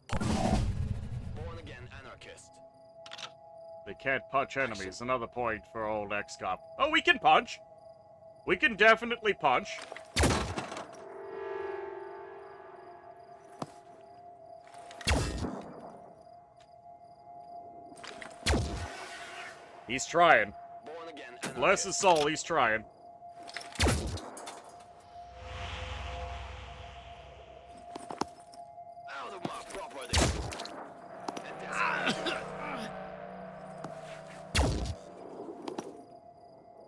Born again anarchist. They can't punch enemies. Another point for old X-Cop. Oh, we can punch! We can definitely punch. He's trying. Born again Bless his soul, he's trying. Out of my property.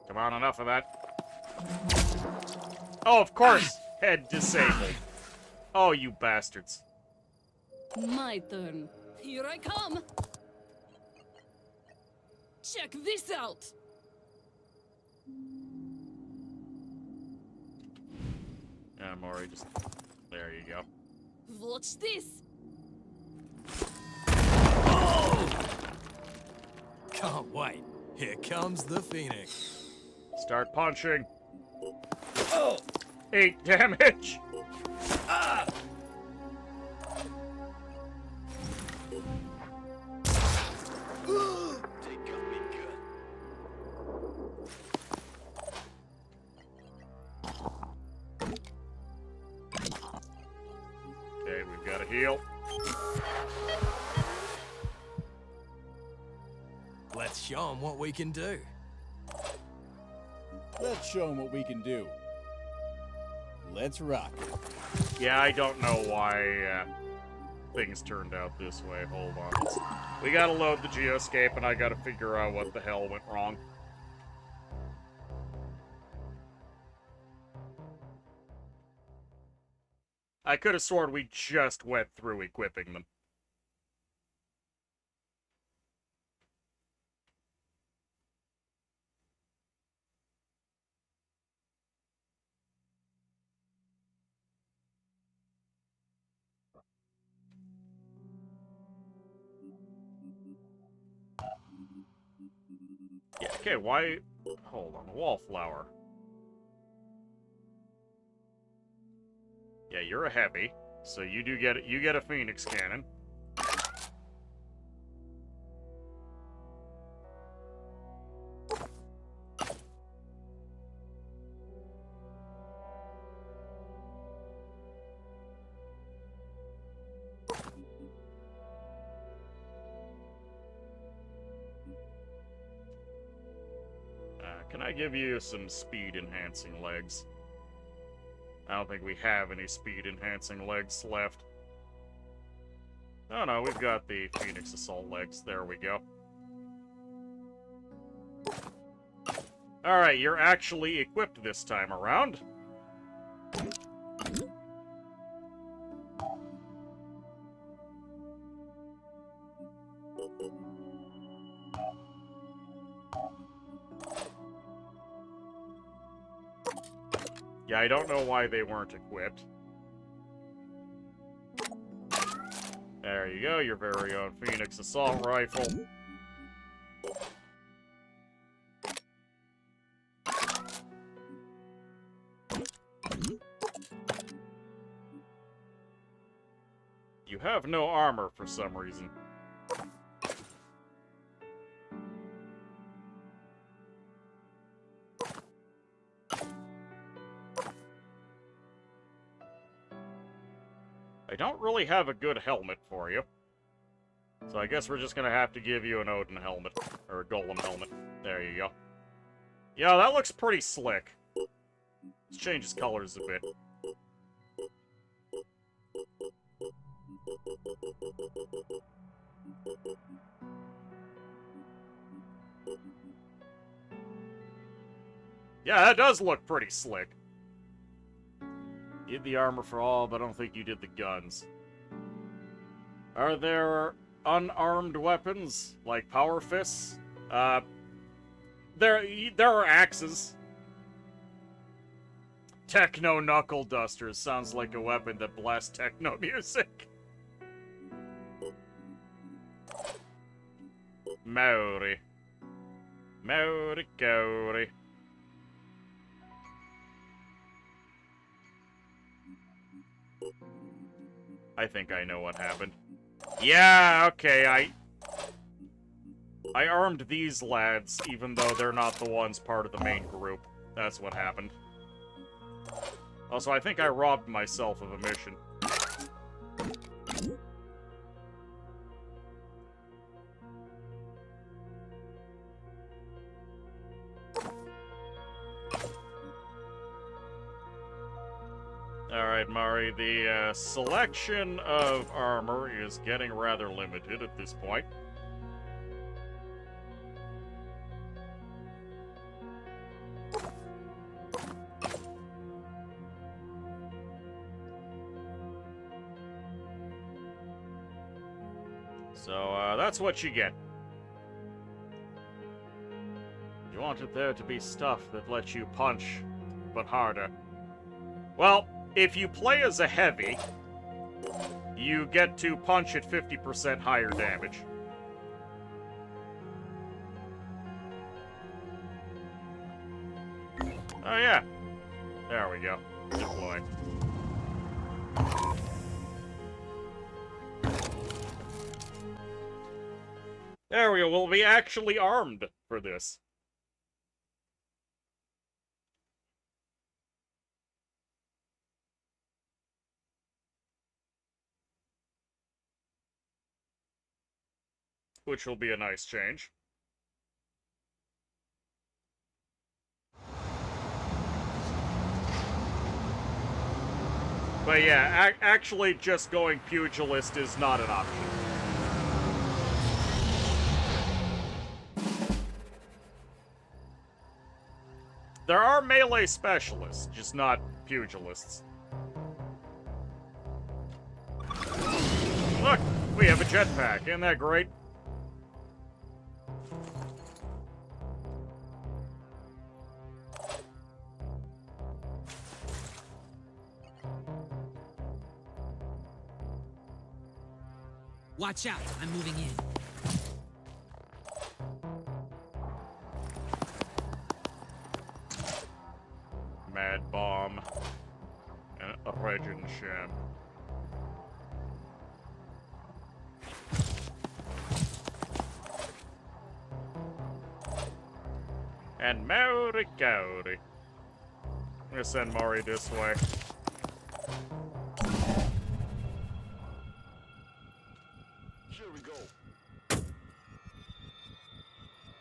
Come on, enough of that. Oh, of course! Head disabled. Oh, you bastards. My turn. Here I come. Check this out. I'm already just... There you go. Watch this. Oh! Can't wait. Here comes the Phoenix. Start punching. Oh! 8 damage. Ah! Okay, we've got to heal. Let's show them what we can do. Let's show them what we can do. Let's rock it. Yeah, I don't know why things turned out this way. Hold on. We gotta load the geoscape, and I gotta figure out what the hell went wrong. I could have sworn we just went through equipping them. Yeah, okay, why... Hold on, wallflower. Yeah, you're a heavy, so you get a phoenix cannon. Can I give you some speed-enhancing legs? I don't think we have any speed-enhancing legs left. Oh no, we've got the Phoenix Assault legs. There we go. Alright, you're actually equipped this time around. Yeah, I don't know why they weren't equipped. There you go, your very own Phoenix Assault Rifle. You have no armor for some reason. I don't really have a good helmet for you. So I guess we're just gonna have to give you an Odin helmet. Or a Golem helmet. There you go. Yeah, that looks pretty slick. Let's change his colors a bit. Yeah, that does look pretty slick. You did the armor for all, but I don't think you did the guns. Are there unarmed weapons, like power fists? There are axes. Techno knuckle dusters sounds like a weapon that blasts techno music. Maori. Maori Kaori. I think I know what happened. Yeah, okay, I armed these lads, even though they're not the ones part of the main group. That's what happened. Also, I think I robbed myself of a mission. Alright, Mari, the selection of armor is getting rather limited at this point. So, that's what you get. You wanted there to be stuff that lets you punch, but harder. Well, if you play as a heavy, you get to punch at 50% higher damage. Oh yeah. There we go. Deploy. There we go. We'll be actually armed for this. Which will be a nice change. But yeah, actually just going pugilist is not an option. There are melee specialists, just not pugilists. Look, we have a jetpack. Isn't that great? Watch out, I'm moving in. Mad Bomb. And a Regin Sham. And Maori Gowdy. I'm gonna send Mori this way. Here we go.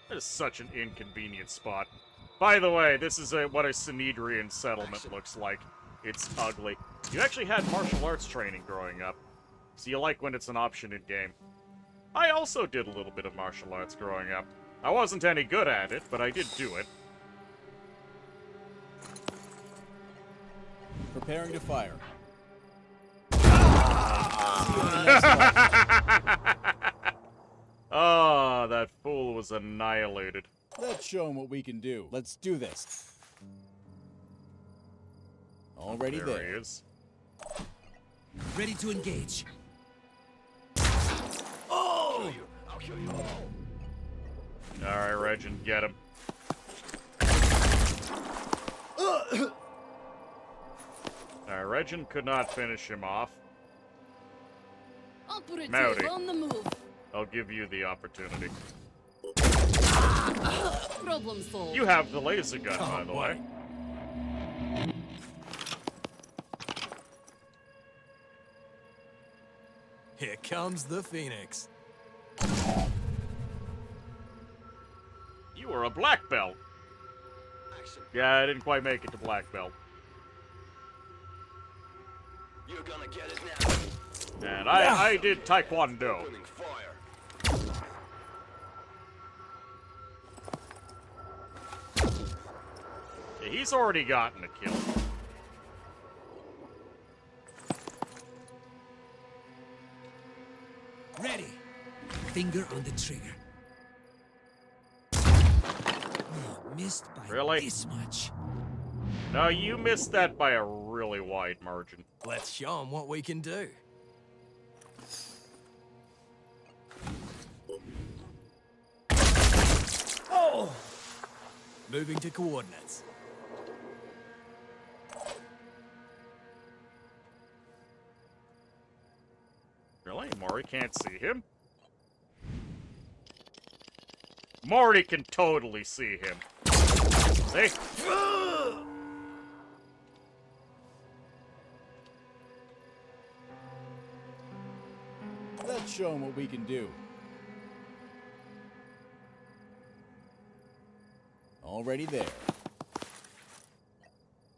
That is such an inconvenient spot. By the way, this is what a Synedrian settlement looks like. It's ugly. You actually had martial arts training growing up, so you like when it's an option in-game. I also did a little bit of martial arts growing up. I wasn't any good at it, but I did do it. Preparing to fire. Oh, that fool was annihilated. Let's show him what we can do. Let's do this. Already there. There he is. Ready to engage. Oh! I'll kill you. Alright, Regin, get him. Alright, Regin could not finish him off. Operative on the move. I'll give you the opportunity. Problem solved. You have the laser gun, by the way. Here comes the Phoenix. You were a black belt. Yeah, I didn't quite make it to black belt. You're gonna get it now. And I did Taekwondo. Opening fire. Yeah, he's already gotten a kill. Ready. Finger on the trigger. Oh, missed by Really? this much. No, you missed that by a really wide margin. Let's show him what we can do. Oh! Moving to coordinates. Really? Mori can't see him? Mori can totally see him. See? Let's show him what we can do. Already there.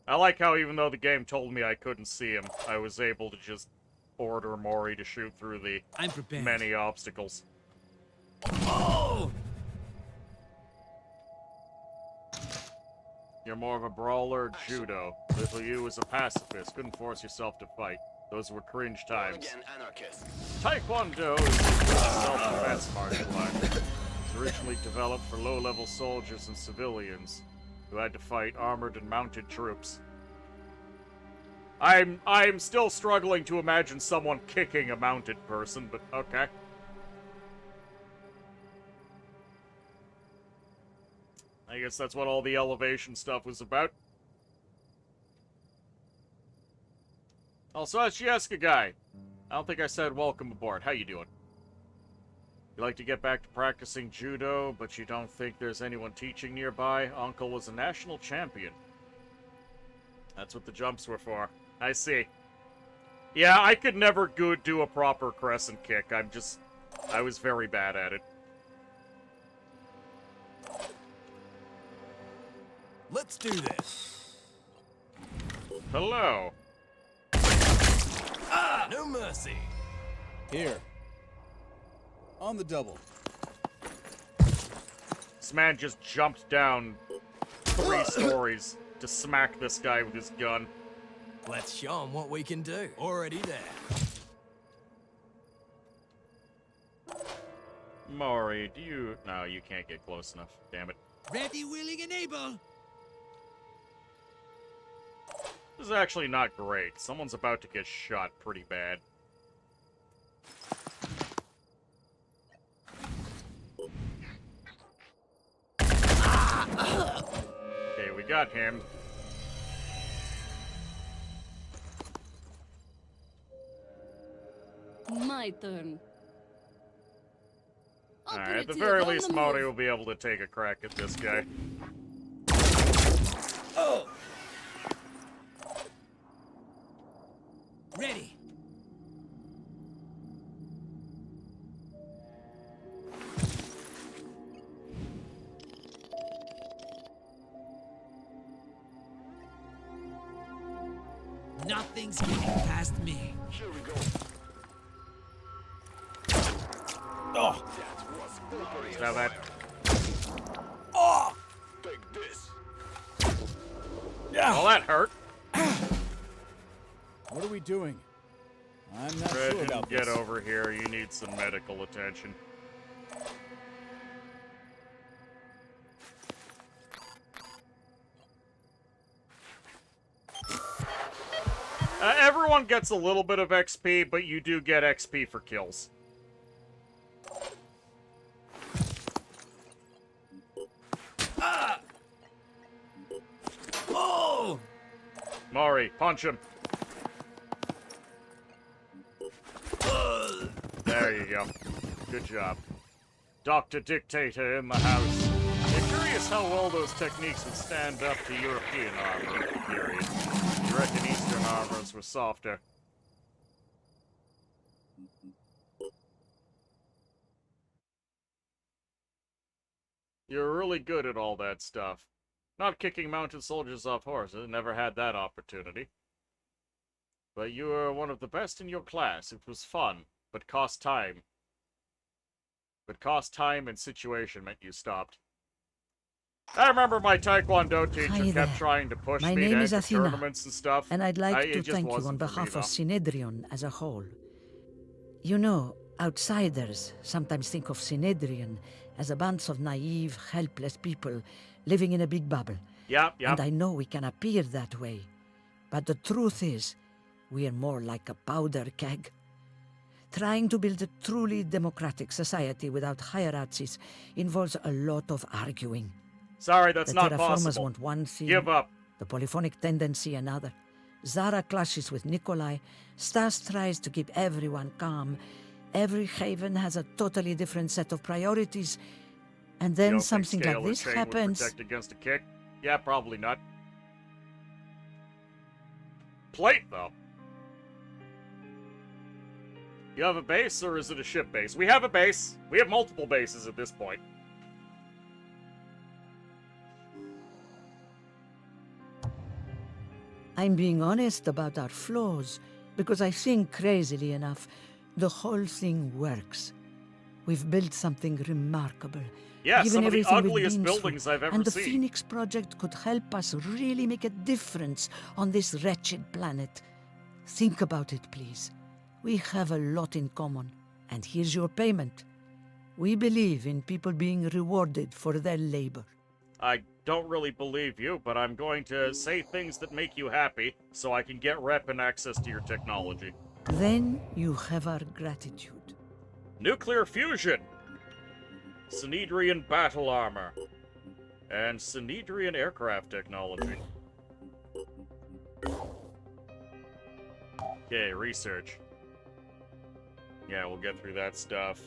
I like how even though the game told me I couldn't see him, I was able to just order Mori to shoot through the many obstacles. Oh! You're more of a brawler or judo. Little you was a pacifist, couldn't force yourself to fight. Those were cringe times. Again, anarchist. Taekwondo is a self-defense martial art. It was originally developed for low-level soldiers and civilians who had to fight armored and mounted troops. I'm still struggling to imagine someone kicking a mounted person, but okay. I guess that's what all the elevation stuff was about. Also, Ashieska guy. I don't think I said welcome aboard. How you doing? You like to get back to practicing judo, but you don't think there's anyone teaching nearby? Uncle was a national champion. That's what the jumps were for. I see. Yeah, I could never do a proper crescent kick. I was very bad at it. Let's do this. Hello. Ah! No mercy. Here. On the double. This man just jumped down 3 stories to smack this guy with his gun. Let's show him what we can do. Already there. Maury, do you... No, you can't get close enough. Damn it. Ready, willing, and able. This is actually not great. Someone's about to get shot pretty bad. Okay, we got him. My turn. Alright, at the very least, Maury will be able to take a crack at this guy. Oh! Ready. Nothing's getting past me. Here we go. Oh! Now that. Oh! Take this. Yeah. Well, that hurt. What are we doing? I'm not Fred, sure about get this. over here. You need some medical attention. Everyone gets a little bit of XP, but you do get XP for kills. Ah! Oh! Maury, punch him. There you go. Good job. Dr. Dictator in the house. I'm curious how well those techniques would stand up to European armor, period. You reckon Eastern armors were softer? You're really good at all that stuff. Not kicking mounted soldiers off horses, never had that opportunity. But you were one of the best in your class. It was fun, but cost time. But cost time and situation meant you stopped. I remember my Taekwondo teacher Hi kept there. trying to push My me name to is enter Athena, tournaments and stuff. and I'd like It to just thank you on wasn't for me, behalf though. of Synedrion as a whole. You know, outsiders sometimes think of Synedrion as a bunch of naive, helpless people living in a big bubble. Yep. And I know we can appear that way. But the truth is, we are more like a powder keg. Trying to build a truly democratic society without hierarchies involves a lot of arguing. Sorry, that's the not terraformers possible. want one thing. Give up. The polyphonic tendency another. Zara clashes with Nikolai. Stas tries to keep everyone calm. Every haven has a totally different set of priorities. And You then don't think something scale like or this chain would happens. protect against a kick? Yeah, probably not. Plate, though. You have a base, or is it a ship base? We have a base. We have multiple bases at this point. I'm being honest about our flaws, because I think, crazily enough, the whole thing works. We've built something remarkable. Yeah, given some of the everything we've ugliest been through, buildings I've ever and the seen. Phoenix Project could help us really make a difference on this wretched planet. Think about it, please. We have a lot in common, and here's your payment. We believe in people being rewarded for their labor. I don't really believe you, but I'm going to say things that make you happy so I can get rep and access to your technology. Then you have our gratitude. Nuclear fusion! Synedrian battle armor. And Synedrian aircraft technology. Okay, research. Yeah, we'll get through that stuff.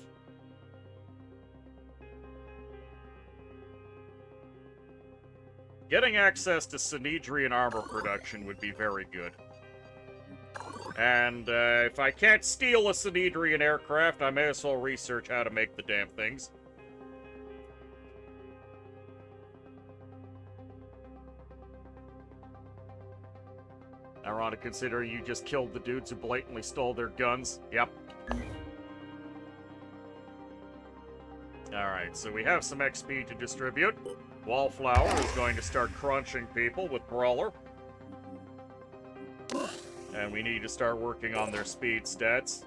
Getting access to Synedrian armor production would be very good. And if I can't steal a Synedrian aircraft, I may as well research how to make the damn things. Ironic considering you just killed the dudes who blatantly stole their guns. Yep. Alright, so we have some XP to distribute. Wallflower is going to start crunching people with Brawler. And we need to start working on their speed stats.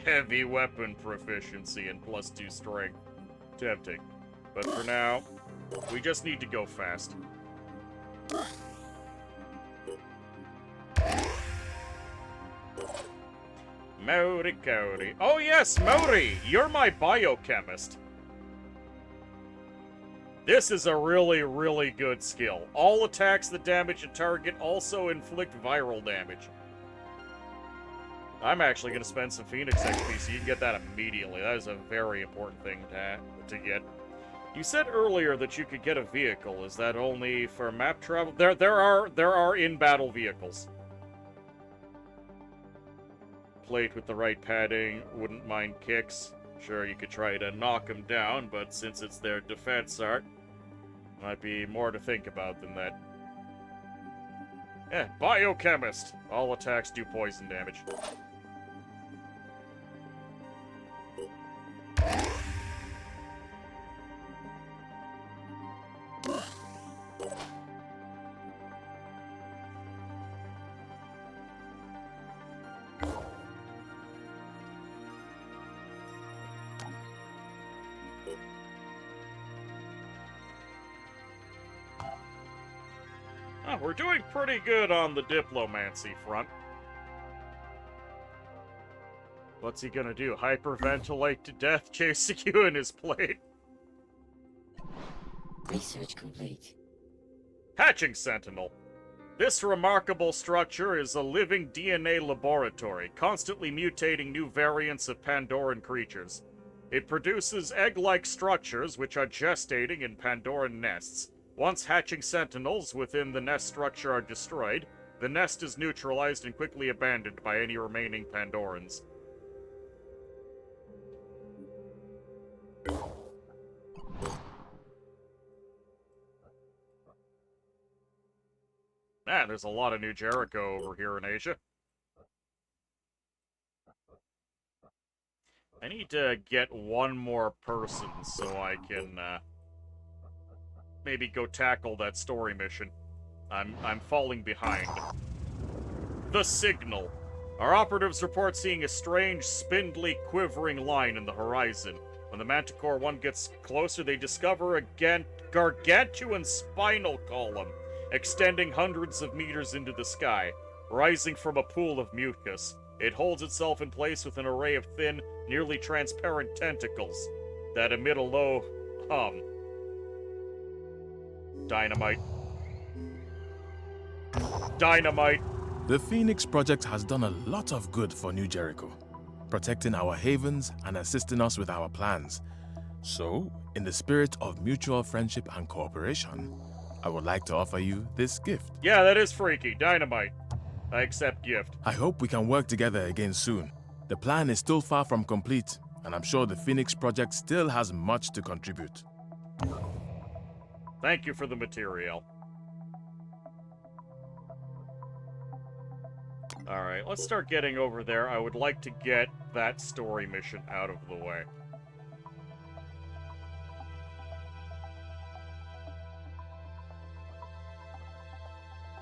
Heavy weapon proficiency and +2 strength. Tempting. But for now, we just need to go fast. Mori Cody. Oh yes, Mori! You're my biochemist. This is a really, really good skill. All attacks that damage a target also inflict viral damage. I'm actually going to spend some Phoenix XP so you can get that immediately. That is a very important thing to get. You said earlier that you could get a vehicle. Is that only for map travel? There are in-battle vehicles. Plate with the right padding, wouldn't mind kicks. Sure, you could try to knock them down, but since it's their defense art, might be more to think about than that. Eh, biochemist. All attacks do poison damage. We're doing pretty good on the diplomancy front. What's he gonna do? Hyperventilate to death chasing you in his plate? Research complete. Hatching Sentinel. This remarkable structure is a living DNA laboratory, constantly mutating new variants of Pandoran creatures. It produces egg-like structures which are gestating in Pandoran nests. Once hatching sentinels within the nest structure are destroyed, the nest is neutralized and quickly abandoned by any remaining Pandorans. Man, there's a lot of New Jericho over here in Asia. I need to get one more person so I can, maybe go tackle that story mission. I'm falling behind. The Signal. Our operatives report seeing a strange, spindly, quivering line in the horizon. When the Manticore 1 gets closer, they discover a gargantuan spinal column extending hundreds of meters into the sky, rising from a pool of mucus. It holds itself in place with an array of thin, nearly transparent tentacles that emit a low hum. Dynamite. Dynamite! The Phoenix Project has done a lot of good for New Jericho, protecting our havens and assisting us with our plans. So, in the spirit of mutual friendship and cooperation, I would like to offer you this gift. Yeah, that is freaky. Dynamite. I accept gift. I hope we can work together again soon. The plan is still far from complete, and I'm sure the Phoenix Project still has much to contribute. Thank you for the material. Alright, let's start getting over there. I would like to get that story mission out of the way.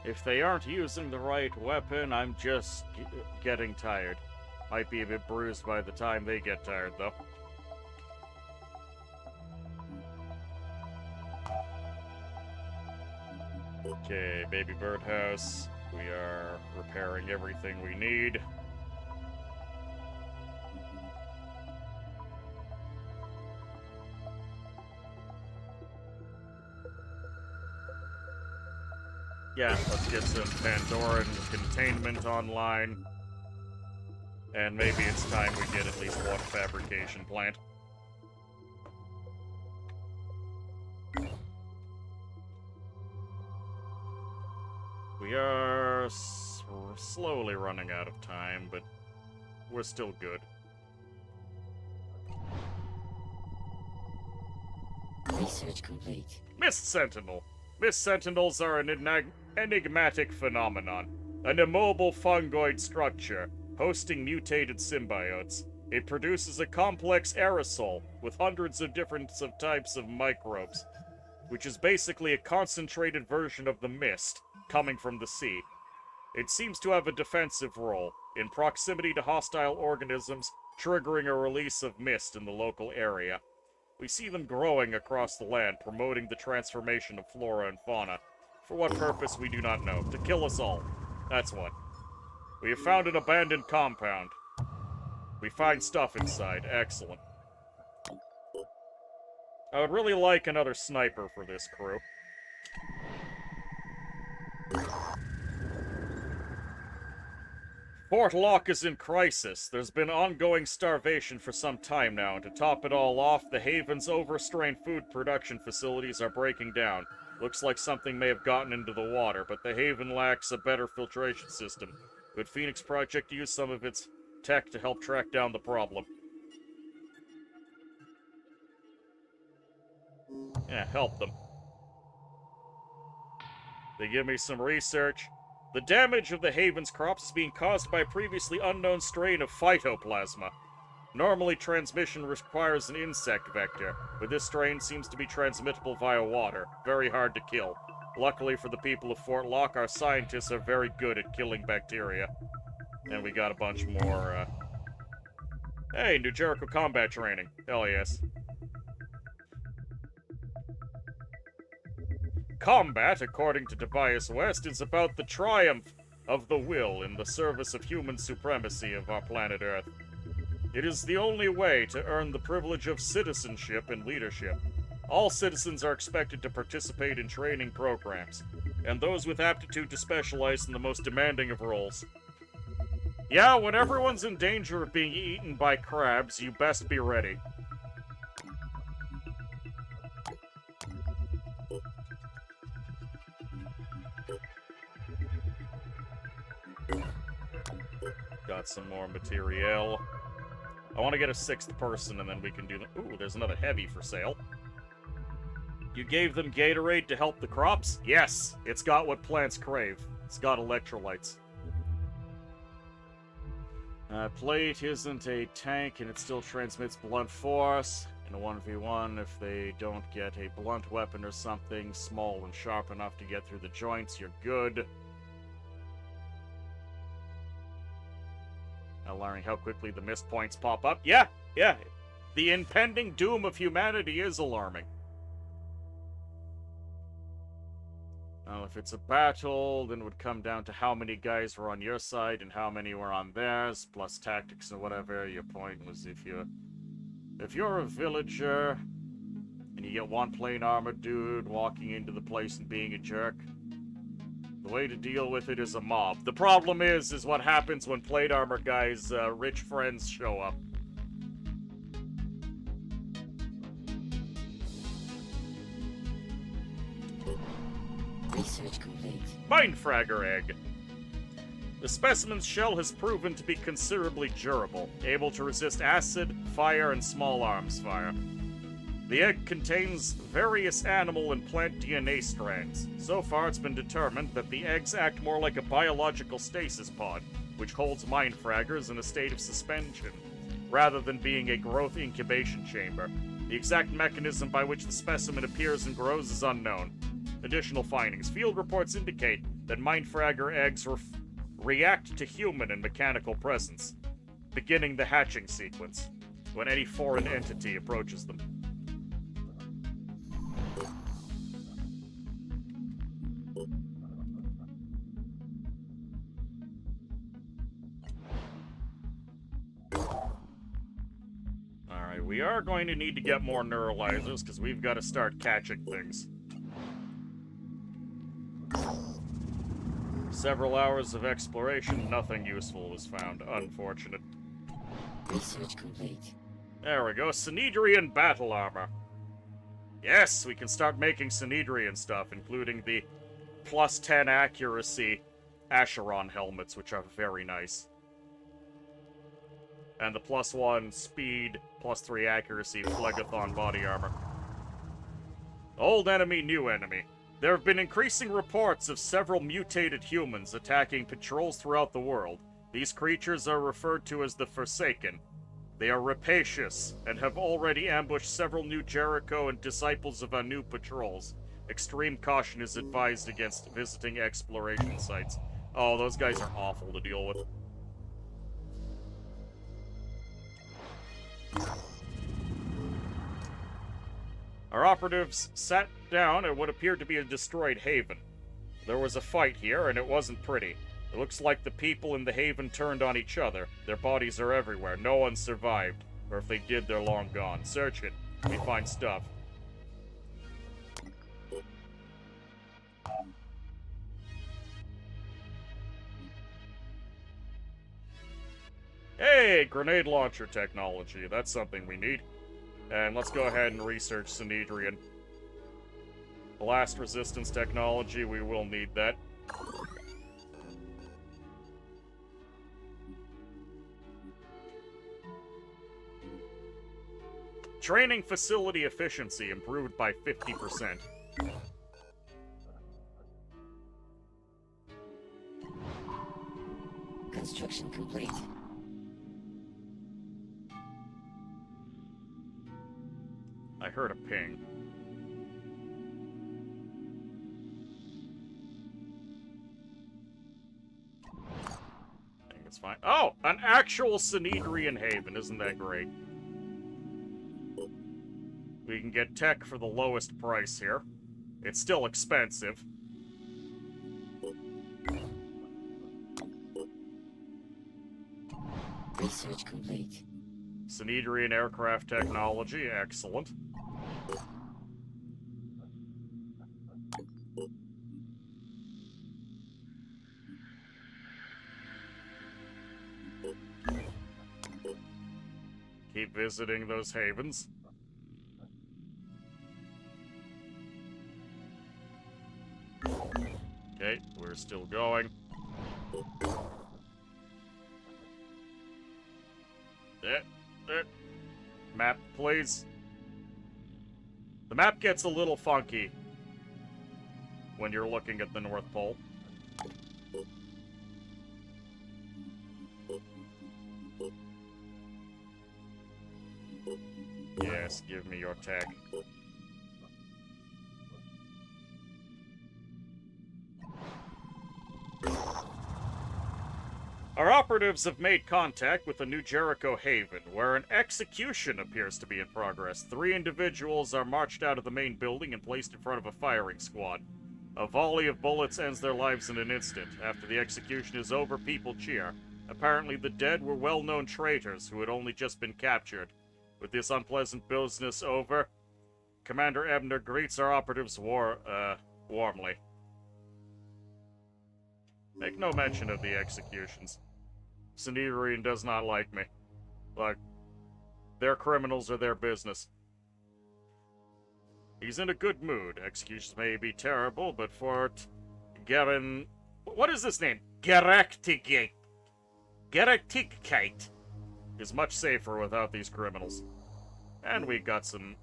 If they aren't using the right weapon, I'm just getting tired. Might be a bit bruised by the time they get tired, though. Okay, baby birdhouse. We are repairing everything we need. Yeah, let's get some Pandoran containment online. And maybe it's time we get at least one fabrication plant. We are slowly running out of time, but we're still good. Research complete. Mist Sentinel. Mist Sentinels are an enigmatic phenomenon. An immobile fungoid structure, hosting mutated symbiotes. It produces a complex aerosol with hundreds of different types of microbes, which is basically a concentrated version of the mist coming from the sea. It seems to have a defensive role, in proximity to hostile organisms, triggering a release of mist in the local area. We see them growing across the land, promoting the transformation of flora and fauna. For what purpose, we do not know. To kill us all. That's what. We have found an abandoned compound. We find stuff inside. Excellent. I would really like another sniper for this crew. Fort Locke is in crisis. There's been ongoing starvation for some time now, and to top it all off, the Haven's overstrained food production facilities are breaking down. Looks like something may have gotten into the water, but the Haven lacks a better filtration system. Could Phoenix Project use some of its tech to help track down the problem? Yeah, help them. They give me some research. The damage of the Haven's crops is being caused by a previously unknown strain of phytoplasma. Normally, transmission requires an insect vector, but this strain seems to be transmittable via water. Very hard to kill. Luckily for the people of Fort Locke, our scientists are very good at killing bacteria. And we got a bunch more, Hey, New Jericho combat training. Hell yes. Combat, according to Tobias West, is about the triumph of the will in the service of human supremacy of our planet Earth. It is the only way to earn the privilege of citizenship and leadership. All citizens are expected to participate in training programs, and those with aptitude to specialize in the most demanding of roles. Yeah, when everyone's in danger of being eaten by crabs, you best be ready. Got some more material. I want to get a 6th person, and then we can do the... Ooh, there's another heavy for sale. You gave them Gatorade to help the crops? Yes, it's got what plants crave. It's got electrolytes. Plate isn't a tank, and it still transmits blunt force. In a 1v1, if they don't get a blunt weapon or something small and sharp enough to get through the joints, you're good. Learning how quickly the missed points pop up. Yeah. The impending doom of humanity is alarming. Well, if it's a battle, then it would come down to how many guys were on your side and how many were on theirs, plus tactics and whatever. Your point was if you're a villager and you get one plain armored dude walking into the place and being a jerk, the way to deal with it is a mob. The problem is what happens when plate armor guys' rich friends show up. Research complete. Mindfragger egg. The specimen's shell has proven to be considerably durable, able to resist acid, fire, and small arms fire. The egg contains various animal and plant DNA strands. So far, it's been determined that the eggs act more like a biological stasis pod, which holds mindfraggers in a state of suspension, rather than being a growth incubation chamber. The exact mechanism by which the specimen appears and grows is unknown. Additional findings. Field reports indicate that mindfragger eggs react to human and mechanical presence, beginning the hatching sequence, when any foreign entity approaches them. Alright, we are going to need to get more neuralizers, because we've got to start catching things. Several hours of exploration, nothing useful was found. Unfortunate. Research complete. There we go, Synedrian battle armor. Yes, we can start making Synedrian stuff, including the plus 10 accuracy Acheron helmets, which are very nice. And the plus 1 speed, plus 3 accuracy Phlegathon body armor. Old enemy, new enemy. There have been increasing reports of several mutated humans attacking patrols throughout the world. These creatures are referred to as the Forsaken. They are rapacious, and have already ambushed several New Jericho and Disciples of Anu patrols. Extreme caution is advised against visiting exploration sites. Oh, those guys are awful to deal with. Our operatives sat down at what appeared to be a destroyed haven. There was a fight here, and it wasn't pretty. It looks like the people in the haven turned on each other. Their bodies are everywhere. No one survived. Or if they did, they're long gone. Search it. We find stuff. Hey, grenade launcher technology. That's something we need. And let's go ahead and research Synedrian. Blast resistance technology, we will need that. Training facility efficiency improved by 50%. Construction complete. I heard a ping. I think it's fine. Oh! An actual Synedrian haven. Isn't that great? We can get tech for the lowest price here. It's still expensive. Research complete. Synedrian aircraft technology, excellent. Keep visiting those havens. Okay, we're still going. Map, please. The map gets a little funky when you're looking at the North Pole. Yes, give me your tech. Our operatives have made contact with the New Jericho Haven, where an execution appears to be in progress. 3 individuals are marched out of the main building and placed in front of a firing squad. A volley of bullets ends their lives in an instant. After the execution is over, people cheer. Apparently the dead were well-known traitors who had only just been captured. With this unpleasant business over, Commander Ebner greets our operatives warmly. Make no mention of the executions. Synedrian does not like me. Look, their criminals are their business. He's in a good mood. Executions may be terrible, but Fort Garen... What is this name? Gerechtigkeit is much safer without these criminals. And we got some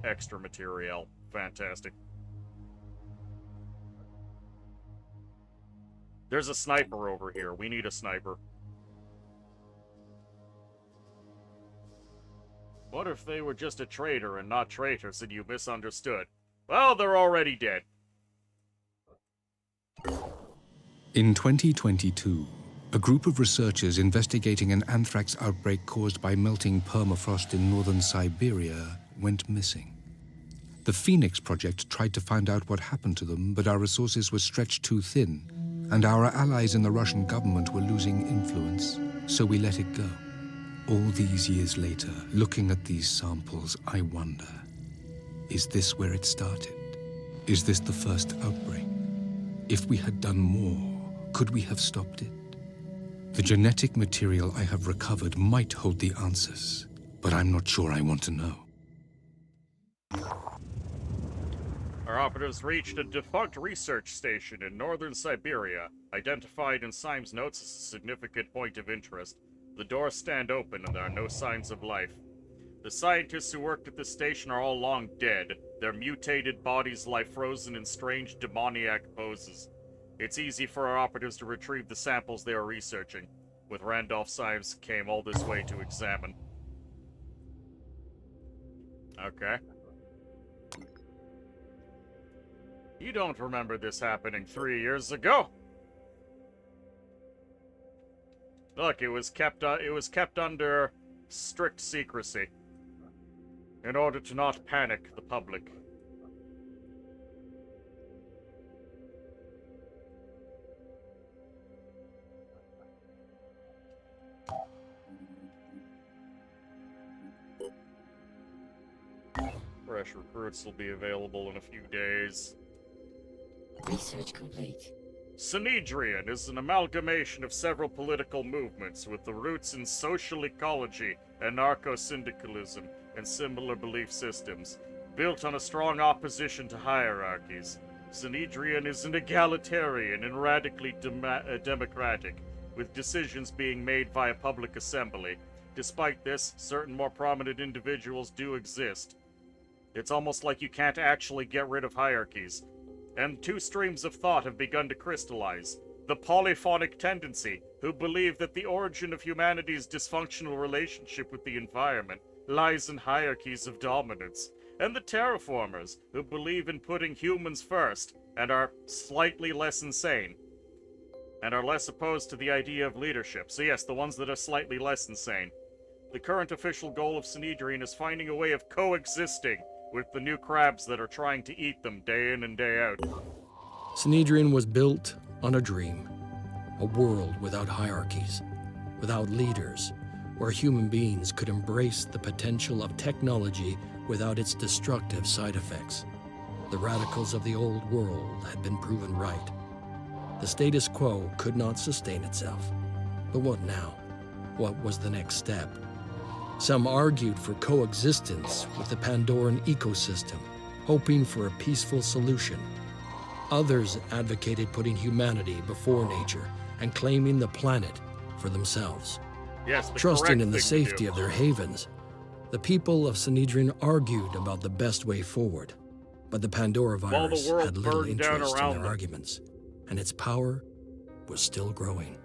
extra material. Fantastic. There's a sniper over here. We need a sniper. What if they were just a traitor and not traitors and you misunderstood? Well, they're already dead. In 2022, a group of researchers investigating an anthrax outbreak caused by melting permafrost in northern Siberia went missing. The Phoenix Project tried to find out what happened to them, but our resources were stretched too thin, and our allies in the Russian government were losing influence, so we let it go. All these years later, looking at these samples, I wonder, is this where it started? Is this the first outbreak? If we had done more, Could we have stopped it? The genetic material I have recovered might hold the answers, but I'm not sure I want to know. Our operatives reached a defunct research station in northern Siberia, identified in Syme's notes as a significant point of interest. The doors stand open and there are no signs of life. The scientists who worked at this station are all long dead, their mutated bodies lie frozen in strange demoniac poses. It's easy for our operatives to retrieve the samples they are researching. With Randolph Symes came all this way to examine. Okay. You don't remember this happening 3 years ago. Look, it was kept under strict secrecy in order to not panic the public. Fresh recruits will be available in a few days. Research complete. Synedrian is an amalgamation of several political movements with the roots in social ecology, anarcho-syndicalism, and similar belief systems, built on a strong opposition to hierarchies. Synedrian is an egalitarian and radically democratic, with decisions being made via public assembly. Despite this, certain more prominent individuals do exist. It's almost like you can't actually get rid of hierarchies. And two streams of thought have begun to crystallize. The polyphonic tendency, who believe that the origin of humanity's dysfunctional relationship with the environment lies in hierarchies of dominance, and the terraformers, who believe in putting humans first and are slightly less insane, and are less opposed to the idea of leadership. So yes, the ones that are slightly less insane. The current official goal of Synedrian is finding a way of coexisting with the new crabs that are trying to eat them day in and day out. Synedrian was built on a dream. A world without hierarchies, without leaders, where human beings could embrace the potential of technology without its destructive side effects. The radicals of the old world had been proven right. The status quo could not sustain itself. But what now? What was the next step? Some argued for coexistence with the Pandoran ecosystem, hoping for a peaceful solution. Others advocated putting humanity before nature and claiming the planet for themselves. Yes, trusting in the safety of their havens, the people of Synedrian argued about the best way forward. But the Pandora virus had little interest in their arguments, and its power was still growing.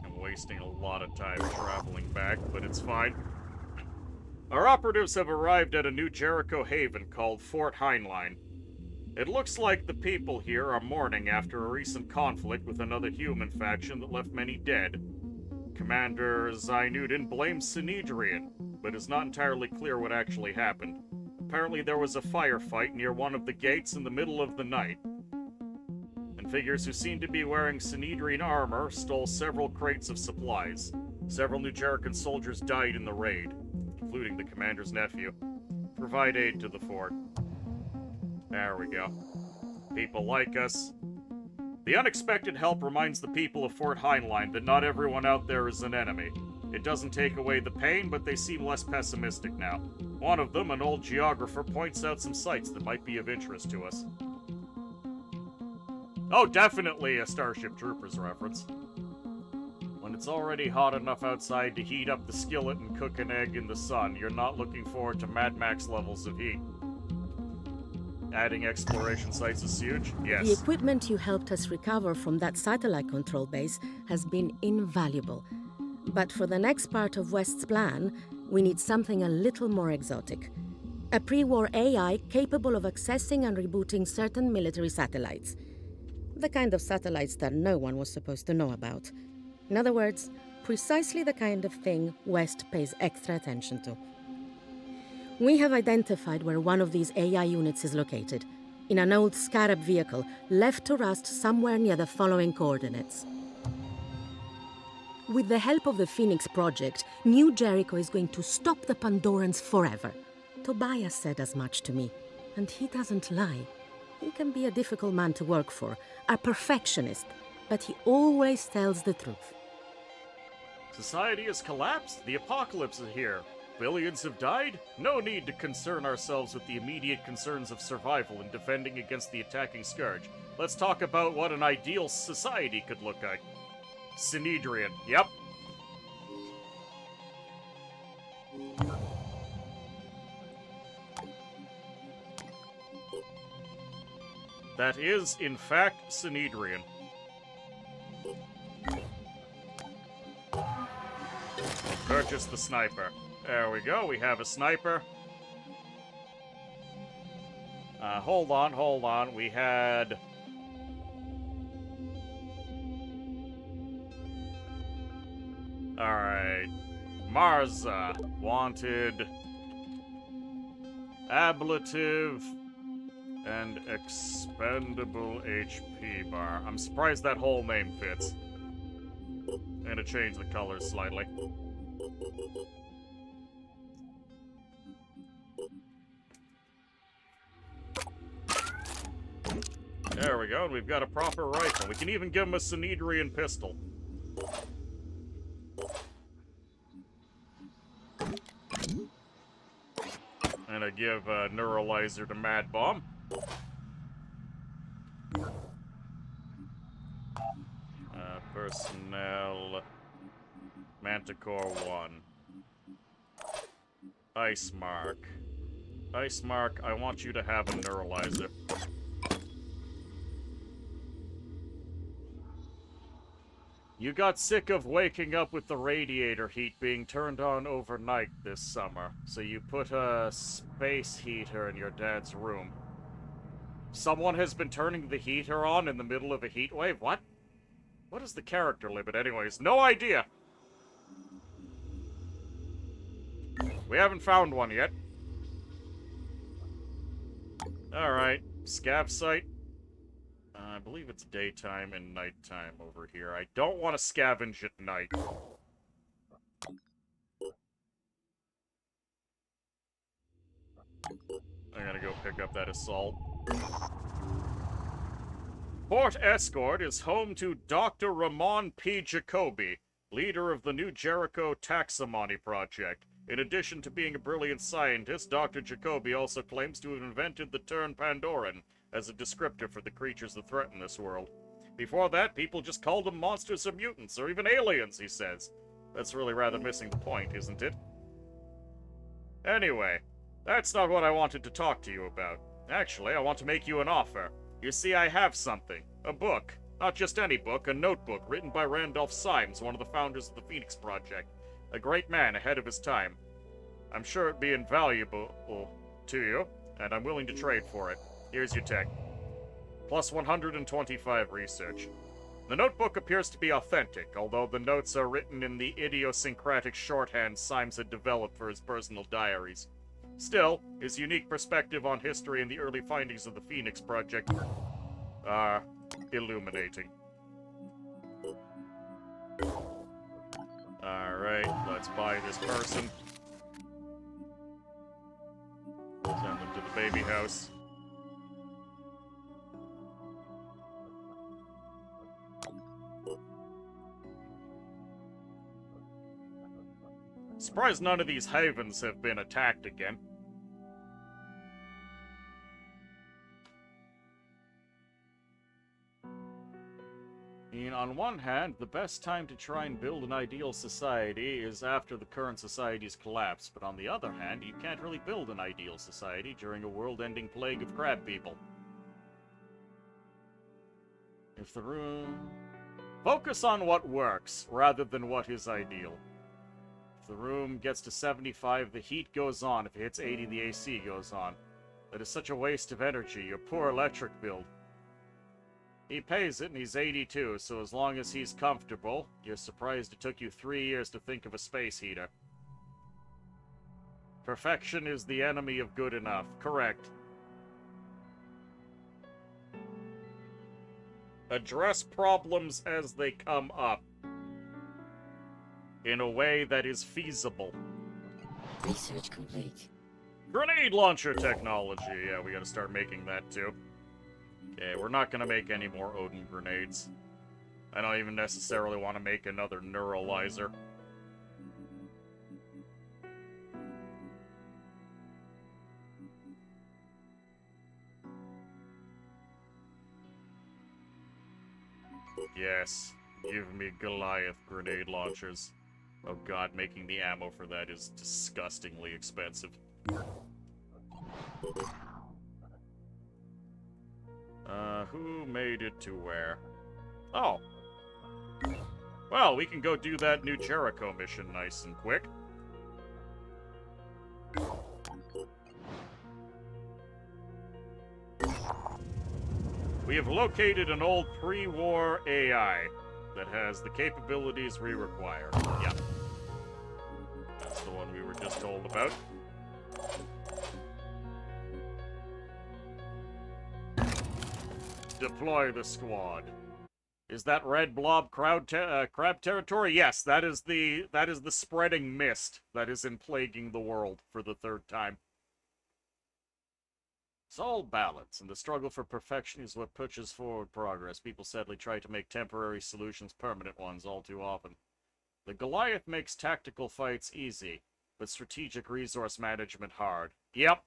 I'm wasting a lot of time traveling back, but it's fine. Our operatives have arrived at a new Jericho haven called Fort Heinlein. It looks like the people here are mourning after a recent conflict with another human faction that left many dead. Commander Zynudin blames Synedrian, but it's not entirely clear what actually happened. Apparently there was a firefight near one of the gates in the middle of the night, and figures who seem to be wearing Synedrian armor stole several crates of supplies. Several New Jerican soldiers died in the raid, including the commander's nephew. Provide aid to the fort. There we go. People like us. The unexpected help reminds the people of Fort Heinlein that not everyone out there is an enemy. It doesn't take away the pain, but they seem less pessimistic now. One of them, an old geographer, points out some sites that might be of interest to us. Oh, definitely a Starship Troopers reference. When it's already hot enough outside to heat up the skillet and cook an egg in the sun, you're not looking forward to Mad Max levels of heat. Adding exploration sites is huge? Yes. The equipment you helped us recover from that satellite control base has been invaluable. But for the next part of West's plan, we need something a little more exotic. A pre-war AI capable of accessing and rebooting certain military satellites. The kind of satellites that no one was supposed to know about. In other words, precisely the kind of thing West pays extra attention to. We have identified where one of these AI units is located, in an old Scarab vehicle left to rust somewhere near the following coordinates. With the help of the Phoenix Project, New Jericho is going to stop the Pandorans forever. Tobias said as much to me, and he doesn't lie. He can be a difficult man to work for, a perfectionist, but he always tells the truth. Society has collapsed. The apocalypse is here. Billions have died. No need to concern ourselves with the immediate concerns of survival and defending against the attacking scourge. Let's talk about what an ideal society could look like. Synedrian. Yep. That is, in fact, Synedrian. Purchase the sniper. There we go, we have a sniper. Hold on. We had... Alright. Marza wanted... ablative and expendable HP bar. I'm surprised that whole name fits. I'm gonna change the colors slightly. There we go, and we've got a proper rifle. We can even give him a Synedrian pistol. And I give a Neuralizer to Mad Bomb. Personnel... Manticore 1. Ice Mark. Ice Mark, I want you to have a Neuralizer. You got sick of waking up with the radiator heat being turned on overnight this summer, so you put a space heater in your dad's room. Someone has been turning the heater on in the middle of a heat wave? What? What is the character limit anyways? No idea! We haven't found one yet. Alright, scav site. I believe it's daytime and nighttime over here. I don't want to scavenge at night. I'm gonna go pick up that assault. Port Escort is home to Dr. Ramon P. Jacoby, leader of the New Jericho Taxonomy Project. In addition to being a brilliant scientist, Dr. Jacoby also claims to have invented the term Pandoran as a descriptor for the creatures that threaten this world. Before that, people just called them monsters or mutants, or even aliens, he says. That's really rather missing the point, isn't it? Anyway, that's not what I wanted to talk to you about. Actually, I want to make you an offer. You see, I have something. A book. Not just any book, a notebook written by Randolph Symes, one of the founders of the Phoenix Project. A great man ahead of his time. I'm sure it'd be invaluable to you, and I'm willing to trade for it. Here's your tech. Plus 125 research. The notebook appears to be authentic, although the notes are written in the idiosyncratic shorthand Symes had developed for his personal diaries. Still, his unique perspective on history and the early findings of the Phoenix Project are illuminating. Alright, let's buy this person. Send them to the baby house. Surprised none of these havens have been attacked again. On one hand, the best time to try and build an ideal society is after the current society's collapse, but on the other hand, you can't really build an ideal society during a world-ending plague of crab people. If the room... Focus on what works, rather than what is ideal. If the room gets to 75, the heat goes on. If it hits 80, the AC goes on. That is such a waste of energy, a poor electric build. He pays it, and he's 82, so as long as he's comfortable, you're surprised it took you 3 years to think of a space heater. Perfection is the enemy of good enough. Correct. Address problems as they come up. in a way that is feasible. Research complete. Grenade launcher technology. Yeah, we gotta start making that too. Okay, we're not gonna make any more Odin grenades. I don't even necessarily want to make another neuralizer. Yes, give me Goliath grenade launchers. Oh god, making the ammo for that is disgustingly expensive. Who made it to where? Oh. Well, we can go do that new Jericho mission nice and quick. We have located an old pre-war AI that has the capabilities we require. Yep. That's the one we were just told about. Deploy the squad. Is that red blob crab territory? Yes, that is the spreading mist that is plaguing the world for the third time. It's all balance, and the struggle for perfection is what pushes forward progress. People sadly try to make temporary solutions permanent ones all too often. The Goliath makes tactical fights easy, but strategic resource management hard. Yep.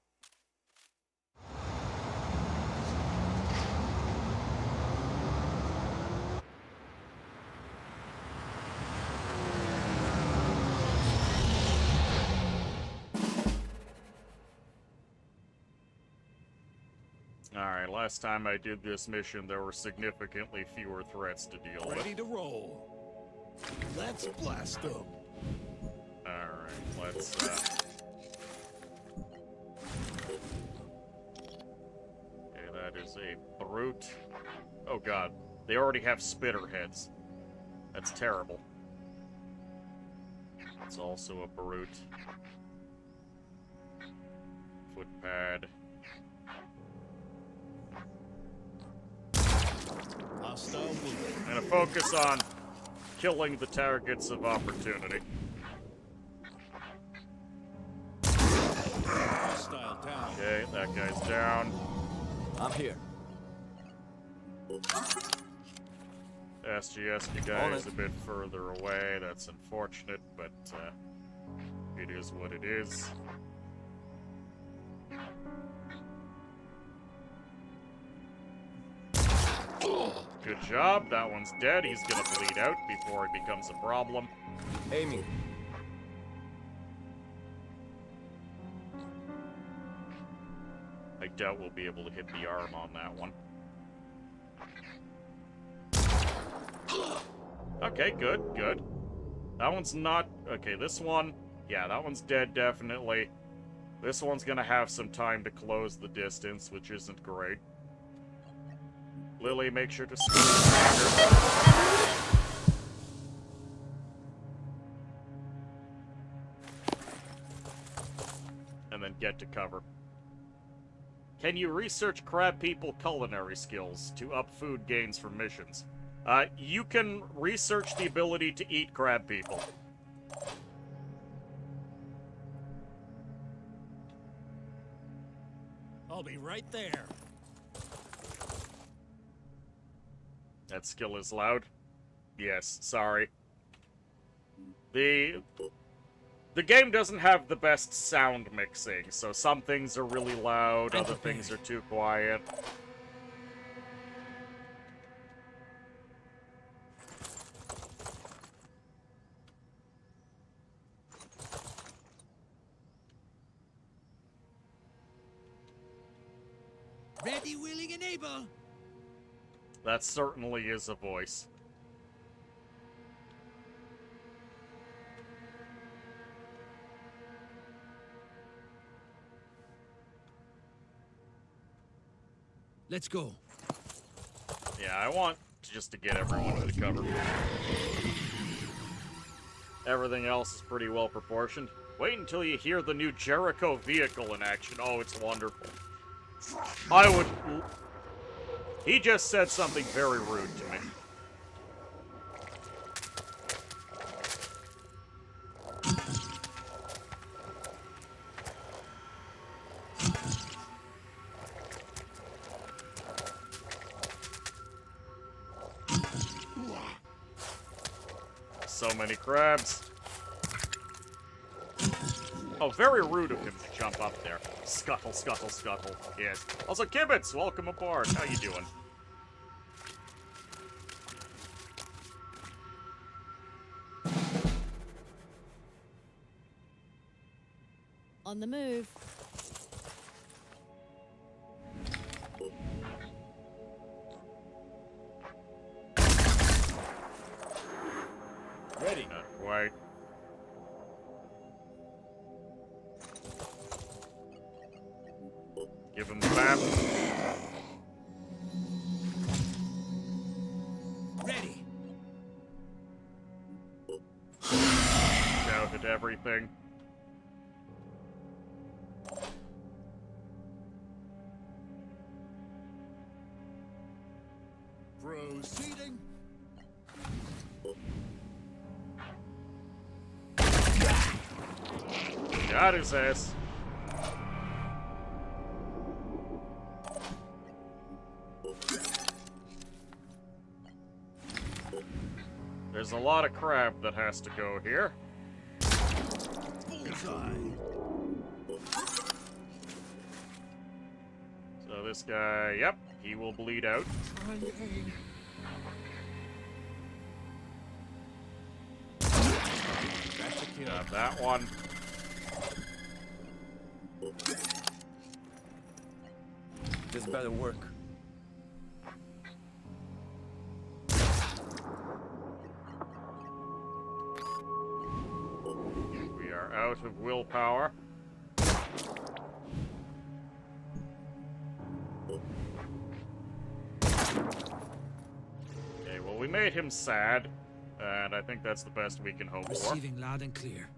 Alright, last time I did this mission, there were significantly fewer threats to deal with. Ready to roll. Let's blast them. Alright, let's, Okay, that is a brute. Oh god, they already have spitter heads. That's terrible. It's also a brute. Footpad. I'm gonna focus on killing the targets of opportunity. Okay, that guy's down. I'm here. SGS guy is a bit further away. That's unfortunate, but it is what it is. Good job. That one's dead. He's gonna bleed out before it becomes a problem. Aiming. I doubt we'll be able to hit the arm on that one. Okay, good, good. That one's not... Okay, this one... Yeah, that one's dead, definitely. This one's gonna have some time to close the distance, which isn't great. Lily, make sure to and then get to cover. Can you research crab people culinary skills to up food gains for missions? You can research the ability to eat crab people. I'll be right there. That skill is loud? Yes, sorry. The game doesn't have the best sound mixing, so some things are really loud, other things are too quiet. Ready, willing, and able. That certainly is a voice. Let's go. Yeah, I want just to get everyone to the cover. Everything else is pretty well proportioned. Wait until you hear the new Jericho vehicle in action. Oh, it's wonderful. I would... He just said something very rude to me. So many crabs. Oh, very rude of him to jump up there. Scuttle, scuttle, scuttle. Yes. Also, Kibbitz, welcome aboard. How you doing? On the move. Ready. Not quite. Give him the map. Ready. Shouted everything. Proceeding. Got his ass. There's a lot of crab that has to go here. Bullseye. So this guy, yep, he will bleed out. That's a kill. Got that one. This better work. We are out of willpower. Okay, well, we made him sad, and I think that's the best we can hope for. Receiving loud and clear.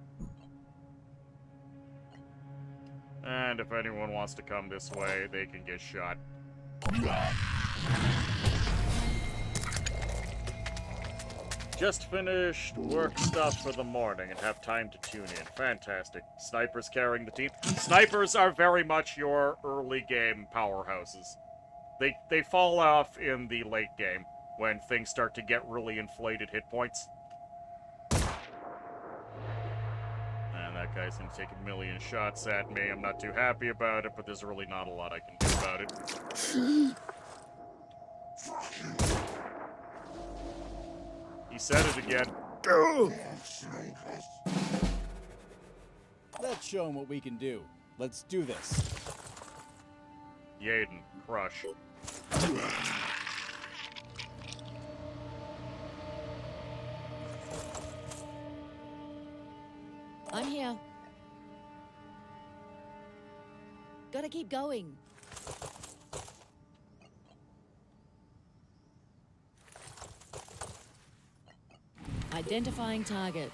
And if anyone wants to come this way, they can get shot. Just finished work stuff for the morning and have time to tune in. Fantastic. Snipers carrying the team. Snipers are very much your early game powerhouses. They fall off in the late game when things start to get really inflated hit points. And that guy's gonna take a million shots at me. I'm not too happy about it, but there's really not a lot I can do about it. He said it again. Let's show him what we can do. Let's do this. Yaden, crush. I'm here. Gotta keep going. Identifying target.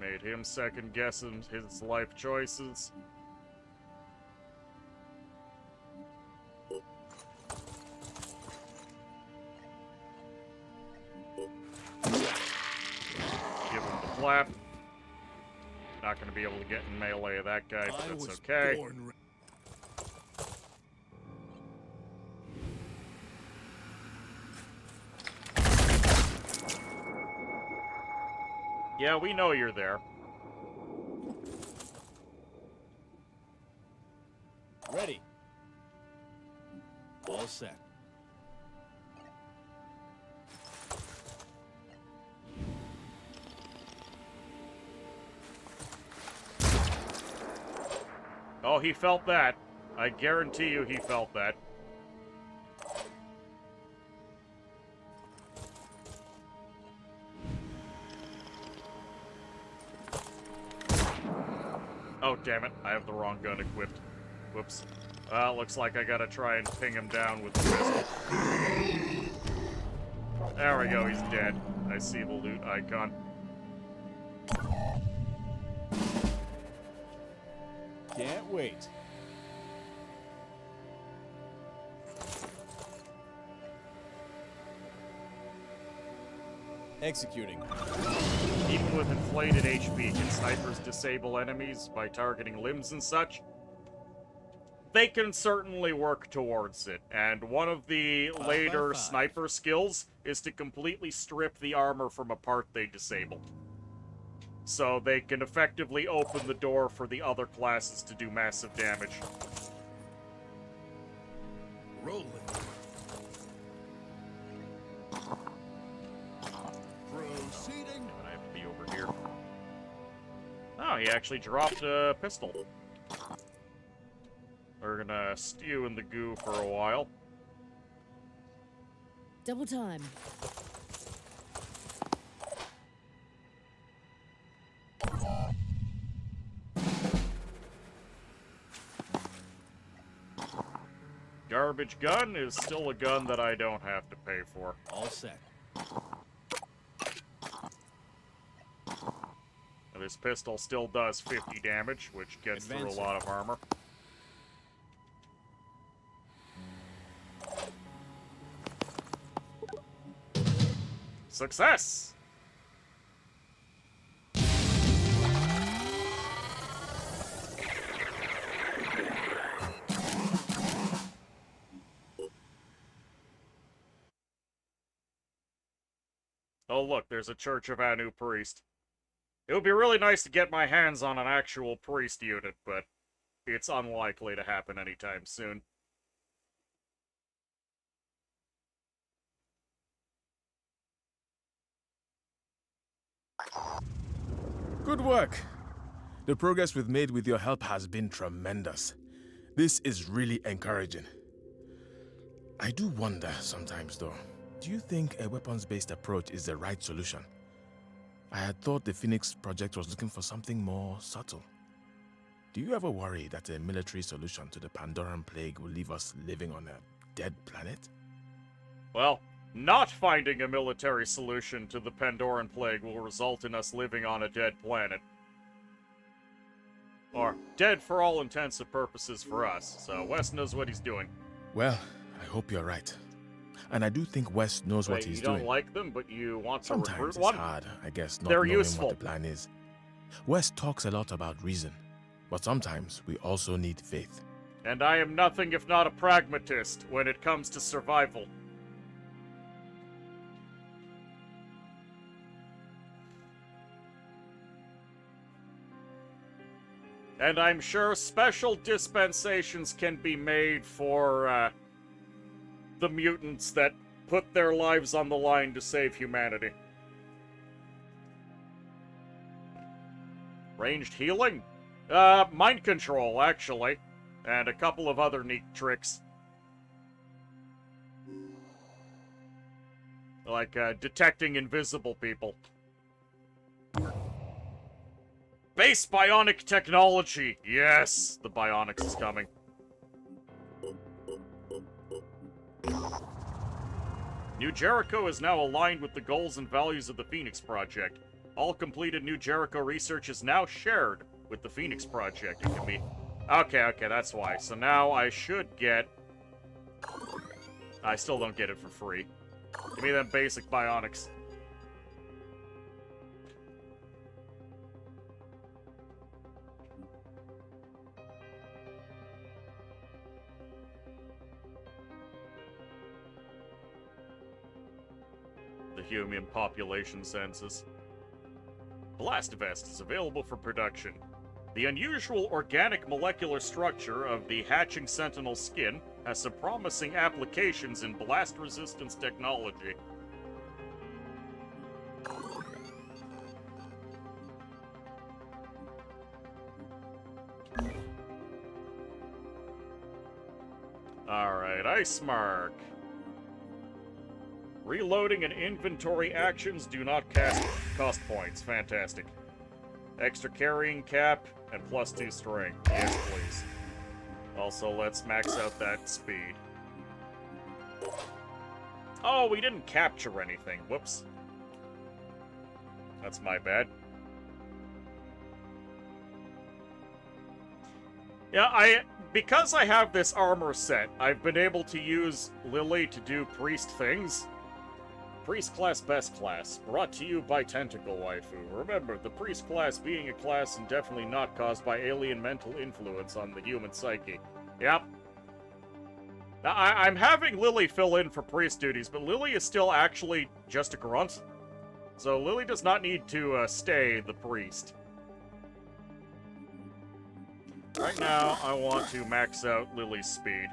Made him second guessing his life choices. Give him the flap. Not gonna be able to get in melee of that guy, but that's okay. Yeah, we know you're there. Ready. All set. Oh, he felt that. I guarantee you he felt that. Oh, damn it. I have the wrong gun equipped. Whoops. Well, looks like I gotta try and ping him down with the pistol. There we go, he's dead. I see the loot icon. Can't wait. Executing. Even with inflated HP, can snipers disable enemies by targeting limbs and such? they can certainly work towards it, and one of the later sniper skills is to completely strip the armor from a part they disable. So they can effectively open the door for the other classes to do massive damage. Rolling. Proceeding. I have to be over here. Oh, he actually dropped a pistol. We're gonna stew in the goo for a while. Double time. Garbage gun is still a gun that I don't have to pay for. All set. This pistol still does 50 damage, which gets through a lot of armor. Success! Oh look, there's a Church of Anu priest. It would be really nice to get my hands on an actual priest unit, but it's unlikely to happen anytime soon. Good work. The progress we've made with your help has been tremendous. This is really encouraging. I do wonder sometimes, though. Do you think a weapons-based approach is the right solution? I had thought the Phoenix Project was looking for something more subtle. Do you ever worry that a military solution to the Pandoran plague will leave us living on a dead planet? Well, not finding a military solution to the Pandoran plague will result in us living on a dead planet. Or, dead for all intents and purposes for us, so West knows what he's doing. Well, I hope you're right. And I do think West knows what he's doing. You don't like them, but you want to Sometimes recruit it's one? hard, I guess, not They're knowing useful. what the plan is. West talks a lot about reason, but sometimes we also need faith. And I am nothing if not a pragmatist when it comes to survival. And I'm sure special dispensations can be made for, the mutants that put their lives on the line to save humanity. Ranged healing? Mind control, actually. And a couple of other neat tricks. Like, detecting invisible people. Base bionic technology! Yes! The bionics is coming. New Jericho is now aligned with the goals and values of the Phoenix Project. All completed New Jericho research is now shared with the Phoenix Project. It can be... Okay, that's why. So now I should get... I still don't get it for free. Give me them basic bionics. The human population census. Blastivest is available for production. The unusual organic molecular structure of the hatching sentinel skin has some promising applications in blast resistance technology. Alright, Ice Mark. Reloading and inventory actions do not cost points. Fantastic. Extra carrying cap and +2 strength. Yes, please. Also, let's max out that speed. Oh, we didn't capture anything. Whoops. That's my bad. Yeah, because I have this armor set, I've been able to use Lily to do priest things. Priest class best class, brought to you by Tentacle Waifu. Remember, the priest class being a class indefinitely not caused by alien mental influence on the human psyche. Yep. Now, I'm having Lily fill in for priest duties, but Lily is still actually just a grunt. So Lily does not need to stay the priest. Right now, I want to max out Lily's speed.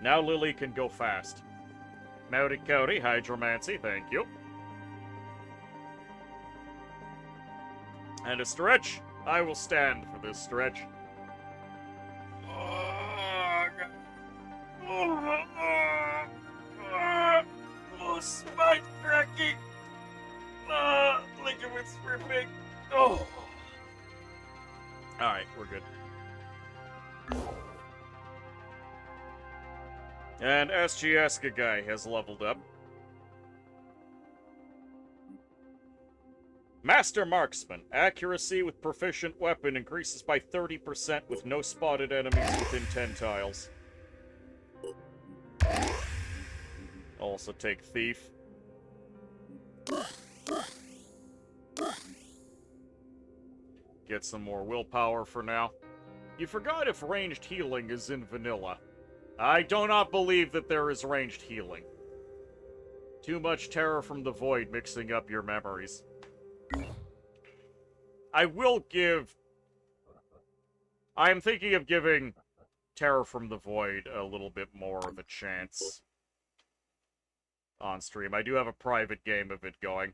Now Lily can go fast. Mowdy Cody, Hydromancy, thank you. And a stretch. I will stand for this stretch. Oh, spine cracking. Ligaments ripping. Oh. Alright, we're good. And SGS guy has leveled up. Master Marksman. Accuracy with proficient weapon increases by 30% with no spotted enemies within 10 tiles. Also take Thief. Get some more willpower for now. You forgot if ranged healing is in vanilla. I do not believe that there is ranged healing. Too much terror from the void mixing up your memories. I am thinking of giving Terror from the Void a little bit more of a chance on stream. I do have a private game of it going.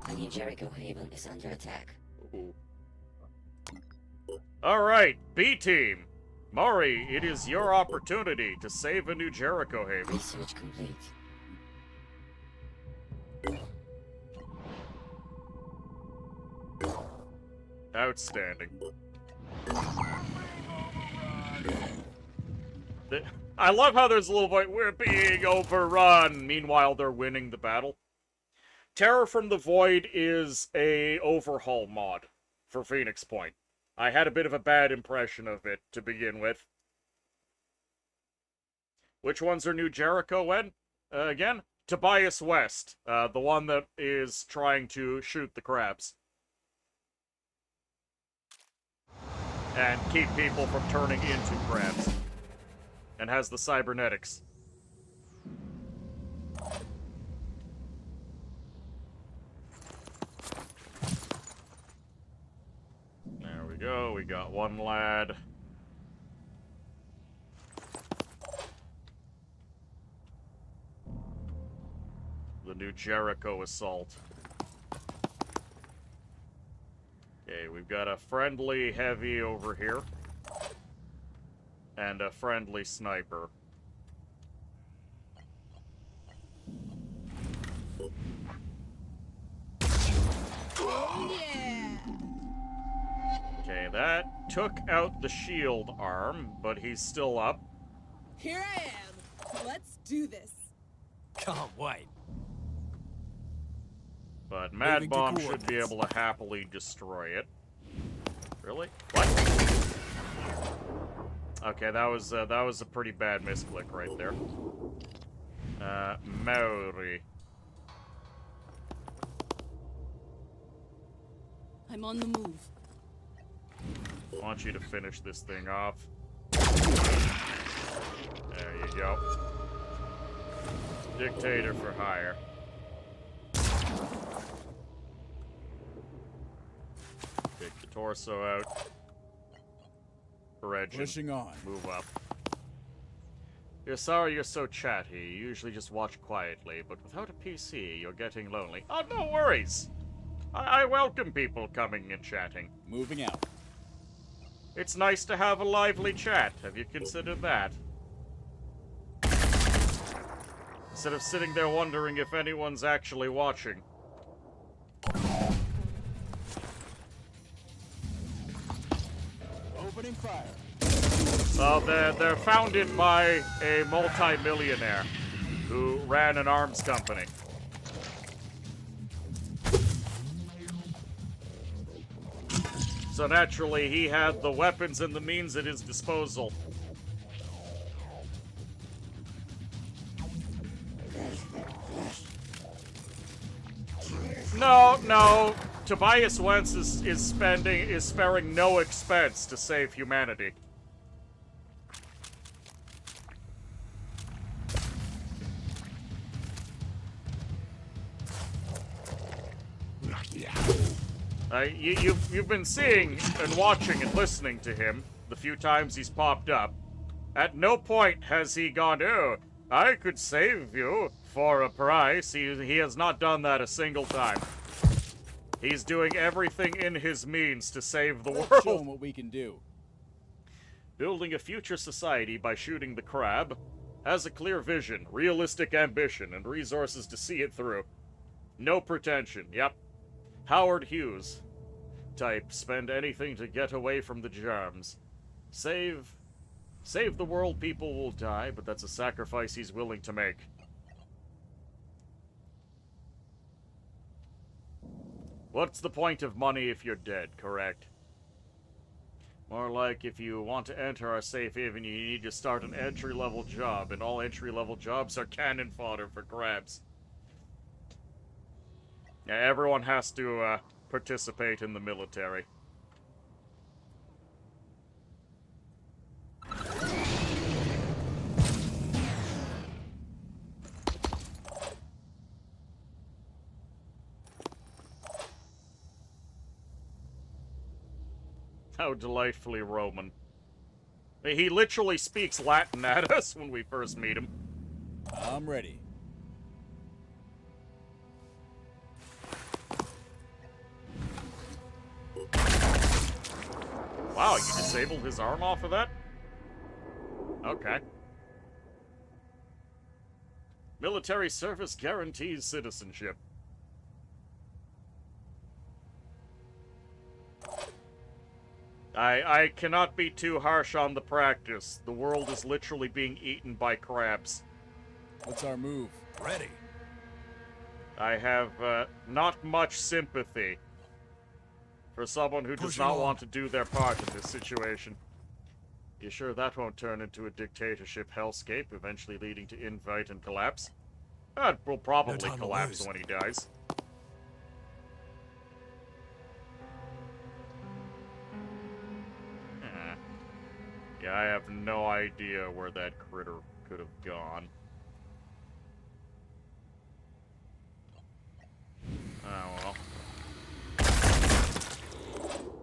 The New Jericho Haven is under attack. Ooh. Alright, B-Team. Maury, it is your opportunity to save a New Jericho Haven. Research complete. Outstanding. I love how there's a little voice, we're being overrun. Meanwhile, they're winning the battle. Terror from the Void is a overhaul mod for Phoenix Point. I had a bit of a bad impression of it to begin with. Which ones are New Jericho again? Tobias West, the one that is trying to shoot the crabs. And keep people from turning into crabs. And has the cybernetics. There we go, we got one lad. The New Jericho assault. Okay, we've got a friendly heavy over here. And a friendly sniper. Oh, yeah. Okay, that took out the shield arm, but he's still up. Here I am. Let's do this. Can't wait. But Mad Bomb should be able to happily destroy it. Really? What? Okay, that was a pretty bad misclick right there. Maori. I'm on the move. I want you to finish this thing off. There you go. Dictator for hire. Take the torso out. Regin, pushing on. Move up. You're sorry you're so chatty. You usually just watch quietly, but without a PC, you're getting lonely. Oh, no worries. I welcome people coming and chatting. Moving out. It's nice to have a lively chat. Have you considered that? Instead of sitting there wondering if anyone's actually watching. Opening fire. Well, they're founded by a multi-millionaire who ran an arms company. So naturally, he had the weapons and the means at his disposal no. Tobias Wentz is sparing no expense to save humanity. You've been seeing and watching and listening to him the few times he's popped up. At no point has he gone, oh, I could save you for a price. He has not done that a single time. He's doing everything in his means to save the world. Show him what we can do. Building a future society by shooting the crab. Has a clear vision, realistic ambition, and resources to see it through. No pretension, yep. Howard Hughes. Type, spend anything to get away from the germs. Save the world, people will die, but that's a sacrifice he's willing to make. What's the point of money if you're dead, correct? More like if you want to enter our safe haven, you need to start an entry-level job, and all entry-level jobs are cannon fodder for crabs. Yeah, everyone has to participate in the military. How delightfully Roman. He literally speaks Latin at us when we first meet him. I'm ready. Wow, you disabled his arm off of that? Okay. Military service guarantees citizenship. I cannot be too harsh on the practice. The world is literally being eaten by crabs. What's our move? Ready. I have not much sympathy for someone who does not want to do their part in this situation. You sure that won't turn into a dictatorship hellscape, eventually leading to invite and collapse? It will probably collapse when he dies. Yeah, I have no idea where that critter could have gone. Oh, well.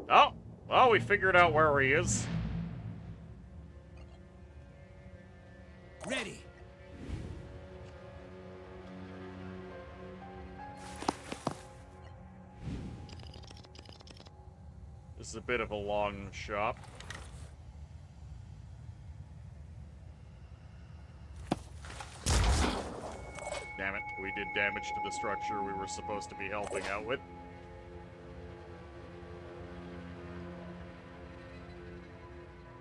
Oh! Well, we figured out where he is. Ready. This is a bit of a long shot. Damn it, we did damage to the structure we were supposed to be helping out with.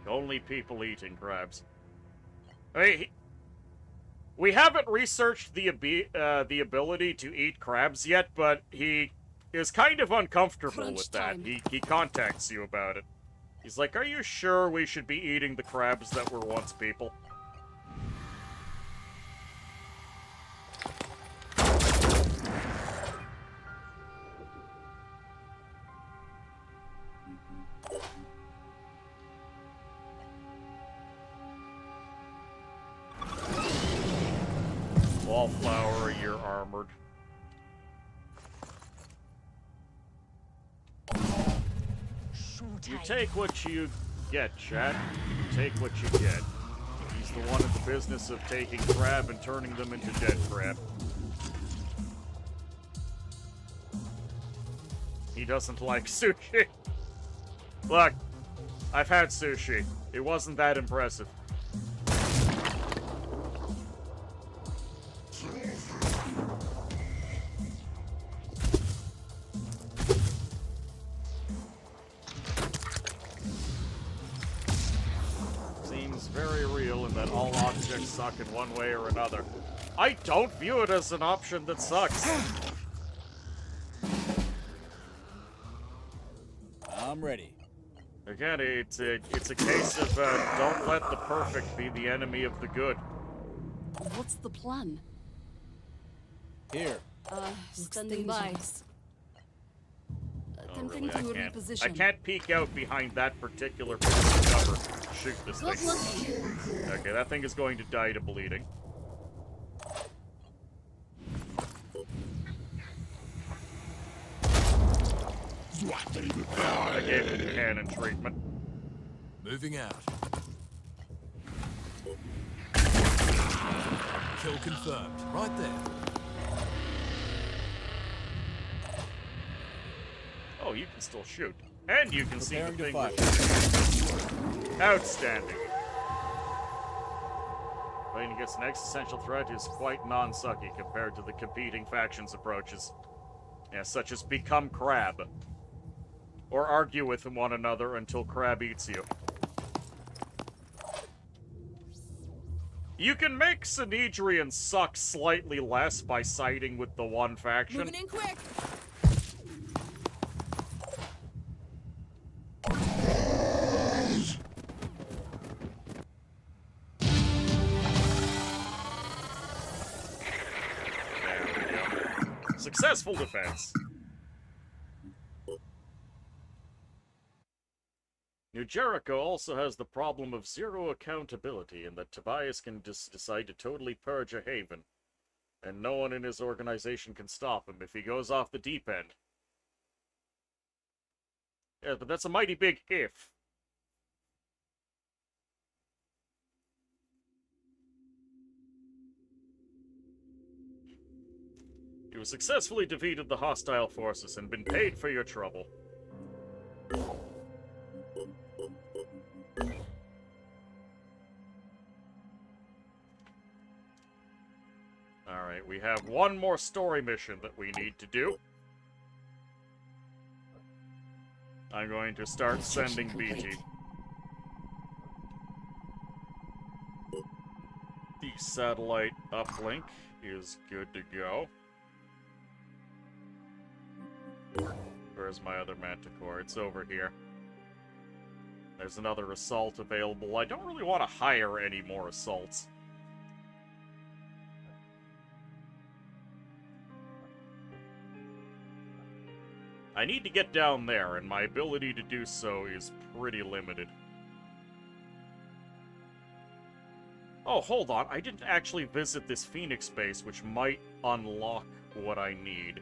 Only people eating crabs. Hey, we haven't researched the ability to eat crabs yet, but he is kind of uncomfortable with that. He contacts you about it. He's like, are you sure we should be eating the crabs that were once people? Wallflower, you're armored. You take what you get, chat. You take what you get. He's the one in the business of taking crab and turning them into dead crab. He doesn't like sushi. Look, I've had sushi. It wasn't that impressive. Very real in that all objects suck in one way or another. I don't view it as an option that sucks. I'm ready. Again, it's a case of don't let the perfect be the enemy of the good. What's the plan? Here. Standing by. Attempting to reposition. I can't peek out behind that particular piece of cover. Shoot this thing. Okay, that thing is going to die to bleeding. I gave him the cannon treatment. Moving out. Kill confirmed. Right there. Oh, you can still shoot. And you can see the thing. Outstanding. Playing against an existential threat is quite non-sucky compared to the competing factions' approaches. Yeah, such as become Crab. Or argue with one another until Crab eats you. You can make Sanhedrian suck slightly less by siding with the one faction. Moving in quick. There we go. Successful defense. New Jericho also has the problem of zero accountability in that Tobias can just decide to totally purge a haven, and no one in his organization can stop him if he goes off the deep end. Yeah, but that's a mighty big if. You have successfully defeated the hostile forces and been paid for your trouble. Alright, we have one more story mission that we need to do. I'm going to start sending BT. The satellite uplink is good to go. Where's my other Manticore? It's over here. There's another assault available. I don't really want to hire any more assaults. I need to get down there, and my ability to do so is pretty limited. Oh, hold on. I didn't actually visit this Phoenix base, which might unlock what I need.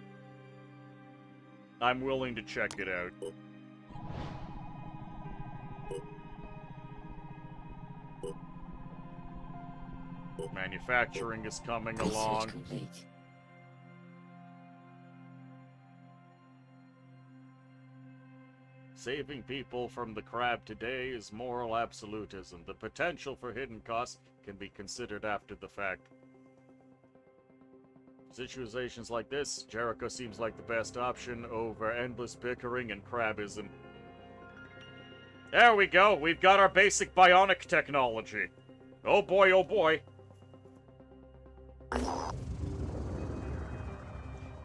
I'm willing to check it out. Manufacturing is coming along. Saving people from the crab today is moral absolutism. The potential for hidden costs can be considered after the fact. Situations like this, Jericho seems like the best option over endless bickering and crabism. There we go! We've got our basic bionic technology. Oh boy, oh boy.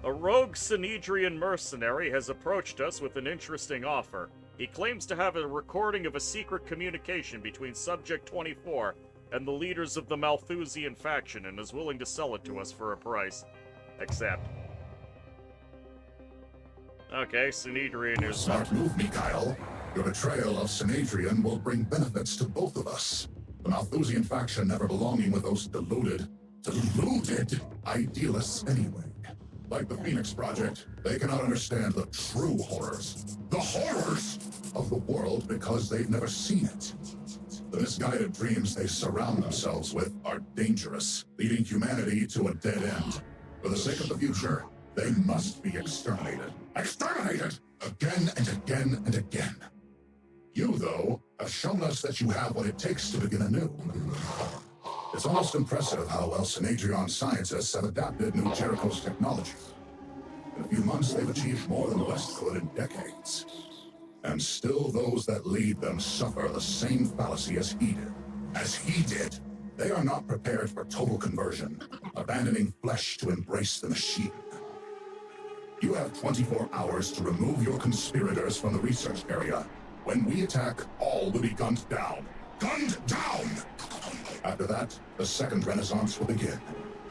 A rogue Sanhedrian mercenary has approached us with an interesting offer. He claims to have a recording of a secret communication between Subject 24 and the leaders of the Malthusian faction and is willing to sell it to us for a price. Accept. Okay, Sanhedrian is... Smart move, Mikhail. Your betrayal of Sanhedrian will bring benefits to both of us. The Malthusian faction never belonging with those deluded idealists anyway. Like the Phoenix Project, they cannot understand the true horrors. The horrors of the world because they've never seen it. The misguided dreams they surround themselves with are dangerous, leading humanity to a dead end. For the sake of the future, they must be exterminated. Exterminated! Again and again and again. You, though, have shown us that you have what it takes to begin anew. It's almost impressive how well Sanhedrian scientists have adapted New Jericho's technology. In a few months, they've achieved more than the West could in decades. And still those that lead them suffer the same fallacy as he did. As he did. They are not prepared for total conversion, abandoning flesh to embrace the machine. You have 24 hours to remove your conspirators from the research area. When we attack, all will be gunned down. Gunned down! After that, the second renaissance will begin.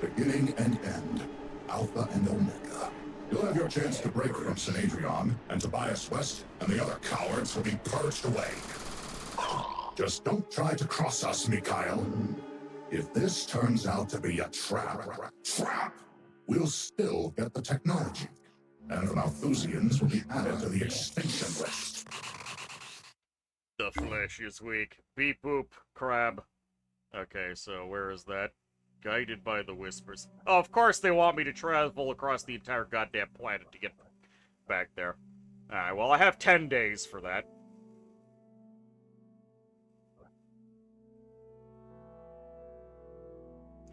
Beginning and end. Alpha and Omega. You'll have your chance to break from Synadrion, and Tobias West and the other cowards will be purged away. Just don't try to cross us, Mikhail. If this turns out to be a trap, we'll still get the technology, and the Malthusians will be added to the extinction list. The flesh is weak. Beep boop, crab. Okay, so where is that? Guided by the whispers. Oh, of course they want me to travel across the entire goddamn planet to get back there. Alright, well I have 10 days for that.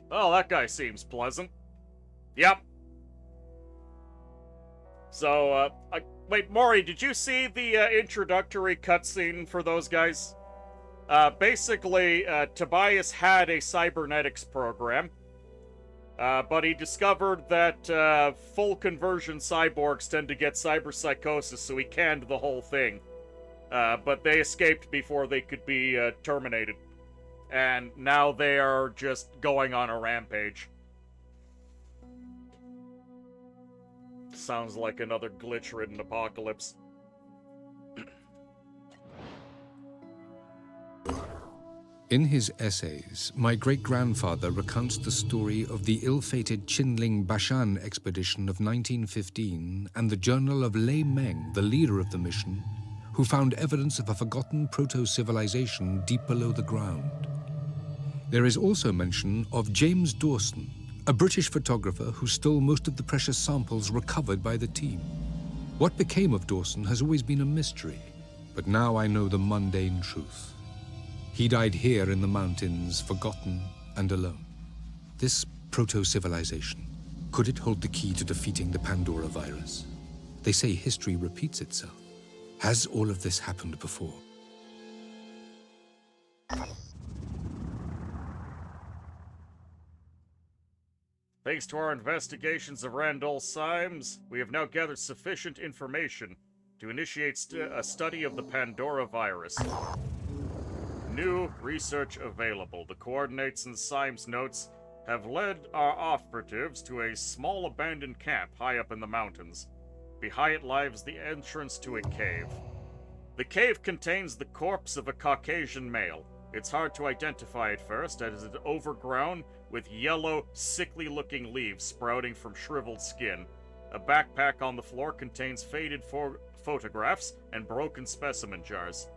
Oh, that guy seems pleasant. Yep. So, wait, Maury, did you see the introductory cutscene for those guys? Basically, Tobias had a cybernetics program, but he discovered that full conversion cyborgs tend to get cyberpsychosis, so he canned the whole thing. But they escaped before they could be terminated. And now they are just going on a rampage. Sounds like another glitch-ridden apocalypse. In his essays, my great-grandfather recounts the story of the ill-fated Qinling Bashan expedition of 1915 and the journal of Lei Meng, the leader of the mission, who found evidence of a forgotten proto-civilization deep below the ground. There is also mention of James Dawson, a British photographer who stole most of the precious samples recovered by the team. What became of Dawson has always been a mystery, but now I know the mundane truth. He died here in the mountains, forgotten and alone. This proto-civilization, could it hold the key to defeating the Pandora virus? They say history repeats itself. Has all of this happened before? Thanks to our investigations of Randall Symes, we have now gathered sufficient information to initiate a study of the Pandora virus. New research available. The coordinates in Symes' notes have led our operatives to a small abandoned camp high up in the mountains. Behind it lies the entrance to a cave. The cave contains the corpse of a Caucasian male. It's hard to identify at first, as it's overgrown with yellow, sickly-looking leaves sprouting from shriveled skin. A backpack on the floor contains faded photographs and broken specimen jars.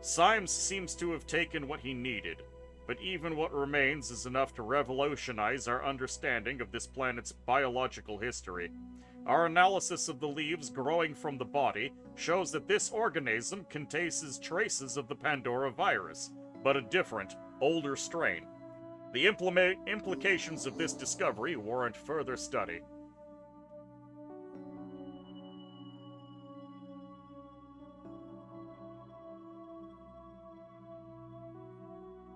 Symes seems to have taken what he needed, but even what remains is enough to revolutionize our understanding of this planet's biological history. Our analysis of the leaves growing from the body shows that this organism contains traces of the Pandora virus, but a different, older strain. The implications of this discovery warrant further study.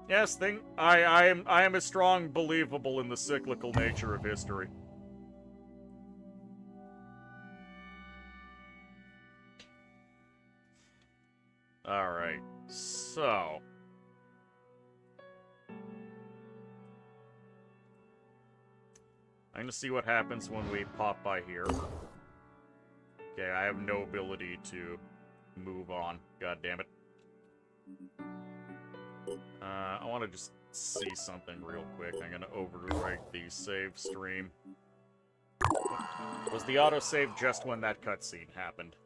Yes, I am a strong believable in the cyclical nature of history. Alright, so... I'm gonna see what happens when we pop by here. Okay, I have no ability to move on. God damn it. I want to just see something real quick. I'm gonna overwrite the save stream. Was the autosave just when that cutscene happened?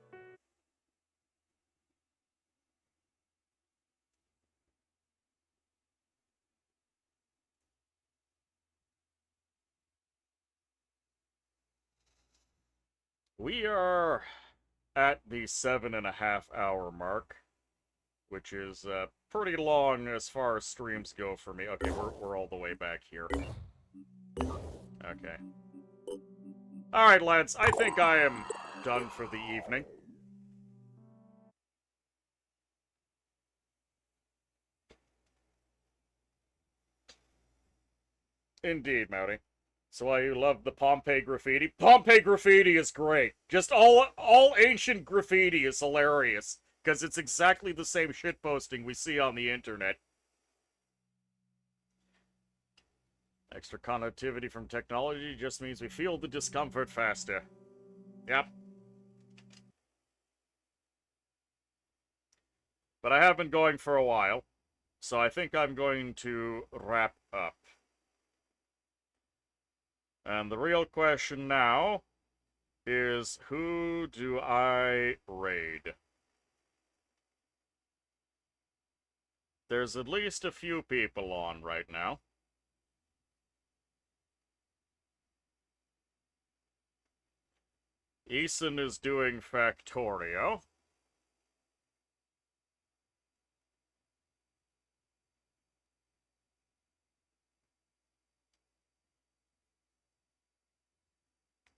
We are at the 7.5 hour mark, which is pretty long as far as streams go for me. Okay, we're all the way back here. Okay. Alright, lads, I think I am done for the evening. Indeed, Mouty. So why you love the Pompeii graffiti? Pompeii graffiti is great. Just all ancient graffiti is hilarious. Because it's exactly the same shitposting we see on the internet. Extra connectivity from technology just means we feel the discomfort faster. Yep. But I have been going for a while, so I think I'm going to wrap up. And the real question now is, who do I raid? There's at least a few people on right now. Eason is doing Factorio.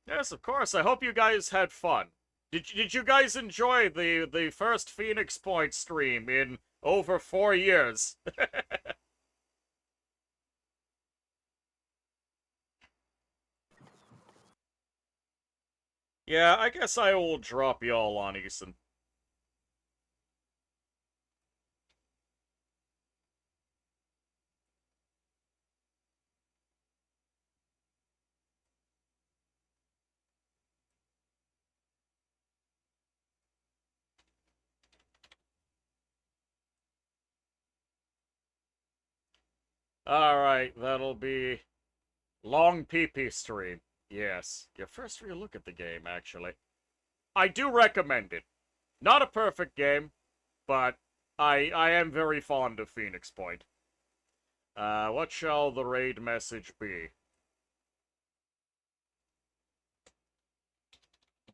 Yes, of course. I hope you guys had fun. Did you guys enjoy the first Phoenix Point stream in over 4 years? Yeah, I guess I will drop y'all on Eason. Alright, that'll be long PP stream. Yes, your first real look at the game, actually. I do recommend it. Not a perfect game, but I am very fond of Phoenix Point. What shall the raid message be?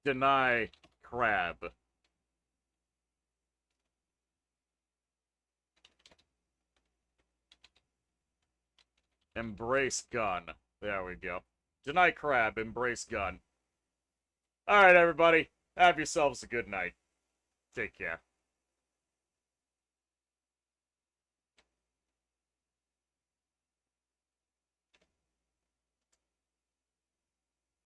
Deny crab. Embrace gun. There we go. Deny crab, embrace gun. Alright, everybody. Have yourselves a good night. Take care.